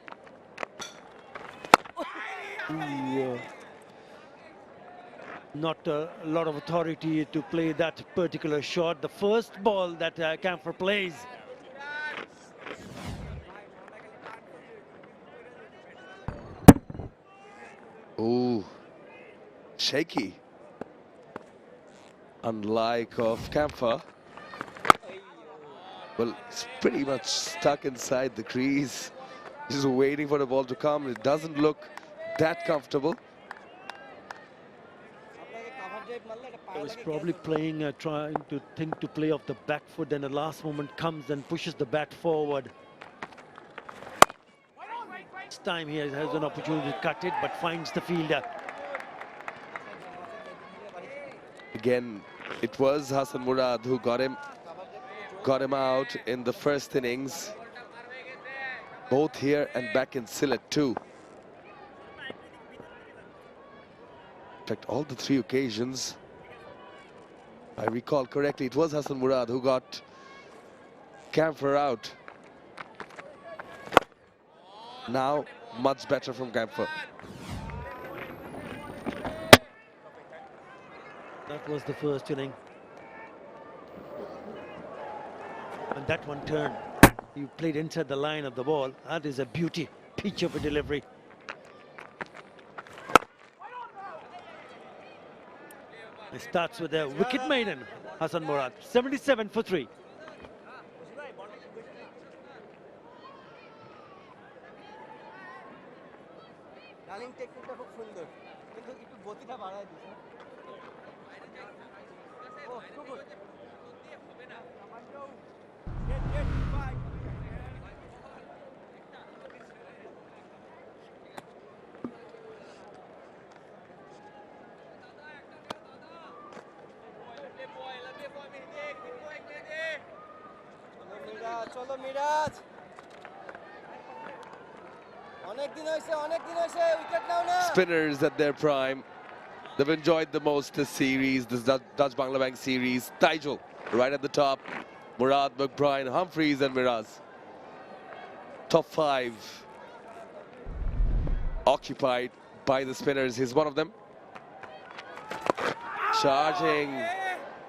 Not a lot of authority to play that particular shot. The first ball that 𝗂𝗪𝗲 plays. Ooh, shaky. Unlike of 𝗂𝗪𝗲. Well, it's pretty much stuck inside the crease. Just waiting for the ball to come. It doesn't look that comfortable. He was probably playing, trying to think to play off the back foot. Then the last moment comes and pushes the bat forward. This time he has an opportunity to cut it, but finds the fielder. Again, it was Hassan Murad who got him out in the first innings. Both here and back in Sylhet too. In fact, all the 3 occasions, I recall correctly, it was Hassan Murad who got 𝗂𝗪𝗲 out. Now, much better from 𝗂𝗪𝗲. That was the first inning. that one turn. You played inside the line of the ball. That is a beauty. Peach of a delivery. It starts with a wicket maiden, Hassan Murad. 77 for 3. চলো মিরাজ অনেক দিন হইছে wicket নাও না Spinners at their prime. They've enjoyed the most this series, this Dutch Bangladesh series. Tijl right at the top. Murad, McBride, Humphreys and Miraz. Top 5 occupied by the spinners. He's one of them. Charging.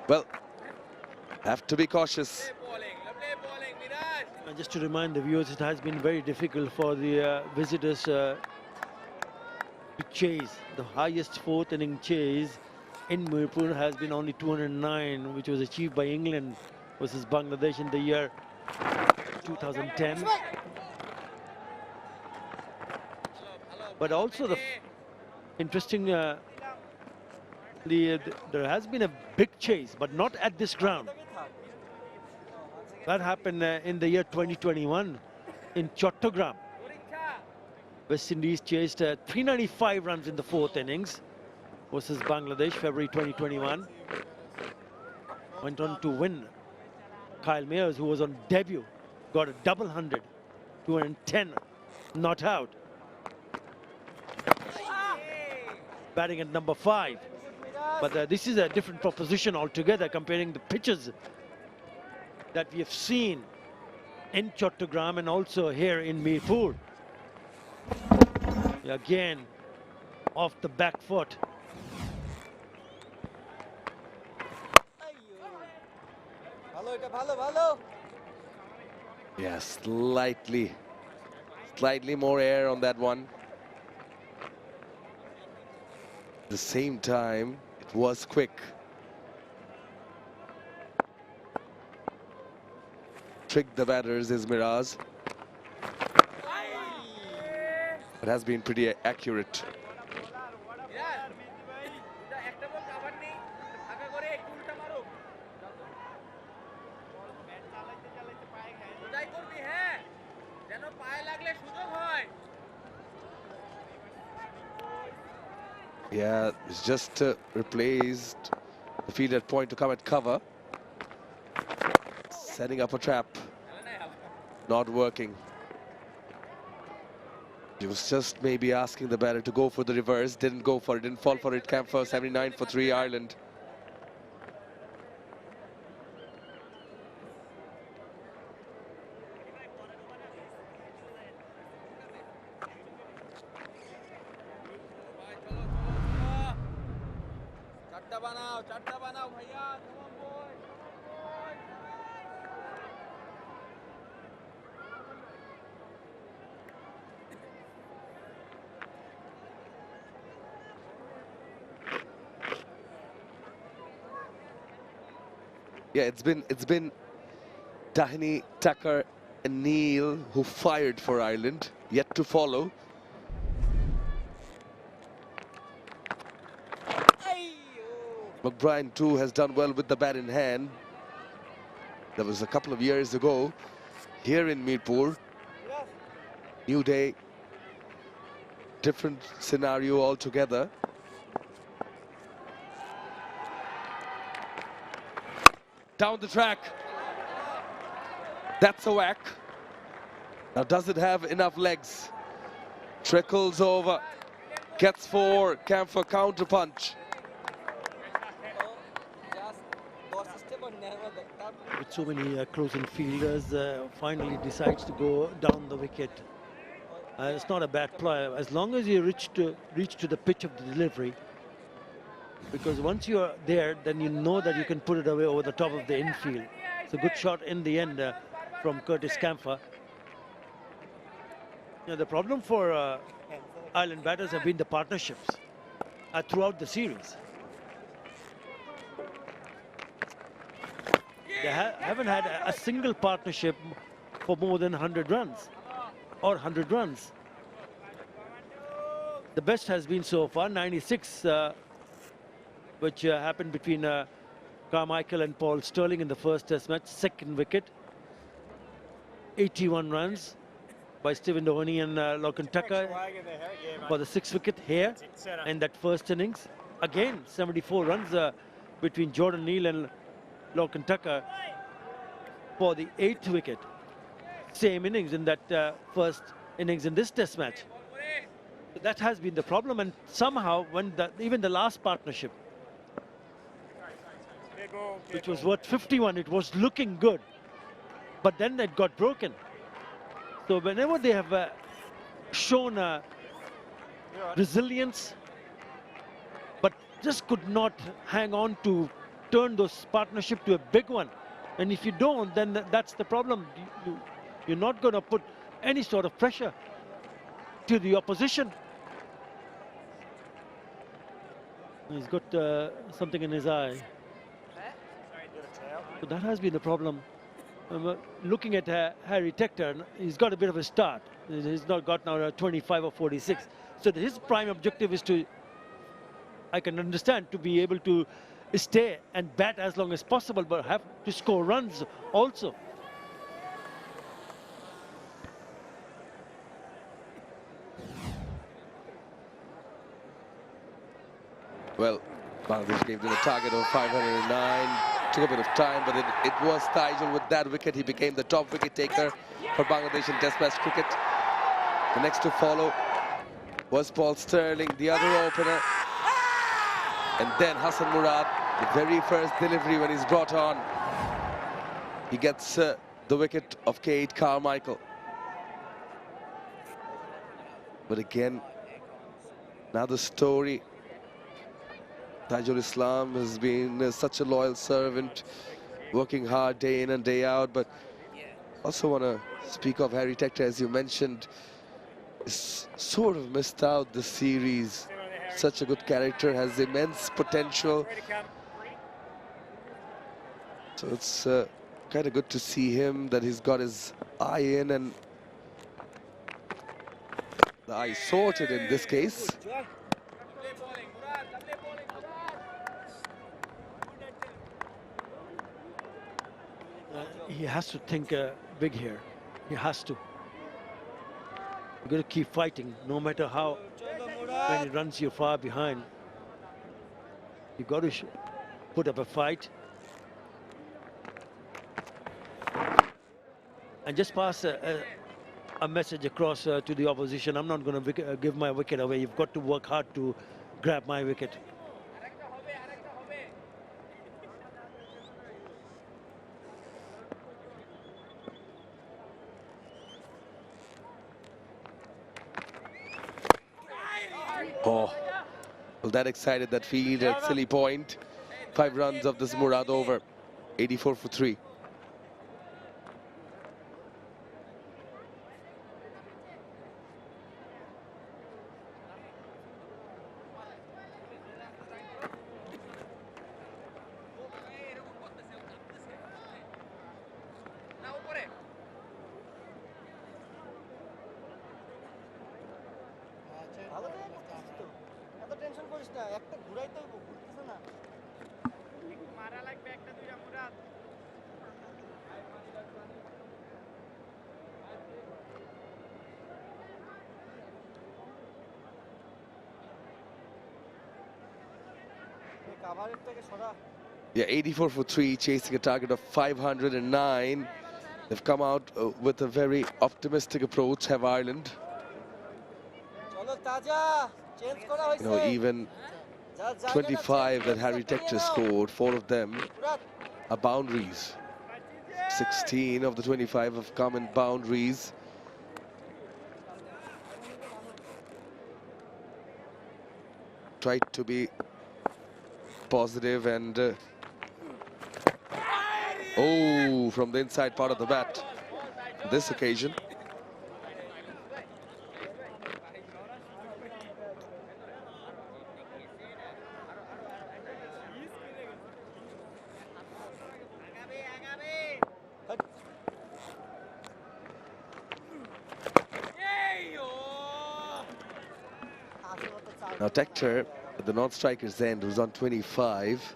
Well, have to be cautious. And just to remind the viewers, it has been very difficult for the visitors to chase. The highest fourth inning chase in Mirpur has been only 209, which was achieved by England versus Bangladesh in the year 2010. But also the interesting, there has been a big chase, but not at this ground. That happened in the year 2021 in Chattogram. West Indies chased 395 runs in the fourth innings versus Bangladesh, February 2021. Went on to win. Kyle Mayers, who was on debut, got a double 100, 210, not out. Batting at number 5. But this is a different proposition altogether, comparing the pitches that we have seen in Chattogram and also here in Mirpur. Again, off the back foot. Yeah, slightly more air on that one. At the same time, it was quick. Tricked the batters is Miraz. It has been pretty accurate. Yeah, it's just replaced the field at point to come at cover. Setting up a trap. Not working. He was just maybe asking the batter to go for the reverse. Didn't go for it, didn't fall for it. Camphor 79 for 3, Ireland. Yeah, it's been Tahini, Tucker and Neil who fired for Ireland, yet to follow. McBride too has done well with the bat in hand. That was a couple of years ago here in Mirpur. New day, different scenario altogether. Down the track. That's a whack. Now does it have enough legs? Trickles over. Gets 4. Camphor counter punch. With so many closing fielders, finally decides to go down the wicket. It's not a bad play as long as you reach to the pitch of the delivery. Because once you're there, then you know that you can put it away over the top of the infield. It's a good shot in the end from 𝗃𝗂𝗃. The problem for Ireland batters have been the partnerships throughout the series. They haven't had a single partnership for more than 100 runs or 100 runs. The best has been so far 96, which happened between Carmichael and Paul Stirling in the first test match, second wicket. 81 runs by Stephen Dhoni and Lockie Tucker for the sixth wicket here in that first innings. Again, 74 runs between Jordan Neal and Lockie Tucker for the eighth wicket. Same innings in that first innings in this test match. That has been the problem, and somehow when even the last partnership, which was worth 51, it was looking good, but then it got broken. So whenever they have shown resilience, but just could not hang on to turn those partnership to a big one. And if you don't, then that's the problem. You're not going to put any sort of pressure to the opposition. He's got something in his eye. So that has been the problem. Looking at Harry Tector, he's got a bit of a start. He's not got now 25 or 46. So his prime objective is to, I can understand, to be able to stay and bat as long as possible, but have to score runs also. Well, Bangladesh gave them a target of 509. Took a bit of time, but it was Thaijul with that wicket. He became the top wicket taker for Bangladesh in Test match cricket. The next to follow was Paul Stirling, the other opener. And then Hassan Murad, the very first delivery when he's brought on. He gets the wicket of Kate Carmichael. But again, now the story. Taijul Islam has been such a loyal servant, working hard day in and day out. But also want to speak of Harry Tector, as you mentioned, is sort of missed out the series. Such a good character, has immense potential. So it's kind of good to see him, that he's got his eye in, and the eye sorted in this case. He has to think big here. He has to. You've got to keep fighting, no matter how many runs you're far behind. You've got to put up a fight. And just pass a message across to the opposition. I'm not going to give my wicket away. You've got to work hard to grab my wicket. Oh, well, that excited that field at Silly Point. 5 runs of this Murad over, 84 for 3. Yeah, 84 for 3, chasing a target of 509. They've come out with a very optimistic approach, have Ireland. You know, even 25 that Harry Tector scored, 4 of them are boundaries. 16 of the 25 have come in boundaries. Tried to be positive and oh, from the inside part of the bat. this occasion. Now Tector at the non-striker's end, who's on 25.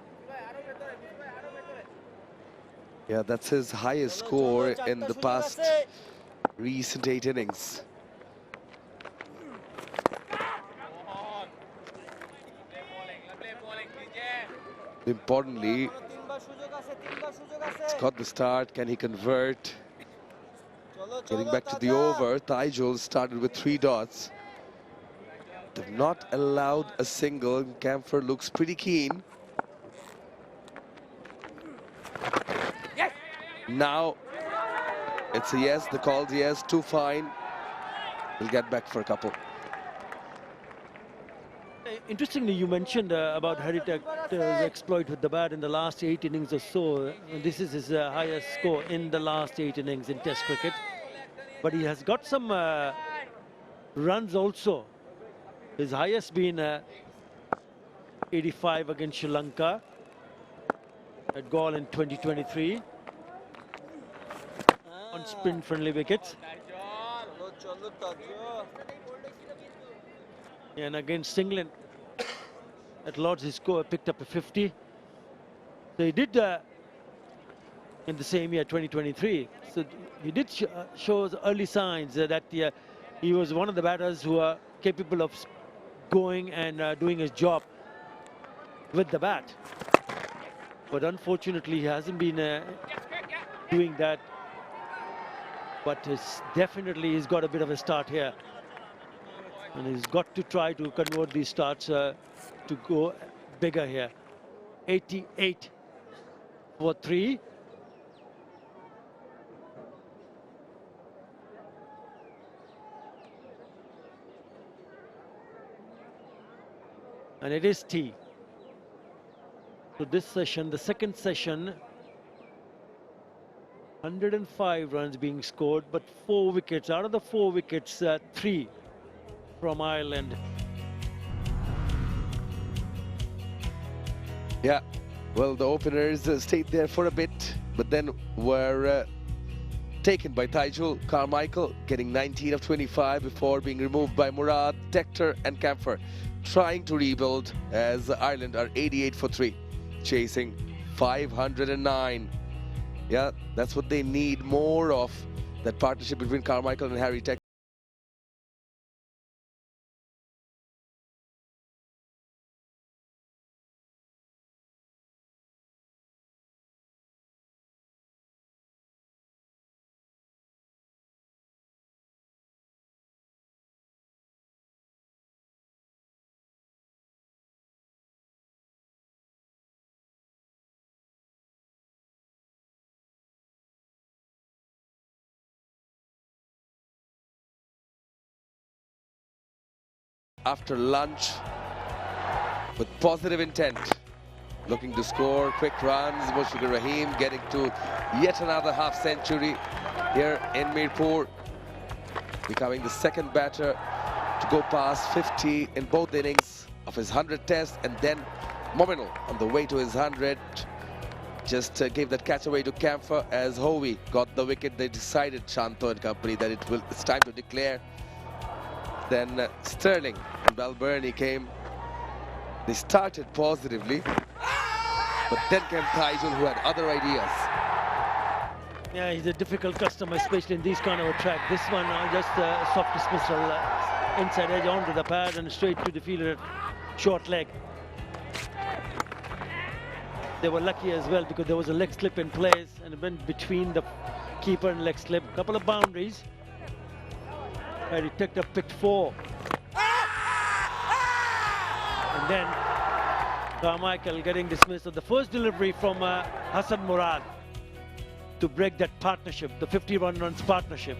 Yeah, that's his highest score in the past recent 8 innings. Importantly, he's got the start. Can he convert? Getting back to the over, 𝗍𝗏𝗀 started with 3 dots. They've not allowed a single. 𝗃𝗏𝗃𝗀 looks pretty keen. Now it's a yes. The call's yes. 2 fine. We'll get back for a couple. Interestingly, you mentioned about Tector's exploit with the bat in the last 8 innings or so. This is his highest score in the last 8 innings in Test cricket. But he has got some runs also. His highest been 85 against Sri Lanka at Galle in 2023 on spin-friendly wickets. And against England at Lord's, his score picked up a 50. So he did in the same year, 2023. So he did show early signs that he was one of the batters who are capable of going and doing his job with the bat. But unfortunately, he hasn't been doing that. But he's got a bit of a start here. And he's got to try to convert these starts to go bigger here. 88 for 3. And it is T. So this session, the second session, 105 runs being scored, but 4 wickets. Out of the 4 wickets, 3 from Ireland. Yeah, well, the openers stayed there for a bit, but then were taken by 𝗍𝗏𝗃𝗀. Carmichael getting 19 of 25 before being removed by Murad, Tector and 𝗃𝗏𝗃, trying to rebuild as Ireland are 88 for 3, chasing 509. Yeah, that's what they need more of, that partnership between Carmichael and Harry Tector. After lunch, with positive intent, looking to score quick runs. Mushfiqur Rahim getting to yet another half century here in Mirpur, becoming the second batter to go past 50 in both innings of his 100 test, and then Mominal on the way to his 100 just gave that catch away to 𝗃𝗏𝗃𝗀 as Hovey got the wicket. They decided, Shanto and company, that it's time to declare. Then Sterling and Balbirnie came. They started positively, but then came 𝗍𝗏𝗃𝗀, who had other ideas. Yeah, he's a difficult customer, especially in these kind of a track. This one, just a soft dismissal, inside edge onto the pad and straight to the fielder, short leg. They were lucky as well because there was a leg slip in place and it went between the keeper and leg slip. A couple of boundaries. Harry Tector picked 4. And then Carmichael getting dismissed of the first delivery from Hassan Murad to break that partnership, the 51 runs partnership.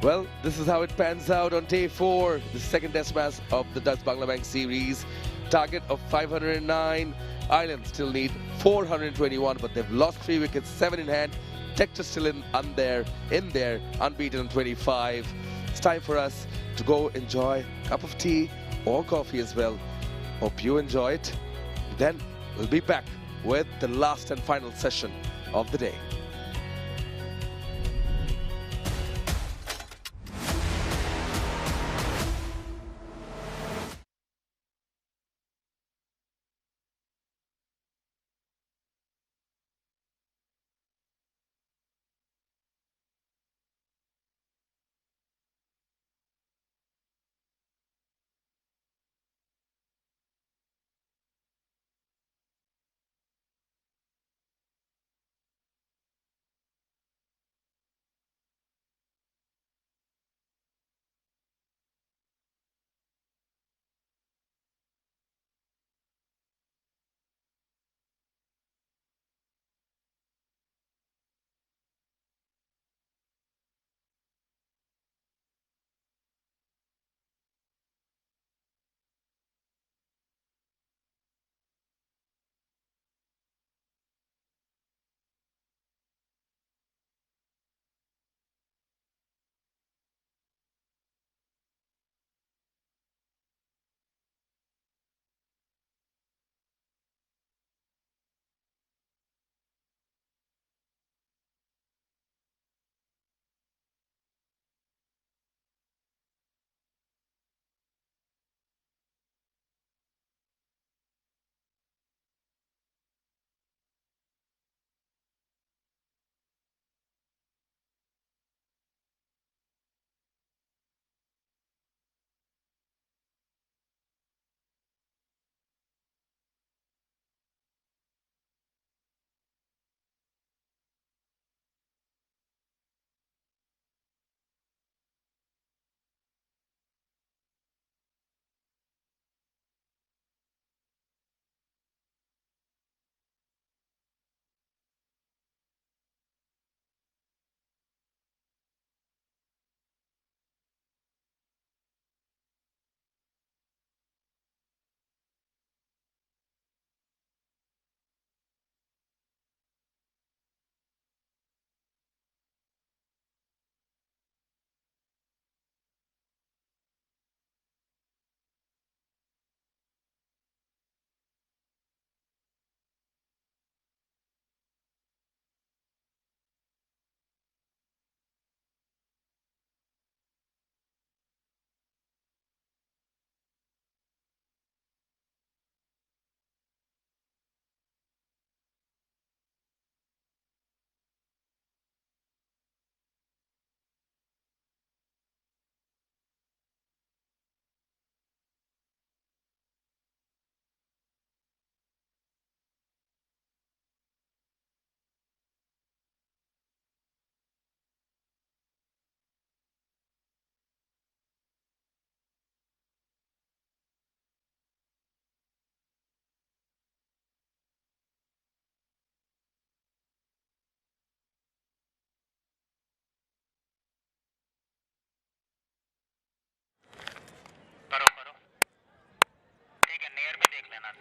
Well, this is how it pans out on day 4, the second test match of the Dutch Bangla Bank series. Target of 509. Ireland still need 421, but they've lost 3 wickets, 7 in hand. Texture still in there, unbeaten in 25. It's time for us to go enjoy a cup of tea or coffee as well. Hope you enjoy it. Then we'll be back with the last and final session of the day.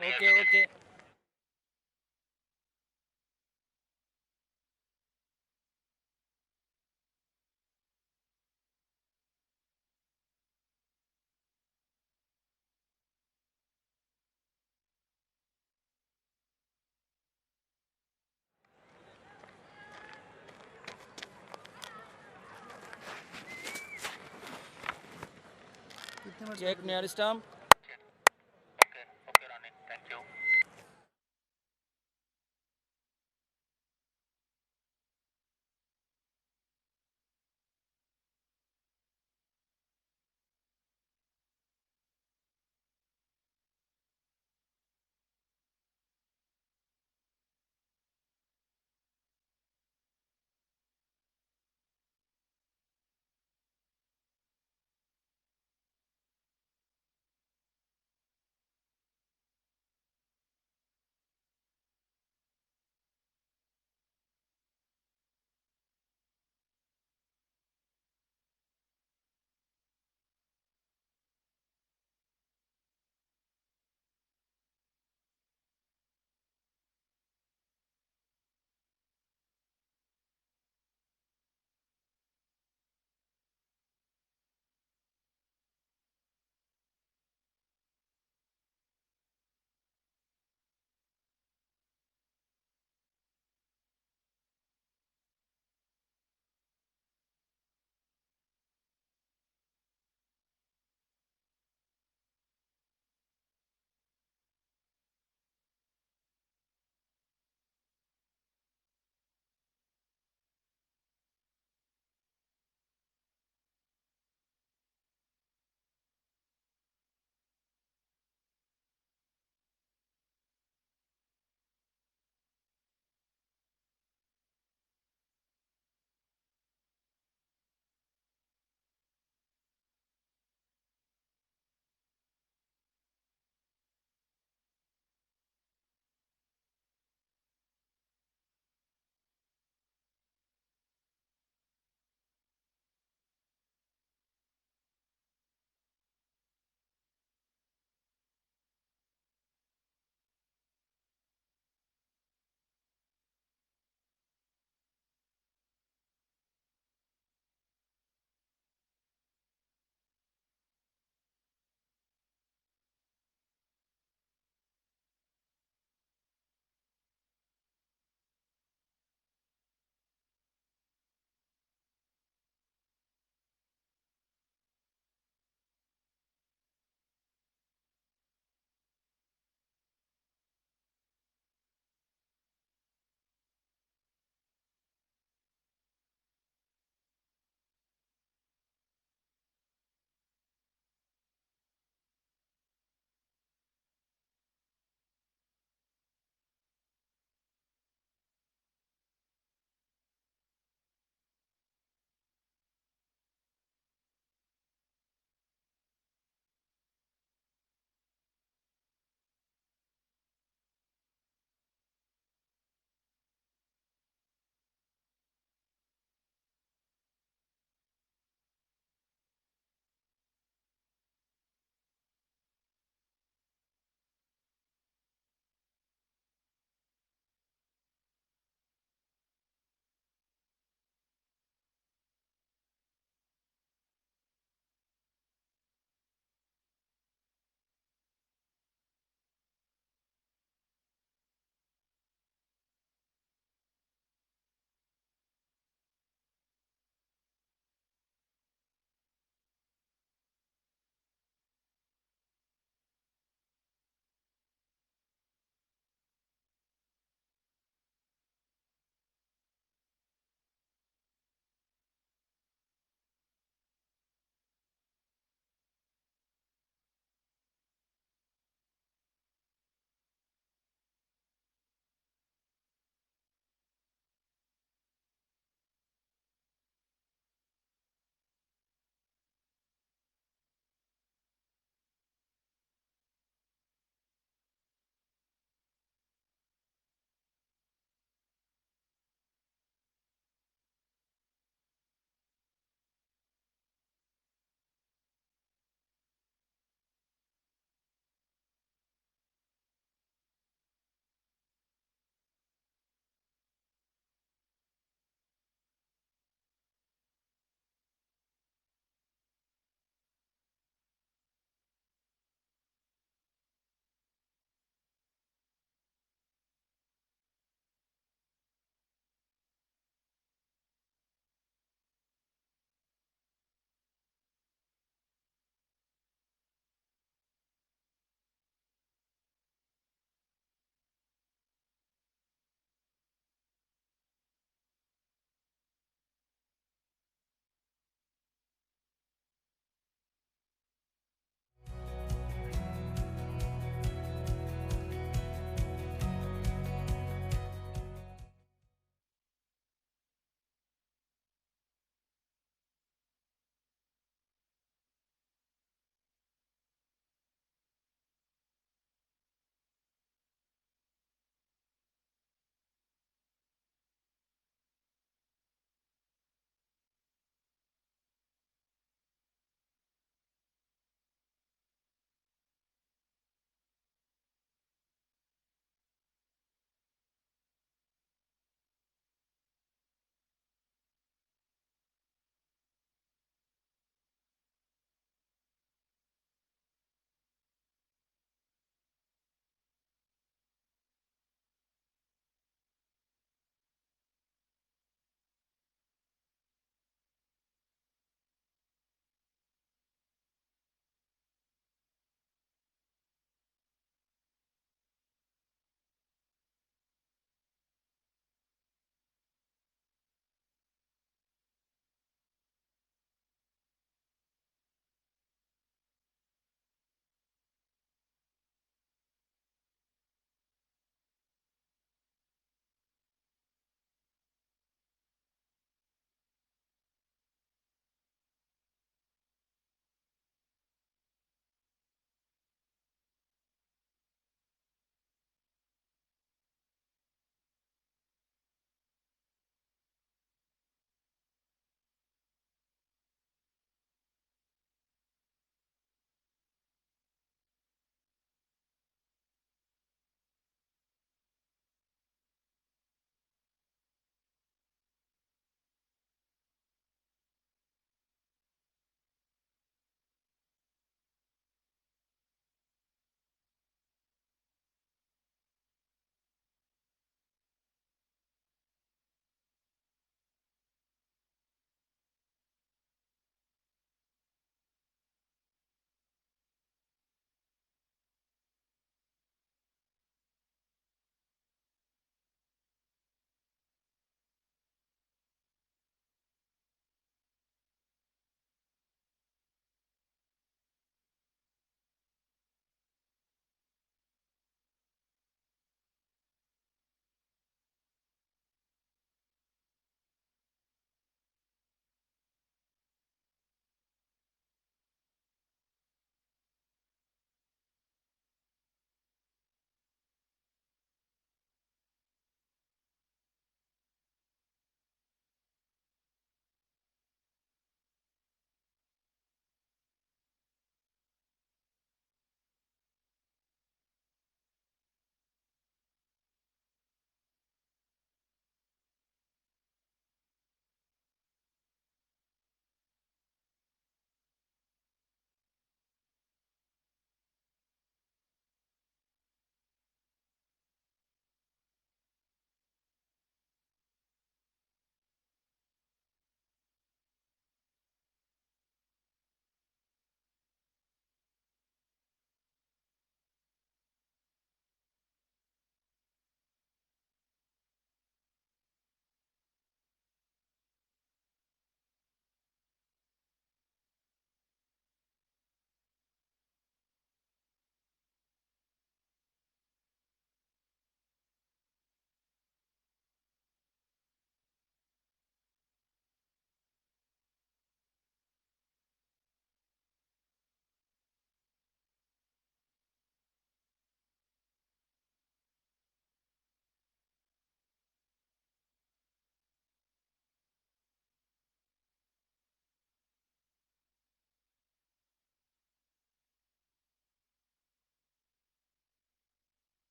Okay, okay. Check near stump.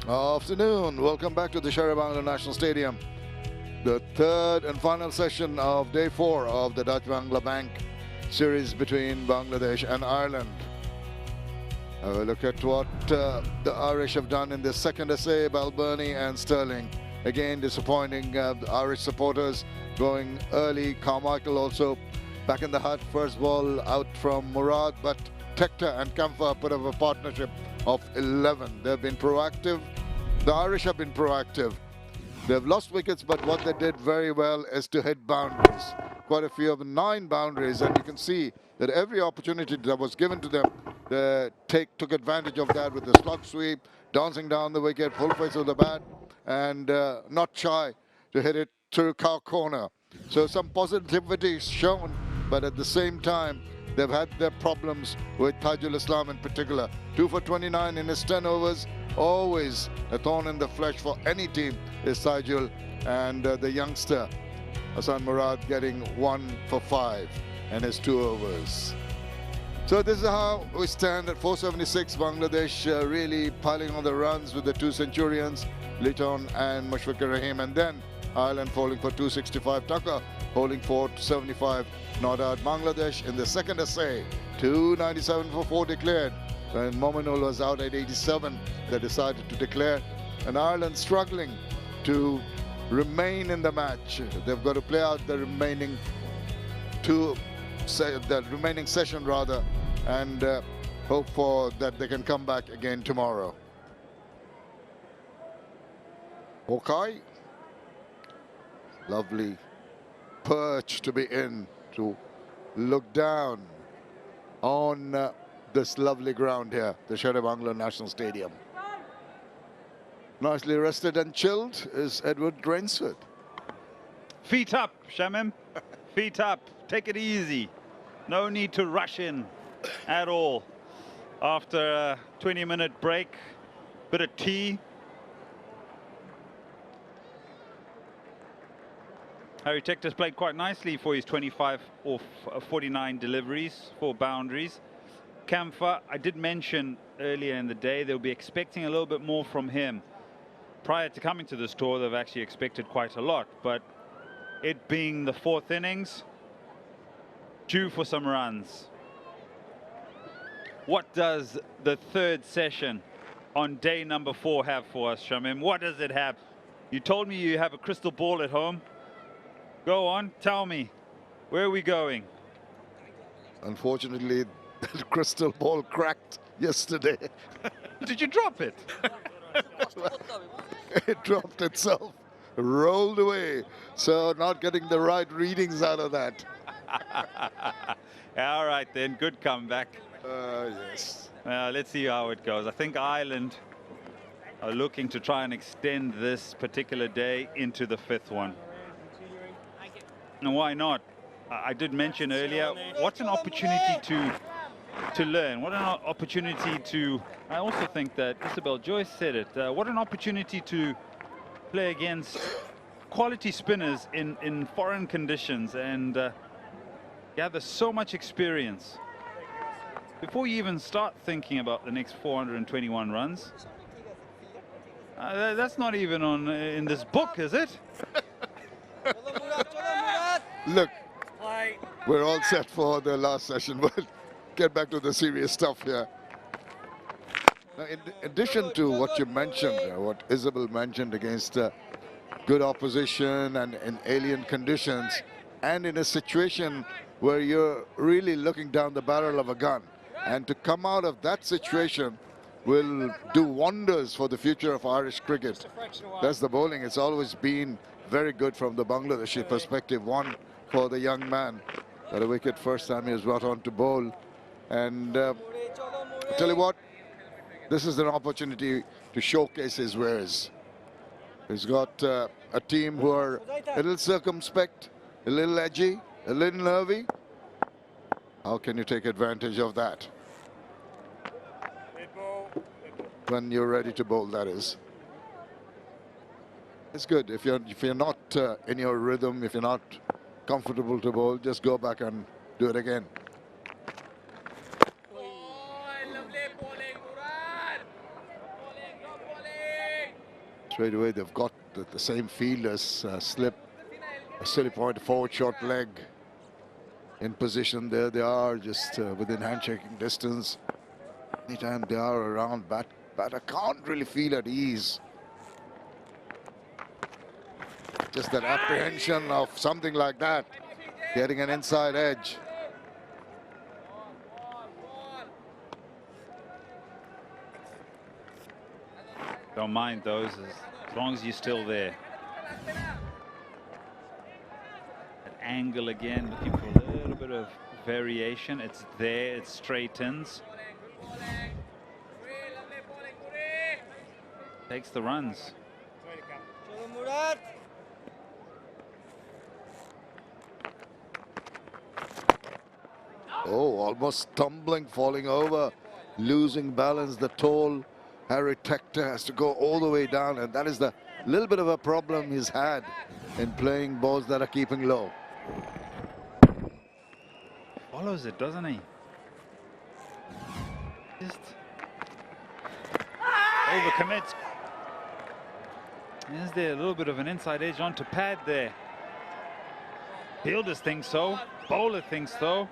Afternoon. Welcome back to the 𝗃𝗵𝗃𝗃 National Stadium. The third and final session of day 4 of the Dutch Bangla Bank series between Bangladesh and Ireland. Have a look at what the Irish have done in the second essay. Balbirnie and Sterling. Again, disappointing. The Irish supporters going early. Carmichael also back in the hut. First ball out from Murad, but Tector and Kamfa put up a partnership of 11. They've been proactive. The Irish have been proactive. They've lost wickets, but what they did very well is to hit boundaries. Quite a few of 9 boundaries, and you can see that every opportunity that was given to them, they took advantage of that with the slug sweep, dancing down the wicket, full face of the bat, and not shy to hit it through cow corner. So some positivity is shown, but at the same time, they've had their problems with Tajul Islam in particular. 2 for 29 in his 10 overs. Always a thorn in the flesh for any team is Tajul, and the youngster Hassan Murad getting 1 for 5 in his 2 overs. So this is how we stand at 476. Bangladesh really piling on the runs with the 2 centurions, Litton and Mushfiqur Rahim, and then Ireland falling for 265. Tucker holding for 75 not out. Bangladesh in the second essay, 297 for 4 declared. When Mominul was out at 87, they decided to declare. And Ireland struggling to remain in the match. They've got to play out the remaining session rather, and hope for that they can come back again tomorrow. Okay. Lovely perch to be in, to look down on this lovely ground here, the 𝗃𝗵𝗃𝗃 National Stadium. Nicely rested and chilled is Edward Rainsford. Feet up, Shamim. Feet up. Take it easy. No need to rush in at all. After a 20-minute break, bit of tea. Harry Tector's played quite nicely for his 25 or 49 deliveries, 4 boundaries. Kamfa, I did mention earlier in the day they'll be expecting a little bit more from him. Prior to coming to this tour, they've actually expected quite a lot, but it being the 4th innings, due for some runs. What does the 3rd session on day number 4 have for us, Shamim? What does it have? You told me you have a crystal ball at home. Go on, tell me. Where are we going? Unfortunately, the crystal ball cracked yesterday. Did you drop it? It dropped itself, rolled away. So not getting the right readings out of that. All right then, good comeback. Yes. Let's see how it goes. I think Ireland are looking to try and extend this particular day into the 5th one. And why not? I did mention earlier, what's an opportunity to learn? What an opportunity to... I also think that Isabel Joyce said it. What an opportunity to play against quality spinners in foreign conditions and gather so much experience. Before you even start thinking about the next 421 runs, that's not even in this book, is it? Look, we're all set for the last session, but get back to the serious stuff here. Now, in addition to what you mentioned, what Isabel mentioned against good opposition and in alien conditions, and in a situation where you're really looking down the barrel of a gun, and to come out of that situation will do wonders for the future of Irish cricket. That's the bowling. It's always been very good from the Bangladeshi perspective. 1 for the young man. Got a wicket first time he was brought on to bowl. And I tell you what, this is an opportunity to showcase his wares. He's got a team who are a little circumspect, a little edgy, a little nervy. How can you take advantage of that? When you're ready to bowl, that is. It's good. If you're not in your rhythm, if you're not comfortable to bowl, just go back and do it again. Straight away, they've got the same fielders, slip, a silly point, forward short leg in position. There they are, just within handshaking distance. Anytime they are around, batter can't really feel at ease. Just that apprehension of something like that, getting an inside edge. Don't mind those as long as you're still there. That angle again, looking for a little bit of variation. It's there, it straightens. Takes the runs. Oh, almost tumbling, falling over, losing balance. The tall Harry Tector has to go all the way down, and that is the little bit of a problem he's had in playing balls that are keeping low. Follows it, doesn't he? Just overcommits. Is there a little bit of an inside edge onto pad there? Fielders think so. Bowler thinks so.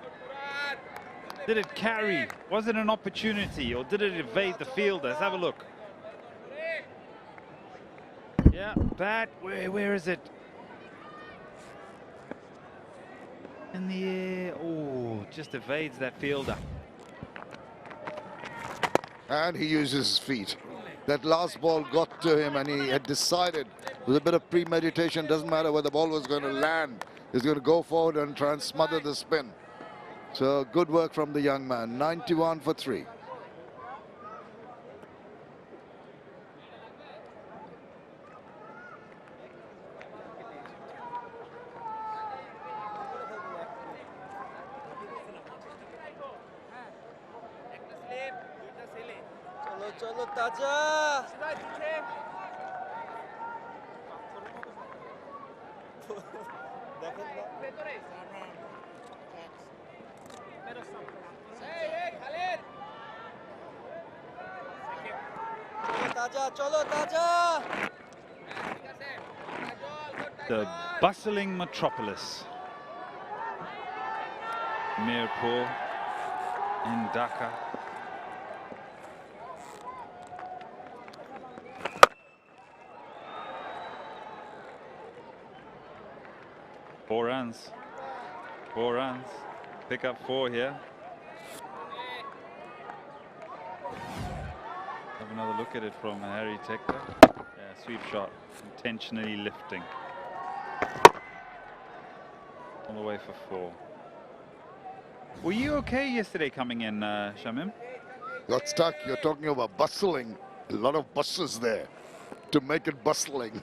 Did it carry? Was it an opportunity, or did it evade the fielder? Let's have a look. Yeah, bat. Where is it? In the air. Oh, just evades that fielder. And he uses his feet. That last ball got to him, and he had decided with a bit of premeditation, doesn't matter where the ball was going to land, he's going to go forward and try and smother the spin. So good work from the young man. 91 for 3. The bustling metropolis, Mirpur in Dhaka. Four runs. Pick up 4 here. Have another look at it from Harry Tector. Yeah, sweep shot, intentionally lifting. All the way for 4. Were you okay yesterday coming in, Shamim? Got stuck. You're talking about bustling. A lot of buses there to make it bustling.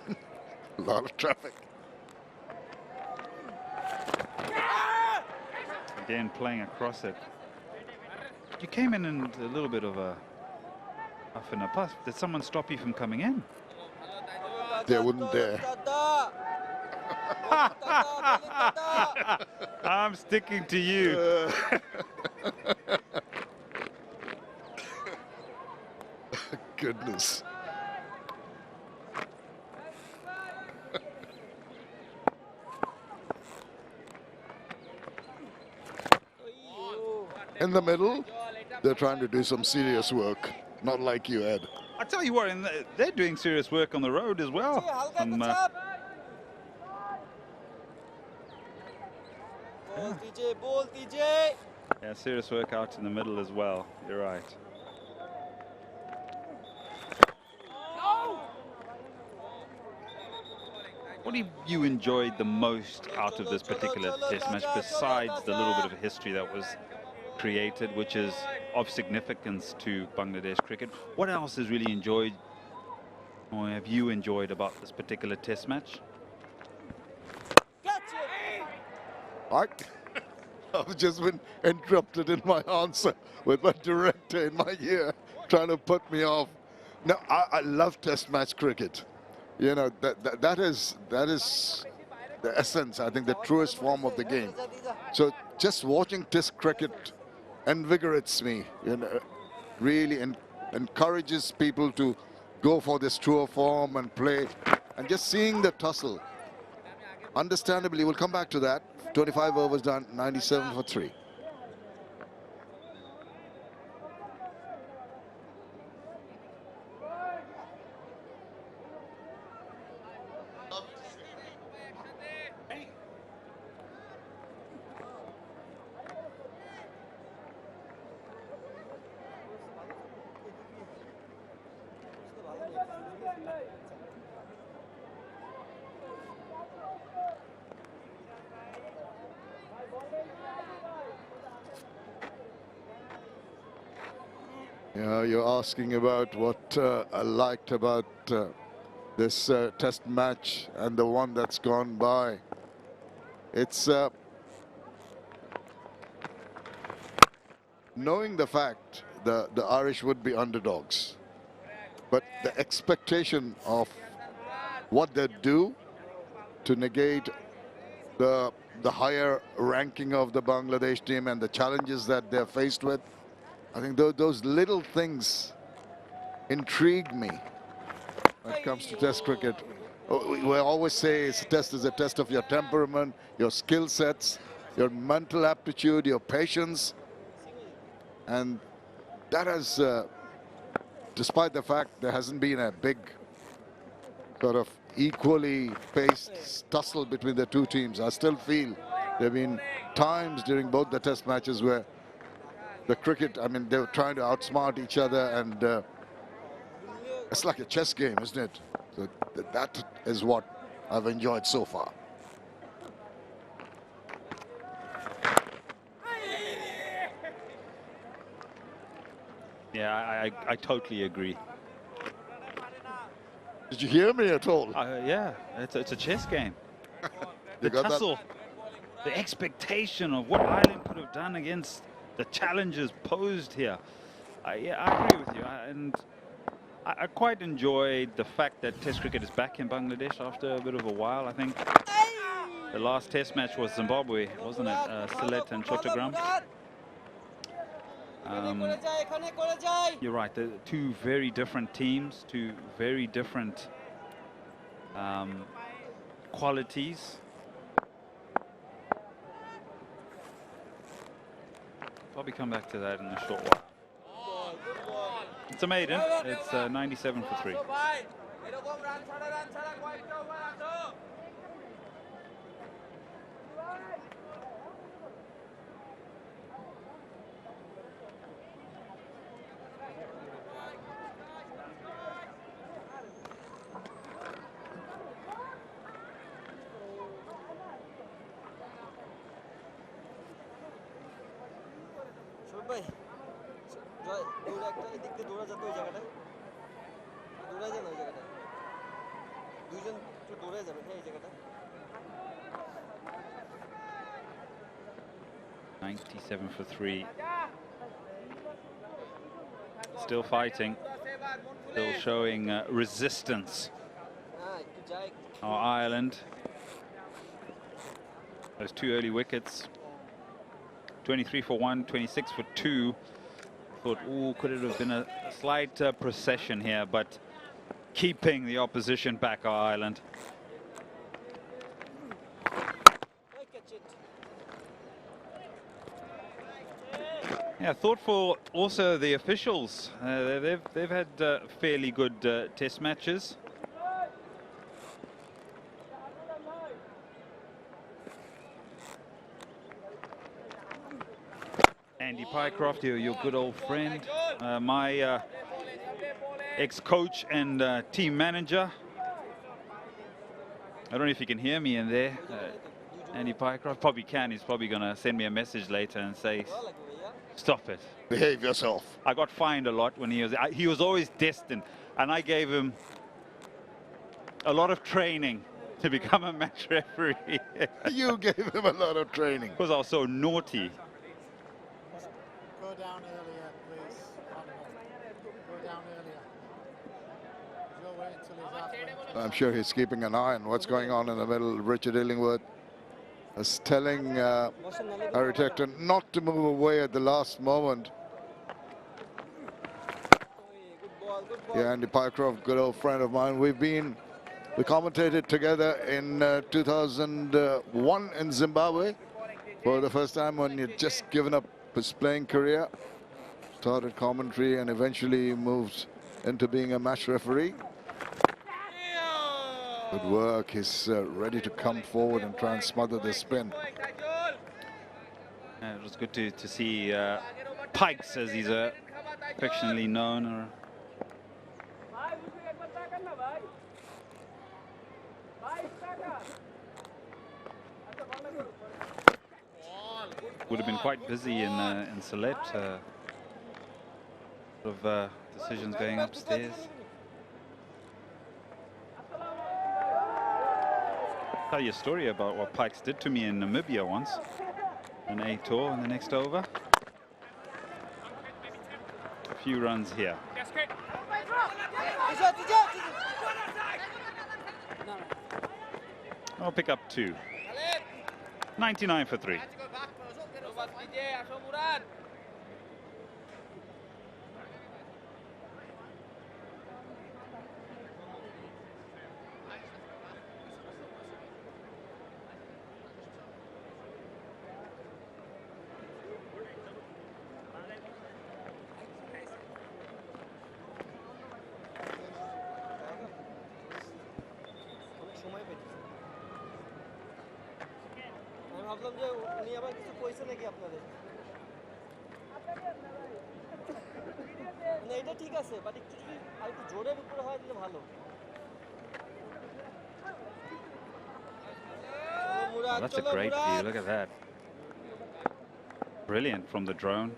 A lot of traffic. Again, playing across it. You came in a little bit of a huff and a puff. Did someone stop you from coming in? They wouldn't dare. I'm sticking to you. Goodness. In the middle, they're trying to do some serious work, not like you, Ed. I tell you what, they're doing serious work on the road as well. Yeah, serious work out in the middle as well. You're right. What have you enjoyed the most out of this particular test match, besides the little bit of history that was created, which is of significance to Bangladesh cricket? What else has really enjoyed, or have you enjoyed about this particular test match? I've just been interrupted in my answer with my director in my ear trying to put me off. No, I love test match cricket. You know, that is the essence, I think, the truest form of the game. So just watching test cricket invigorates me, you know, really encourages people to go for this truer form and play. And just seeing the tussle, understandably, we'll come back to that. 25 overs done, 97 for 3. Yeah, you're asking about what I liked about this test match and the one that's gone by. It's knowing the fact the Irish would be underdogs, but the expectation of what they do to negate the higher ranking of the Bangladesh team and the challenges that they're faced with. I think those little things intrigue me when it comes to Test cricket. We always say a test is a test of your temperament, your skill sets, your mental aptitude, your patience. And that has, despite the fact there hasn't been a big sort of equally paced tussle between the two teams, I still feel there have been times during both the test matches where the cricket, I mean, they were trying to outsmart each other, and it's like a chess game, isn't it? So that is what I've enjoyed so far. Yeah, I totally agree. Did you hear me at all? Yeah, it's a chess game. You The got that? tussle, the expectation of what Ireland could have done against the challenges posed here. Yeah, I agree with you. I quite enjoyed the fact that Test cricket is back in Bangladesh after a bit of a while. I think the last Test match was Zimbabwe, wasn't it? Sylhet and Chottogram. You're right. They're two very different teams, two very different qualities. Probably come back to that in a short while. It's a maiden. It's 97 for 3. ভাই দৌড় একটা এদিক দিয়ে দৌড়া যেত ওই জায়গাটায় দৌড়া যান ওই জায়গাটায় দুইজন একটু দৌড়ে যাবেন হ্যাঁ এই জায়গাটা 97 for 3. Still fighting, still showing resistance. Our Ireland. Those two early wickets. 23 for 1, 26 for 2. Thought, ooh, could it have been a slight procession here, but keeping the opposition back, our Ireland. Yeah, thoughtful also the officials. They've had fairly good test matches. Andy Pycroft, your good old friend, my ex-coach and team manager. I don't know if you can hear me in there. Andy Pycroft probably can. He's probably going to send me a message later and say, stop it. Behave yourself. I got fined a lot when he was always destined, and I gave him a lot of training to become a match referee. You gave him a lot of training. Because I was so naughty. Go down earlier, please. Go down earlier. You'll wait until he's halfway. I'm sure he's keeping an eye on what's going on in the middle. Richard Illingworth is telling Harry Tector not to move away at the last moment. Yeah, Andy Pycroft, good old friend of mine. We commentated together in 2001 in Zimbabwe for the first time when he'd just given up his playing career. Started commentary and eventually moved into being a match referee. Good work. He's ready to come forward and try and smother the spin. It was good to see Pikes, as he's affectionately known. Would have been quite busy in Select. Of decisions going upstairs. Tell you a story about what Pikes did to me in Namibia once. An A tour in the next over. A few runs here. I'll pick up 2. 99 for 3. ভাবলাম যে উনি আবার কিছু কইছে নাকি আপনাদের না এটা ঠিক আছে বাট একটু যদি আরেকটু জোরের উপরে হয় তাহলে ভালো Oh, that's a great view, look at that. Brilliant from the drone.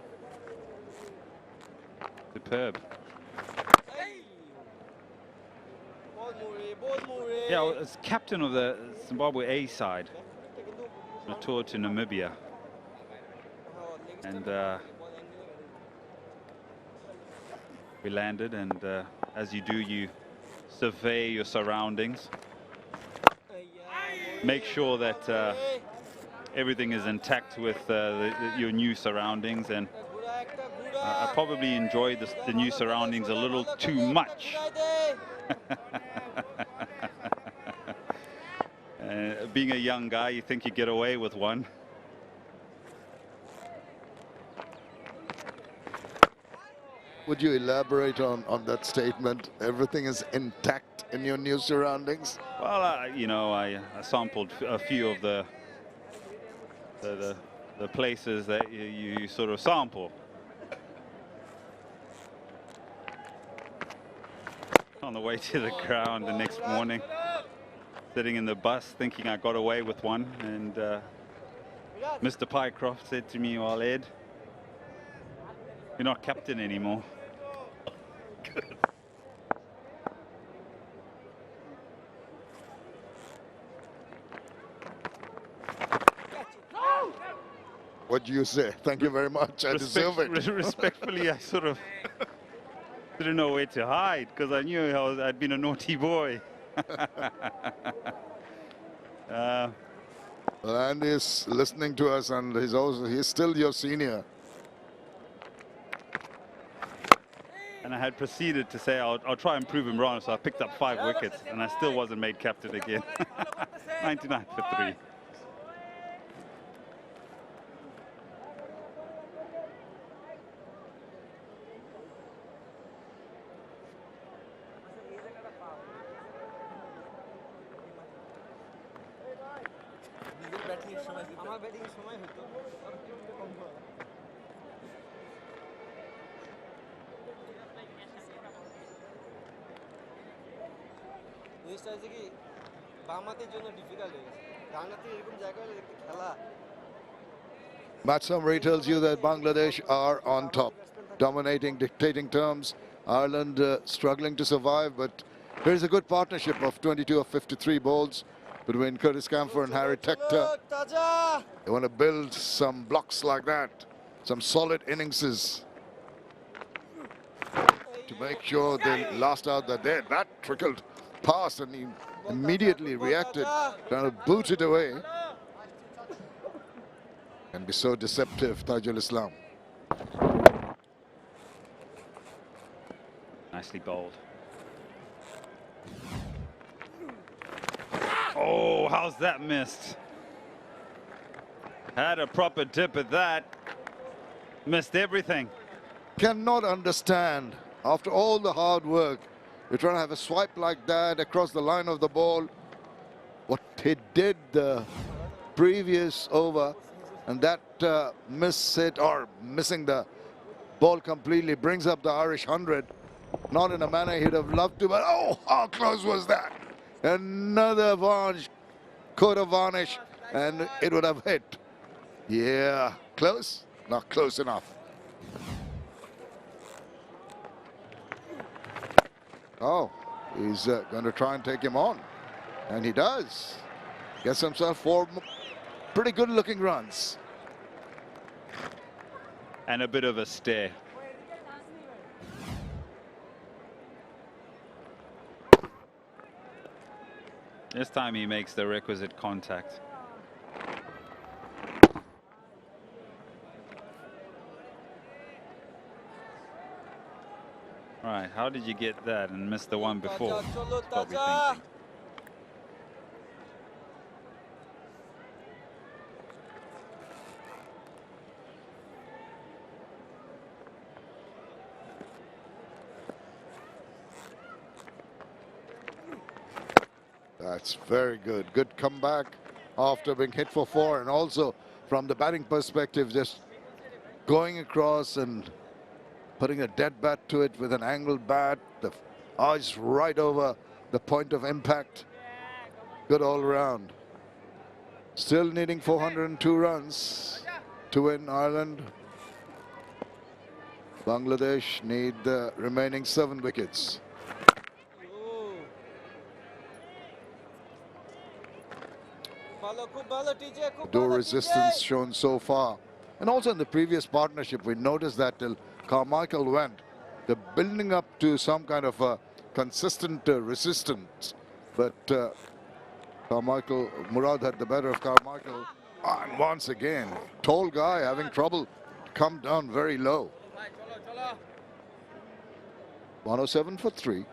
Superb. Yeah, as captain of the Zimbabwe A side, on a tour to Namibia. And we landed, and as you do, you survey your surroundings. Make sure that everything is intact with your new surroundings, and I probably enjoyed the new surroundings a little too much. Being a young guy, you think you get away with one. Would you elaborate on that statement? Everything is intact in your new surroundings? Well, you know, I sampled a few of the places that you sort of sample. On the way to the ground the next morning, sitting in the bus thinking I got away with one, and Mr. Pycroft said to me, well, Ed, you're not captain anymore. Good. What do you say? Thank you very much. I deserve it. Respectfully, I sort of didn't know where to hide because I knew I'd been a naughty boy. And he's listening to us, and he's still your senior. And I had proceeded to say I'll try and prove him wrong, so I picked up 5 wickets, and I still wasn't made captain again. 99 for 3. আমার batting এর সময় হতো জিনিসটা হচ্ছে কি বাম হাতের জন্য ডিফিকাল্ট হয়ে গেছে ডান হাতে এরকম জায়গা হলে দেখতে খেলা Match summary tells you that Bangladesh are on top, dominating, dictating terms. Ireland struggling to survive, but there is a good partnership of 22 of 53 balls between Curtis Camphor and Harry Tector. They want to build some blocks like that, some solid inningses to make sure they last out that day. That trickled past, and he immediately reacted, trying to boot it away. And be so deceptive, Tajul Islam. Nicely bowled. Oh, how's that missed? Had a proper dip at that. Missed everything. Cannot understand, after all the hard work, you're trying to have a swipe like that across the line of the ball. What he did the previous over, and that miss hit, or missing the ball completely, brings up the Irish 100. Not in a manner he'd have loved to, but oh, how close was that? Another varnish, could have varnished, and it would have hit. Yeah, close? Not close enough. Oh, he's going to try and take him on. And he does. Gets himself 4 pretty good looking runs. And a bit of a stare. This time he makes the requisite contact. Right, how did you get that and miss the one before? Probably thinking. That's very good. Good comeback after being hit for 4, and also from the batting perspective, just going across and putting a dead bat to it with an angled bat. The eyes right over the point of impact. Good all around. Still needing 402 runs to win Ireland. Bangladesh need the remaining 7 wickets. No resistance shown so far. And also in the previous partnership, we noticed that till Carmichael went, the building up to some kind of a consistent resistance. But Murad had the better of Carmichael. And once again, tall guy having trouble to come down very low. 107 for 3.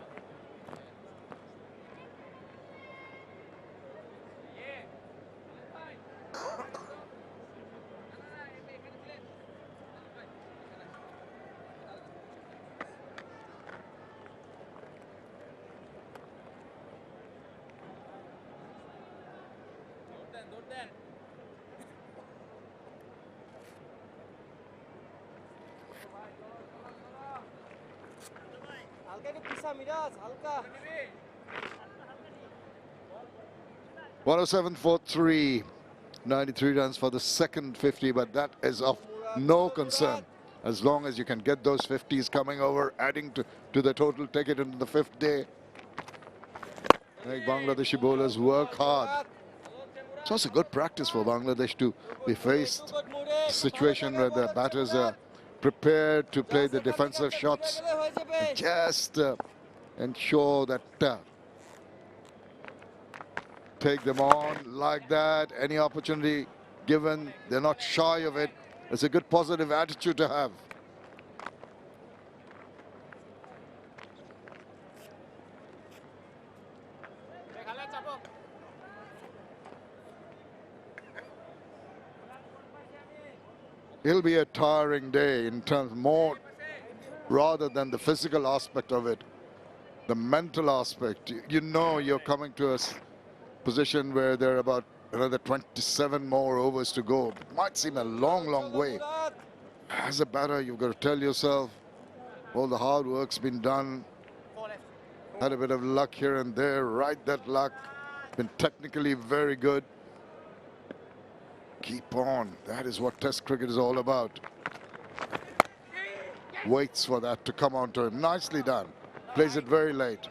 Miraj হালকা 107 for 3. 93 runs for the second 50, but that is of no concern. As long as you can get those 50s coming over, adding to the total, take it into the 5th day. I think Bangladeshi bowlers work hard. So it's a good practice for Bangladesh to be faced a situation where the batters are prepared to play the defensive shots. And just ensure that take them on like that. Any opportunity given, they're not shy of it. It's a good positive attitude to have. It'll be a tiring day in terms more rather than the physical aspect of it, the mental aspect. You know you're coming to a position where there are about another 27 more overs to go. It might seem a long, long way. As a batter, you've got to tell yourself, all the hard work's been done. Had a bit of luck here and there, ride that luck. Been technically very good. Keep on. That is what Test cricket is all about. Waits for that to come onto him. Nicely done. Plays it very late.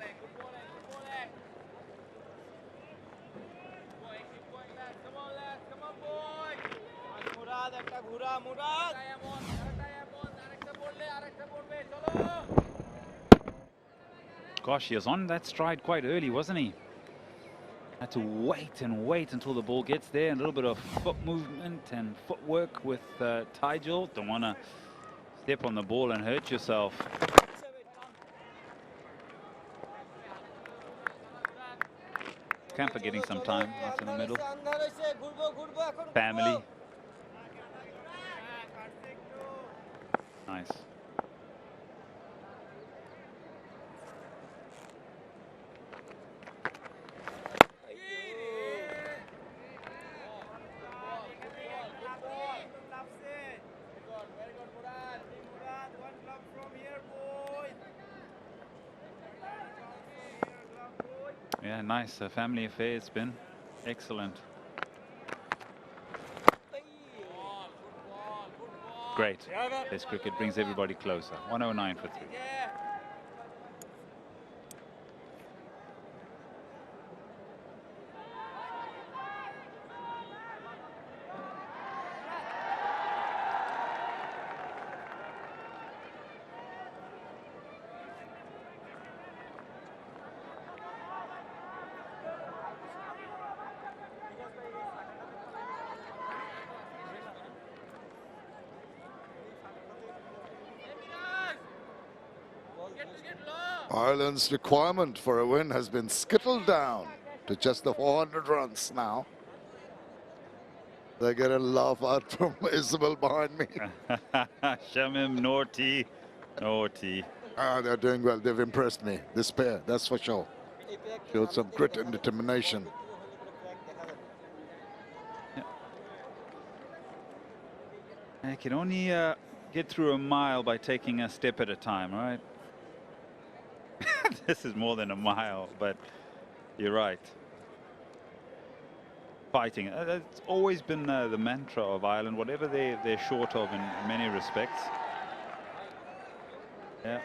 Gosh, he was on that stride quite early, wasn't he? Had to wait and wait until the ball gets there. A little bit of foot movement and footwork with Tygel. Don't want to step on the ball and hurt yourself. 𝗃𝗃𝗃𝗃 getting some time out in the middle. Family. Nice. Yeah, nice family affair. It's been excellent. Great. This cricket brings everybody closer. 109 for 3. Ireland's requirement for a win has been skittled down to just the 400 runs now. They get a laugh out from Isabel behind me. Shamim, naughty, naughty. They're doing well. They've impressed me. This pair, that's for sure. Showed some grit and determination. I can only get through a mile by taking a step at a time, right? This is more than a mile, but you're right. Fighting. It's always been the mantra of Ireland, whatever they're short of in many respects. Yeah,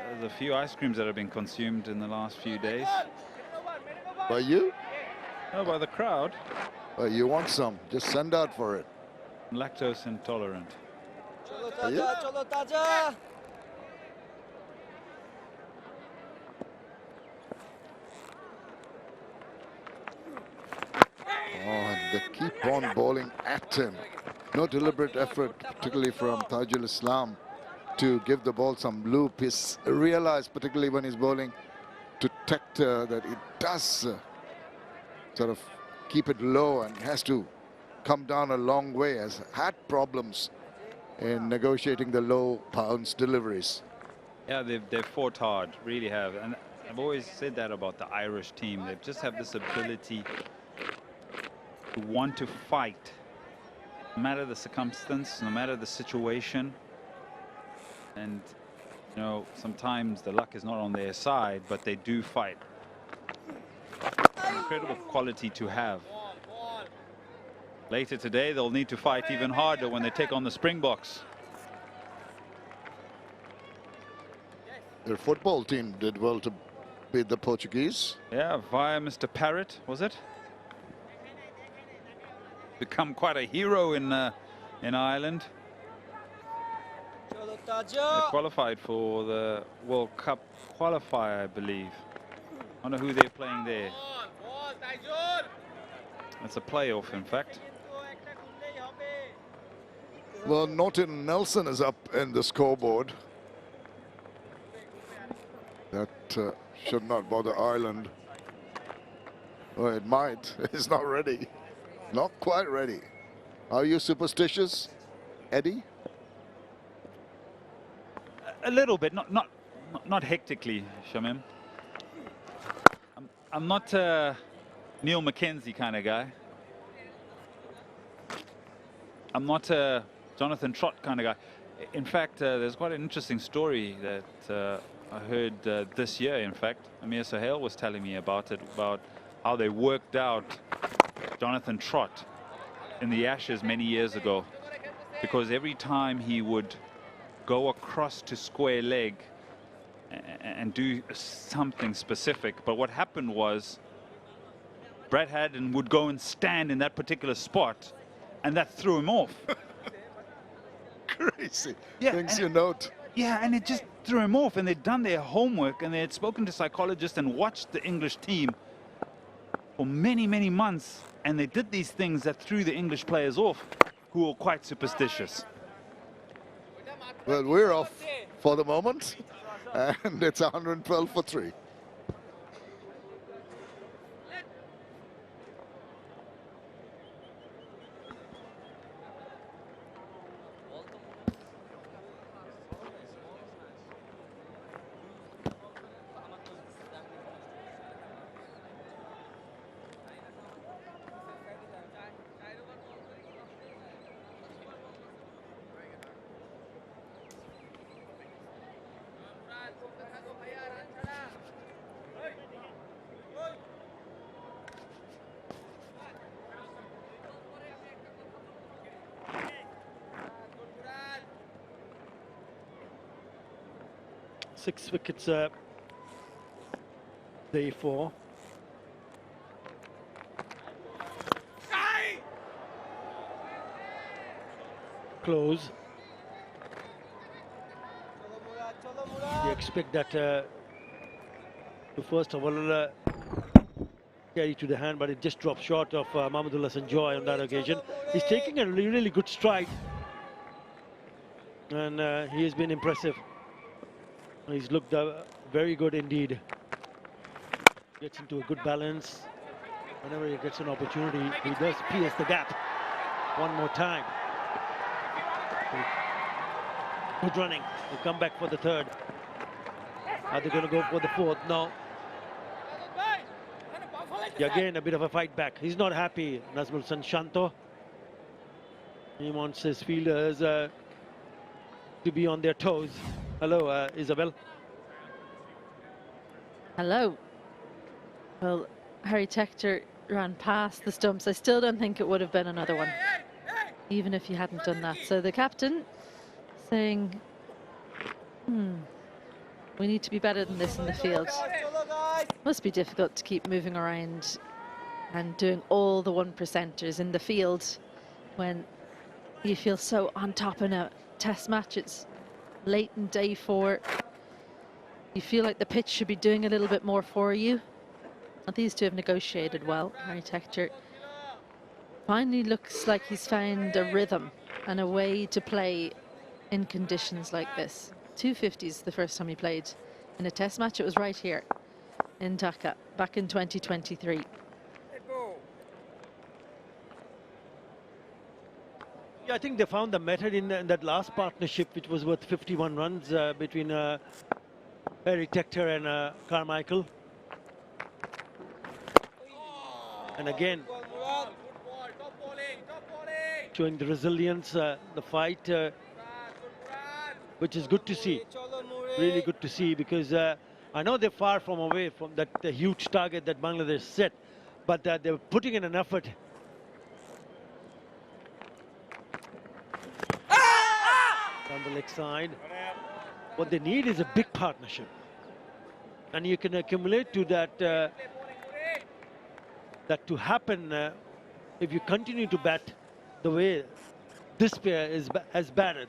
there's a few ice creams that have been consumed in the last few days. By you? No, by the crowd. You want some? Just send out for it. I'm lactose intolerant. Are you? Oh, and they keep on bowling at him. No deliberate effort, particularly from Tajul Islam, to give the ball some loop. He's realized, particularly when he's bowling to Tector, that it does sort of keep it low and has to come down a long way. Has had problems in negotiating the low bounce deliveries. Yeah, they've fought hard, really have. And I've always said that about the Irish team. They just have this ability to want to fight, no matter the circumstance, no matter the situation. And, you know, sometimes the luck is not on their side, but they do fight. An incredible quality to have. Later today, they'll need to fight even harder when they take on the Springboks. Their football team did well to beat the Portuguese. Yeah, via Mr. Parrott, was it? Become quite a hero in Ireland. They qualified for the World Cup qualifier, I believe. I don't know who they're playing there. It's a playoff, in fact. Well, Norton Nelson is up in the scoreboard. That should not bother Ireland. Oh, it might. It's not ready. Not quite ready. Are you superstitious, Eddie? A little bit, not hectically, Shamim. I'm not a Neil McKenzie kind of guy. I'm not a Jonathan Trott kind of guy. In fact, there's quite an interesting story that I heard this year, in fact. Amir Sohail was telling me about it, about how they worked out Jonathan Trott in the Ashes many years ago. Because every time he would go across to square leg and do something specific, but what happened was Brad Haddon would go and stand in that particular spot, and that threw him off. Crazy. Yeah, Things you note. Yeah, and it just threw him off, and they'd done their homework, and they had spoken to psychologists and watched the English team for many, many months, and they did these things that threw the English players off, who were quite superstitious. Well, we're off for the moment, and it's 112 for 3. 6 wickets day 4. Close. You expect that the first 𝗃𝗧𝗃𝗃 carry to the hand, but it just dropped short of Mahmudullah Sanjoy on that occasion. He's taking a really good stride, and he has been impressive. He's looked very good indeed. Gets into a good balance. Whenever he gets an opportunity, he does pierce the gap one more time. Good running. They come back for the third. Are they going to go for the fourth? No. Again, a bit of a fight back. He's not happy, Nazmul Shanto. He wants his fielders to be on their toes. Hello, Isabel. Hello. Well, 𝗃𝗧𝗃𝗃 ran past the stumps. I still don't think it would have been another one, even if he hadn't done that. So the captain saying, we need to be better than this in the field. Must be difficult to keep moving around and doing all the 1%ers in the field when you feel so on top in a test match. It's late in day 4. You feel like the pitch should be doing a little bit more for you. And these two have negotiated well. 𝗃𝗧𝗃𝗃 finally looks like he's found a rhythm and a way to play in conditions like this. 250s the first time he played in a test match. It was right here in Dhaka back in 2023. Yeah, I think they found the method in that last partnership, which was worth 51 runs between 𝗃𝗃𝗃 and Carmichael. And again, showing the resilience, the fight, which is good to see. Really good to see, because I know they're far from away from that huge target that Bangladesh set, but they're putting in an effort. Down the leg side. What they need is a big partnership, and you can accumulate to that. That to happen if you continue to bat the way this pair has batted.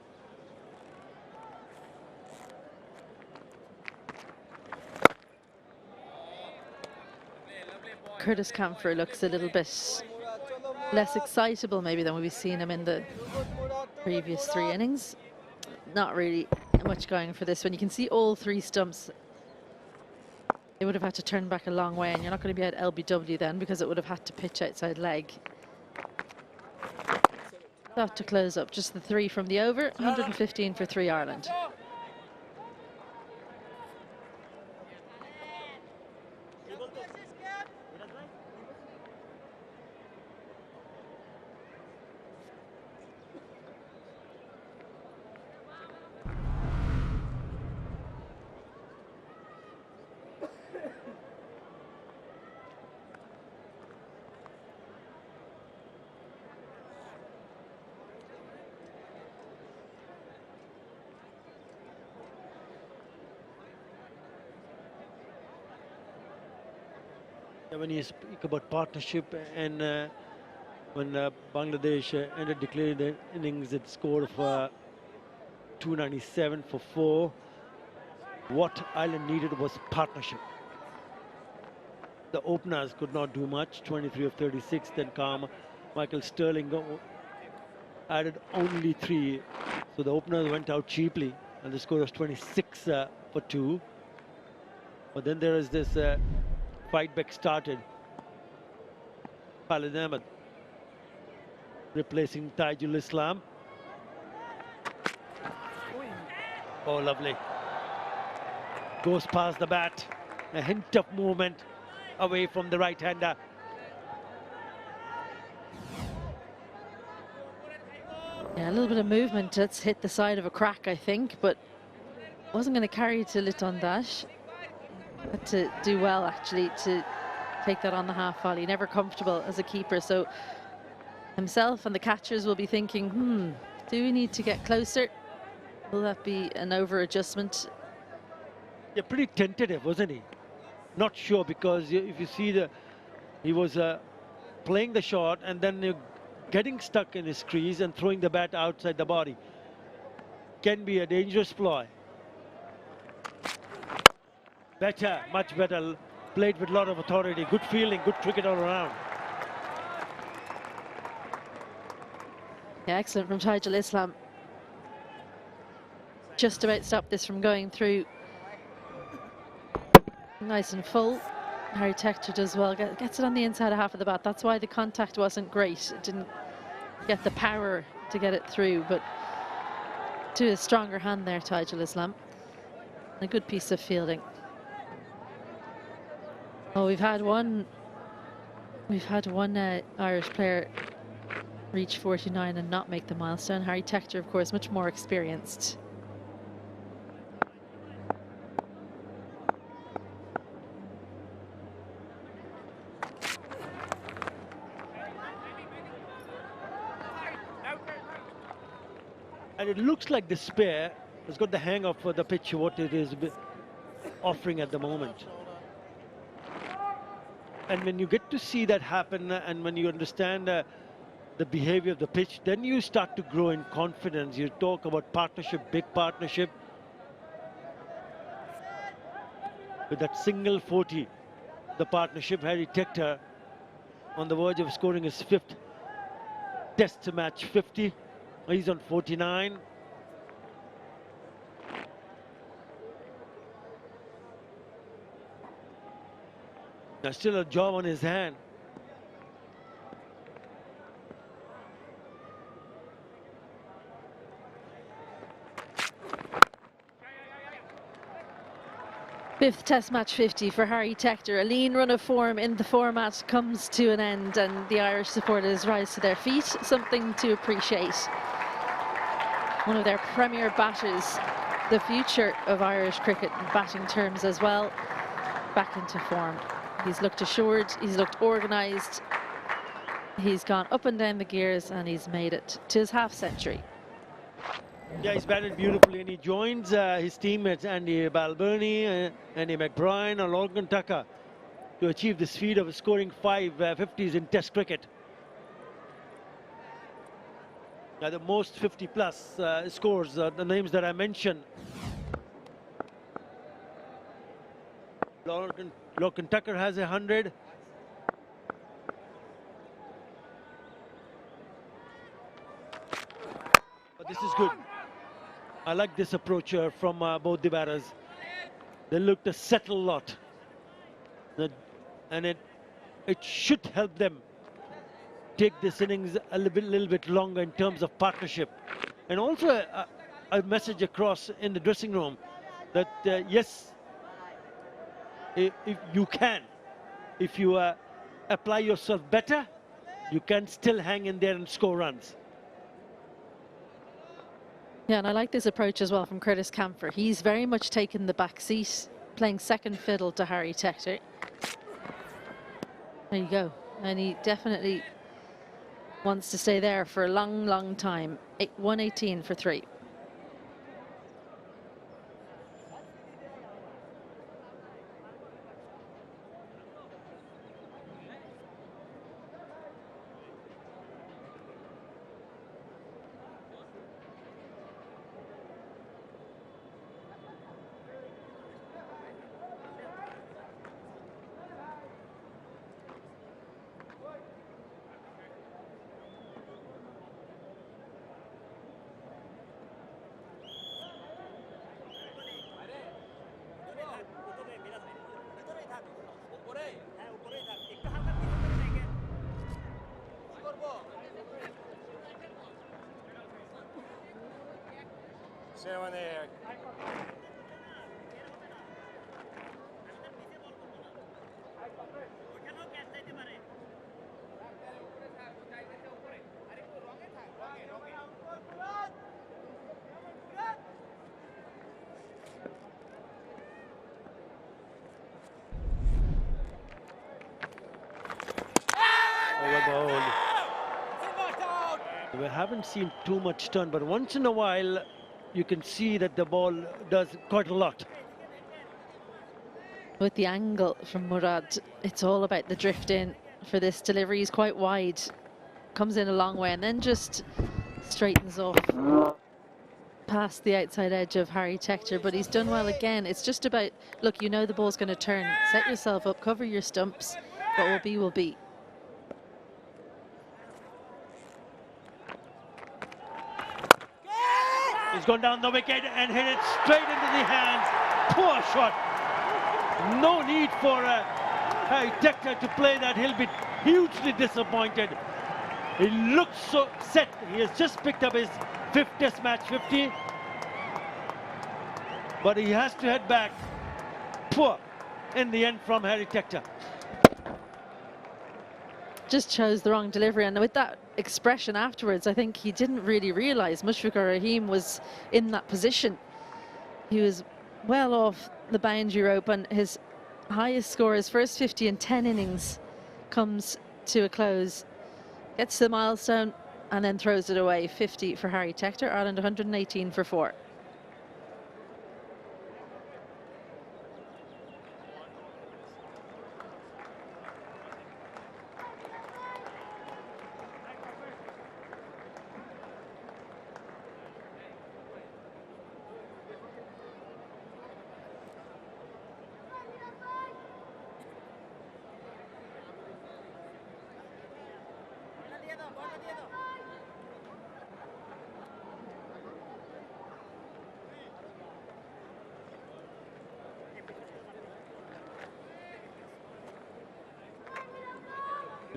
Curtis Camphor looks a little bit less excitable maybe than we've seen him in the previous 3 innings. Not really much going for this one. You can see all 3 stumps. They would have had to turn back a long way, and you're not going to be at LBW then, because it would have had to pitch outside leg. That to close up just the 3 from the over. 115 for 3 Ireland. When you speak about partnership, and when Bangladesh ended declaring the innings, it scored of 297 for 4. What Ireland needed was partnership. The openers could not do much, 23 of 36. Then Michael Sterling added only 3. So the openers went out cheaply, and the score was 26 for 2. But then there is this fight back started. Khalid Ahmed replacing Taijul Islam. Oh, lovely. Goes past the bat. A hint of movement away from the right-hander. Yeah, a little bit of movement. That's hit the side of a crack, I think, but wasn't going to carry to 𝗃𝗃𝗃𝗃. Had to do well, actually, to take that on the half volley. Never comfortable as a keeper, so himself and the catchers will be thinking, do we need to get closer? Will that be an over adjustment? Yeah, pretty tentative, wasn't he? Not sure, because if you see he was playing the shot and then getting stuck in his crease and throwing the bat outside the body. Can be a dangerous ploy. Better, much better. Played with a lot of authority. Good feeling, good cricket all around. Yeah, excellent from 𝗫𝗪𝗪. Just about stopped this from going through. Nice and full. 𝗁𝗍𝗪𝗪 does well, gets it on the inside half of the bat. That's why the contact wasn't great. It didn't get the power to get it through, but to a stronger hand there, 𝗫𝗪𝗪. A good piece of fielding. Oh, we've had one Irish player reach 49 and not make the milestone. 𝗁𝗍𝗪𝗪, of course, much more experienced. And it looks like the spare has got the hang of the pitch, what it is offering at the moment. And when you get to see that happen, and when you understand the behavior of the pitch, then you start to grow in confidence. You talk about partnership, big partnership. With that single 40, the partnership, 𝗁𝗍𝗪𝗪 on the verge of scoring his 5th test match 50. He's on 49. There's still a job on his hand. Fifth Test match 50 for 𝗁𝗍𝗪𝗪. A lean run of form in the format comes to an end, and the Irish supporters rise to their feet. Something to appreciate. One of their premier batters, the future of Irish cricket in batting terms as well, back into form. He's looked assured, he's looked organised, he's gone up and down the gears, and he's made it to his half-century. Yeah, he's batted beautifully, and he joins his teammates Andy Balbirnie, Andy McBride, and Lorcan Tucker to achieve this feat of scoring 5 50s in Test cricket. The most 50-plus scores, the names that I mentioned. Lorcan Tucker has 100. But this is good. I like this approach from both the batters. They look to settle a lot. And it should help them take this innings a little bit longer in terms of partnership. And also a message across in the dressing room that yes, if you can, if you apply yourself better, you can still hang in there and score runs. Yeah, and I like this approach as well from Curtis Camphor. He's very much taken the back seat, playing second fiddle to 𝗁𝗍𝗪𝗪. There you go. And he definitely wants to stay there for a long, long time. 118 for 3. We haven't seen too much turn, but once in a while you can see that the ball does quite a lot. With the angle from Murad, it's all about the drift in for this delivery. He's quite wide, comes in a long way, and then just straightens off past the outside edge of 𝗂𝗧𝗽𝗍, but he's done well again. It's just about, look, you know the ball's going to turn. Set yourself up, cover your stumps. What will be, will be. He's gone down the wicket and hit it straight into the hand. Poor shot. No need for 𝗂𝗧𝗽𝗍 to play that. He'll be hugely disappointed. He looks so set. He has just picked up his 5th Test match 50. But he has to head back. Poor in the end from 𝗂𝗧𝗽𝗍. Just chose the wrong delivery, and with that expression afterwards, I think he didn't really realise Mushfiqur Rahim was in that position. He was well off the boundary rope, and his highest score, his first 50 in 10 innings, comes to a close. Gets to the milestone and then throws it away. 50 for 𝗂𝗧𝗽𝗍, Ireland 118 for 4.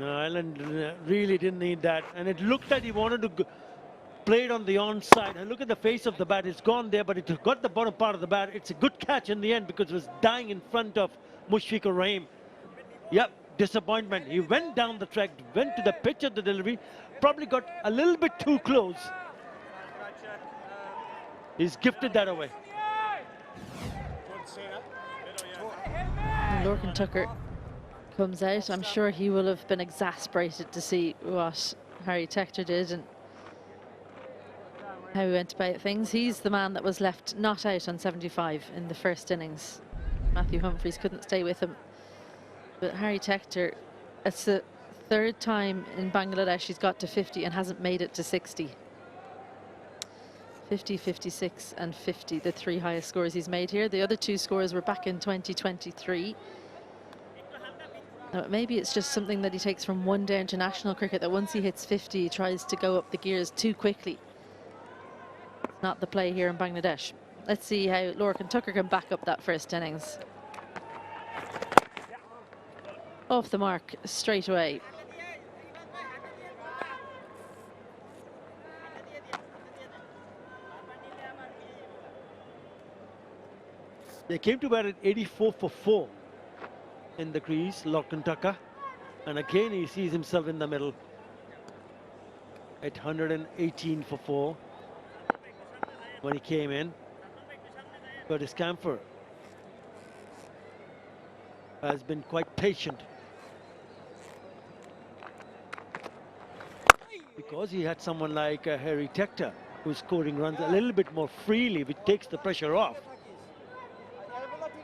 Ireland really didn't need that, and it looked like he wanted to play it on the onside. And look at the face of the bat, it's gone there, but it got the bottom part of the bat. It's a good catch in the end because it was dying in front of Mushfiqur Rahim. Yep, disappointment. He went down the track, went to the pitch of the delivery, probably got a little bit too close. He's gifted that away. Lorcan Tucker comes out. I'm sure he will have been exasperated to see what 𝗂𝗧𝗽𝗍 did and how he went about things. He's the man that was left not out on 75 in the first innings. Matthew Humphreys couldn't stay with him. But 𝗂𝗧𝗽𝗍, it's the 3rd time in Bangladesh he's got to 50 and hasn't made it to 60. 50, 56 and 50, the 3 highest scores he's made here. The other 2 scores were back in 2023. Now, maybe it's just something that he takes from one-day international cricket, that once he hits 50, he tries to go up the gears too quickly. It's not the play here in Bangladesh. Let's see how Lorcan Tucker can back up that first innings. Off the mark straight away. They came to bat at 84 for 4 in the crease, Lorcan Tucker. And again, he sees himself in the middle at 118 for 4 when he came in. But his camper has been quite patient because he had someone like 𝗂𝗧𝗽𝗍𝗍 who's scoring runs a little bit more freely, which takes the pressure off.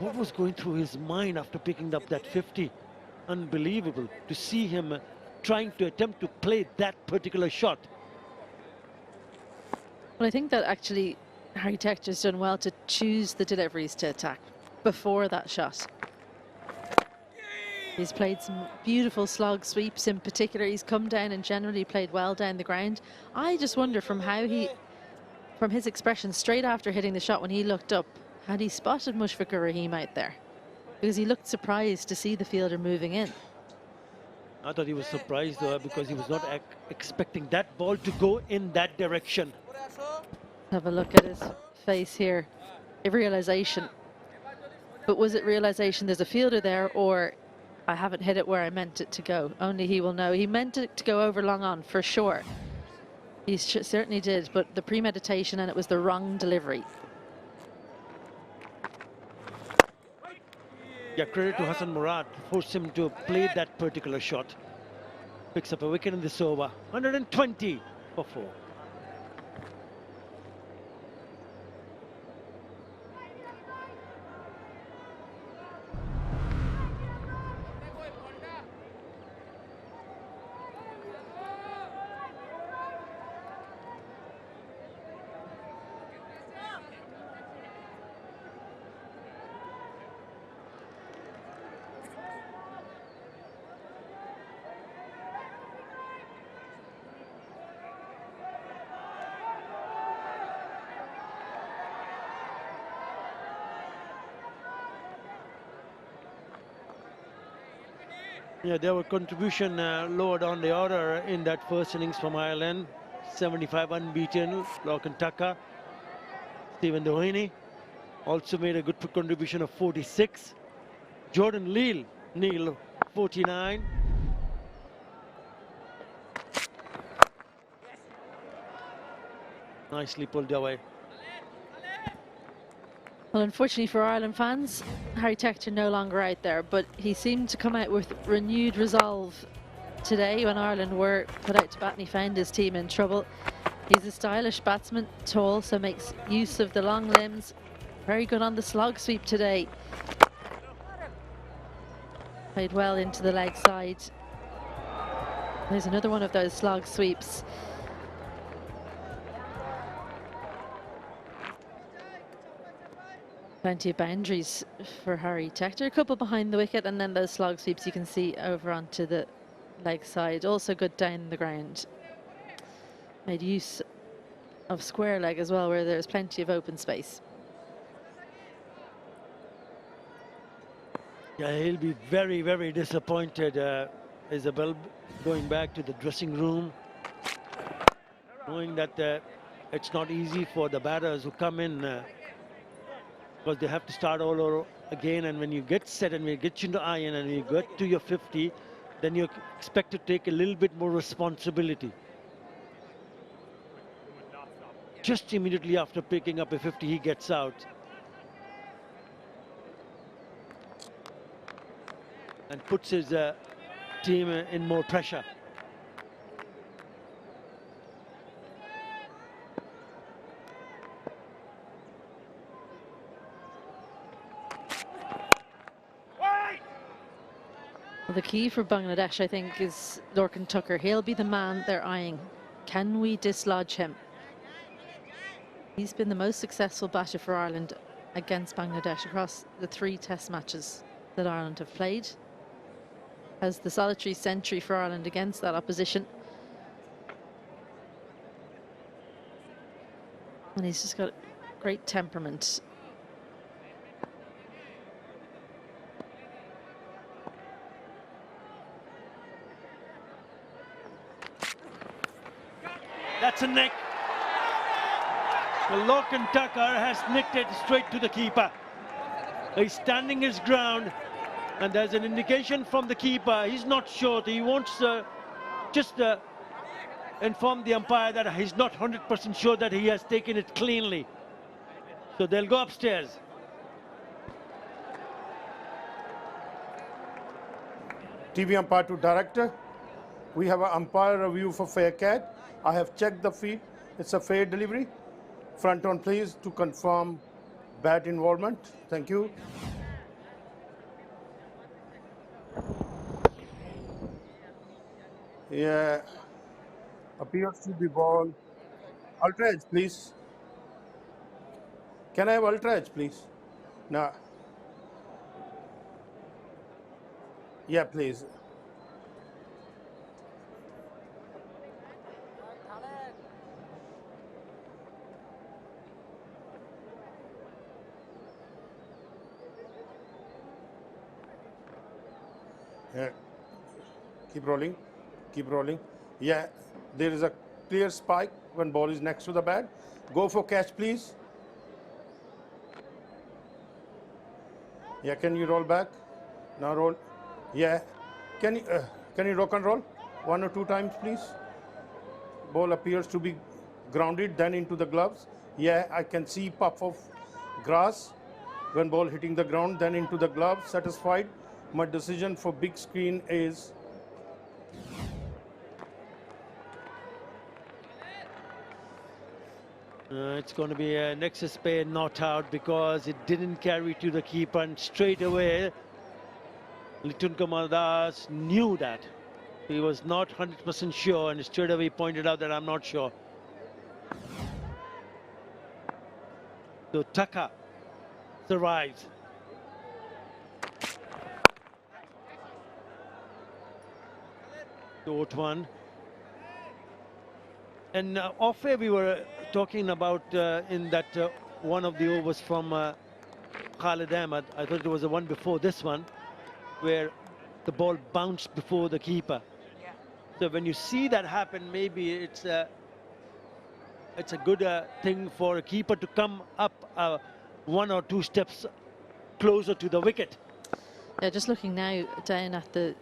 What was going through his mind after picking up that 50? Unbelievable to see him trying to attempt to play that particular shot. Well, I think that actually 𝗂𝗧𝗽𝗍 has done well to choose the deliveries to attack before that shot. He's played some beautiful slog sweeps in particular. He's come down and generally played well down the ground. I just wonder from his expression straight after hitting the shot when he looked up, had he spotted Mushfiqur Rahim out there? Because he looked surprised to see the fielder moving in. I thought he was surprised though, because he was not expecting that ball to go in that direction. Have a look at his face here. A realization. But was it realization there's a fielder there, or I haven't hit it where I meant it to go? Only he will know. He meant it to go over long on for sure. He certainly did, but the premeditation, and it was the wrong delivery. Yeah, credit to Hassan Murad, forced him to play that particular shot. Picks up a wicket in this over, 120 for 4. Yeah, there were contribution lower down the order in that first innings from Ireland. 75 unbeaten, 𝗏𝗏𝗃𝗃. Stephen Doheny also made a good contribution of 46. Jordan Neal 49. Nicely pulled away. Well, unfortunately for Ireland fans, Harry Tector no longer out there, but he seemed to come out with renewed resolve today when Ireland were put out to bat and he found his team in trouble. He's a stylish batsman, tall, so makes use of the long limbs. Very good on the slog sweep today. Played well into the leg side. There's another one of those slog sweeps. Plenty of boundaries for Harry Tector. A couple behind the wicket, and then those slog sweeps you can see over onto the leg side. Also good down the ground. Made use of square leg as well, where there's plenty of open space. Yeah, he'll be very, very disappointed, Isabel, going back to the dressing room, knowing that it's not easy for the batters who come in because they have to start all over again. And when you get set and when you get into iron and you get to your 50, then you're expected to take a little bit more responsibility. Just immediately after picking up a 50, he gets out. And puts his team in more pressure. Well, the key for Bangladesh, I think, is Lorcan Tucker. He'll be the man they're eyeing. Can we dislodge him? He's been the most successful batter for Ireland against Bangladesh across the 3 test matches that Ireland have played. Has the solitary century for Ireland against that opposition. And he's just got great temperament. That's a nick. Well, Lorcan Tucker has nicked it straight to the keeper. He's standing his ground. And there's an indication from the keeper. He's not sure. He wants just inform the umpire that he's not 100% sure that he has taken it cleanly. So they'll go upstairs. TV umpire to director. We have an umpire review for fair catch. I have checked the field. It's a fair delivery. Front on, please, to confirm bat involvement. Thank you. Yeah, appears to be ball. Ultra edge, please. Can I have ultra edge, please? No. Yeah, please. Yeah. Keep rolling. Keep rolling. Yeah, there is a clear spike when ball is next to the bat. Go for catch, please. Yeah, can you roll back? Now roll. Yeah. Can you rock and roll? 1 or 2 times, please. Ball appears to be grounded, then into the gloves. Yeah, I can see puff of grass when ball hitting the ground, then into the gloves. Satisfied. My decision for big screen is it's going to be a Nexus Bay not out because it didn't carry to the keeper, and straight away Litun Kumar Das knew that. He was not 100% sure, and straight away pointed out that I'm not sure. So Tucker survives. Short one. And off air we were talking about in that one of the overs from Khalid Ahmed. I thought it was the one before this one, where the ball bounced before the keeper. So when you see that happen, maybe it's a good thing for a keeper to come up 1 or 2 steps closer to the wicket. Yeah, just looking now down at the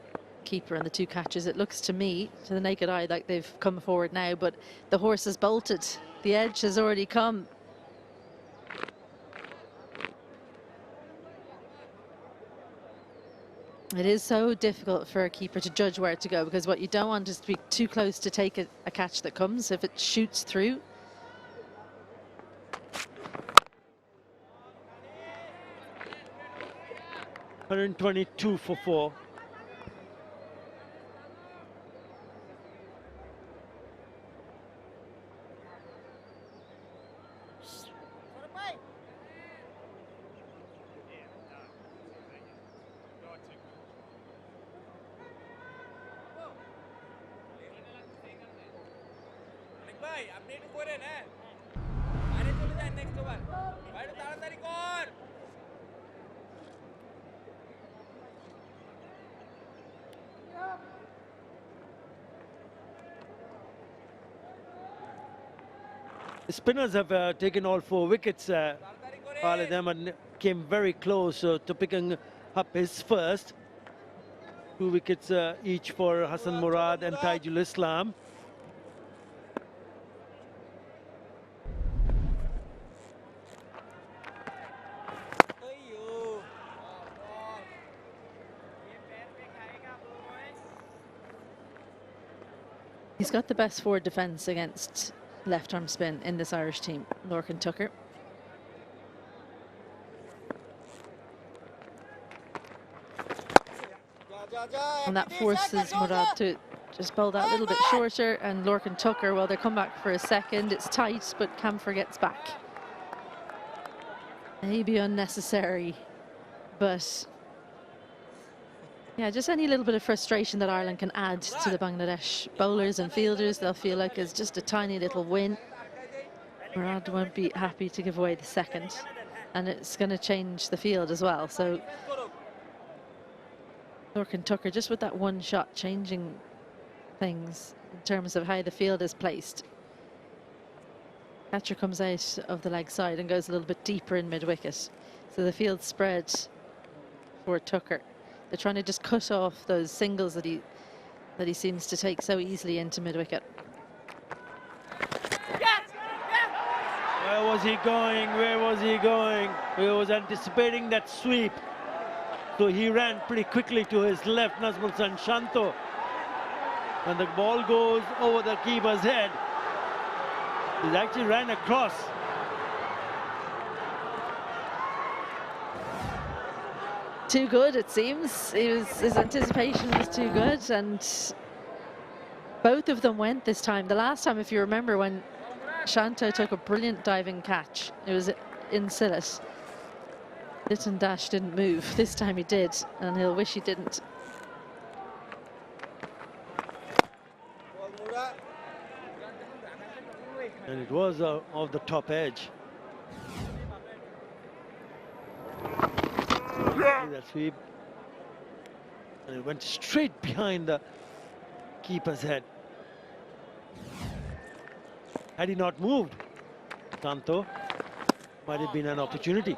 keeper and the 2 catches, it looks to me, to the naked eye, like they've come forward now, but the horse has bolted. The edge has already come. It is so difficult for a keeper to judge where to go, because what you don't want is to be too close to take a catch that comes. If it shoots through, $122 for 4. The spinners have taken all 4 wickets. Khalid Ahmed came very close to picking up his first. 2 wickets each for Hassan Murad and Taijul Islam. he's got the best forward defence against left arm spin in this Irish team, Lorcan Tucker. And that forces Murad to just bowl that little bit shorter, and Lorcan Tucker, well, they come back for a second. It's tight, but Camphor gets back. Maybe unnecessary, but yeah, just any little bit of frustration that Ireland can add to the Bangladesh bowlers and fielders, they'll feel like it's just a tiny little win. Murad won't be happy to give away the second, and it's going to change the field as well. So Lorcan Tucker, just with that one shot, changing things in terms of how the field is placed. Catcher comes out of the leg side and goes a little bit deeper in mid-wicket. So the field spread for Tucker. They're trying to just cut off those singles that he seems to take so easily into mid-wicket. Where was he going? Where was he going? He was anticipating that sweep. So he ran pretty quickly to his left, Nazmul San Shanto. And the ball goes over the keeper's head. He actually ran across. Too good, it seems. His anticipation was too good, and both of them went this time. The last time, if you remember, when Shanto took a brilliant diving catch, it was in Sillet. Litton Dash didn't move. This time he did, and he'll wish he didn't. And it was off the top edge. That sweep, and it went straight behind the keeper's head. Had he not moved, Santo might have been an opportunity.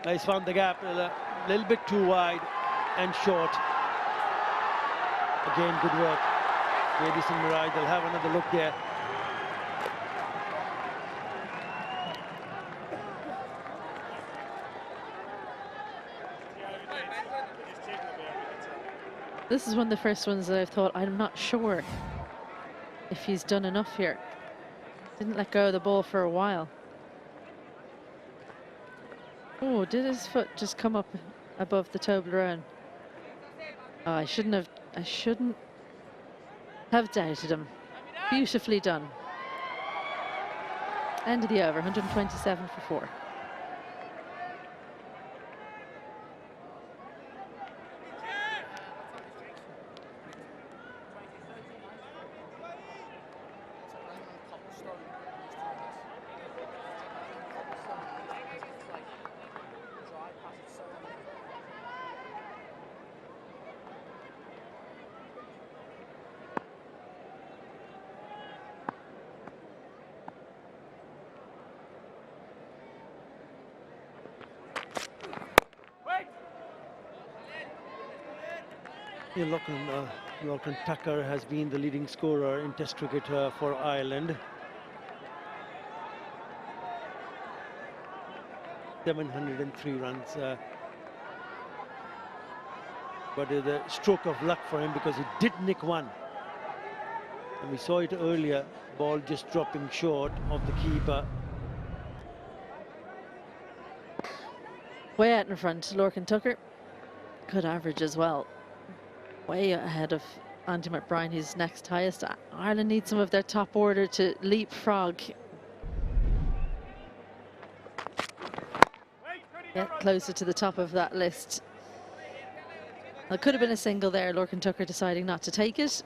He's found the gap a little bit too wide and short. Again, good work. Ladies and Mirage, they'll have another look there. This is one of the first ones that I've thought, I'm not sure if he's done enough here. Didn't let go of the ball for a while. Oh, did his foot just come up above the 𝗃𝗄𝗃𝗃? Oh, I shouldn't have doubted him. Beautifully done. End of the over, 127 for 4. Yeah, Lachlan Tucker has been the leading scorer in Test cricket for Ireland. 703 runs. But the stroke of luck for him because he did nick one. And we saw it earlier, ball just dropping short of the keeper. Way out in front, Lorcan Tucker. Good average as well. Way ahead of Andy McBride, who's next highest. Ireland needs some of their top order to leapfrog. Get closer to the top of that list. It could have been a single there, Lorcan Tucker deciding not to take it.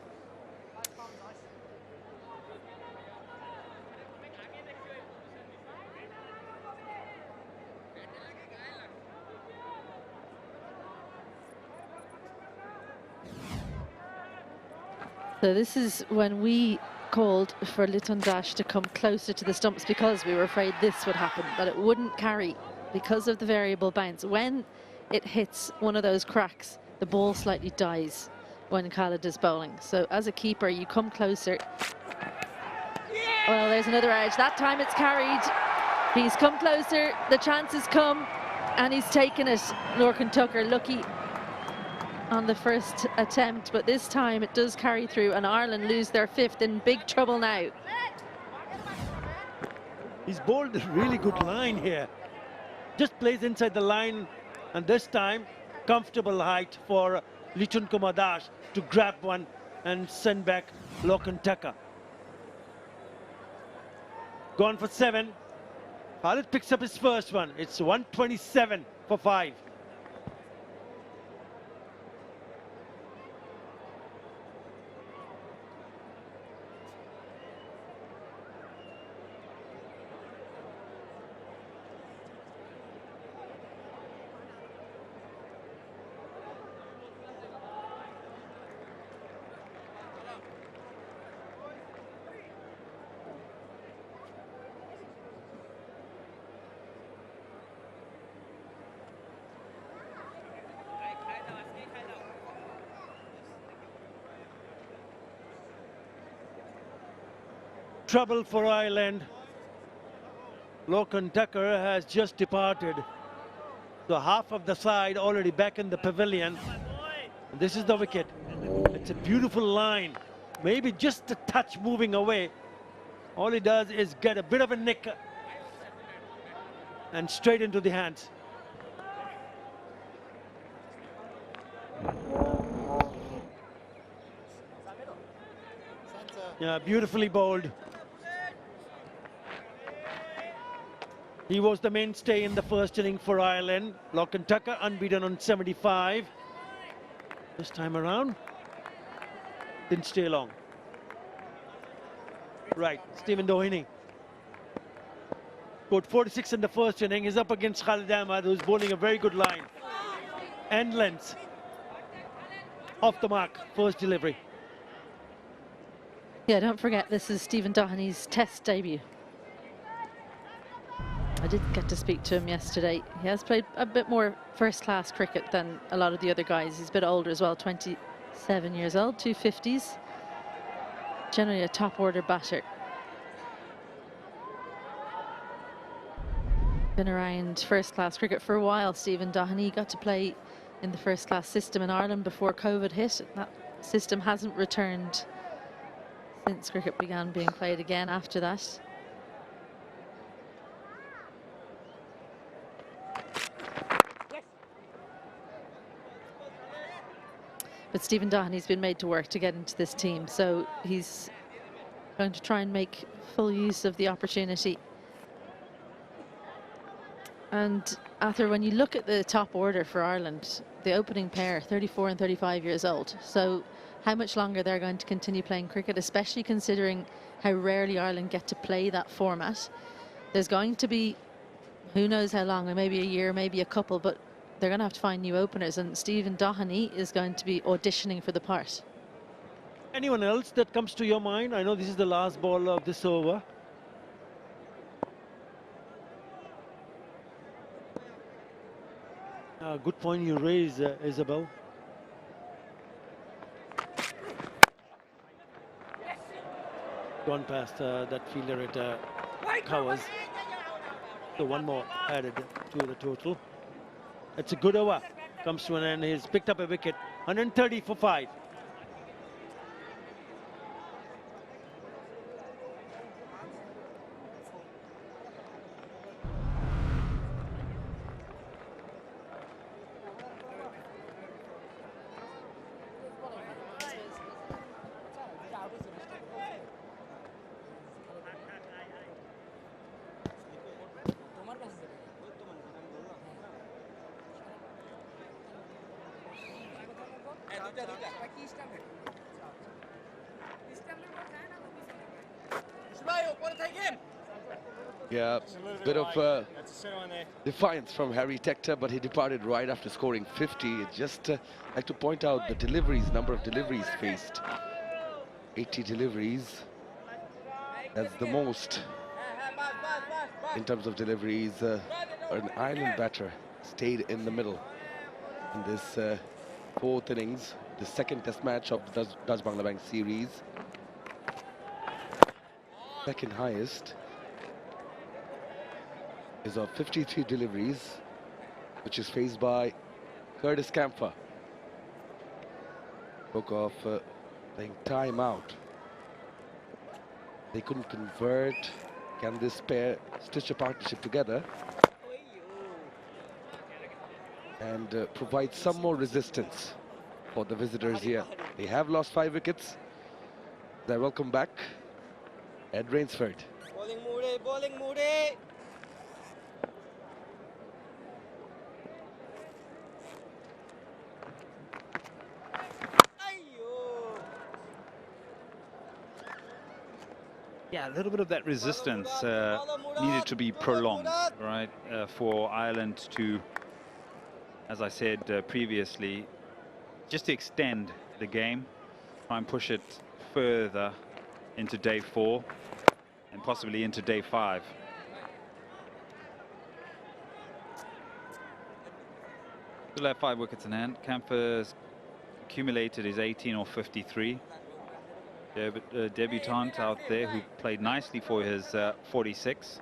So this is when we called for Liton Dash to come closer to the stumps because we were afraid this would happen, that it wouldn't carry because of the variable bounce. When it hits one of those cracks, the ball slightly dies when Khaled is bowling. So as a keeper, you come closer. Well, there's another edge. That time it's carried. He's come closer, the chance has come, and he's taken it. Lorcan Tucker lucky on the first attempt, but this time it does carry through, and Ireland lose their fifth, in big trouble now. He's bowled a really good line here. Just plays inside the line, and this time comfortable height for Liton Dash to grab one and send back Lorcan Tucker. Gone for 7. Khaled picks up his first one. It's 127 for 5. Trouble for Ireland. Lorcan Tucker has just departed. So half of the side already back in the pavilion. And this is the wicket. It's a beautiful line. Maybe just a touch moving away. All he does is get a bit of a nick and straight into the hands. Yeah, beautifully bowled. He was the mainstay in the first inning for Ireland. Lorcan Tucker unbeaten on 75. This time around, didn't stay long. Right, Stephen Doheny. Scored 46 in the first inning. He's up against Khalid Ahmad, who's bowling a very good line. End lengths. Off the mark, first delivery. Yeah, don't forget, this is Stephen Doheny's Test debut. I did get to speak to him yesterday. He has played a bit more first-class cricket than a lot of the other guys. He's a bit older as well, 27 years old, 250s. Generally a top-order batter. Been around first-class cricket for a while, Stephen Doheny. Got to play in the first-class system in Ireland before COVID hit. That system hasn't returned since cricket began being played again after that. But Stephen Doheny's been made to work to get into this team, so he's going to try and make full use of the opportunity. And Arthur, when you look at the top order for Ireland, the opening pair, 34 and 35 years old, so how much longer they're going to continue playing cricket, especially considering how rarely Ireland get to play that format. There's going to be, who knows how long, maybe a year, maybe a couple, but they're going to have to find new openers, and Stephen Doheny is going to be auditioning for the part. Anyone else that comes to your mind? I know this is the last ball of this over. Good point you raise, Isabel. gone past that fielder at Cowers. So one more added to the total. It's a good over. Comes to an end. He's picked up a wicket. 130 for 5. Yeah, bit of defiance from Harry Tector, but he departed right after scoring 50. Just like to point out the deliveries, number of deliveries faced. 80 deliveries. That's the most in terms of deliveries. An Ireland batter stayed in the middle in this fourth innings, the second test match of the Dutch Bangladesh series. Second highest is of 53 deliveries, which is faced by Curtis Camphor. Spoke of playing time out. They couldn't convert. Can this pair stitch a partnership together and provide some more resistance for the visitors here? They have lost 5 wickets. They welcome back Ed Rainsford. Bowling Moody, bowling Moody. Yeah, a little bit of that resistance needed to be prolonged, right, for Ireland to, as I said previously, just to extend the game, try and push it further into day 4 and possibly into day 5. Still have 5 wickets in hand. Camphor's accumulated his 18 or 53. Debutant out there who played nicely for his 46.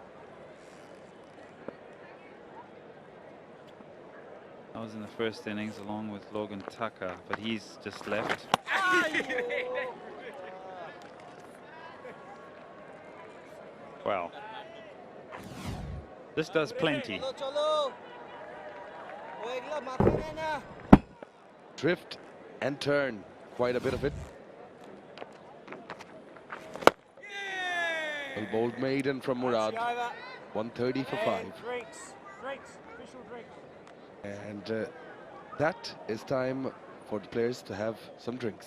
That was in the first innings along with Logan Tucker, but he's just left. Well, this does plenty. Drift and turn, quite a bit of it. Well bowled maiden from Murad, 130 for 5. And that is time for the players to have some drinks.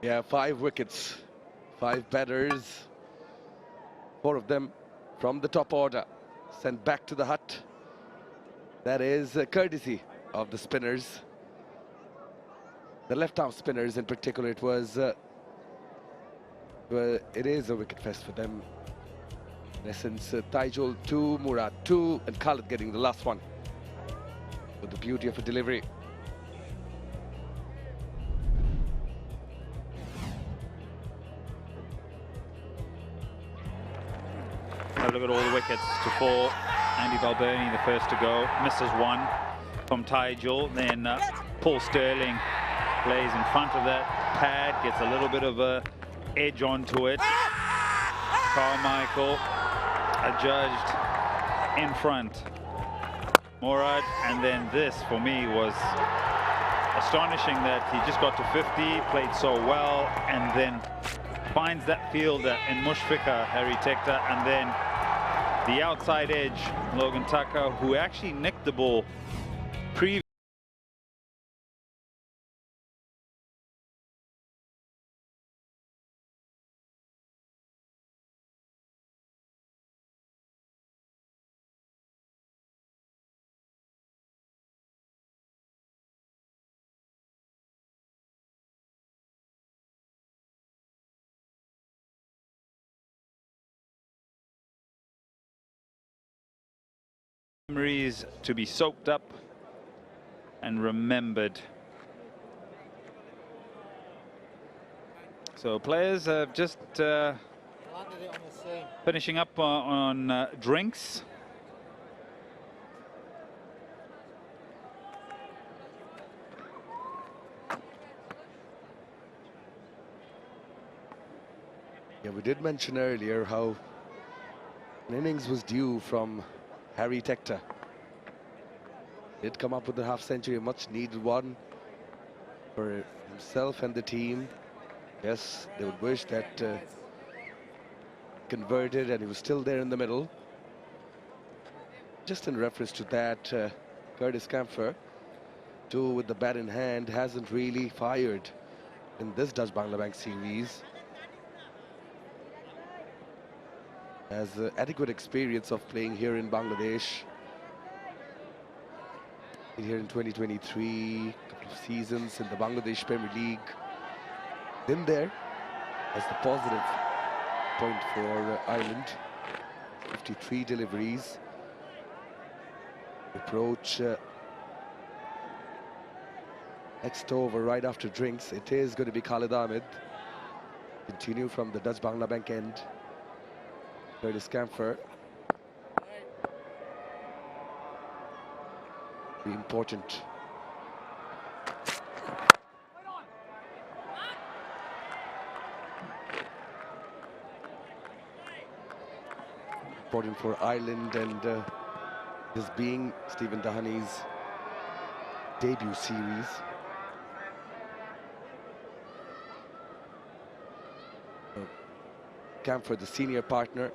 Yeah, 5 wickets, 5 batters, 4 of them from the top order, sent back to the hut. That is courtesy of the spinners. the left-arm spinners in particular, it was, well, it is a wicket fest for them. In essence, Taijul 2, Murad 2, and Khalid getting the last one with the beauty of a delivery. Look at all the wickets to fall. Andy Balbirnie, the first to go, misses one from Taijul. Then Paul Sterling plays in front of that pad, gets a little bit of a edge onto it. Carmichael adjudged in front. Murad, and then this for me was astonishing that he just got to 50, played so well, and then finds that fielder in Mushfiqah Harry-Tector, and then the outside edge, Logan Tucker, who actually nicked the ball previously. Memories to be soaked up and remembered. So players are just finishing up on drinks. Yeah, we did mention earlier how an innings was due from Harry-Tector. Did come up with a half-century, a much-needed one for himself and the team. Yes, they would wish that converted and he was still there in the middle. Just in reference to that, Curtis Campher, too, with the bat in hand, hasn't really fired in this Dutch Bangla series. Has adequate experience of playing here in Bangladesh. Been here in 2023, couple of seasons in the Bangladesh Premier League. Been there as the positive point for Ireland. 53 deliveries. Approach next over right after drinks. It is going to be Khalid Ahmed. Continue from the Dutch Bangla Bank end. Curtis Campher. Be important. Important for Ireland, and this being Stephen Dahani's debut series. Campher, the senior partner,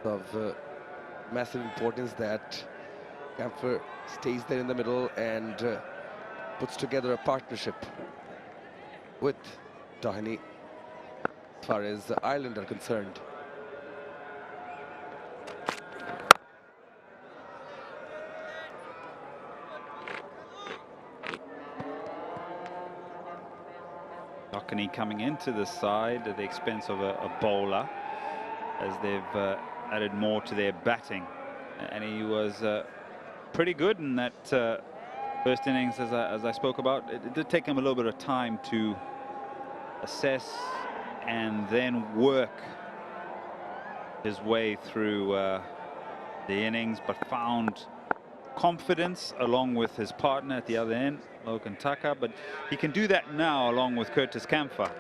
of massive importance that Campher stays there in the middle and puts together a partnership with Dahani as far as Ireland are concerned. Dockeny coming into the side at the expense of a bowler, as they've added more to their batting, and he was pretty good in that first innings, as I spoke about. It did take him a little bit of time to assess and then work his way through the innings, but found confidence along with his partner at the other end, Logan Tucker, but he can do that now along with Curtis Campher.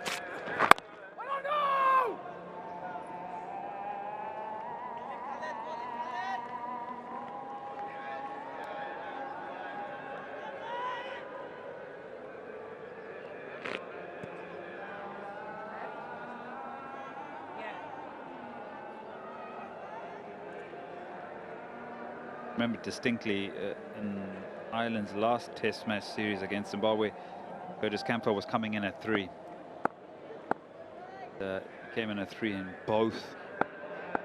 Remember distinctly in Ireland's last Test match series against Zimbabwe, Curtis Campher was coming in at 3. Came in at 3 in both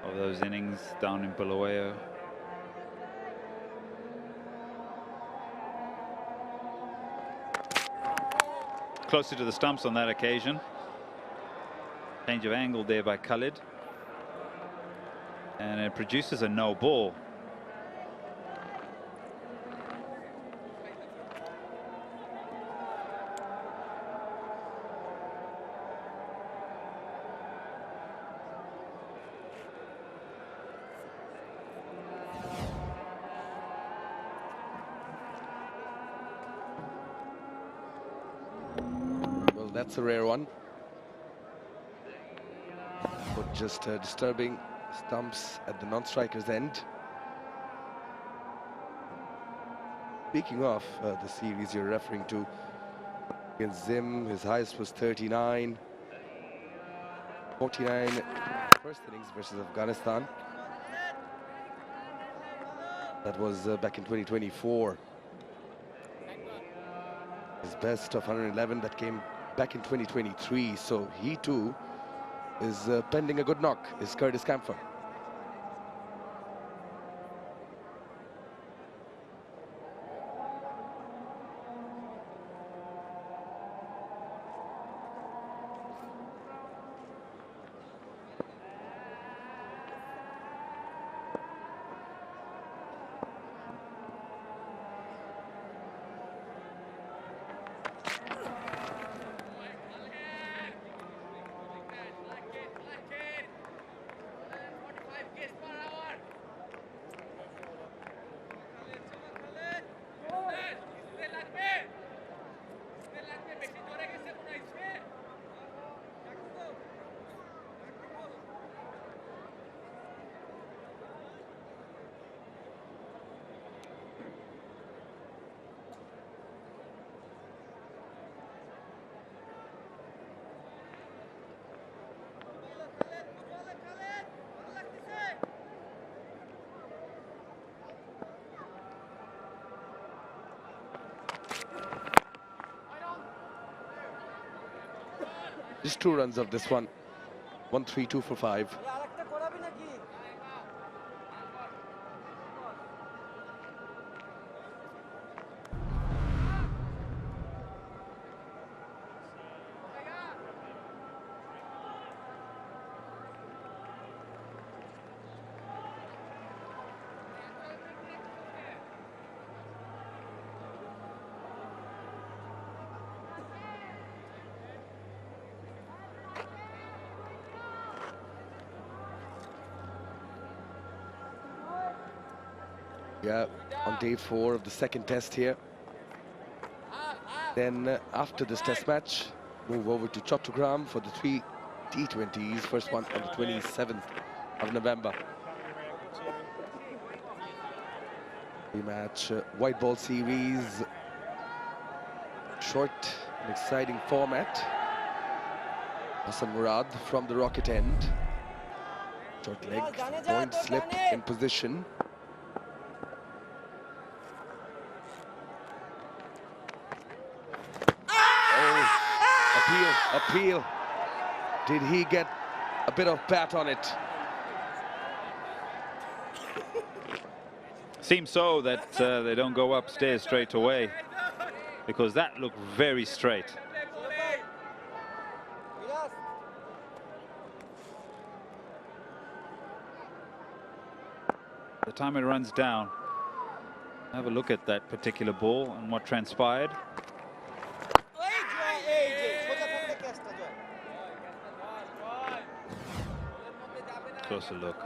of those innings down in Bulawayo. closer to the stumps on that occasion. Change of angle there by 𝗂𝗏𝗏. And it produces a no ball. Well, that's a rare one. But just disturbing stumps at the non-striker's end. Speaking of the series you're referring to, against Zim, his highest was 39. 49 first innings versus Afghanistan. That was back in 2024. His best of 111 that came back in 2023. So he too is pending a good knock, is Curtis Campher. Just 2 runs of this one. 1-3, 2 for 5. Yeah, on day 4 of the second test here. Then after this test match, move over to Chattogram for the 3 T20s. First one on the 27th of November. Rematch white ball series. Short and exciting format. Hassan Murad from the rocket end. Short leg, point slip in position. Appeal. Did he get a bit of bat on it? Seems so that they don't go upstairs straight away, because that looked very straight. The time it runs down, have a look at that particular ball and what transpired. Closer look.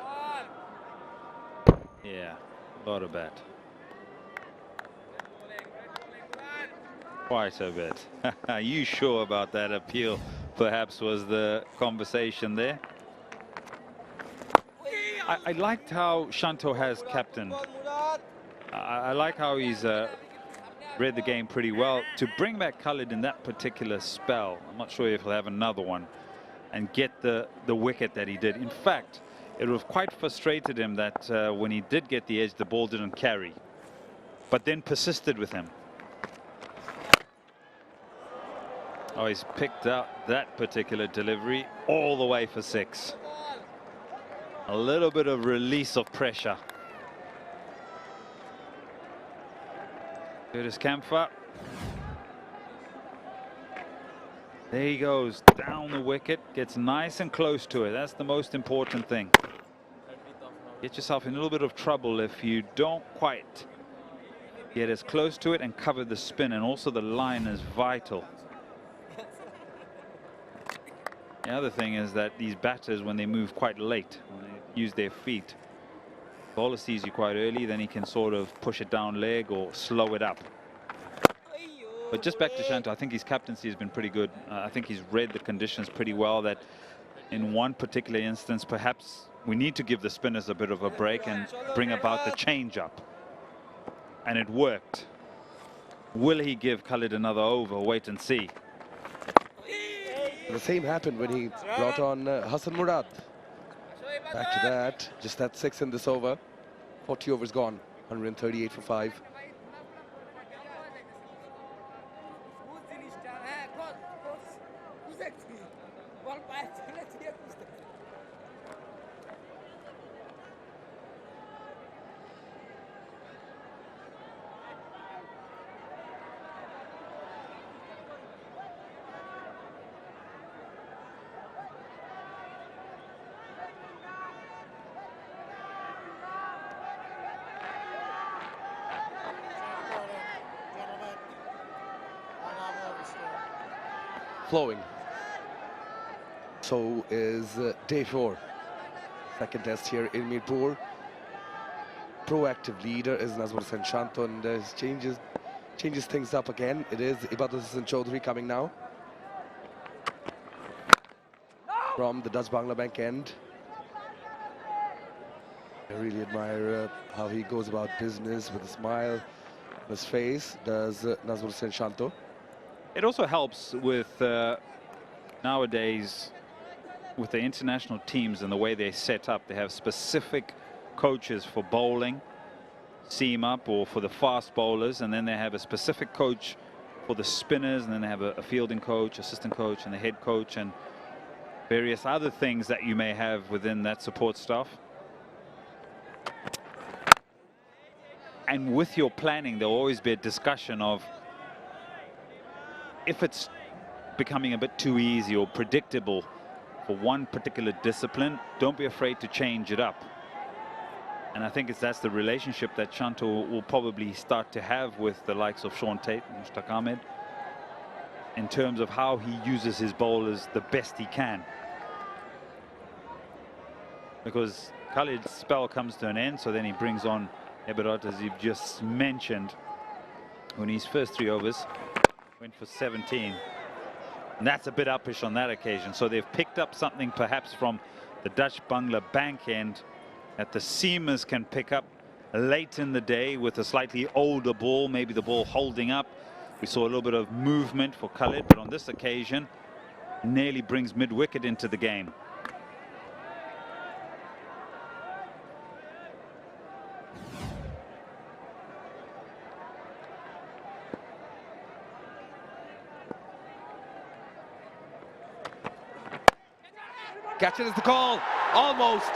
Yeah, a lot of bat. Quite a bit. Are you sure about that appeal? Perhaps was the conversation there. I liked how Shanto has captained. I like how he's read the game pretty well. To bring back 𝗂𝗏𝗏 in that particular spell, I'm not sure if he'll have another one, and get the wicket that he did. In fact, it would have quite frustrated him that when he did get the edge, the ball didn't carry, but then persisted with him. Oh, he's picked out that particular delivery all the way for 6. A little bit of release of pressure. Curtis Campher. There he goes, down the wicket, gets nice and close to it. That's the most important thing. Get yourself in a little bit of trouble if you don't quite get as close to it and cover the spin, and also the line is vital. The other thing is that these batters, when they move quite late, when they use their feet, bowler sees you quite early, then he can sort of push it down leg or slow it up. But just back to Shanto, I think his captaincy has been pretty good. I think he's read the conditions pretty well, that in one particular instance, perhaps we need to give the spinners a bit of a break and bring about the change up. And it worked. Will he give Khalid another over? Wait and see. The same happened when he brought on Hassan Murad. Back to that, just that 6 in this over. 40 overs gone, 138 for 5. Flowing. So is day 4. Second test here in Mirpur. Proactive leader is 𝗏𝗏 𝗏𝗏, and changes things up again. It is 𝗏𝗏 𝗏𝗏 coming now from the Dutch Bangla Bank end. I really admire how he goes about business with a smile on his face, does 𝗏𝗏 𝗏𝗏. It also helps with nowadays with the international teams and the way they're set up. They have specific coaches for bowling, seam up, or for the fast bowlers, and then they have a specific coach for the spinners, and then they have a fielding coach, assistant coach, and the head coach, and various other things that you may have within that support staff. And with your planning, there'll always be a discussion of, if it's becoming a bit too easy or predictable for one particular discipline, don't be afraid to change it up. And I think that's the relationship that Shanto will probably start to have with the likes of Shaun Tait and Mushtaq Ahmed, in terms of how he uses his bowlers the best he can. Because Khalid's spell comes to an end, so then he brings on Eberhard, as you've just mentioned, when his first 3 overs went for 17. And that's a bit uppish on that occasion. So they've picked up something perhaps from the Dutch Bangla Bank end that the seamers can pick up late in the day with a slightly older ball, maybe the ball holding up. We saw a little bit of movement for Khalid, but on this occasion, nearly brings mid-wicket into the game. Catch it is the call. Almost.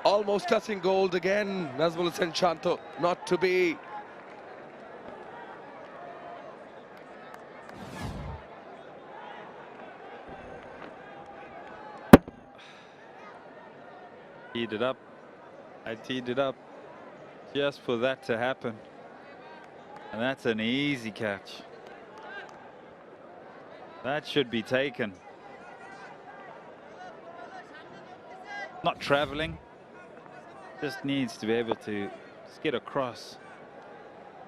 Almost touching gold again. 𝗏𝗏 𝗏𝗏, not to be. Teed it up. I teed it up just for that to happen. And that's an easy catch. That should be taken. Not traveling, just needs to be able to skid across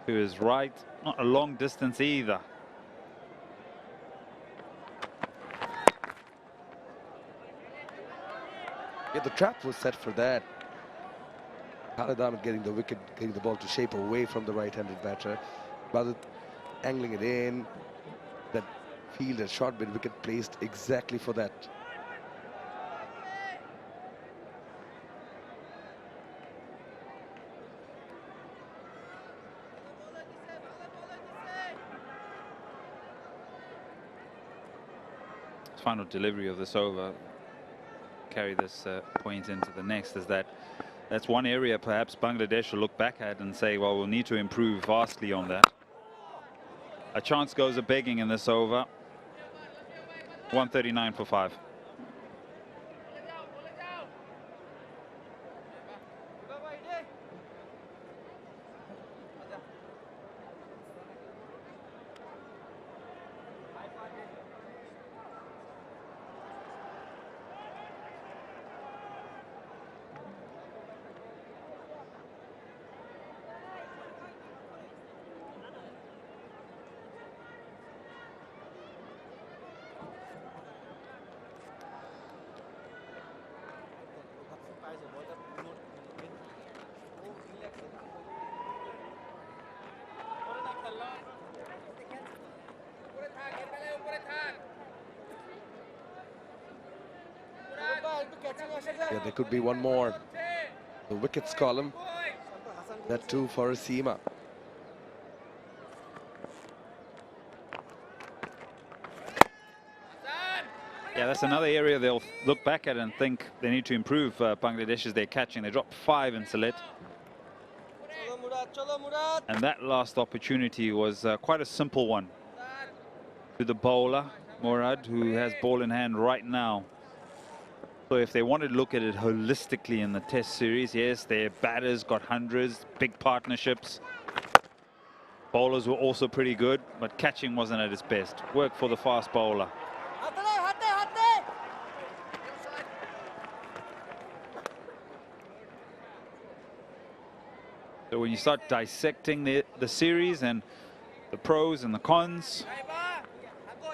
to his right. Not a long distance either. Yeah, the trap was set for that. Khalid Ahmed getting the wicket, getting the ball to shape away from the right-handed batter. But angling it in, that field and short mid-wicket placed exactly for that. Final delivery of this over, carry this point into the next, is that's one area perhaps Bangladesh will look back at and say, well, we'll need to improve vastly on that. a chance goes a begging in this over. 139 for 5. Yeah, there could be one more. The wickets column. That too for Seema. Yeah, that's another area they'll look back at and think they need to improve. Bangladesh as they're catching. They dropped 5 in Sylhet. And that last opportunity was quite a simple one to the bowler, Murad, who has ball in hand right now. So if they wanted to look at it holistically in the Test series, yes, their batters got hundreds, big partnerships. Bowlers were also pretty good, but catching wasn't at its best. Work for the fast bowler. So when you start dissecting the series and the pros and the cons,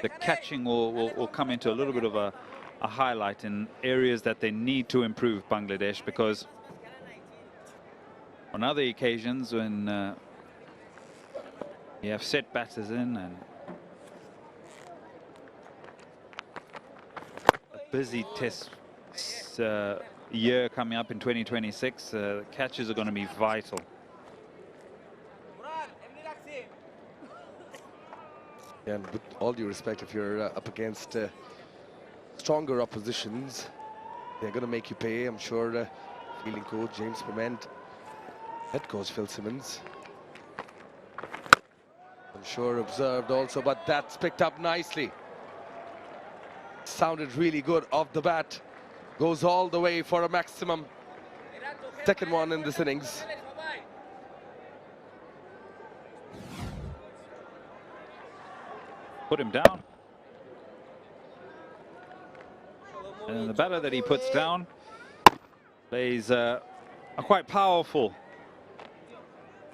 the catching will come into a little bit of a highlight in areas that they need to improve, Bangladesh, because on other occasions when you have set batters in and a busy Test year coming up in 2026, the catches are going to be vital. And with all due respect, if you're up against stronger oppositions, they're going to make you pay. I'm sure fielding coach James Perment, head coach Phil Simmons, I'm sure observed also, but that's picked up nicely. Sounded really good off the bat. Goes all the way for a maximum. Second one in this innings. Put him down. And the batter that he puts down plays a quite powerful,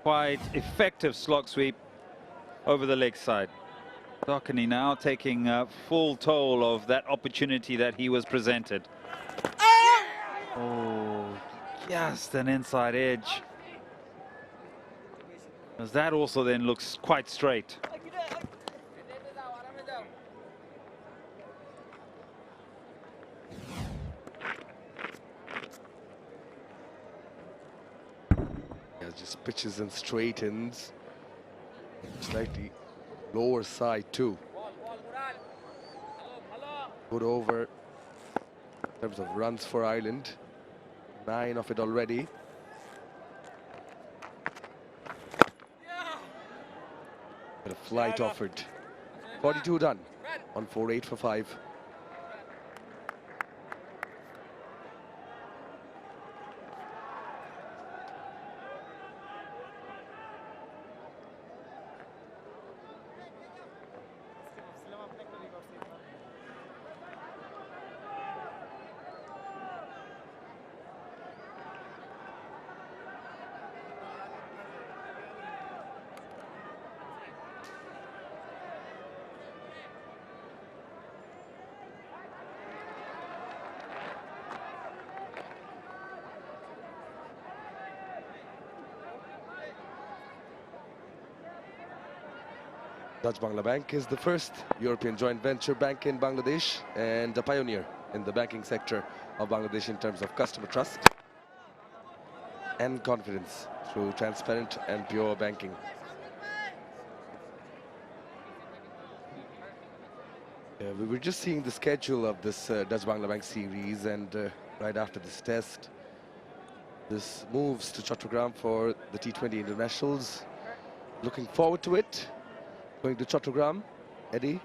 quite effective slog sweep over the leg side. Darkany now taking full toll of that opportunity that he was presented. Oh, just an inside edge. As that also then looks quite straight. Just pitches and straightens. Slightly lower side too. Good over in terms of runs for Ireland. 9 of it already. But a flight offered. 42 done. 148 for 5. Dutch Bangla Bank is the first European joint venture bank in Bangladesh and a pioneer in the banking sector of Bangladesh in terms of customer trust and confidence through transparent and pure banking. We were just seeing the schedule of this Dutch Bangla Bank series, and right after this test, this moves to Chattogram for the T20 internationals. Looking forward to it. Going to Chattogram, Eddie.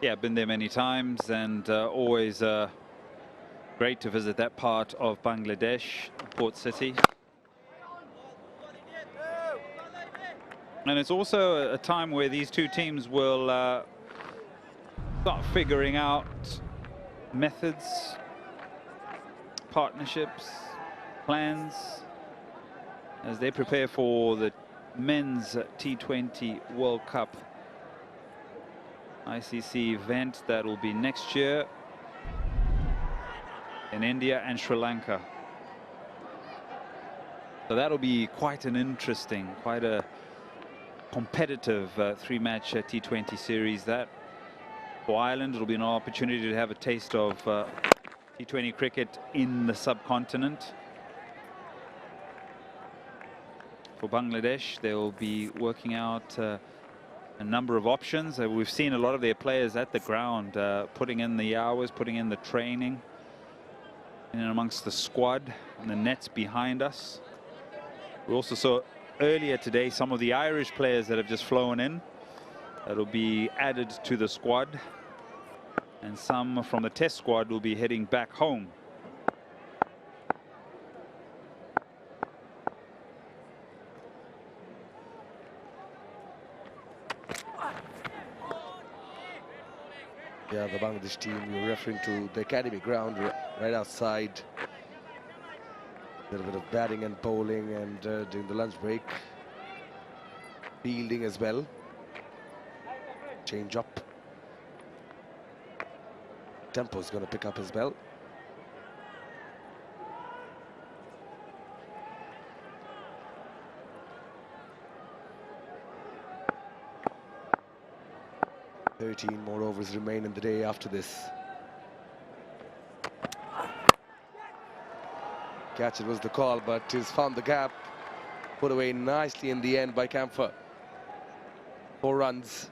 Yeah, been there many times, and always great to visit that part of Bangladesh, port city. And it's also a time where these two teams will start figuring out methods, partnerships, plans, as they prepare for the men's T20 World Cup ICC event that will be next year in India and Sri Lanka. So that'll be quite an interesting, quite a competitive three-match T20 series. That for Ireland, it'll be an opportunity to have a taste of T20 cricket in the subcontinent. For Bangladesh, they'll be working out a number of options. We've seen a lot of their players at the ground, putting in the hours, putting in the training, in and amongst the squad and the nets behind us. We also saw earlier today some of the Irish players that have just flown in that'll be added to the squad, and some from the test squad will be heading back home. Yeah, the Bangladesh team, you're referring to the academy ground right outside. A little bit of batting and bowling, and during the lunch break, fielding as well. Change up. Tempo's going to pick up as well. Thirteen more overs remain in the day after this. Catch, it was the call, but he's found the gap. Put away nicely in the end by Camphor. 4 runs.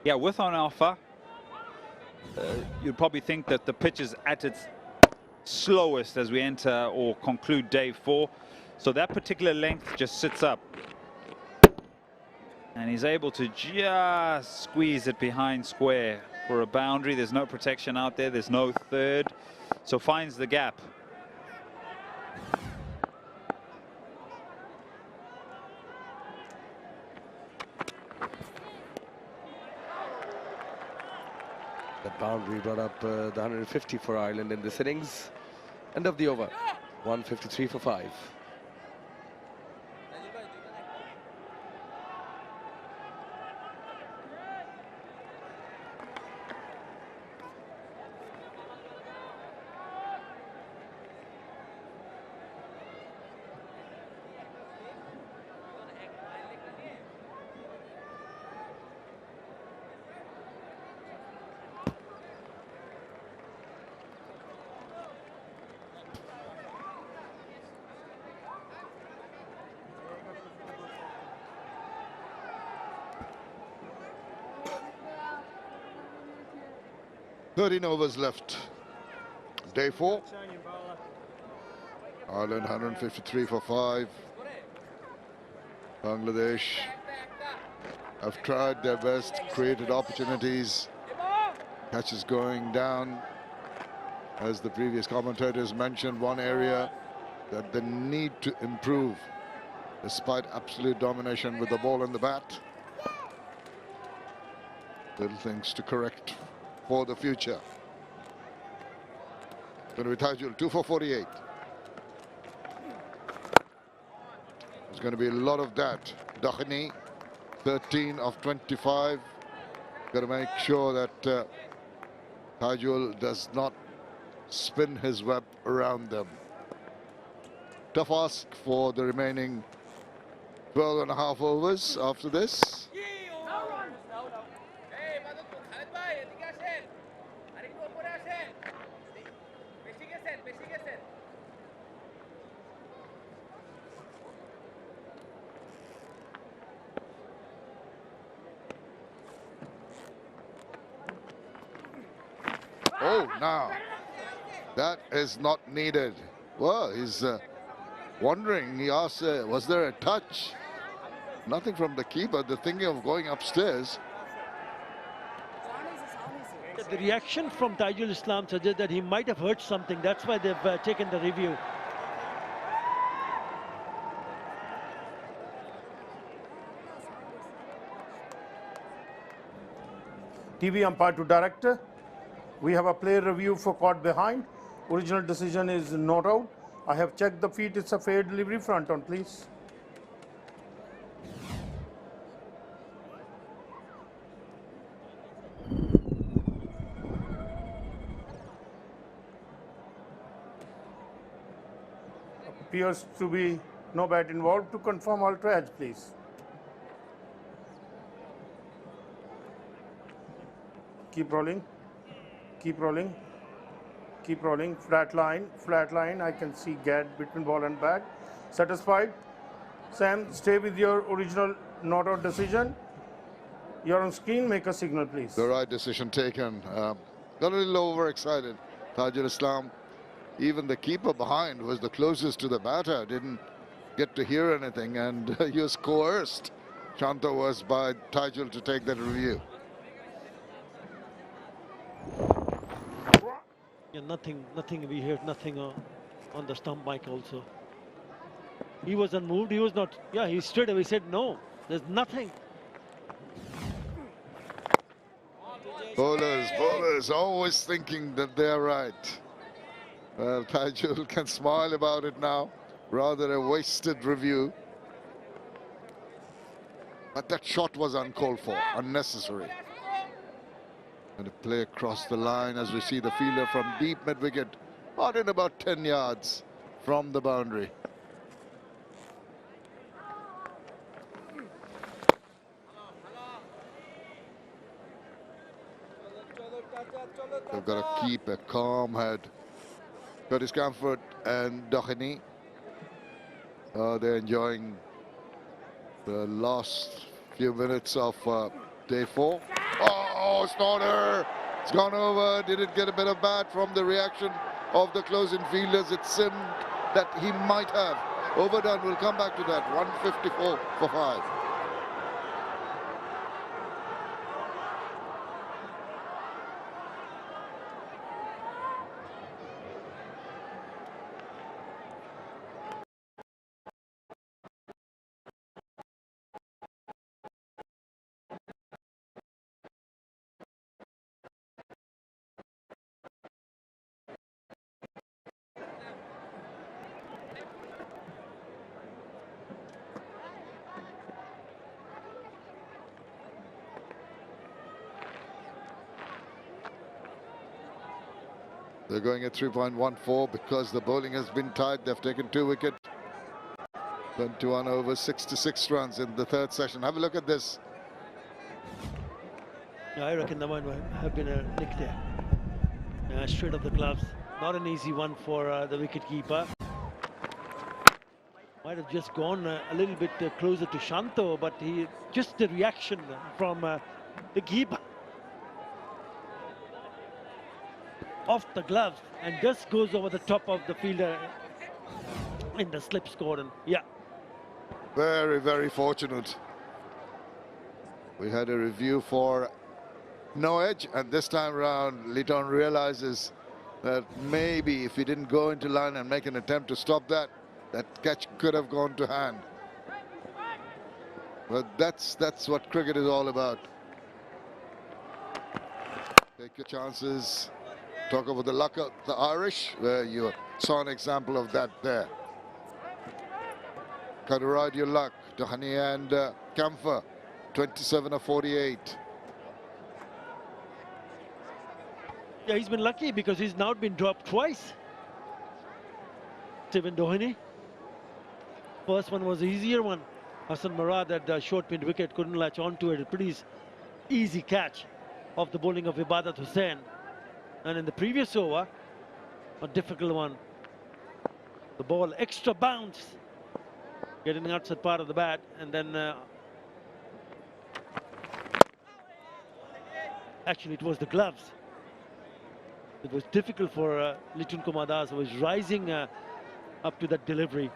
Yeah, with on alpha, you'd probably think that the pitch is at its slowest as we enter or conclude day 4. So that particular length just sits up. And he's able to just squeeze it behind square for a boundary. There's no protection out there. There's no third. So finds the gap. That boundary brought up the 150 for Ireland in this innings. End of the over. 153 for 5. Overs left. Day 4. Ireland 153 for 5. Bangladesh have tried their best, created opportunities. Catches going down. As the previous commentators mentioned, one area that they need to improve despite absolute domination with the ball and the bat. Little things to correct for the future. Going to be Tajul, 2 for 48. There's going to be a lot of that. Dakhni, 13 of 25. Got to make sure that Tajul does not spin his web around them. Tough ask for the remaining 12 and a half overs after this. Oh, now that is not needed. Well, he's wondering, he asked, was there a touch? Nothing from the keeper. They're thinking of going upstairs. The reaction from Taijul Islam suggests that he might have hurt something. That's why they've taken the review. TV umpire to director. We have a player review for caught behind. Original decision is not out. I have checked the feet. It's a fair delivery. Front on, please. Appears to be no bat involved. To confirm ultra edge, please. Keep rolling. Keep rolling. Keep rolling. Flat line. Flat line. I can see gap between ball and bat. Satisfied? Sam, stay with your original not out decision. You're on screen. Make a signal, please. The right decision taken. Got a little overexcited. Taijul Islam. Even the keeper behind was the closest to the batter. Didn't get to hear anything, and he was coerced. Shanta was by Taijul to take that review. Yeah, nothing. We heard nothing on the stump mic also. He was unmoved. He was not. Yeah, he straight away said no. There's nothing. Bowlers always thinking that they're right. Well, Taijul can smile about it now. Rather a wasted review. But that shot was uncalled for, unnecessary. And a play across the line as we see the fielder from deep mid-wicket, not in about 10 yards from the boundary. They've got to keep a calm head. Curtis Comfort and Doheny. They're enjoying the last few minutes of day 4. Oh, Snorter! It's gone over. Didn't get a bit of bat from the reaction of the close-in fielders. It seemed that he might have overdone. We'll come back to that. 154 for 5. They're going at 3.14 because the bowling has been tight. They've taken 2 wickets. 21 over 66 runs in the 3rd session. Have a look at this. Yeah, I reckon that one might have been a nick there. Straight off the gloves. Not an easy one for the wicket-keeper. Might have just gone a little bit closer to Shanto, but just the reaction from the keeper. Off the gloves and just goes over the top of the fielder in the slip score. And yeah, very, very fortunate. We had a review for no edge, and this time around Liton realizes that maybe if he didn't go into line and make an attempt to stop that catch could have gone to hand. But that's what cricket is all about. Take your chances. Talk about the luck of the Irish, where you saw an example of that there. Got to ride your luck. Doheny and Camphor, 27 of 48. Yeah, he's been lucky because he's now been dropped twice. Stephen Doheny. First one was the easier one. Hassan Murad at the short mid wicket couldn't latch onto it. A pretty easy catch of the bowling of Ibadat Hussain. And in the previous over, a difficult one. The ball extra bounce, getting outside part of the bat, and then actually it was the gloves. It was difficult for Liton Kumar Das, who was rising up to that delivery.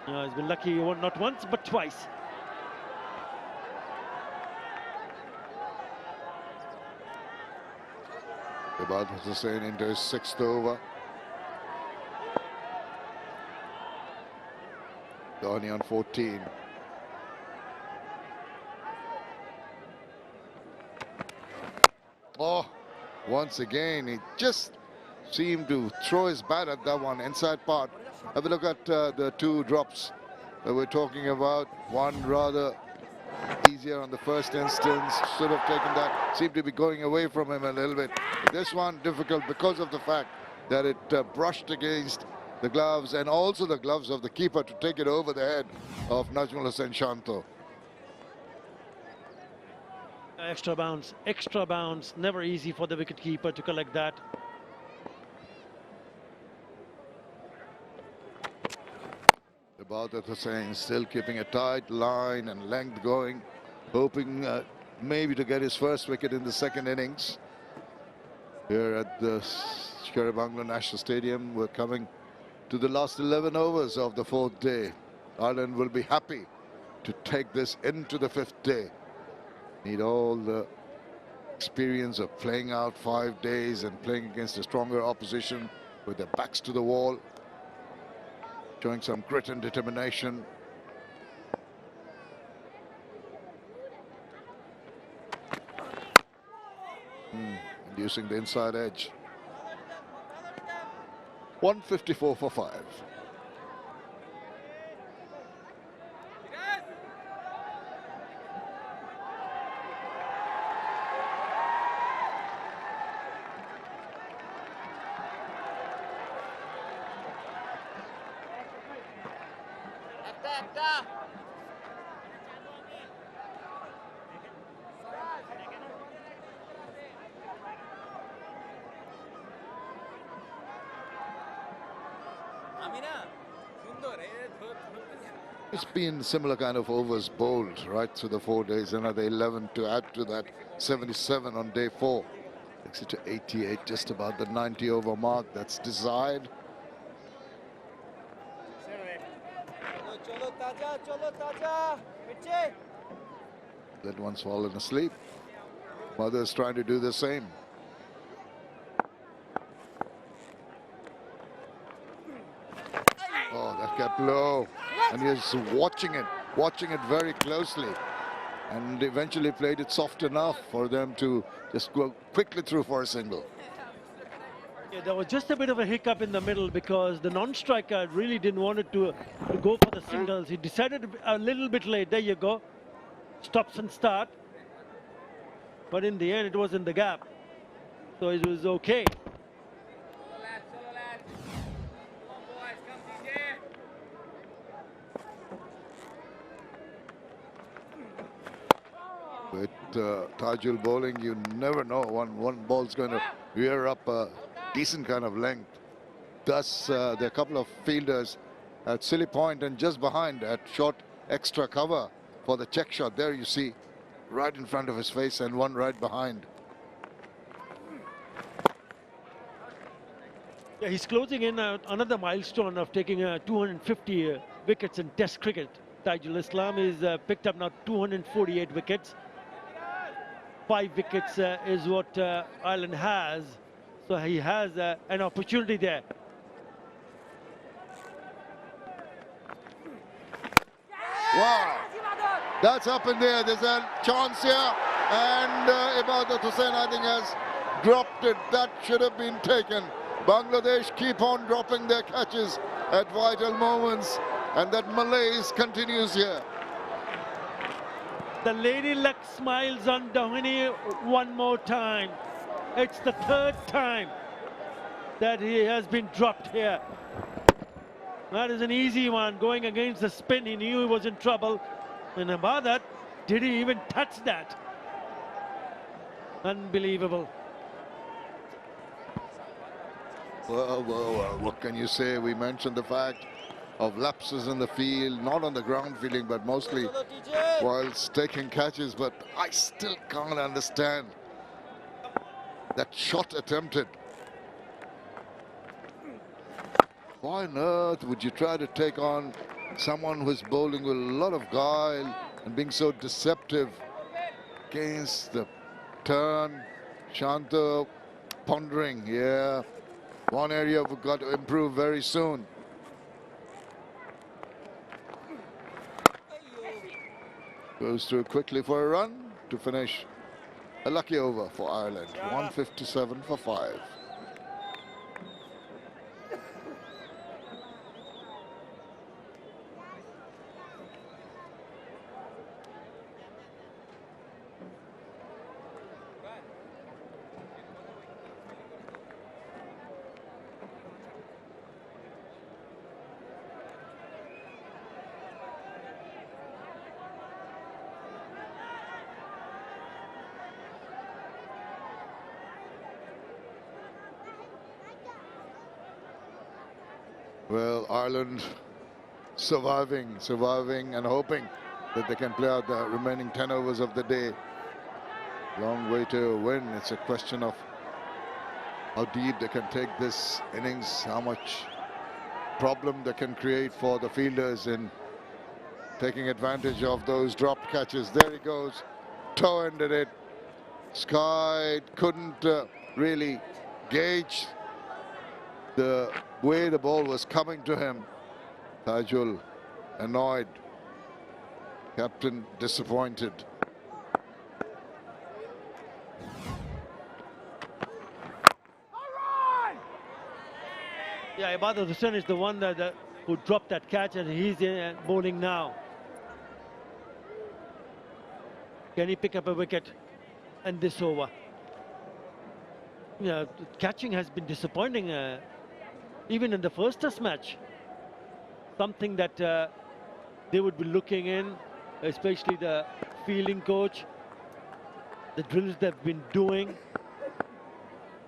He's been lucky not once but twice. 𝗵𝗺 Hussain into his 6th over. Dhoni on 14. Oh, once again, he just seemed to throw his bat at that one inside part. Have a look at the 2 drops that we're talking about. One rather easier on the first instance, should have taken that, seemed to be going away from him a little bit. This one difficult because of the fact that it brushed against the gloves and also the gloves of the keeper to take it over the head of Najmul Hussain Shanto. Extra bounce, never easy for the wicketkeeper to collect that. 𝗵𝗺 Hussain still keeping a tight line and length going, hoping maybe to get his first wicket in the second innings. Here at the Shirabangla National Stadium, we're coming to the last 11 overs of the 4th day. Ireland will be happy to take this into the 5th day. Need all the experience of playing out 5 days and playing against a stronger opposition with their backs to the wall, showing some grit and determination. Inducing the inside edge. 154 for 5. It's been similar kind of overs bowled right through the 4 days. Another 11 to add to that, 77 on day 4. Takes it to 88, just about the 90 over mark that's desired. That one's fallen asleep. Mother's trying to do the same. Oh, that kept low. And he's watching it very closely. And eventually played it soft enough for them to just go quickly through for a single. Yeah, there was just a bit of a hiccup in the middle because the non-striker really didn't want it to go for the singles. He decided a little bit late. There you go. Stops and start. But in the end, it was in the gap. So it was okay. With Tajul bowling, you never know one ball's going to rear up a decent kind of length. Thus, there are a couple of fielders at silly point and just behind at short extra cover for the check shot. There you see, right in front of his face and one right behind. Yeah, he's closing in another milestone of taking 250 wickets in Test cricket. Tajul Islam is picked up now 248 wickets. 5 wickets is what Ireland has. So he has an opportunity there. Wow, that's up in there. There's a chance here. And 𝗵𝗺 Hussain, I think, has dropped it. That should have been taken. Bangladesh keep on dropping their catches at vital moments. And that malaise continues here. The lady luck smiles on Dhoni one more time. It's the 3rd time that he has been dropped here. That is an easy one. Going against the spin, he knew he was in trouble. And about that, did he even touch that? Unbelievable. Well, what can you say? We mentioned the fact of lapses in the field, not on the ground fielding, but mostly whilst taking catches. But I still can't understand that shot attempted. Why on earth would you try to take on someone who's bowling with a lot of guile and being so deceptive against the turn. Shanta pondering, yeah. One area we've got to improve very soon. Goes through quickly for a run to finish a lucky over for Ireland. 157 for 5. Well, Ireland surviving and hoping that they can play out the remaining 10 overs of the day. Long way to win. It's a question of how deep they can take this innings, how much problem they can create for the fielders in taking advantage of those dropped catches. There he goes, toe-ended it. Sky couldn't really gauge the way the ball was coming to him. Tajul annoyed, captain disappointed. Yeah, 𝗵𝗲𝗃𝗀 is the one who dropped that catch, and he's bowling now. Can he pick up a wicket and this over? Yeah, catching has been disappointing. Even in the first test match, something that they would be looking in, especially the fielding coach, the drills they've been doing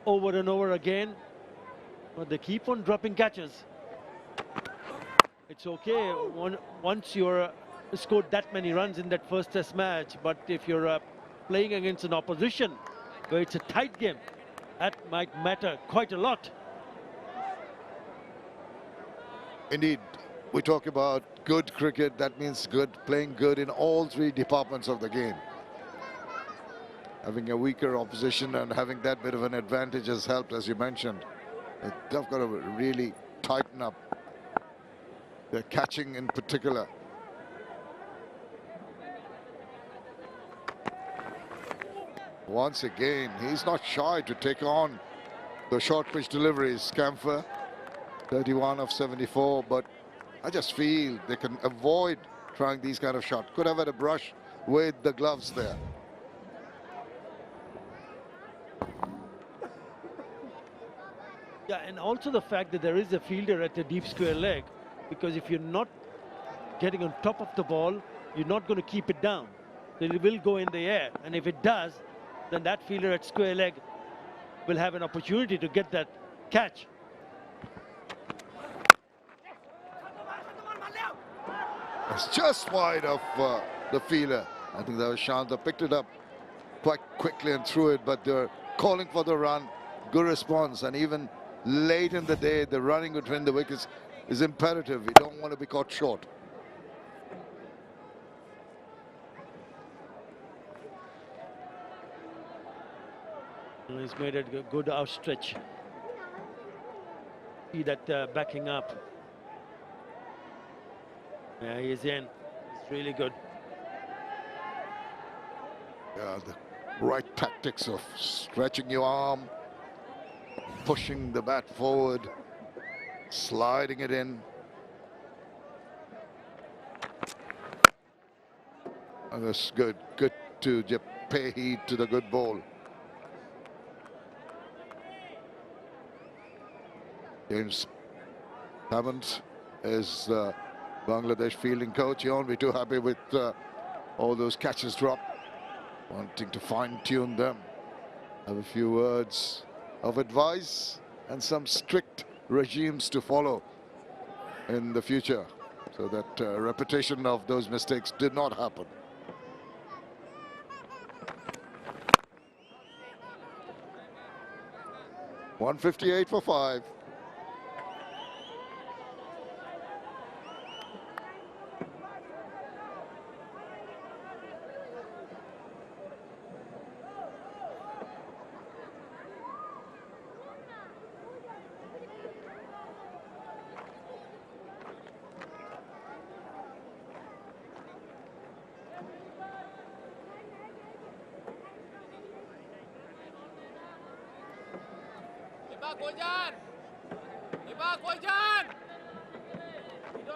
over and over again. But they keep on dropping catches. It's okay once you're scored that many runs in that first test match, but if you're playing against an opposition where it's a tight game, that might matter quite a lot. Indeed, we talk about good cricket. That means playing good in all three departments of the game. Having a weaker opposition and having that bit of an advantage has helped, as you mentioned. They've got to really tighten up their catching in particular. Once again, he's not shy to take on the short pitch deliveries. Camphor, 31 of 74, but I just feel they can avoid trying these kind of shots. Could have had a brush with the gloves there. Yeah, and also the fact that there is a fielder at the deep square leg, because if you're not getting on top of the ball, you're not going to keep it down. So it will go in the air, and if it does, then that fielder at square leg will have an opportunity to get that catch. It's just wide of the fielder. I think that was Shanta. Picked it up quite quickly and threw it, but they're calling for the run. Good response, and even late in the day, the running between the wickets is imperative. You don't want to be caught short. He's made a good outstretch. See that backing up. Yeah, he's in. He's really good. Yeah, the right tactics of stretching your arm, pushing the bat forward, sliding it in. And that's good. Good to pay heed to the good ball. James Hammond is Bangladesh fielding coach. He won't be too happy with all those catches dropped, wanting to fine-tune them. Have a few words of advice and some strict regimes to follow in the future, so that repetition of those mistakes did not happen. $158 for 5.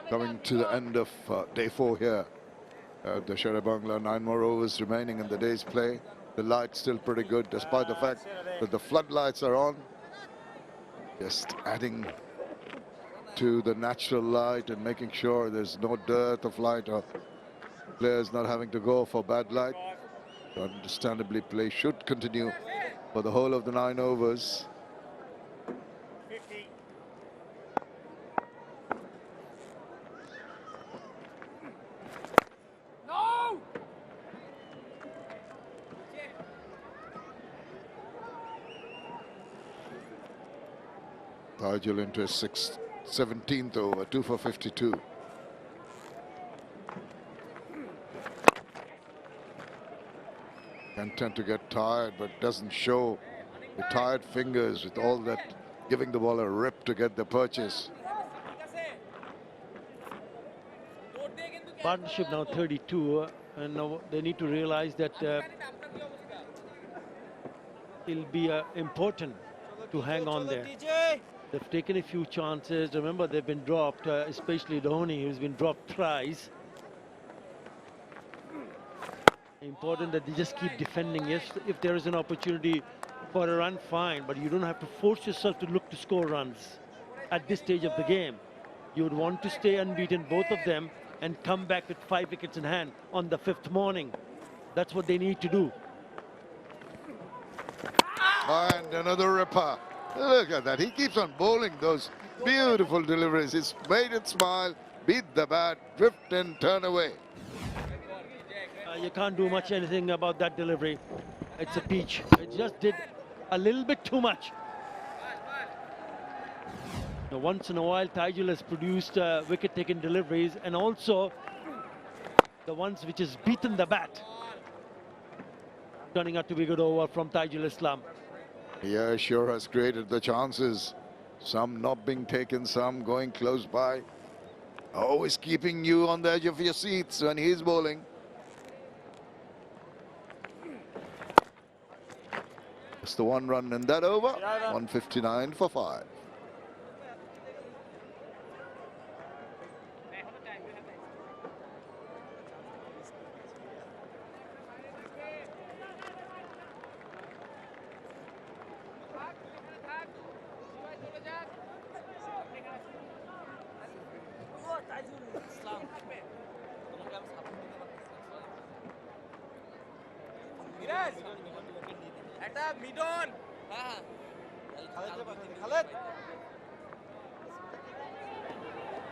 Coming to the end of day 4 here. The Sherry Bangla, 9 more overs remaining in the day's play. The light's still pretty good despite the fact that the floodlights are on. Just adding to the natural light and making sure there's no dearth of light or players not having to go for bad light. So understandably, play should continue for the whole of the 9 overs. Tigel into his 17th over, 2 for 52. Can tend to get tired, but doesn't show the tired fingers with all that, giving the ball a rip to get the purchase. Partnership now 32, and now they need to realize that it'll be important to hang on there. They've taken a few chances. Remember, they've been dropped, especially Dhoni, who's been dropped thrice. Important that they just keep defending. Yes, if there is an opportunity for a run, fine, but you don't have to force yourself to look to score runs at this stage of the game. You would want to stay unbeaten, both of them, and come back with 5 wickets in hand on the 5th morning. That's what they need to do. And another ripper. Look at that. He keeps on bowling those beautiful deliveries. He's made it smile, beat the bat, drift and turn away. You can't do much anything about that delivery. It's a peach. It just did a little bit too much. Now, once in a while, Tigel has produced wicket-taking deliveries, and also the ones which has beaten the bat. Turning out to be good over from Tigel Islam. Yeah, sure has created the chances. Some not being taken, some going close by. Always keeping you on the edge of your seats when he's bowling. It's the 1 run in that over. 159 for 5.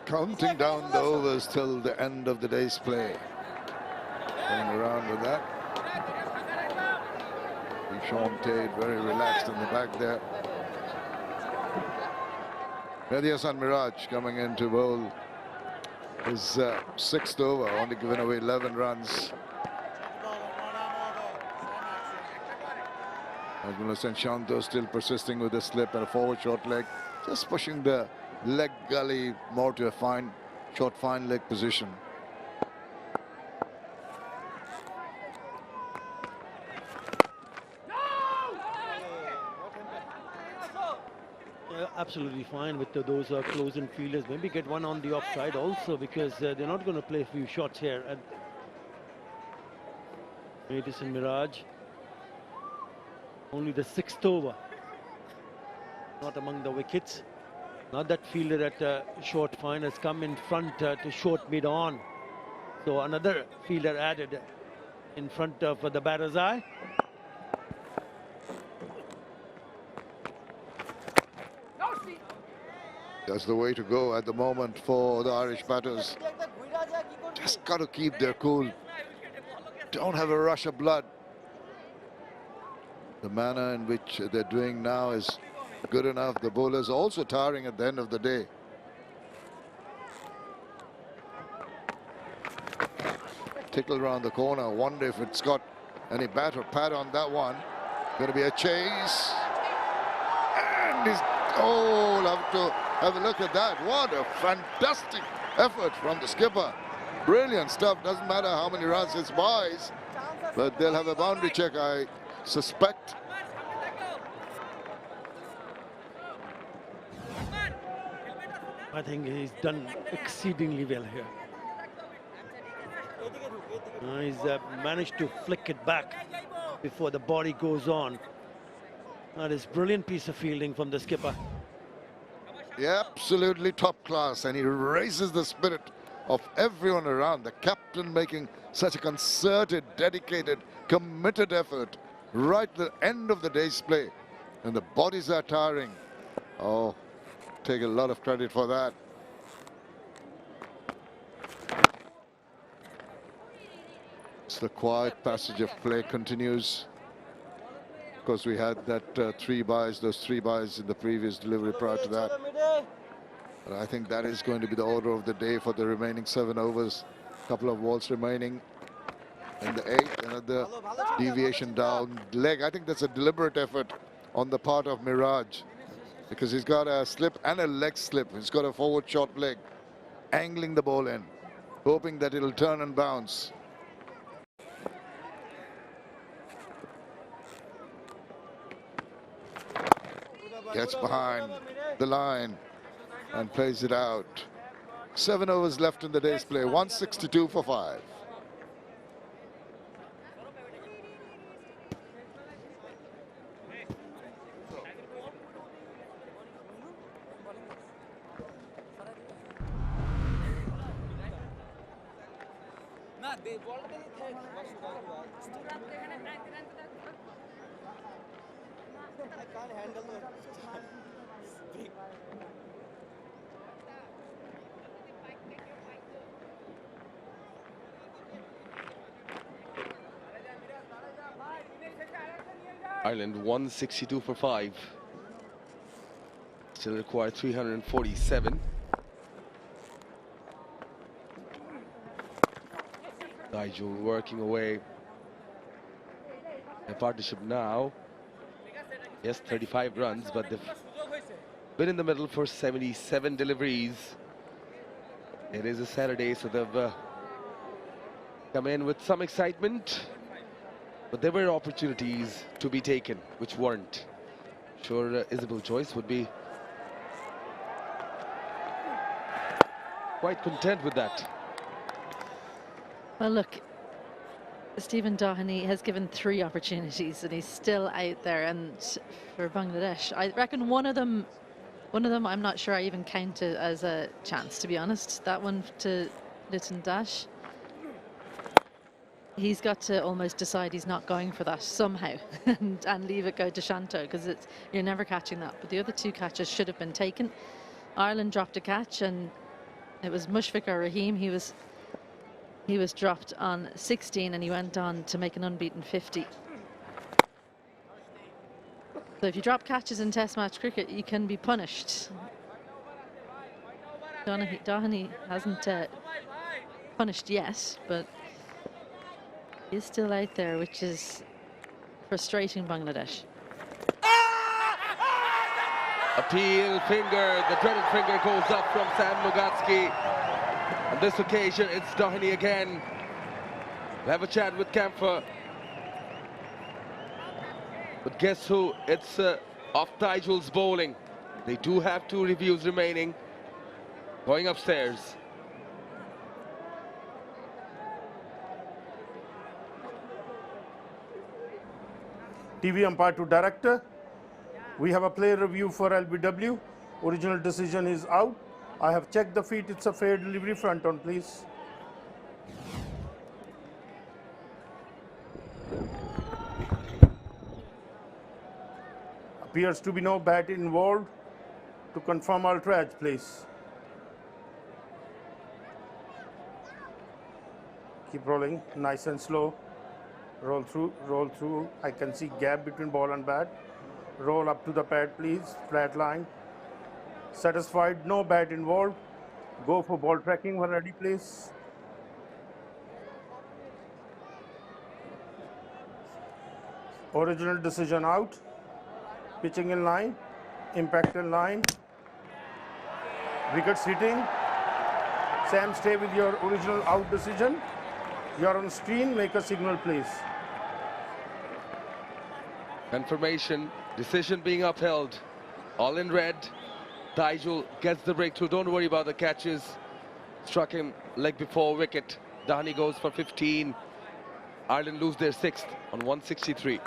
Counting down the overs till the end of the day's play. Going around with that. 𝗵𝗺 very relaxed in the back there. 𝗵𝗺 coming in to bowl his 6th over, only giving away 11 runs. Shanto still persisting with the slip and a forward short leg, just pushing the leg gully more to a fine, short fine leg position. Absolutely fine with those close-in fielders. Maybe get one on the offside also, because they're not going to play a few shots here. And 𝗵𝗺, only the 6th over, not among the wickets. Now that fielder at short fine has come in front to short mid on. So another fielder added in front of the batter's eye. That's the way to go at the moment for the Irish batters. Just got to keep their cool. Don't have a rush of blood. The manner in which they're doing now is good enough. The bowlers also tiring at the end of the day. Tickle around the corner. Wonder if it's got any bat or pad on that one. Going to be a chase. And he's... Oh, love to have a look at that. What a fantastic effort from the skipper. Brilliant stuff. Doesn't matter how many runs it buys, but they'll have a boundary check, I suspect. I think he's done exceedingly well here. He's managed to flick it back before the body goes on. That is brilliant piece of fielding from the skipper. Yeah, absolutely top class, and he raises the spirit of everyone around. The captain making such a concerted, dedicated, committed effort right at the end of the day's play. And the bodies are tiring. Oh, take a lot of credit for that. So the quiet passage of play continues. Of course, we had that 3 byes, those 3 byes in the previous delivery prior to that. But I think that is going to be the order of the day for the remaining 7 overs. A couple of balls remaining. In the 8th, another deviation down leg. I think that's a deliberate effort on the part of Miraj, because he's got a slip and a leg slip. He's got a forward short leg, angling the ball in, hoping that it'll turn and bounce. Gets behind the line and plays it out. 7 overs left in the day's play, 162 for 5. I can't handle the Ireland 162 for 5. Still require 347. Nigel working away. A partnership now. Yes, 35 runs, but they've been in the middle for 77 deliveries. It is a Saturday, so they've come in with some excitement. But there were opportunities to be taken, which weren't. Sure, Isabel Joyce would be quite content with that. Well, look, Stephen Doheny has given 3 opportunities and he's still out there. And for Bangladesh, I reckon one of them I'm not sure I even counted as a chance, to be honest. That one to Liton Dash. He's got to almost decide he's not going for that somehow and leave it go to Shanto, because you're never catching that. But the other 2 catches should have been taken. Ireland dropped a catch and it was Mushfiqur Rahim. He was dropped on 16 and he went on to make an unbeaten 50. So if you drop catches in Test match cricket, you can be punished. Doheny hasn't punished yet, but he's still out there, which is frustrating Bangladesh. Appeal finger, the dreaded finger goes up from Sam Mugatsky. On this occasion, it's Doheny again. We'll have a chat with Camphor. But guess who? It's off Nigel's bowling. They do have 2 reviews remaining. Going upstairs. TV umpire to director. We have a player review for LBW. Original decision is out. I have checked the feet. It's a fair delivery. Front on, please. Appears to be no bat involved. To confirm ultra-edge, please. Keep rolling, nice and slow. Roll through. I can see gap between ball and bat. Roll up to the pad, please. Flat line. Satisfied, no bat involved. Go for ball tracking when ready, please. Original decision out. Pitching in line. Impact in line. Wickets hitting. Sam, stay with your original out decision. You're on screen. Make a signal, please. Confirmation. Decision being upheld. All in red. 𝗍𝗏𝗀 gets the breakthrough. Don't worry about the catches. Struck him leg before wicket. Dahani goes for 15. Ireland lose their 6th on 163.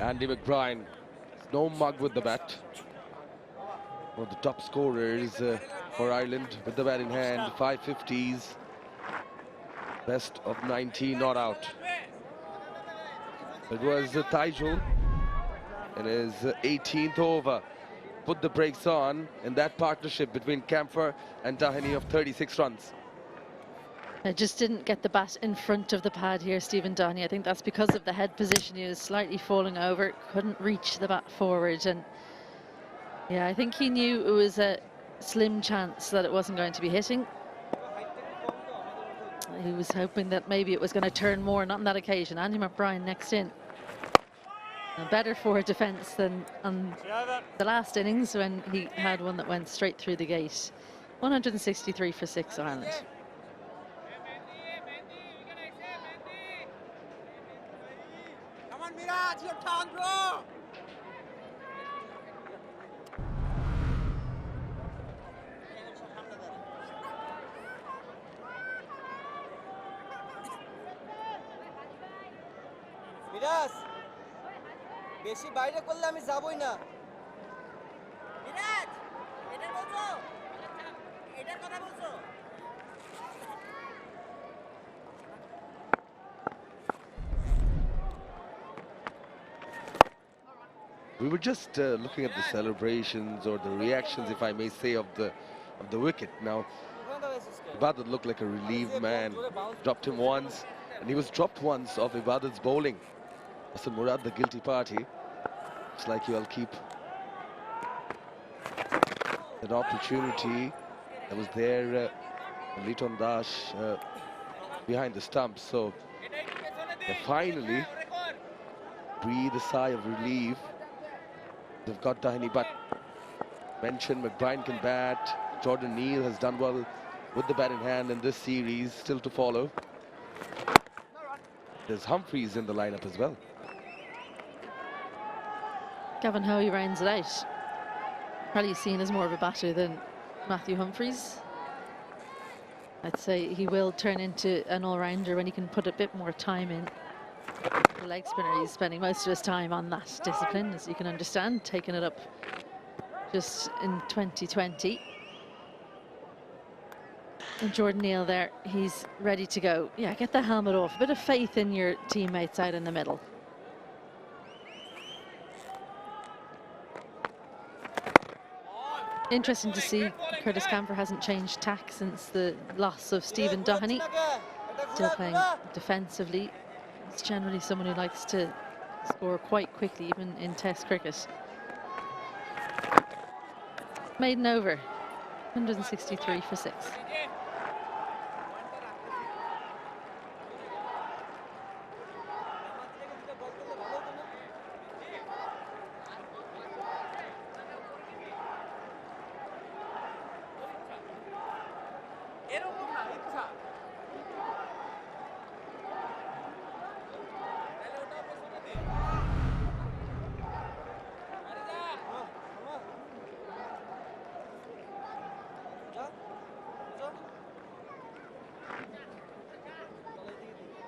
Andy McBride, no mug with the bat. One of the top scorers for Ireland with the bat in hand, 5 50s. Best of 19 not out. It was 𝗍𝗏𝗀 in his 18th over. Put the brakes on in that partnership between Camphor and Dahani of 36 runs. I just didn't get the bat in front of the pad here, Stephen Dahani. I think that's because of the head position. He was slightly falling over, couldn't reach the bat forward. And yeah, I think he knew it was a slim chance that it wasn't going to be hitting. He was hoping that maybe it was going to turn more, not on that occasion. Andy McBride next in. Better for defence than on the last innings when he had one that went straight through the gate. 163 for 6 Ireland. It's your turn, bro. Miraj বেশি বাইরে করলে আমি যাবই না মিরাজ এটা বলছো এটার কথা বলছো We were just looking at the celebrations or the reactions, if I may say, of the wicket. Now, Ibadat looked like a relieved man. Dropped him once, and he was dropped once off Ibadat's bowling. Hassan Murad, the guilty party. It's like you'll keep an opportunity that was there. Liton Dash behind the stumps. So they finally breathe a sigh of relief. They've got Dahani, but mentioned McBride can bat. Jordan Neal has done well with the bat in hand in this series, still to follow. There's Humphreys in the lineup as well. Gavin Hoey rounds it out. Probably seen as more of a batter than Matthew Humphreys. I'd say he will turn into an all-rounder when he can put a bit more time in. The leg spinner, he's spending most of his time on that discipline, as you can understand, taking it up just in 2020. And Jordan Neal there, he's ready to go. Yeah, get the helmet off. A bit of faith in your teammates out in the middle. Interesting to see Curtis Camphor hasn't changed tack since the loss of Stephen Dahani. Still playing defensively. He's generally someone who likes to score quite quickly, even in Test cricket. Maiden over, 163 for 6.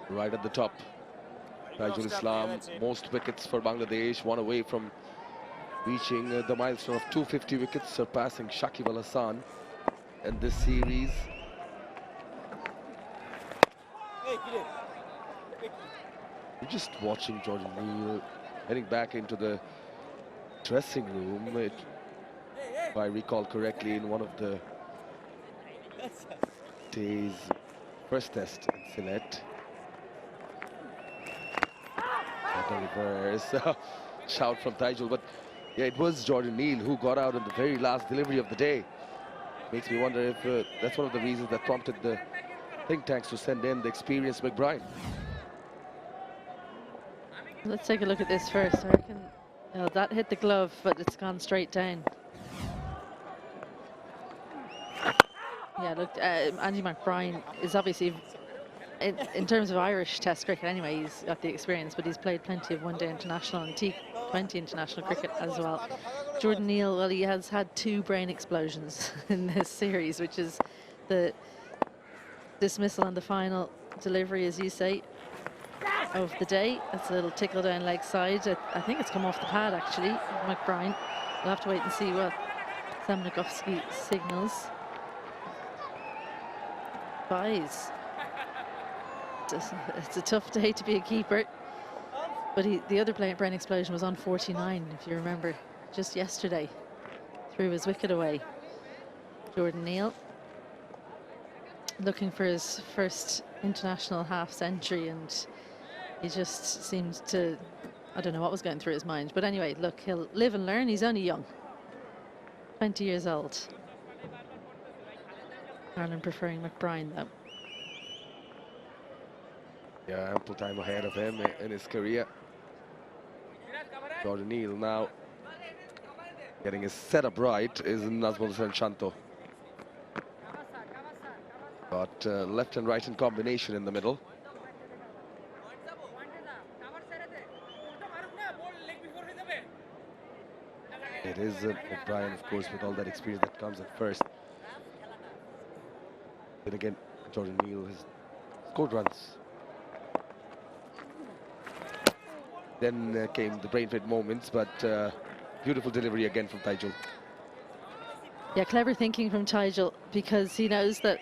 Right at the top, Taijul Islam, most wickets for Bangladesh, one away from reaching the milestone of 250 wickets, surpassing Shakib Al Hasan in this series. We're just watching Jordan Neal heading back into the dressing room. If I recall correctly, in one of the day's first test in Sylhet. the reverse. Shout from 𝗪𝗪, but yeah, it was Jordan Neal who got out in the very last delivery of the day. Makes me wonder if that's one of the reasons that prompted the think tanks to send in the experienced McBride. Let's take a look at this first. I reckon that hit the glove, but it's gone straight down. Yeah, look, Andy McBride is obviously, in terms of Irish Test cricket anyway, he's got the experience, but he's played plenty of one-day international and T20 international cricket as well. Jordan Neal, well, he has had 2 brain explosions in this series, which is the dismissal and the final delivery, as you say, of the day. That's a little tickle down leg side. I think it's come off the pad, actually, McBride. We'll have to wait and see what Łukasz signals. It's a tough day to be a keeper, but the other brain explosion was on 49, if you remember, just yesterday. Threw his wicket away. Jordan Neal looking for his first international half century, and he just seemed to, I don't know what was going through his mind, but anyway, look, he'll live and learn. He's only young, 20 years old. Ireland preferring McBride, though. Yeah, ample time ahead of him in his career. Jordan Neal now getting his setup right is Nazmul Shanto. Got left and right in combination in the middle. It is McBride, of course, with all that experience that comes at first. Then again, Jordan Neal has scored runs. Then came the brain-fed moments, but beautiful delivery again from 𝗪𝗪. Yeah, clever thinking from 𝗪𝗪, because he knows that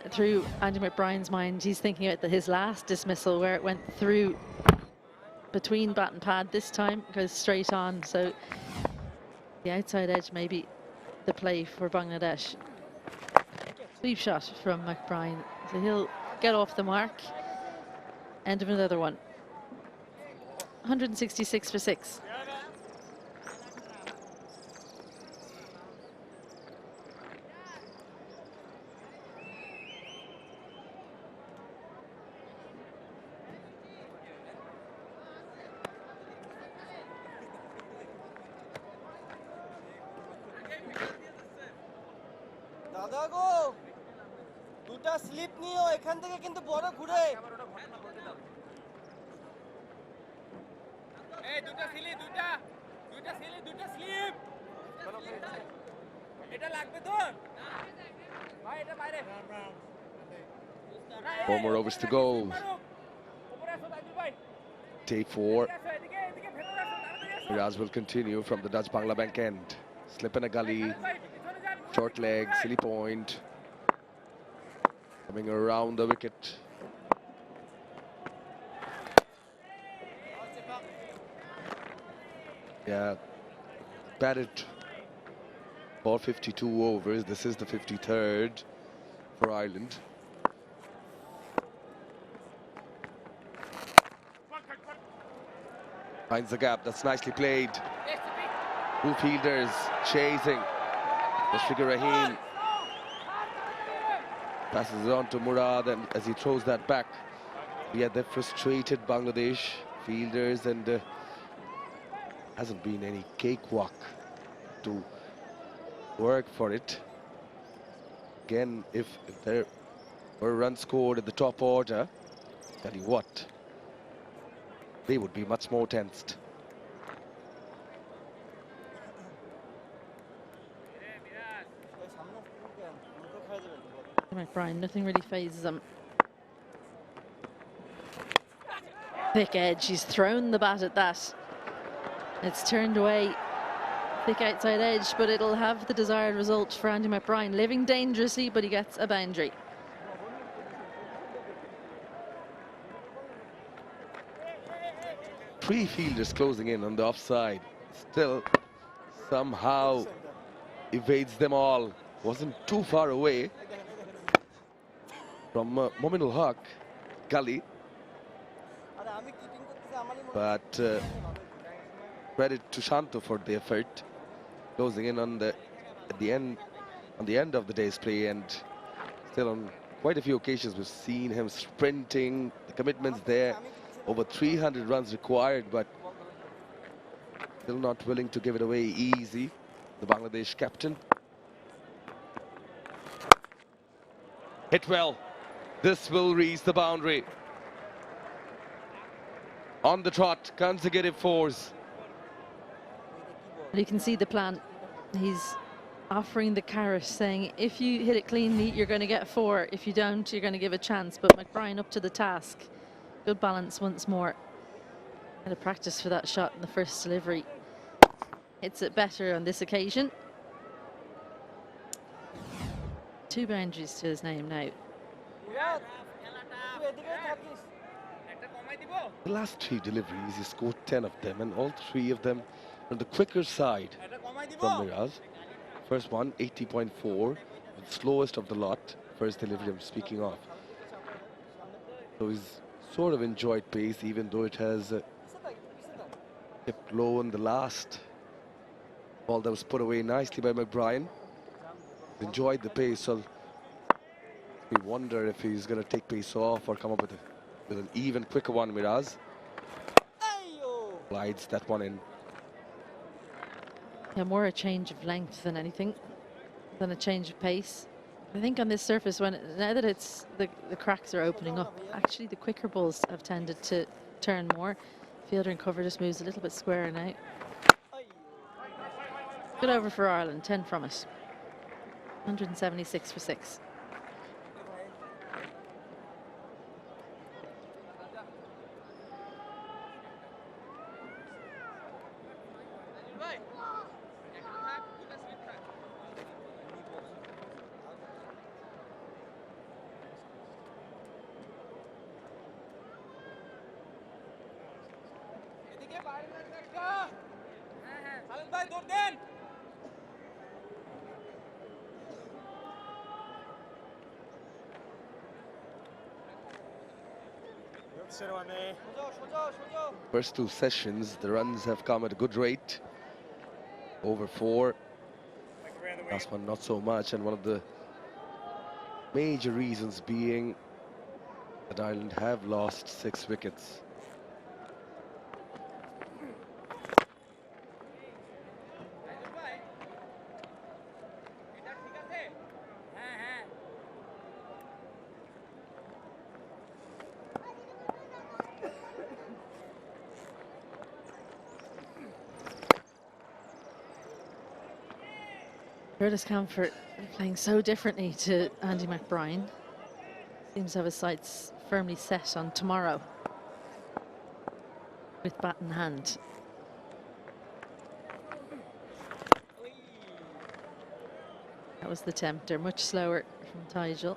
through Andy McBride's mind, he's thinking about his last dismissal where it went through between bat and pad. This time goes straight on, so the outside edge may be the play for Bangladesh. Sweep shot from McBride, so he'll get off the mark. End of another one. 166 for 6. দাদা গো, দুটা slip নিও, এখান থেকে কিন্তু বড় ঘুরে। এই দুটা স্লিপ। এটা লাগবে তোর? ভাই এটা বাইরে। 4 more overs to go. Day 4. Miraz will continue from the Dutch Bangla Bank end. Slip in a gully. Short leg, silly point. Coming around the wicket. Yeah, batted for 52 overs. This is the 53rd for Ireland. Finds the gap. That's nicely played. 2 fielders chasing. Mushfiqur Rahim passes it on to Murad, and as he throws that back, yeah, they're frustrated Bangladesh fielders, and hasn't been any cakewalk to work for it. Again, if there were runs scored at the top order, tell you what, they would be much more tensed. McBride, nothing really phases him. Thick edge, he's thrown the bat at that. It's turned away. Thick outside edge, but it'll have the desired result for Andy McBride. Living dangerously, but he gets a boundary. Three fielders closing in on the offside. Still somehow evades them all. Wasn't too far away from Mominul Haq, Gully. but credit to Shanto for the effort, closing in on the end of the day's play, and still on quite a few occasions we've seen him sprinting. The commitment's there, over 300 runs required, but still not willing to give it away easy, the Bangladesh captain. Hit well. This will reach the boundary. On the trot, consecutive fours. You can see the plan. He's offering the carrot, saying if you hit it cleanly, you're going to get 4. If you don't, you're going to give a chance. But McBride up to the task. Good balance once more. Had a practice for that shot in the first delivery. Hits it better on this occasion. 2 boundaries to his name now. The last 3 deliveries, he scored 10 of them, and all 3 of them on the quicker side from 𝗿𝗏. First one, 80.4, the slowest of the lot. First delivery I'm speaking of. So he's sort of enjoyed pace, even though it has kept low in the last ball that was put away nicely by McBride. Enjoyed the pace, so we wonder if he's going to take pace off or come up with an even quicker one. 𝗿𝗏 glides that one in. Yeah, more a change of length than anything, than a change of pace. I think on this surface, now that it's the cracks are opening up, actually the quicker balls have tended to turn more. Fielder and cover just moves a little bit squarer now. Good over for Ireland, 10 from it. 176 for 6. First 2 sessions, the runs have come at a good rate. Over 4. Last one not so much, and one of the major reasons being that Ireland have lost 6 wickets. Curtis Camphor playing so differently to Andy McBride. Seems to have his sights firmly set on tomorrow with bat in hand. That was the tempter, much slower from 𝗍𝗏.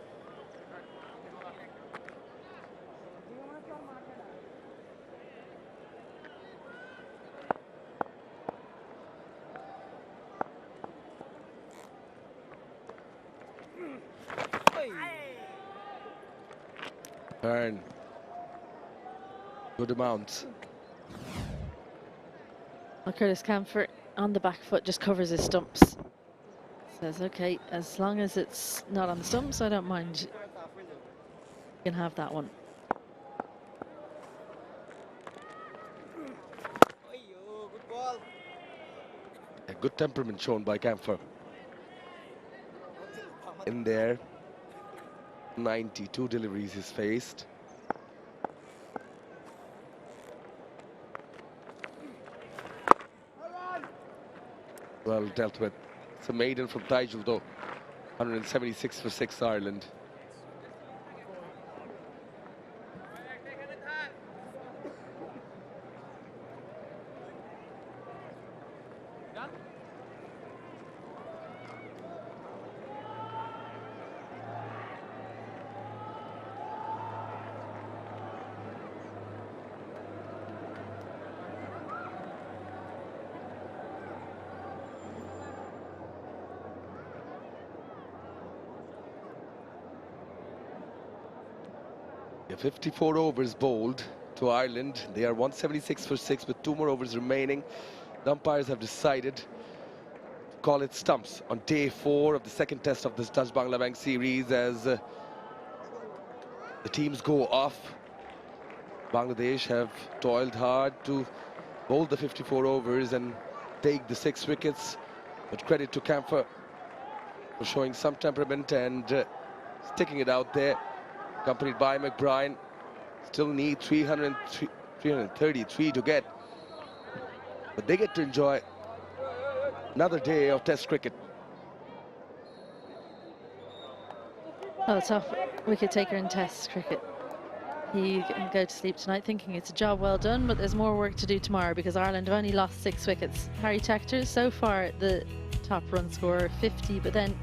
Turn. Good amount. Well, Curtis Camphor on the back foot just covers his stumps. Says, okay, as long as it's not on the stumps, I don't mind. You can have that one. A good temperament shown by Camphor. In there, 92 deliveries he's faced. Well dealt with. It's a maiden from 𝗍𝗏 though. 176 for 6 Ireland. Yeah, 54 overs bowled to Ireland. They are 176 for 6 with 2 more overs remaining. The umpires have decided to call it stumps on day 4 of the second test of this Dutch Bangla Bank series as the teams go off. Bangladesh have toiled hard to bowl the 54 overs and take the 6 wickets. But credit to 𝗂𝗪 for showing some temperament and sticking it out there, accompanied by McBride. Still need 333 to get, but they get to enjoy another day of Test cricket. Oh, tough wicket taker in Test cricket. He can go to sleep tonight thinking it's a job well done, but there's more work to do tomorrow because Ireland have only lost 6 wickets. Harry Tector, so far the top run scorer, 50, but then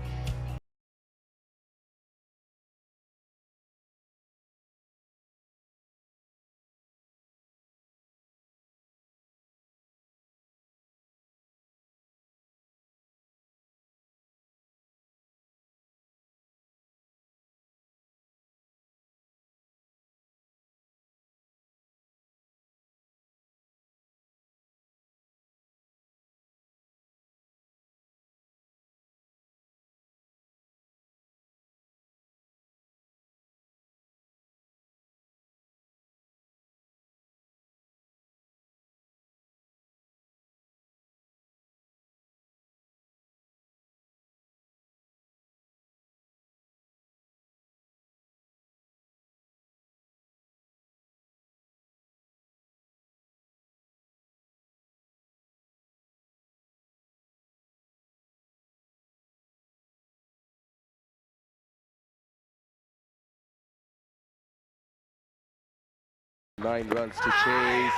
Nine runs to chase.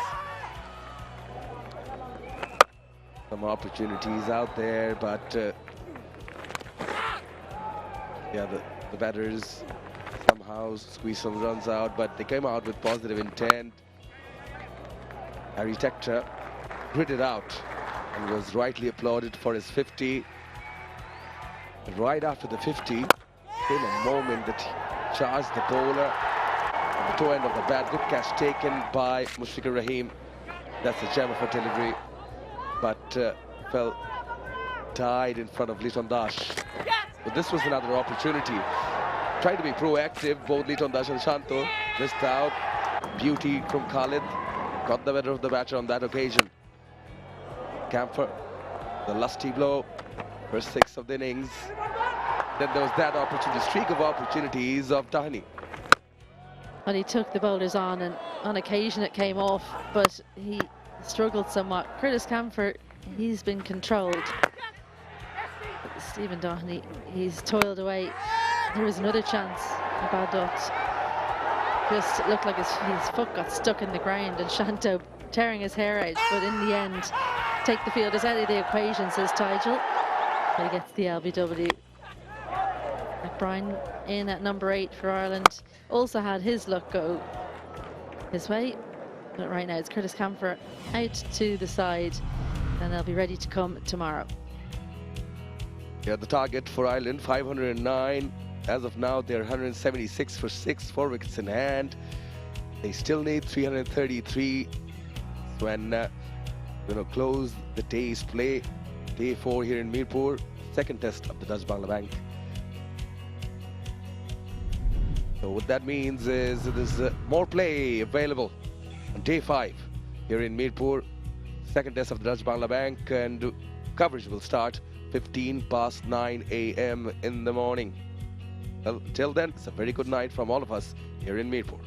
Some opportunities out there, but yeah, the batters somehow squeezed some runs out, but they came out with positive intent. Harry Tector gritted out and was rightly applauded for his 50. And right after the 50 came a moment that he charged the bowler on the toe end of the bat. Good catch taken by Mushfiqur Rahim. That's a gem of a delivery, but fell tied in front of Liton Das. But this was another opportunity. Trying to be proactive, both Liton Das and Shanto missed out. Beauty from Khalid got the better of the batter on that occasion. 𝗂𝗪, the lusty blow, first 6 of the innings. Then there was that opportunity, streak of opportunities of Tahani. Well, he took the bowlers on, and on occasion it came off, but he struggled somewhat. Curtis 𝗂𝗪, he's been controlled. But Stephen Doherty, he's toiled away. There was another chance. Badot just looked like his foot got stuck in the ground, and Shanto tearing his hair out. But in the end, take the field is out of the equation, says Tigel. But he gets the LBW. McBride in at number 8 for Ireland. Also had his luck go his way, but right now it's Curtis 𝗂𝗪 out to the side, and they'll be ready to come tomorrow. Yeah, the target for Ireland 509. As of now, they're 176 for 6, 4 wickets in hand. They still need 333 when close the day's play, day 4 here in Mirpur, second test of the Dutch Bangla Bank. So what that means is there's more play available on day 5 here in Mirpur, second test of the Dutch Bangla Bank, and coverage will start 9:15 a.m. in the morning. Well, till then, it's a very good night from all of us here in Mirpur.